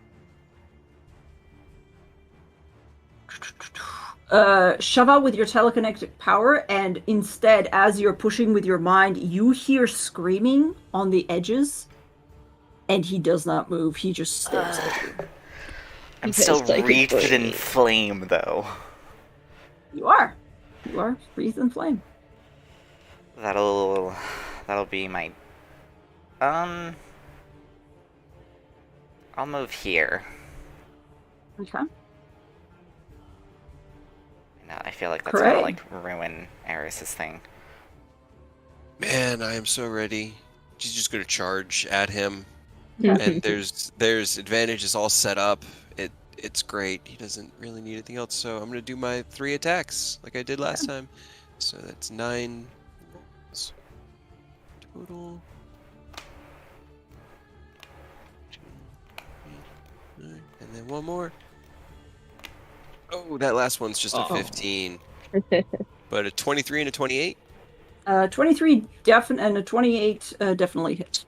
shove out with your telekinetic power, and instead, as you're pushing with your mind, you hear screaming on the edges, and he does not move. He just stares at you. I'm Because still psychic wreathed in blade. flame, though. You are wreathed in flame. That'll be my... I'll move here. Okay. No, I feel like that's gonna, Great. like, ruin Eris's thing. Man, I am so ready. She's just going to charge at him. Okay. And there's advantages all set up. It's great. He doesn't really need anything else, so I'm gonna do my 3 attacks like I did last time. So that's 9 rolls total. 2, 3, 9, and then one more. Oh, that last one's just a 15, but a 23 and a 28. 23 and a 28 definitely hit.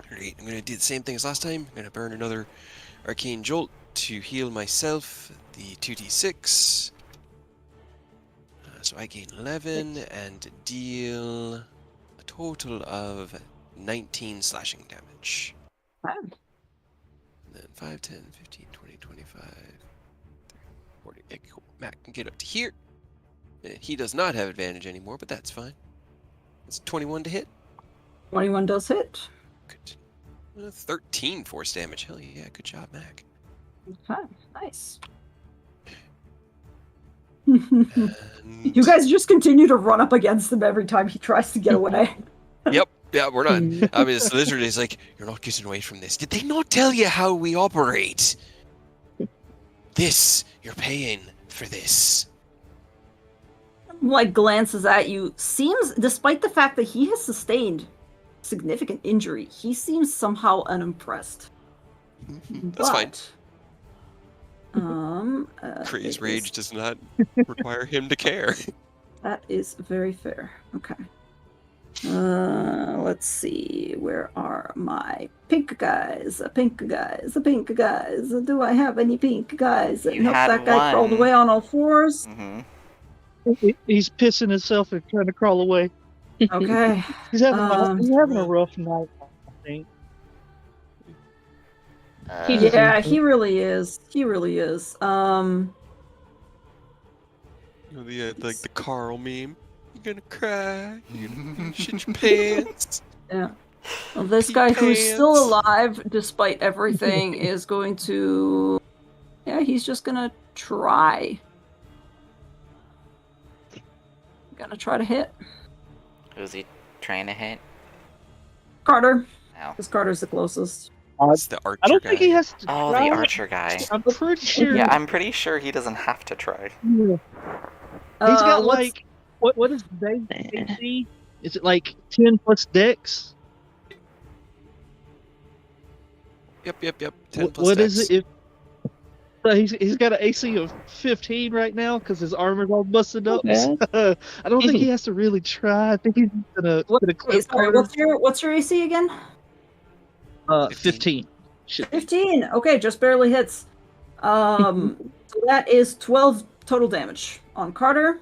Great. I'm gonna do the same thing as last time. I'm gonna burn another arcane jolt to heal myself. The 2d6. So I gain 11 and deal a total of 19 slashing damage. Wow. And then 5, 10, 15, 20, 25, 30, 40. Okay, cool. Matt can get up to here. He does not have advantage anymore, but that's fine. It's 21 to hit. 21 does hit. Good. 13 force damage. Hell yeah, good job, Mac. Okay, nice. And You guys just continue to run up against him every time he tries to get away. Yep. Yeah, we're not. I mean, this lizard is like, you're not getting away from this. Did they not tell you how we operate? This, you're paying for this. Like glances at you, seems, despite the fact that he has sustained significant injury, he seems somehow unimpressed. That's fine. Crazy Kree's rage does not require him to care. That is very fair. Okay. Let's see. Where are my pink guys? Pink guys. Pink guys. Do I have any pink guys? You Nope, had that guy crawled one. away on all fours. Mm-hmm. He's pissing himself and trying to crawl away. Okay. He's having a rough night, I think. Yeah, he really is. He really is. You know, like the Carl meme. You're gonna cry. You're gonna shit your pants. Yeah. Well, this Pee guy who's still pants. alive despite everything is going to... Yeah, he's just gonna try. Gonna try to hit. Who's he trying to hit? Carter. Oh. Because Carter's the closest. It's the archer I don't guy. think he has to Oh, try. the archer guy. I'm pretty sure. Yeah, I'm pretty sure he doesn't have to try. Yeah. He's got what's- like what is the AC? Is it like 10 plus dex? Yep. 10 plus What is dex. it? If so he's got an AC of 15 right now because his armor's all busted up. Okay. I don't think he has to really try. I think he's gonna Wait, clip sorry, what's your AC again? 15. Shit. 15. Okay, just barely hits. So that is 12 total damage on Carter.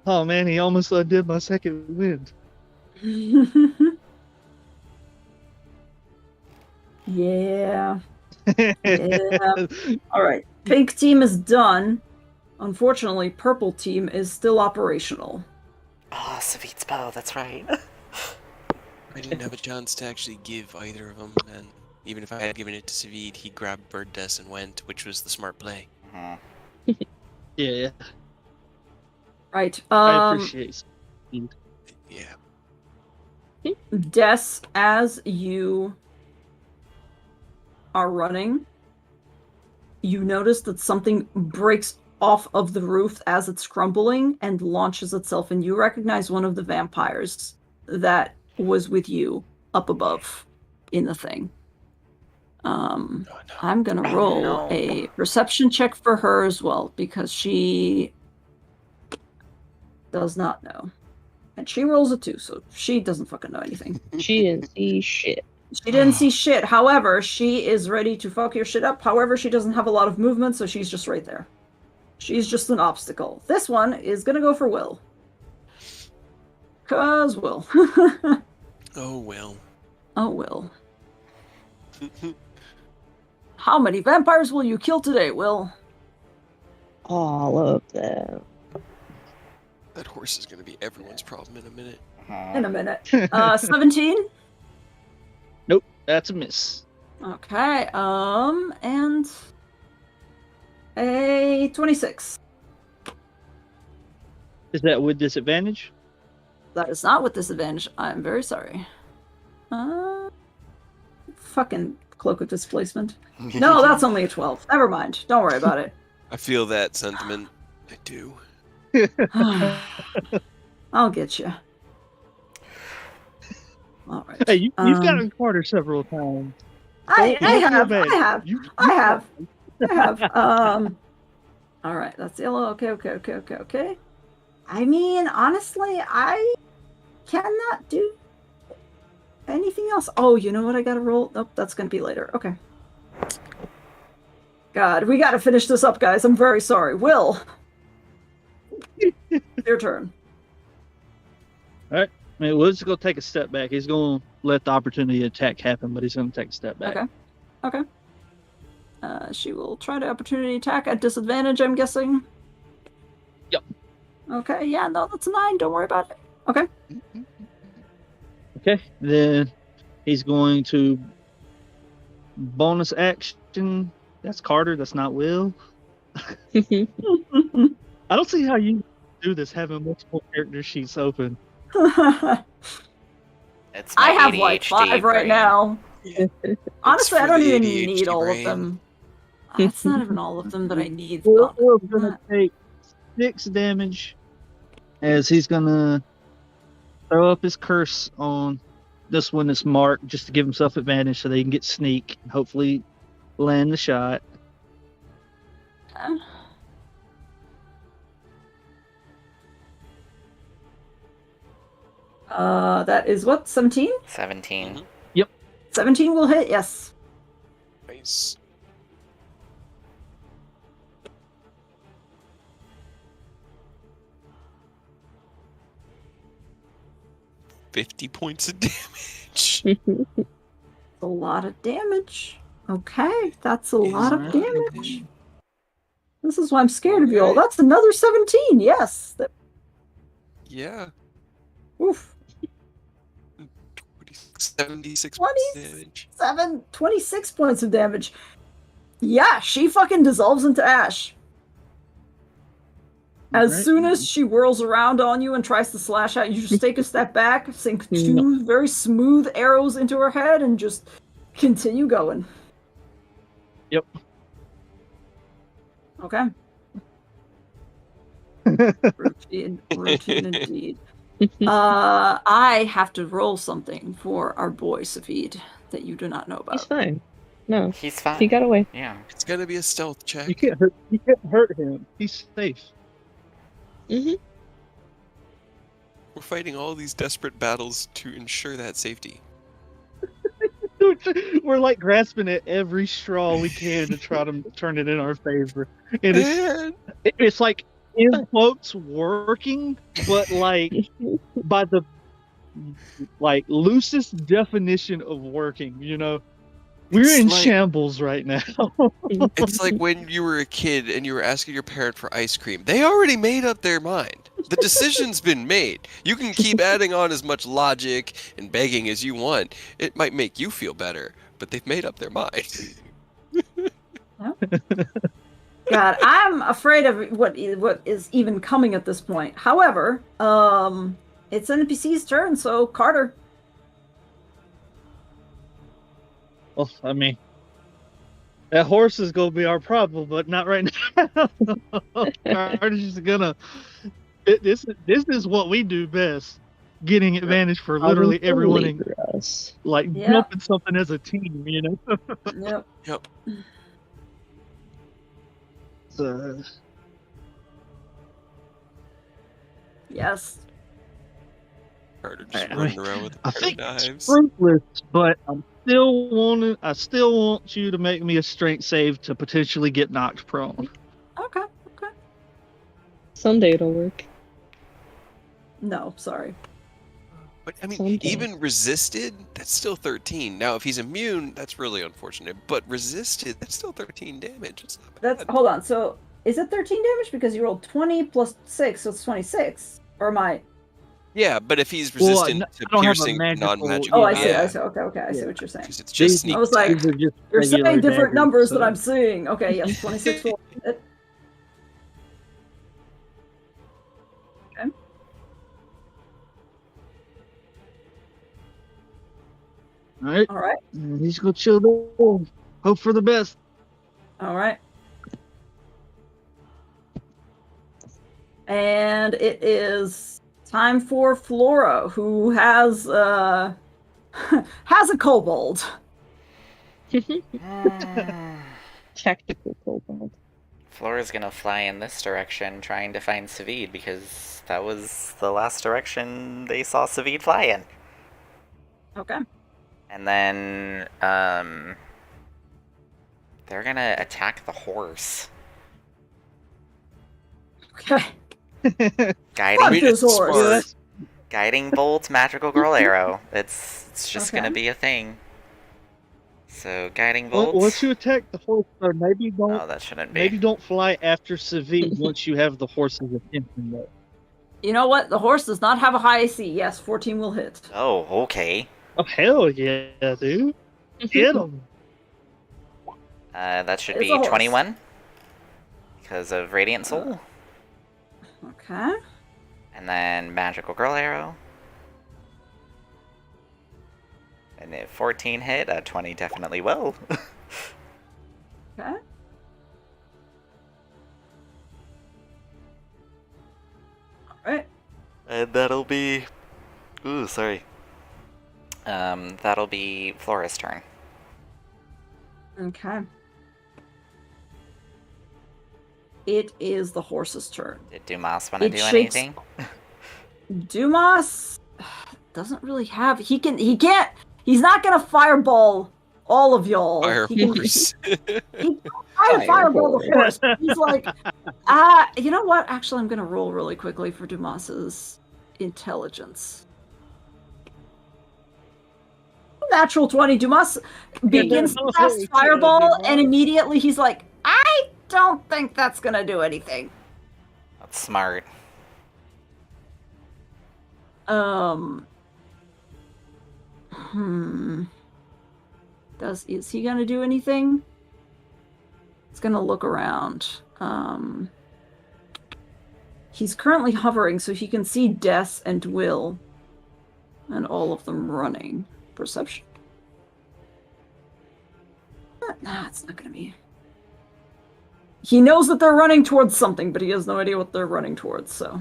Oh man, he almost undid my second wind. Yeah. Yeah. All right. Pink team is done. Unfortunately, purple team is still operational. Oh, Savit's bow, that's right. I didn't have a chance to actually give either of them, and even if I had given it to Savid, he grabbed Bird Death and went, which was the smart play. Mhm. Yeah, Right. I appreciate it. Yeah. Des, as you are running, you notice that something breaks off of the roof as it's crumbling and launches itself, and you recognize one of the vampires that was with you up above in the thing. Oh, no. I'm gonna roll no. a perception check for her as well, because she does not know. And she rolls a 2, so she doesn't fucking know anything. She didn't see shit. She didn't see shit. However, she is ready to fuck your shit up. However, she doesn't have a lot of movement, so she's just right there. She's just an obstacle. This one is gonna go for Will. 'Cause Will. Oh, well. Oh, Will. How many vampires will you kill today, Will? All of them. That horse is going to be everyone's problem in a minute. In a minute. 17? Nope, that's a miss. Okay, and a 26. Is that with disadvantage? That is not with disadvantage. I'm very sorry. Fucking cloak of displacement. No, that's only a 12. Never mind. Don't worry about it. I feel that sentiment. I do. I'll get you. All right. Hey, you've gotten Carter several times. I Don't feel have. bad. I have. You- I have. All right. That's yellow. Okay. I mean, honestly, I cannot do anything else. Oh, you know what? I gotta roll. Nope, that's gonna be later. Okay. God, we gotta finish this up, guys. I'm very sorry. Will, your turn. I mean, Will's going to take a step back. He's going to let the opportunity attack happen, but he's going to take a step back. Okay. She will try to opportunity attack at disadvantage, I'm guessing. Yep. Okay, yeah, no, that's a 9. Don't worry about it. Okay. Okay, then he's going to bonus action That's Carter. That's not Will. I don't see how you do this having multiple character sheets open. It's my I have ADHD like 5 right brain. now. Honestly, for I don't the even ADHD need all of brain. them. It's not even all of them that I need. Will's gonna take 6 damage as he's gonna throw up his curse on this one that's marked just to give himself advantage so they can get sneak and hopefully land the shot. That is what, 17? 17. Mhm. 17 will hit, yes. Nice. $50 points of damage. A lot of damage. Okay, that's a lot of damage. This is why I'm scared of you all. Alright. That's another 17, yes. Yeah. Oof. 76 points of damage. 26 points of damage. Yeah, she fucking dissolves into ash. As Alright. soon as she whirls around on you and tries to slash at you, just take a step back, sink 2 very smooth arrows into her head, and just continue going. Yep. Okay. Routine indeed. I have to roll something for our boy Safid that you do not know He's about. fine. No, He's fine. he got away. Yeah. It's gonna be a stealth check. You can't hurt him. He's safe. Mm-hmm. We're fighting all these desperate battles to ensure that safety. We're like grasping at every straw we can to try to turn it in our favor. And it's like in quotes working, but like by the like loosest definition of working, you know. We're It's in like- shambles right now. It's like when you were a kid and you were asking your parent for ice cream. They already made up their mind. The decision's been made. You can keep adding on as much logic and begging as you want. It might make you feel better, but they've made up their mind. God, I'm afraid of what is even coming at this point. However, it's NPC's turn, so Carter. Well, I mean, that horse is gonna be our problem, but not right now. Carter's just gonna. This is what we do best. Getting advantage for literally everyone, and us. like jumping something as a team, you know. Yep. Yep. So, Yes. Carter just I running around with a I pair of think it's knives. fruitless, but I still want you to make me a strength save to potentially get knocked prone. Okay. Someday it'll work. No, sorry. But I mean, Someday. even resisted, that's still 13. Now, if he's immune, that's really unfortunate. But resisted, that's still 13 damage. It's not bad. That's hold on. So is it 13 damage because you rolled 20 plus 6, so it's 26? Or am I? Yeah, but if he's Well, resistant I to don't have a piercing magical- non-magical, Oh, I see. yeah, I see. Okay. I see what you're saying. because it's just sneak I was like, attack. These are just You're regular saying different daggers, numbers that so- I'm seeing. Okay, yes, 26 will hit. Okay. All right, All right. and he's gonna chill there. Hope for the best. All right. And it is time for Flora, who has has a kobold. Tactical kobold. Flora's gonna fly in this direction trying to find Savid because that was the last direction they saw Savid fly in. Okay. And then, they're gonna attack the horse. Okay. Guiding, Fuck this horse. smart. guiding bolt, magical girl arrow. It's just Okay. gonna be a thing. So guiding Well, bolt. once you attack the horse, or maybe don't Oh, that shouldn't be. maybe don't fly after Savi once you have the horse's attention. Though. You know what? The horse does not have a high AC. Yes, 14 will hit. Oh, okay. Oh hell yeah, dude! Get him. That should It's be a horse. 21 because of Radiant Soul. Okay. And then Magical Girl Arrow. And if 14 hit, 20 definitely will. Okay. Alright. And that'll be... Ooh, sorry. That'll be Flora's turn. Okay. It is the horse's turn. Did Dumas want to It do shakes- anything? Dumas doesn't really have. He can't. He's not gonna fireball all of y'all. Fire He can horse. fireball the horse. He's like, you know what? Actually, I'm gonna roll really quickly for Dumas's intelligence. Natural 20. Dumas begins to cast fireball, and immediately he's like, I don't think that's gonna do anything. That's smart. Is he gonna do anything? He's gonna look around. He's currently hovering, so he can see Des and Will, and all of them running. Perception. Nah, it's not gonna be. He knows that they're running towards something, but he has no idea what they're running towards, so.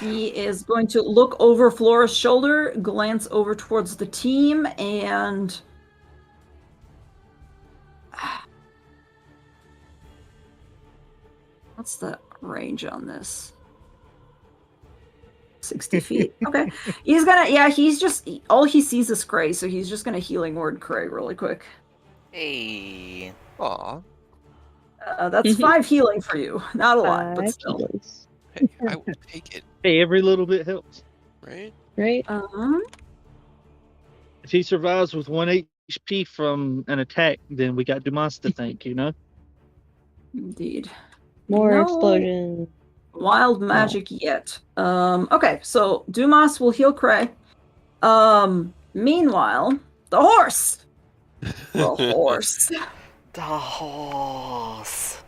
He is going to look over Flora's shoulder, glance over towards the team, and... What's the range on this? 60 feet. Okay. He's gonna, he's just, all he sees is Cray, so he's just gonna healing word Cray really quick. Hey. Aw. That's 5 healing for you. Not a lot, but still. Hey, I will take it. Hey, every little bit helps. Right? Right? If he survives with 1 HP from an attack, then we got Dumas to thank, you know? Indeed. More No explosion. wild magic yet. Okay, so Dumas will heal Cray. Meanwhile, the horse! The horse The horse.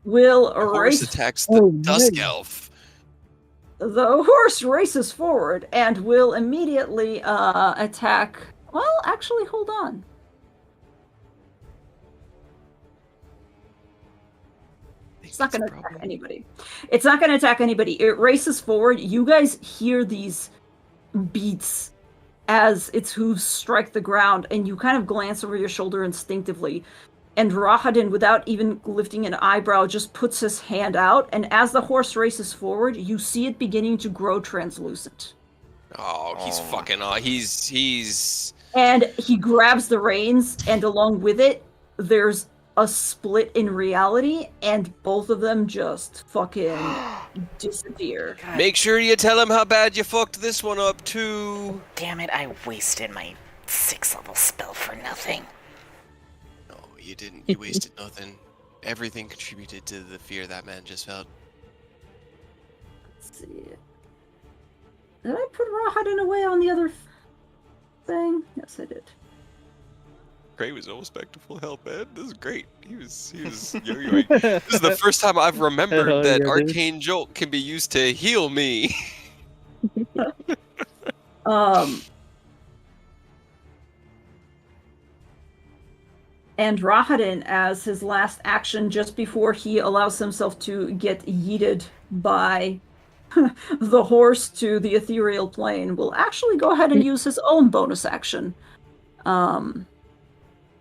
will The horse race. attacks the Dusk man. Elf. The horse races forward and will immediately attack. Well, actually, hold on. It's not going to attack anybody. It's not going to attack anybody. It races forward. You guys hear these beats as its hooves strike the ground, and you kind of glance over your shoulder instinctively. And Rahadin, without even lifting an eyebrow, just puts his hand out, and as the horse races forward, you see it beginning to grow translucent. Oh, he's Oh. fucking he's And he grabs the reins, and along with it, there's a split in reality, and both of them just fucking disappear. God Make sure you tell him how bad you fucked this one up too. damn it, I wasted my 6th level spell for nothing. No, you didn't. You wasted nothing. Everything contributed to the fear that man just felt. Let's see. Did I put Rahadin away on the other thing? Yes, I did. Gray was almost back to full health, man. This is great. He was yo-yoing. This is the first time I've remembered Hell that yeah, dude. Arcane Jolt can be used to heal me. And Rahadin, as his last action, just before he allows himself to get yeeted by the horse to the ethereal plane, will actually go ahead and use his own bonus action.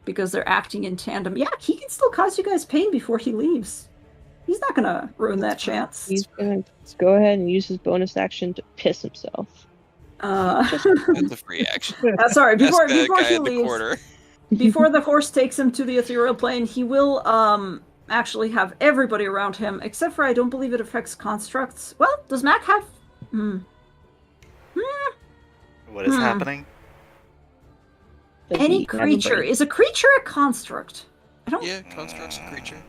Because they're acting in tandem. Yeah, he can still cause you guys pain before he leaves. He's not gonna ruin that chance. He's gonna go ahead and use his bonus action to piss himself. That's a free action. Sorry, That's before the guy he in the leaves, corner. before the horse takes him to the ethereal plane, he will actually have everybody around him, except for I don't believe it affects constructs. Well, does Mac have? What is happening? Does Any he have a creature. brain? Is a creature a construct? I don't. Yeah, constructs a creature.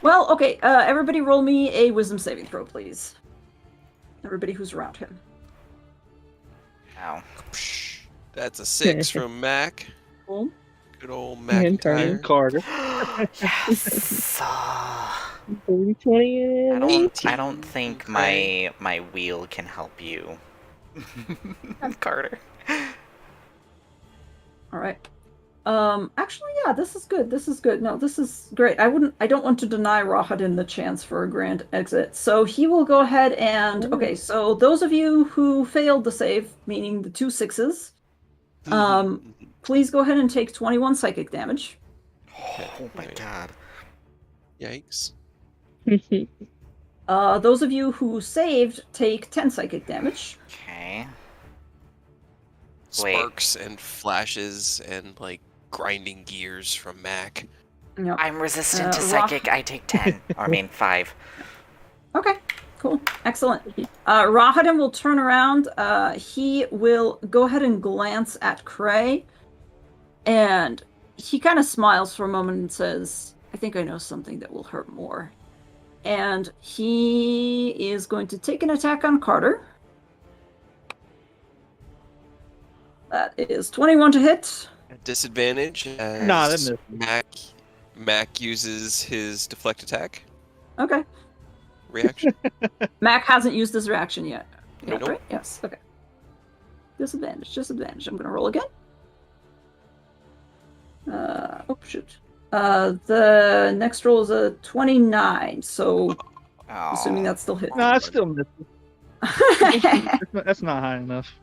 Well, okay. Everybody, roll me a wisdom saving throw, please. Everybody who's around him. Ow. That's a 6 from Mac. Cool. Good old And McIntyre. Carter. Yes. Dirty 20 I and don't. I 18. don't think Okay. my wheel can help you, Carter. All right. Actually, yeah, this is good. This is good. No, this is great. I don't want to deny Rahadin the chance for a grand exit. So he will go ahead and, okay, so those of you who failed the save, meaning the 2 6s, please go ahead and take 21 psychic damage. Oh my god. Yikes. Those of you who saved, take 10 psychic damage. Okay. Sparks and flashes and like grinding gears from Mac. Yep. I'm resistant to Rah- psychic. I take 10. Or I mean 5. Okay, cool. Excellent. Rahadin will turn around. He will go ahead and glance at Cray. And he kind of smiles for a moment and says, I think I know something that will hurt more. And he is going to take an attack on Carter. That is 21 to hit. At disadvantage as Nah, that missed. Mac uses his deflect attack Okay. reaction. Mac hasn't used his reaction yet. Yeah, Nope. right? Yes. Okay. Disadvantage. I'm going to roll again. Oh, shoot. The next roll is a 29, so assuming that still hits. No, that's still missing. That's not high enough.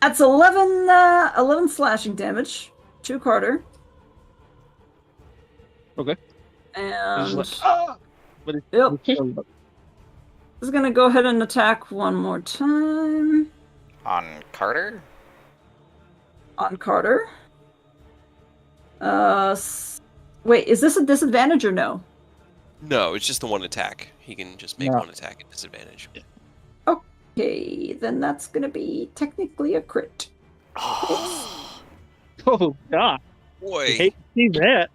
That's 11 slashing damage to Carter. Okay. And It's just like, but it's Yep. it's- is going to go ahead and attack one more time On Carter? on Carter. Wait, is this a disadvantage or no? No, it's just the one attack. He can just make No. one attack at disadvantage. Okay, then that's going to be technically a crit. Oh. oh god, Boy, you hate to see that.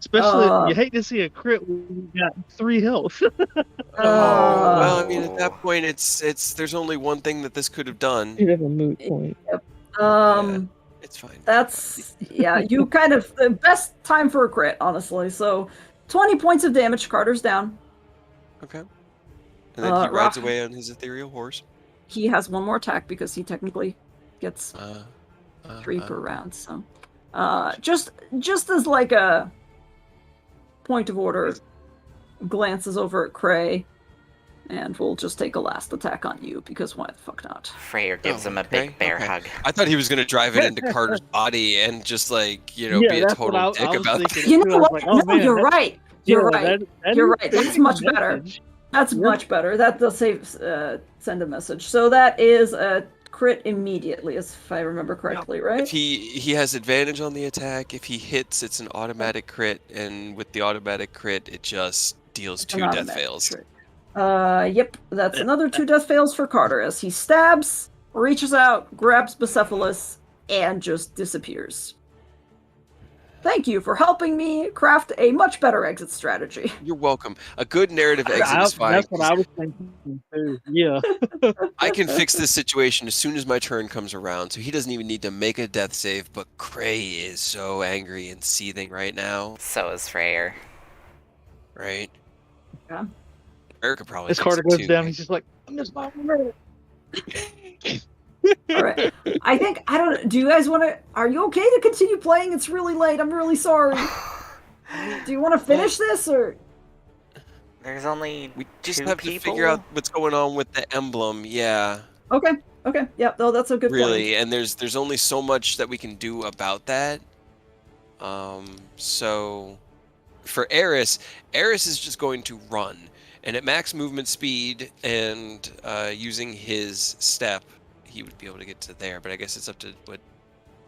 Especially, Uh, you hate to see a crit when you got 3 health. well, I mean, at that point, it's there's only one thing that this could have done. Bit of a moot point. It's fine. That's, yeah, you kind of, the best time for a crit, honestly. So, 20 points of damage, Carter's down. Okay. And then he rides Rock- away on his ethereal horse. He has one more attack because he technically gets 3 Uh, per round, so. Just as like a point of order, glances over at Cray, and we'll just take a last attack on you, because why the fuck not? Freyr gives him a okay, big bear okay. hug. I thought he was gonna drive it into Carter's body and just like be a that's what total I dick was about it. thinking. You too. know I was what? like, oh, No, man, you're that- right. yeah, You're right. that You're is right. That's sending a much better. message. That's Yeah. much better. That does send a message. So that is a crit immediately, if I remember correctly, right? If he has advantage on the attack, if he hits, it's an automatic crit, and with the automatic crit, it just deals It's an 2 death automatic fails. crit. Yep, that's another 2 death fails for Carter as he stabs, reaches out, grabs Bucephalus, and just disappears. Thank you for helping me craft a much better exit strategy. You're welcome. A good narrative exit is fine. That's what I was thinking too. Yeah. I can fix this situation as soon as my turn comes around, so he doesn't even need to make a death save, but Cray is so angry and seething right now, So is Freyr. right? Yeah. Eric could probably As fix Carter it goes too. down, he's just like, I'm just not murder. All right. Do you guys want to, are you okay to continue playing? It's really late. I'm really sorry. Do you want to finish this or? There's only We just 2 have people? to figure out what's going on with the emblem, yeah. Okay. Yeah, no, that's a good Really, and there's only so much that we can do about that. So for Eris is just going to run, and at max movement speed and using his step, he would be able to get to there. But I guess it's up to what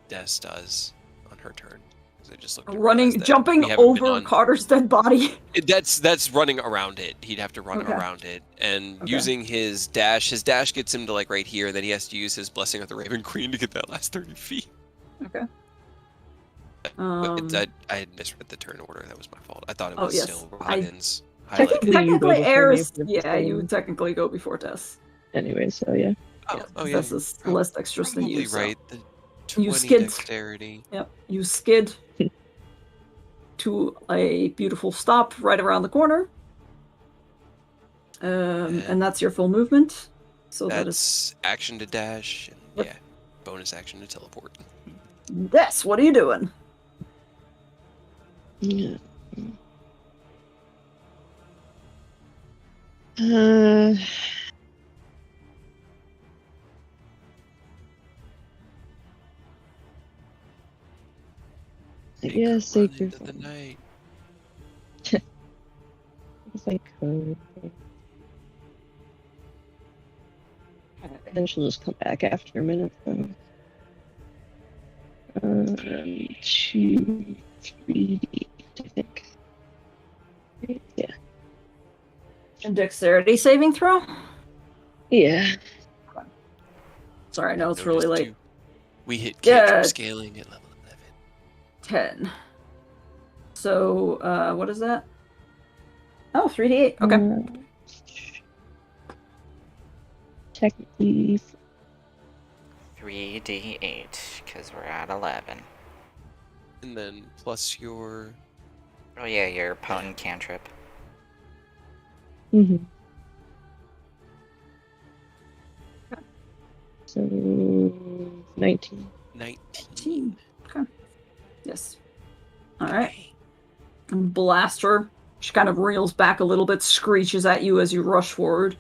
Des does on her turn. 'Cause I just looked and Running, realized that jumping we haven't been over on- Carter's dead body. That's running around it. He'd have to run Okay. around it, and Okay. using his dash. His dash gets him to like right here. Then he has to use his blessing of the Raven Queen to get that last 30 feet. Okay. I had misread the turn order. That was my fault. I thought it was yes. still Rodin's I think highlighted. Technically, you go technically before air me is, if it's the you same. would technically go before Tess. Anyway, so yeah. Yeah. This is less dexterous than you. Probably right. So. The You 20 skid. dexterity. Yep. You skid to a beautiful stop right around the corner. And that's your full movement. So that's action to dash, and Yep. bonus action to teleport. This. What are you doing? Yeah. I guess run sacred into the night. I guess I could. Then she'll just come back after a minute. So. 2, 3, I think. Yeah. And dexterity saving throw? Yeah. Sorry, I know it's really late. We hit cantrip scaling at level 11. 10. So, what is that? Oh, 3d8. Okay. Technically 3d8, because we're at 11. And then plus your... Oh yeah, your potent cantrip. Mm-hmm. So 19. 19. Okay. Yes. All right. Blast her. She kind of reels back a little bit, screeches at you as you rush forward.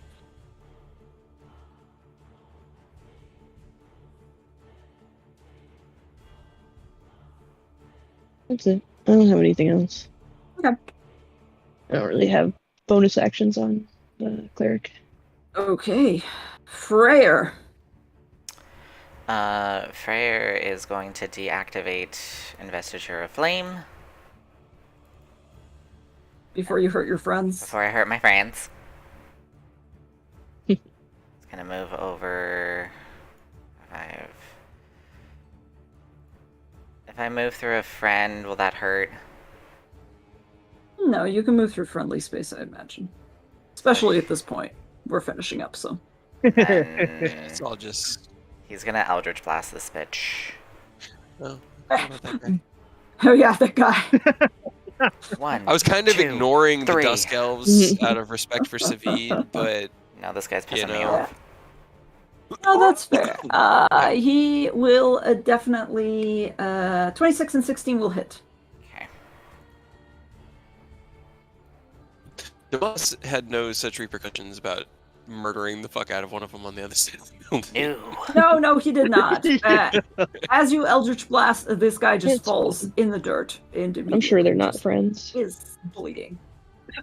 That's it. I don't have anything else. Okay. I don't really have bonus actions on the cleric. Okay. Freyr. Freyr is going to deactivate Investiture of Flame. Before you hurt your friends. Before I hurt my friends. It's gonna move over. If I move through a friend, will that hurt? No, you can move through friendly space, I imagine. Especially at this point. We're finishing up, so. It's all just... He's gonna Eldritch Blast this bitch. Oh, how about that guy? Oh yeah, that guy. One. I was kind of 2, ignoring 3. the Dusk Elves out of respect for Savid, but... No, this guy's pissing me know. off. Oh, that's fair. He will definitely 26 and 16 will hit. Okay. Demas had no such repercussions about murdering the fuck out of one of them on the other side of the building. Ew. No, he did not. As you Eldritch Blast, this guy just falls in the dirt. I'm sure they're not friends. Is bleeding.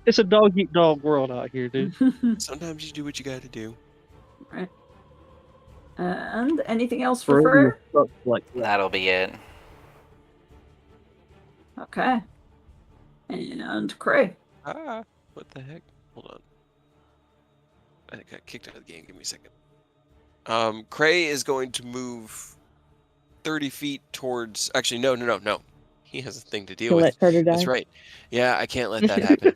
It's a dog eat dog world out here, dude. Sometimes you do what you gotta do. Right. And anything else for Freyr? Like That'll be it. Okay. And Cray. What the heck? Hold on. I got kicked out of the game. Give me a second. Cray is going to move 30 feet towards... Actually, no. He has a thing to deal with. Let Carter die. That's right. Yeah, I can't let that happen.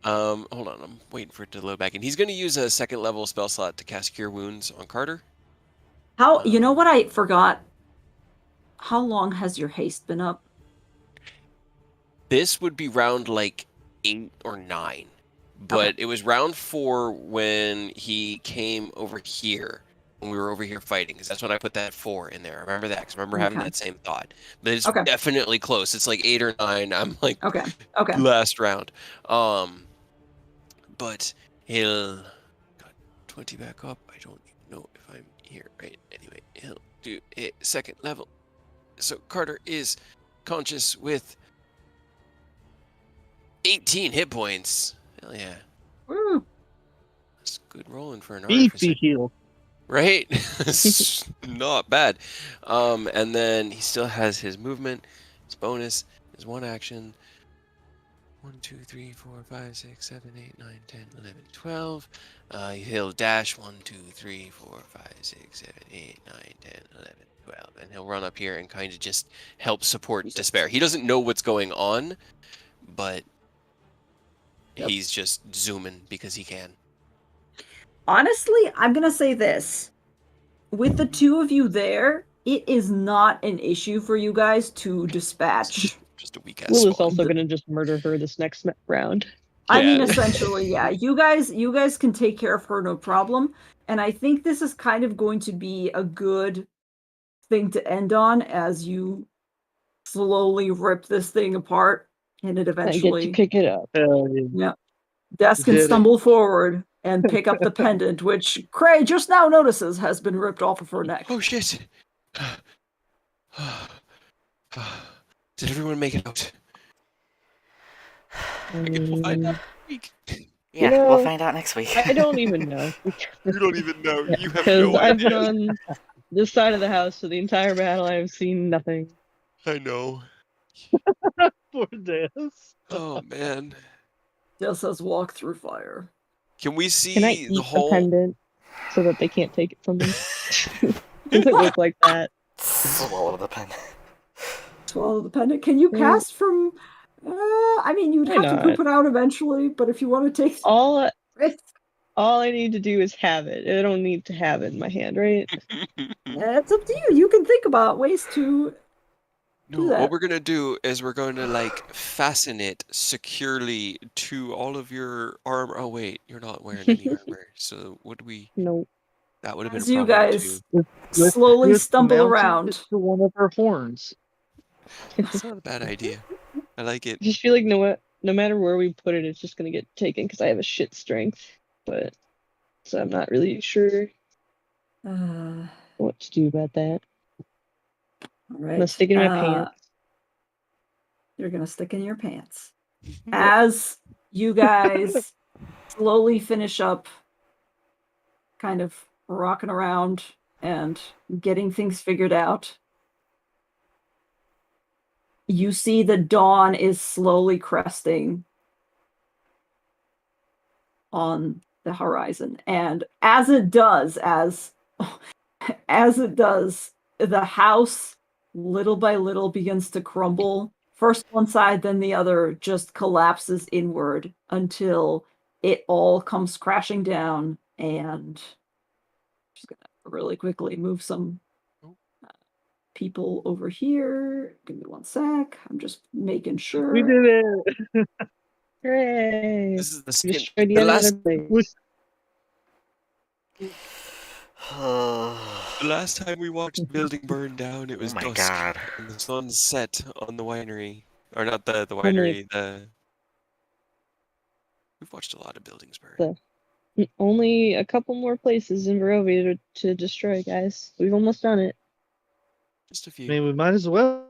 Hold on. I'm waiting for it to load back in. He's going to use a second level spell slot to cast Cure Wounds on Carter. How? You know what I forgot? How long has your haste been up? This would be round like 8 or 9. But it was round 4 when he came over here, when we were over here fighting, because that's when I put that 4 in there. I remember that, because I remember having that same thought. But it's definitely close. It's like 8 or 9. I'm like, okay. Last round. But he'll got 20 back up. I don't even know if I'm here. Right. Anyway, he'll do a second level. So Carter is conscious with 18 hit points. Hell yeah. Woo. That's good rolling for an Beefy artificer. heal. Right? Not bad. And then he still has his movement, his bonus, his one action. 1, 2, 3, 4, 5, 6, 7, 8, 9, 10, 11, 12. He'll dash 1, 2, 3, 4, 5, 6, 7, 8, 9, 10, 11, well, and he'll run up here and kind of just help support Despair. He doesn't know what's going on, but he's just zooming because he can. Honestly, I'm gonna say this. With the two of you there, it is not an issue for you guys to dispatch. Just a weak ass Will is spawn. also gonna just murder her this next round. I mean, essentially, yeah. You guys can take care of her, no problem. And I think this is kind of going to be a good thing to end on as you slowly rip this thing apart, and it I get to eventually, pick it up. yeah, Des can Did it. stumble forward and pick up the pendant, which Cray just now notices has been ripped off of her neck. Oh shit! Did everyone make it out? I guess we'll find out next week. Yeah, know, we'll find out next week. I don't even know. You don't even know. Yeah, You have because no I've been idea. on this side of the house for the entire battle. I have seen nothing. I know. Poor Des. Oh man. Des says walk through fire. Can we see Can I eat the whole? pendant so that they can't take it from me? Does it look like that? Swallow the pen. Swallow the pendant. Can you cast from? I mean, you'd Why have to not? poop it out eventually, but if you want to take All it, I need to do is have it. I don't need to have it in my hand, right? it's up to you. You can think about ways to No, do that. what we're gonna do is we're going to like fasten it securely to all of your armor. Oh wait, you're not wearing any armor. So would we? No. That would have been As a you problem guys too. slowly Just stumble mount it around. to one of her horns. That's not a bad idea. I like it. I just feel like no matter where we put it, it's just gonna get taken because I have a shit strength. But so I'm not really sure what to do about that. All I'm right. gonna stick it in my pants. You're gonna stick in your pants. As you guys slowly finish up kind of rocking around and getting things figured out, you see the dawn is slowly cresting on the horizon. And as it does, the house little by little begins to crumble. First one side, then the other just collapses inward until it all comes crashing down. And I'm just gonna really quickly move some people over here. Give me one sec. I'm just making sure. We did it. Hooray! This is the We second. destroyed The yet last. another place. The last time we watched the building burn down, it was Oh my dusk, God. and the sun set on the winery, or not the Only- winery. We've watched a lot of buildings burn. Only a couple more places in Barovia to destroy, guys. We've almost done it. Just a I few. mean, we might as well.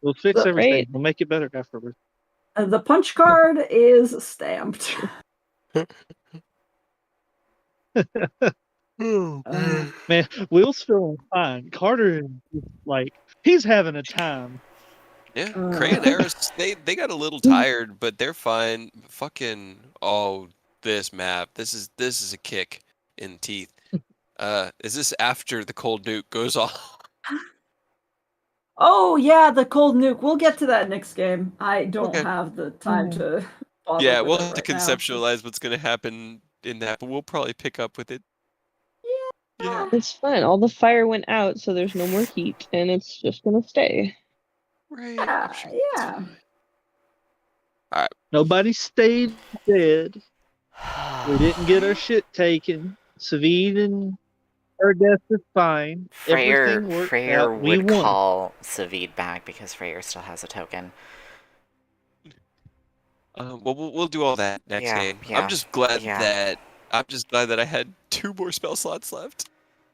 We'll fix Right. everything. We'll make it better afterwards. The punch card is stamped. Man, Will's feeling fine. Carter is like, he's having a time. Yeah, Cray and Eris, they got a little tired, but they're fine. Fucking this map. This is a kick in the teeth. Is this after the cold nuke goes off? Oh yeah, the cold nuke. We'll get to that next game. I don't Okay. have the time to bother Yeah, with we'll it have to right now. conceptualize what's gonna happen in that, but we'll probably pick up with it. Yeah. It's fine. All the fire went out, so there's no more heat, and it's just gonna stay. Right. Yeah, I'm sure that's yeah. fine. Nobody stayed dead. We didn't get our shit taken. Savine and her death is fine. Everything worked Freyr out. We would won. call Savid back because Freyr still has a token. Well, we'll do all that next Yeah, game. yeah, I'm just glad yeah. that I had 2 more spell slots left,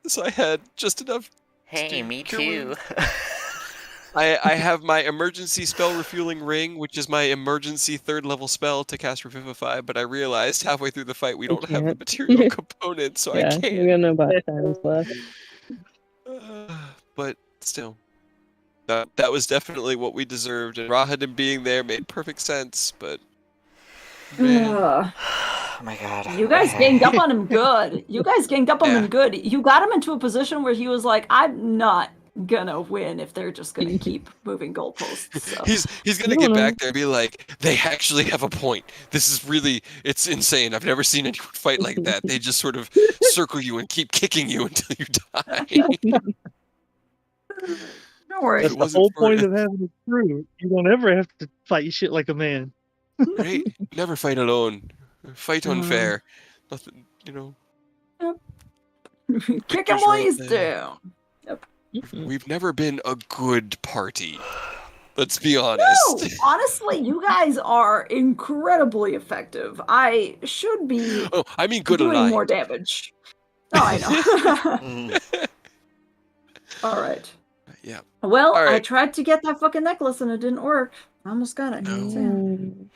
so I had just enough. Hey, do me cure too. wounds. I have my emergency spell refueling ring, which is my emergency 3rd level spell to cast Revivify, but I realized halfway through the fight we don't have the can't. material component, so Yeah, I we can't. got no bot times left. But still, that was definitely what we deserved, and Rahadin being there made perfect sense, but man. Oh my God. You guys okay. ganged up on him good. You guys ganged up on Yeah. him good. You got him into a position where he was like, I'm not gonna win if they're just gonna keep moving goalposts. So. He's gonna I don't get know. back there and be like, they actually have a point. This is really, it's insane. I've never seen anyone fight like that. They just sort of circle you and keep kicking you until you die. Don't worry. That's it the wasn't whole for point it. of having a crew. You don't ever have to fight shit like a man. Right? Never fight alone. Fight unfair. Nothing, Kick 'em Victor's while right he's there. down. We've never been a good party. Let's be No, honest. honestly, you guys are incredibly effective. I should be Oh, I mean good doing aligned. more damage. Oh, I know. Mm. All right. Yeah. Well, All I right. tried to get that fucking necklace and it didn't work. I almost got it. No. Damn.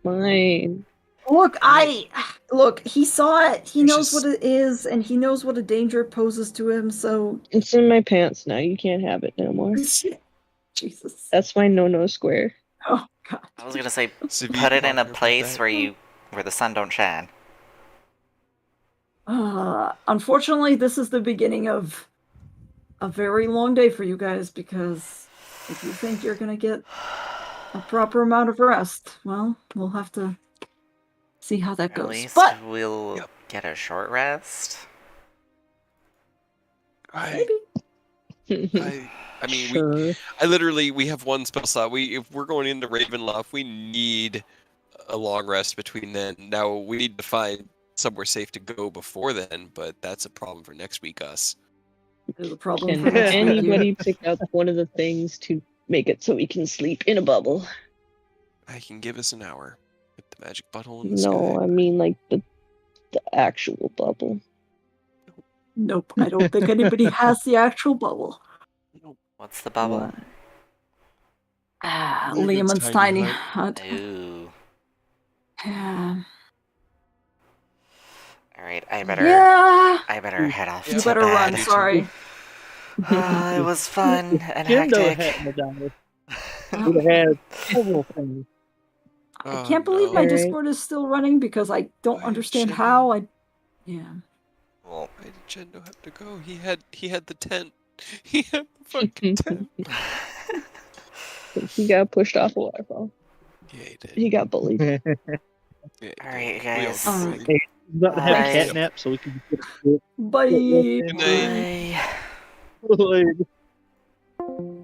Fine. Look, Alright. look. He saw it. He It's knows just- what it is, and he knows what a danger it poses to him. So, It's in my pants now. You can't have it no more. Jesus. That's my no square. Oh God. I was gonna say, Savine put it in a talked about place that. where the sun don't shine. Unfortunately, this is the beginning of a very long day for you guys because if you think you're gonna get a proper amount of rest, well, we'll have to see how that At goes. least But we'll Yep. get a short rest. I mean, Sure. we have one spell slot. If we're going into Ravenloft, we need a long rest between then. Now we need to find somewhere safe to go before then, but that's a problem for next week. Us. there's a problem Can for next week. anybody pick up one of the things to make it so we can sleep in a bubble? I can give us an hour with the magic butthole in the No, sky. I mean like the actual bubble. Nope, I don't think anybody has the actual bubble. What's the bubble? What? William's Liam's tiny tiny hut. hut. Ooh. Yeah. Alright, I Yeah. better head off Yeah. You to better bed. run. Sorry. It was fun and Kendo hectic. hadn't died. We'd have had several things. I can't believe my Alright. Discord is still running because I don't Why did understand Shenmue- how. Yeah. Well, Why did Chendo have to go? He had the tent. He had the fucking tent. He got pushed off a waterfall. Yeah, he did. He got bullied. Yeah, he Alright, did. We all guys. got Alright. bullied. We're about to have Bye. a catnap so we can get to Bye. Good night. bye. it.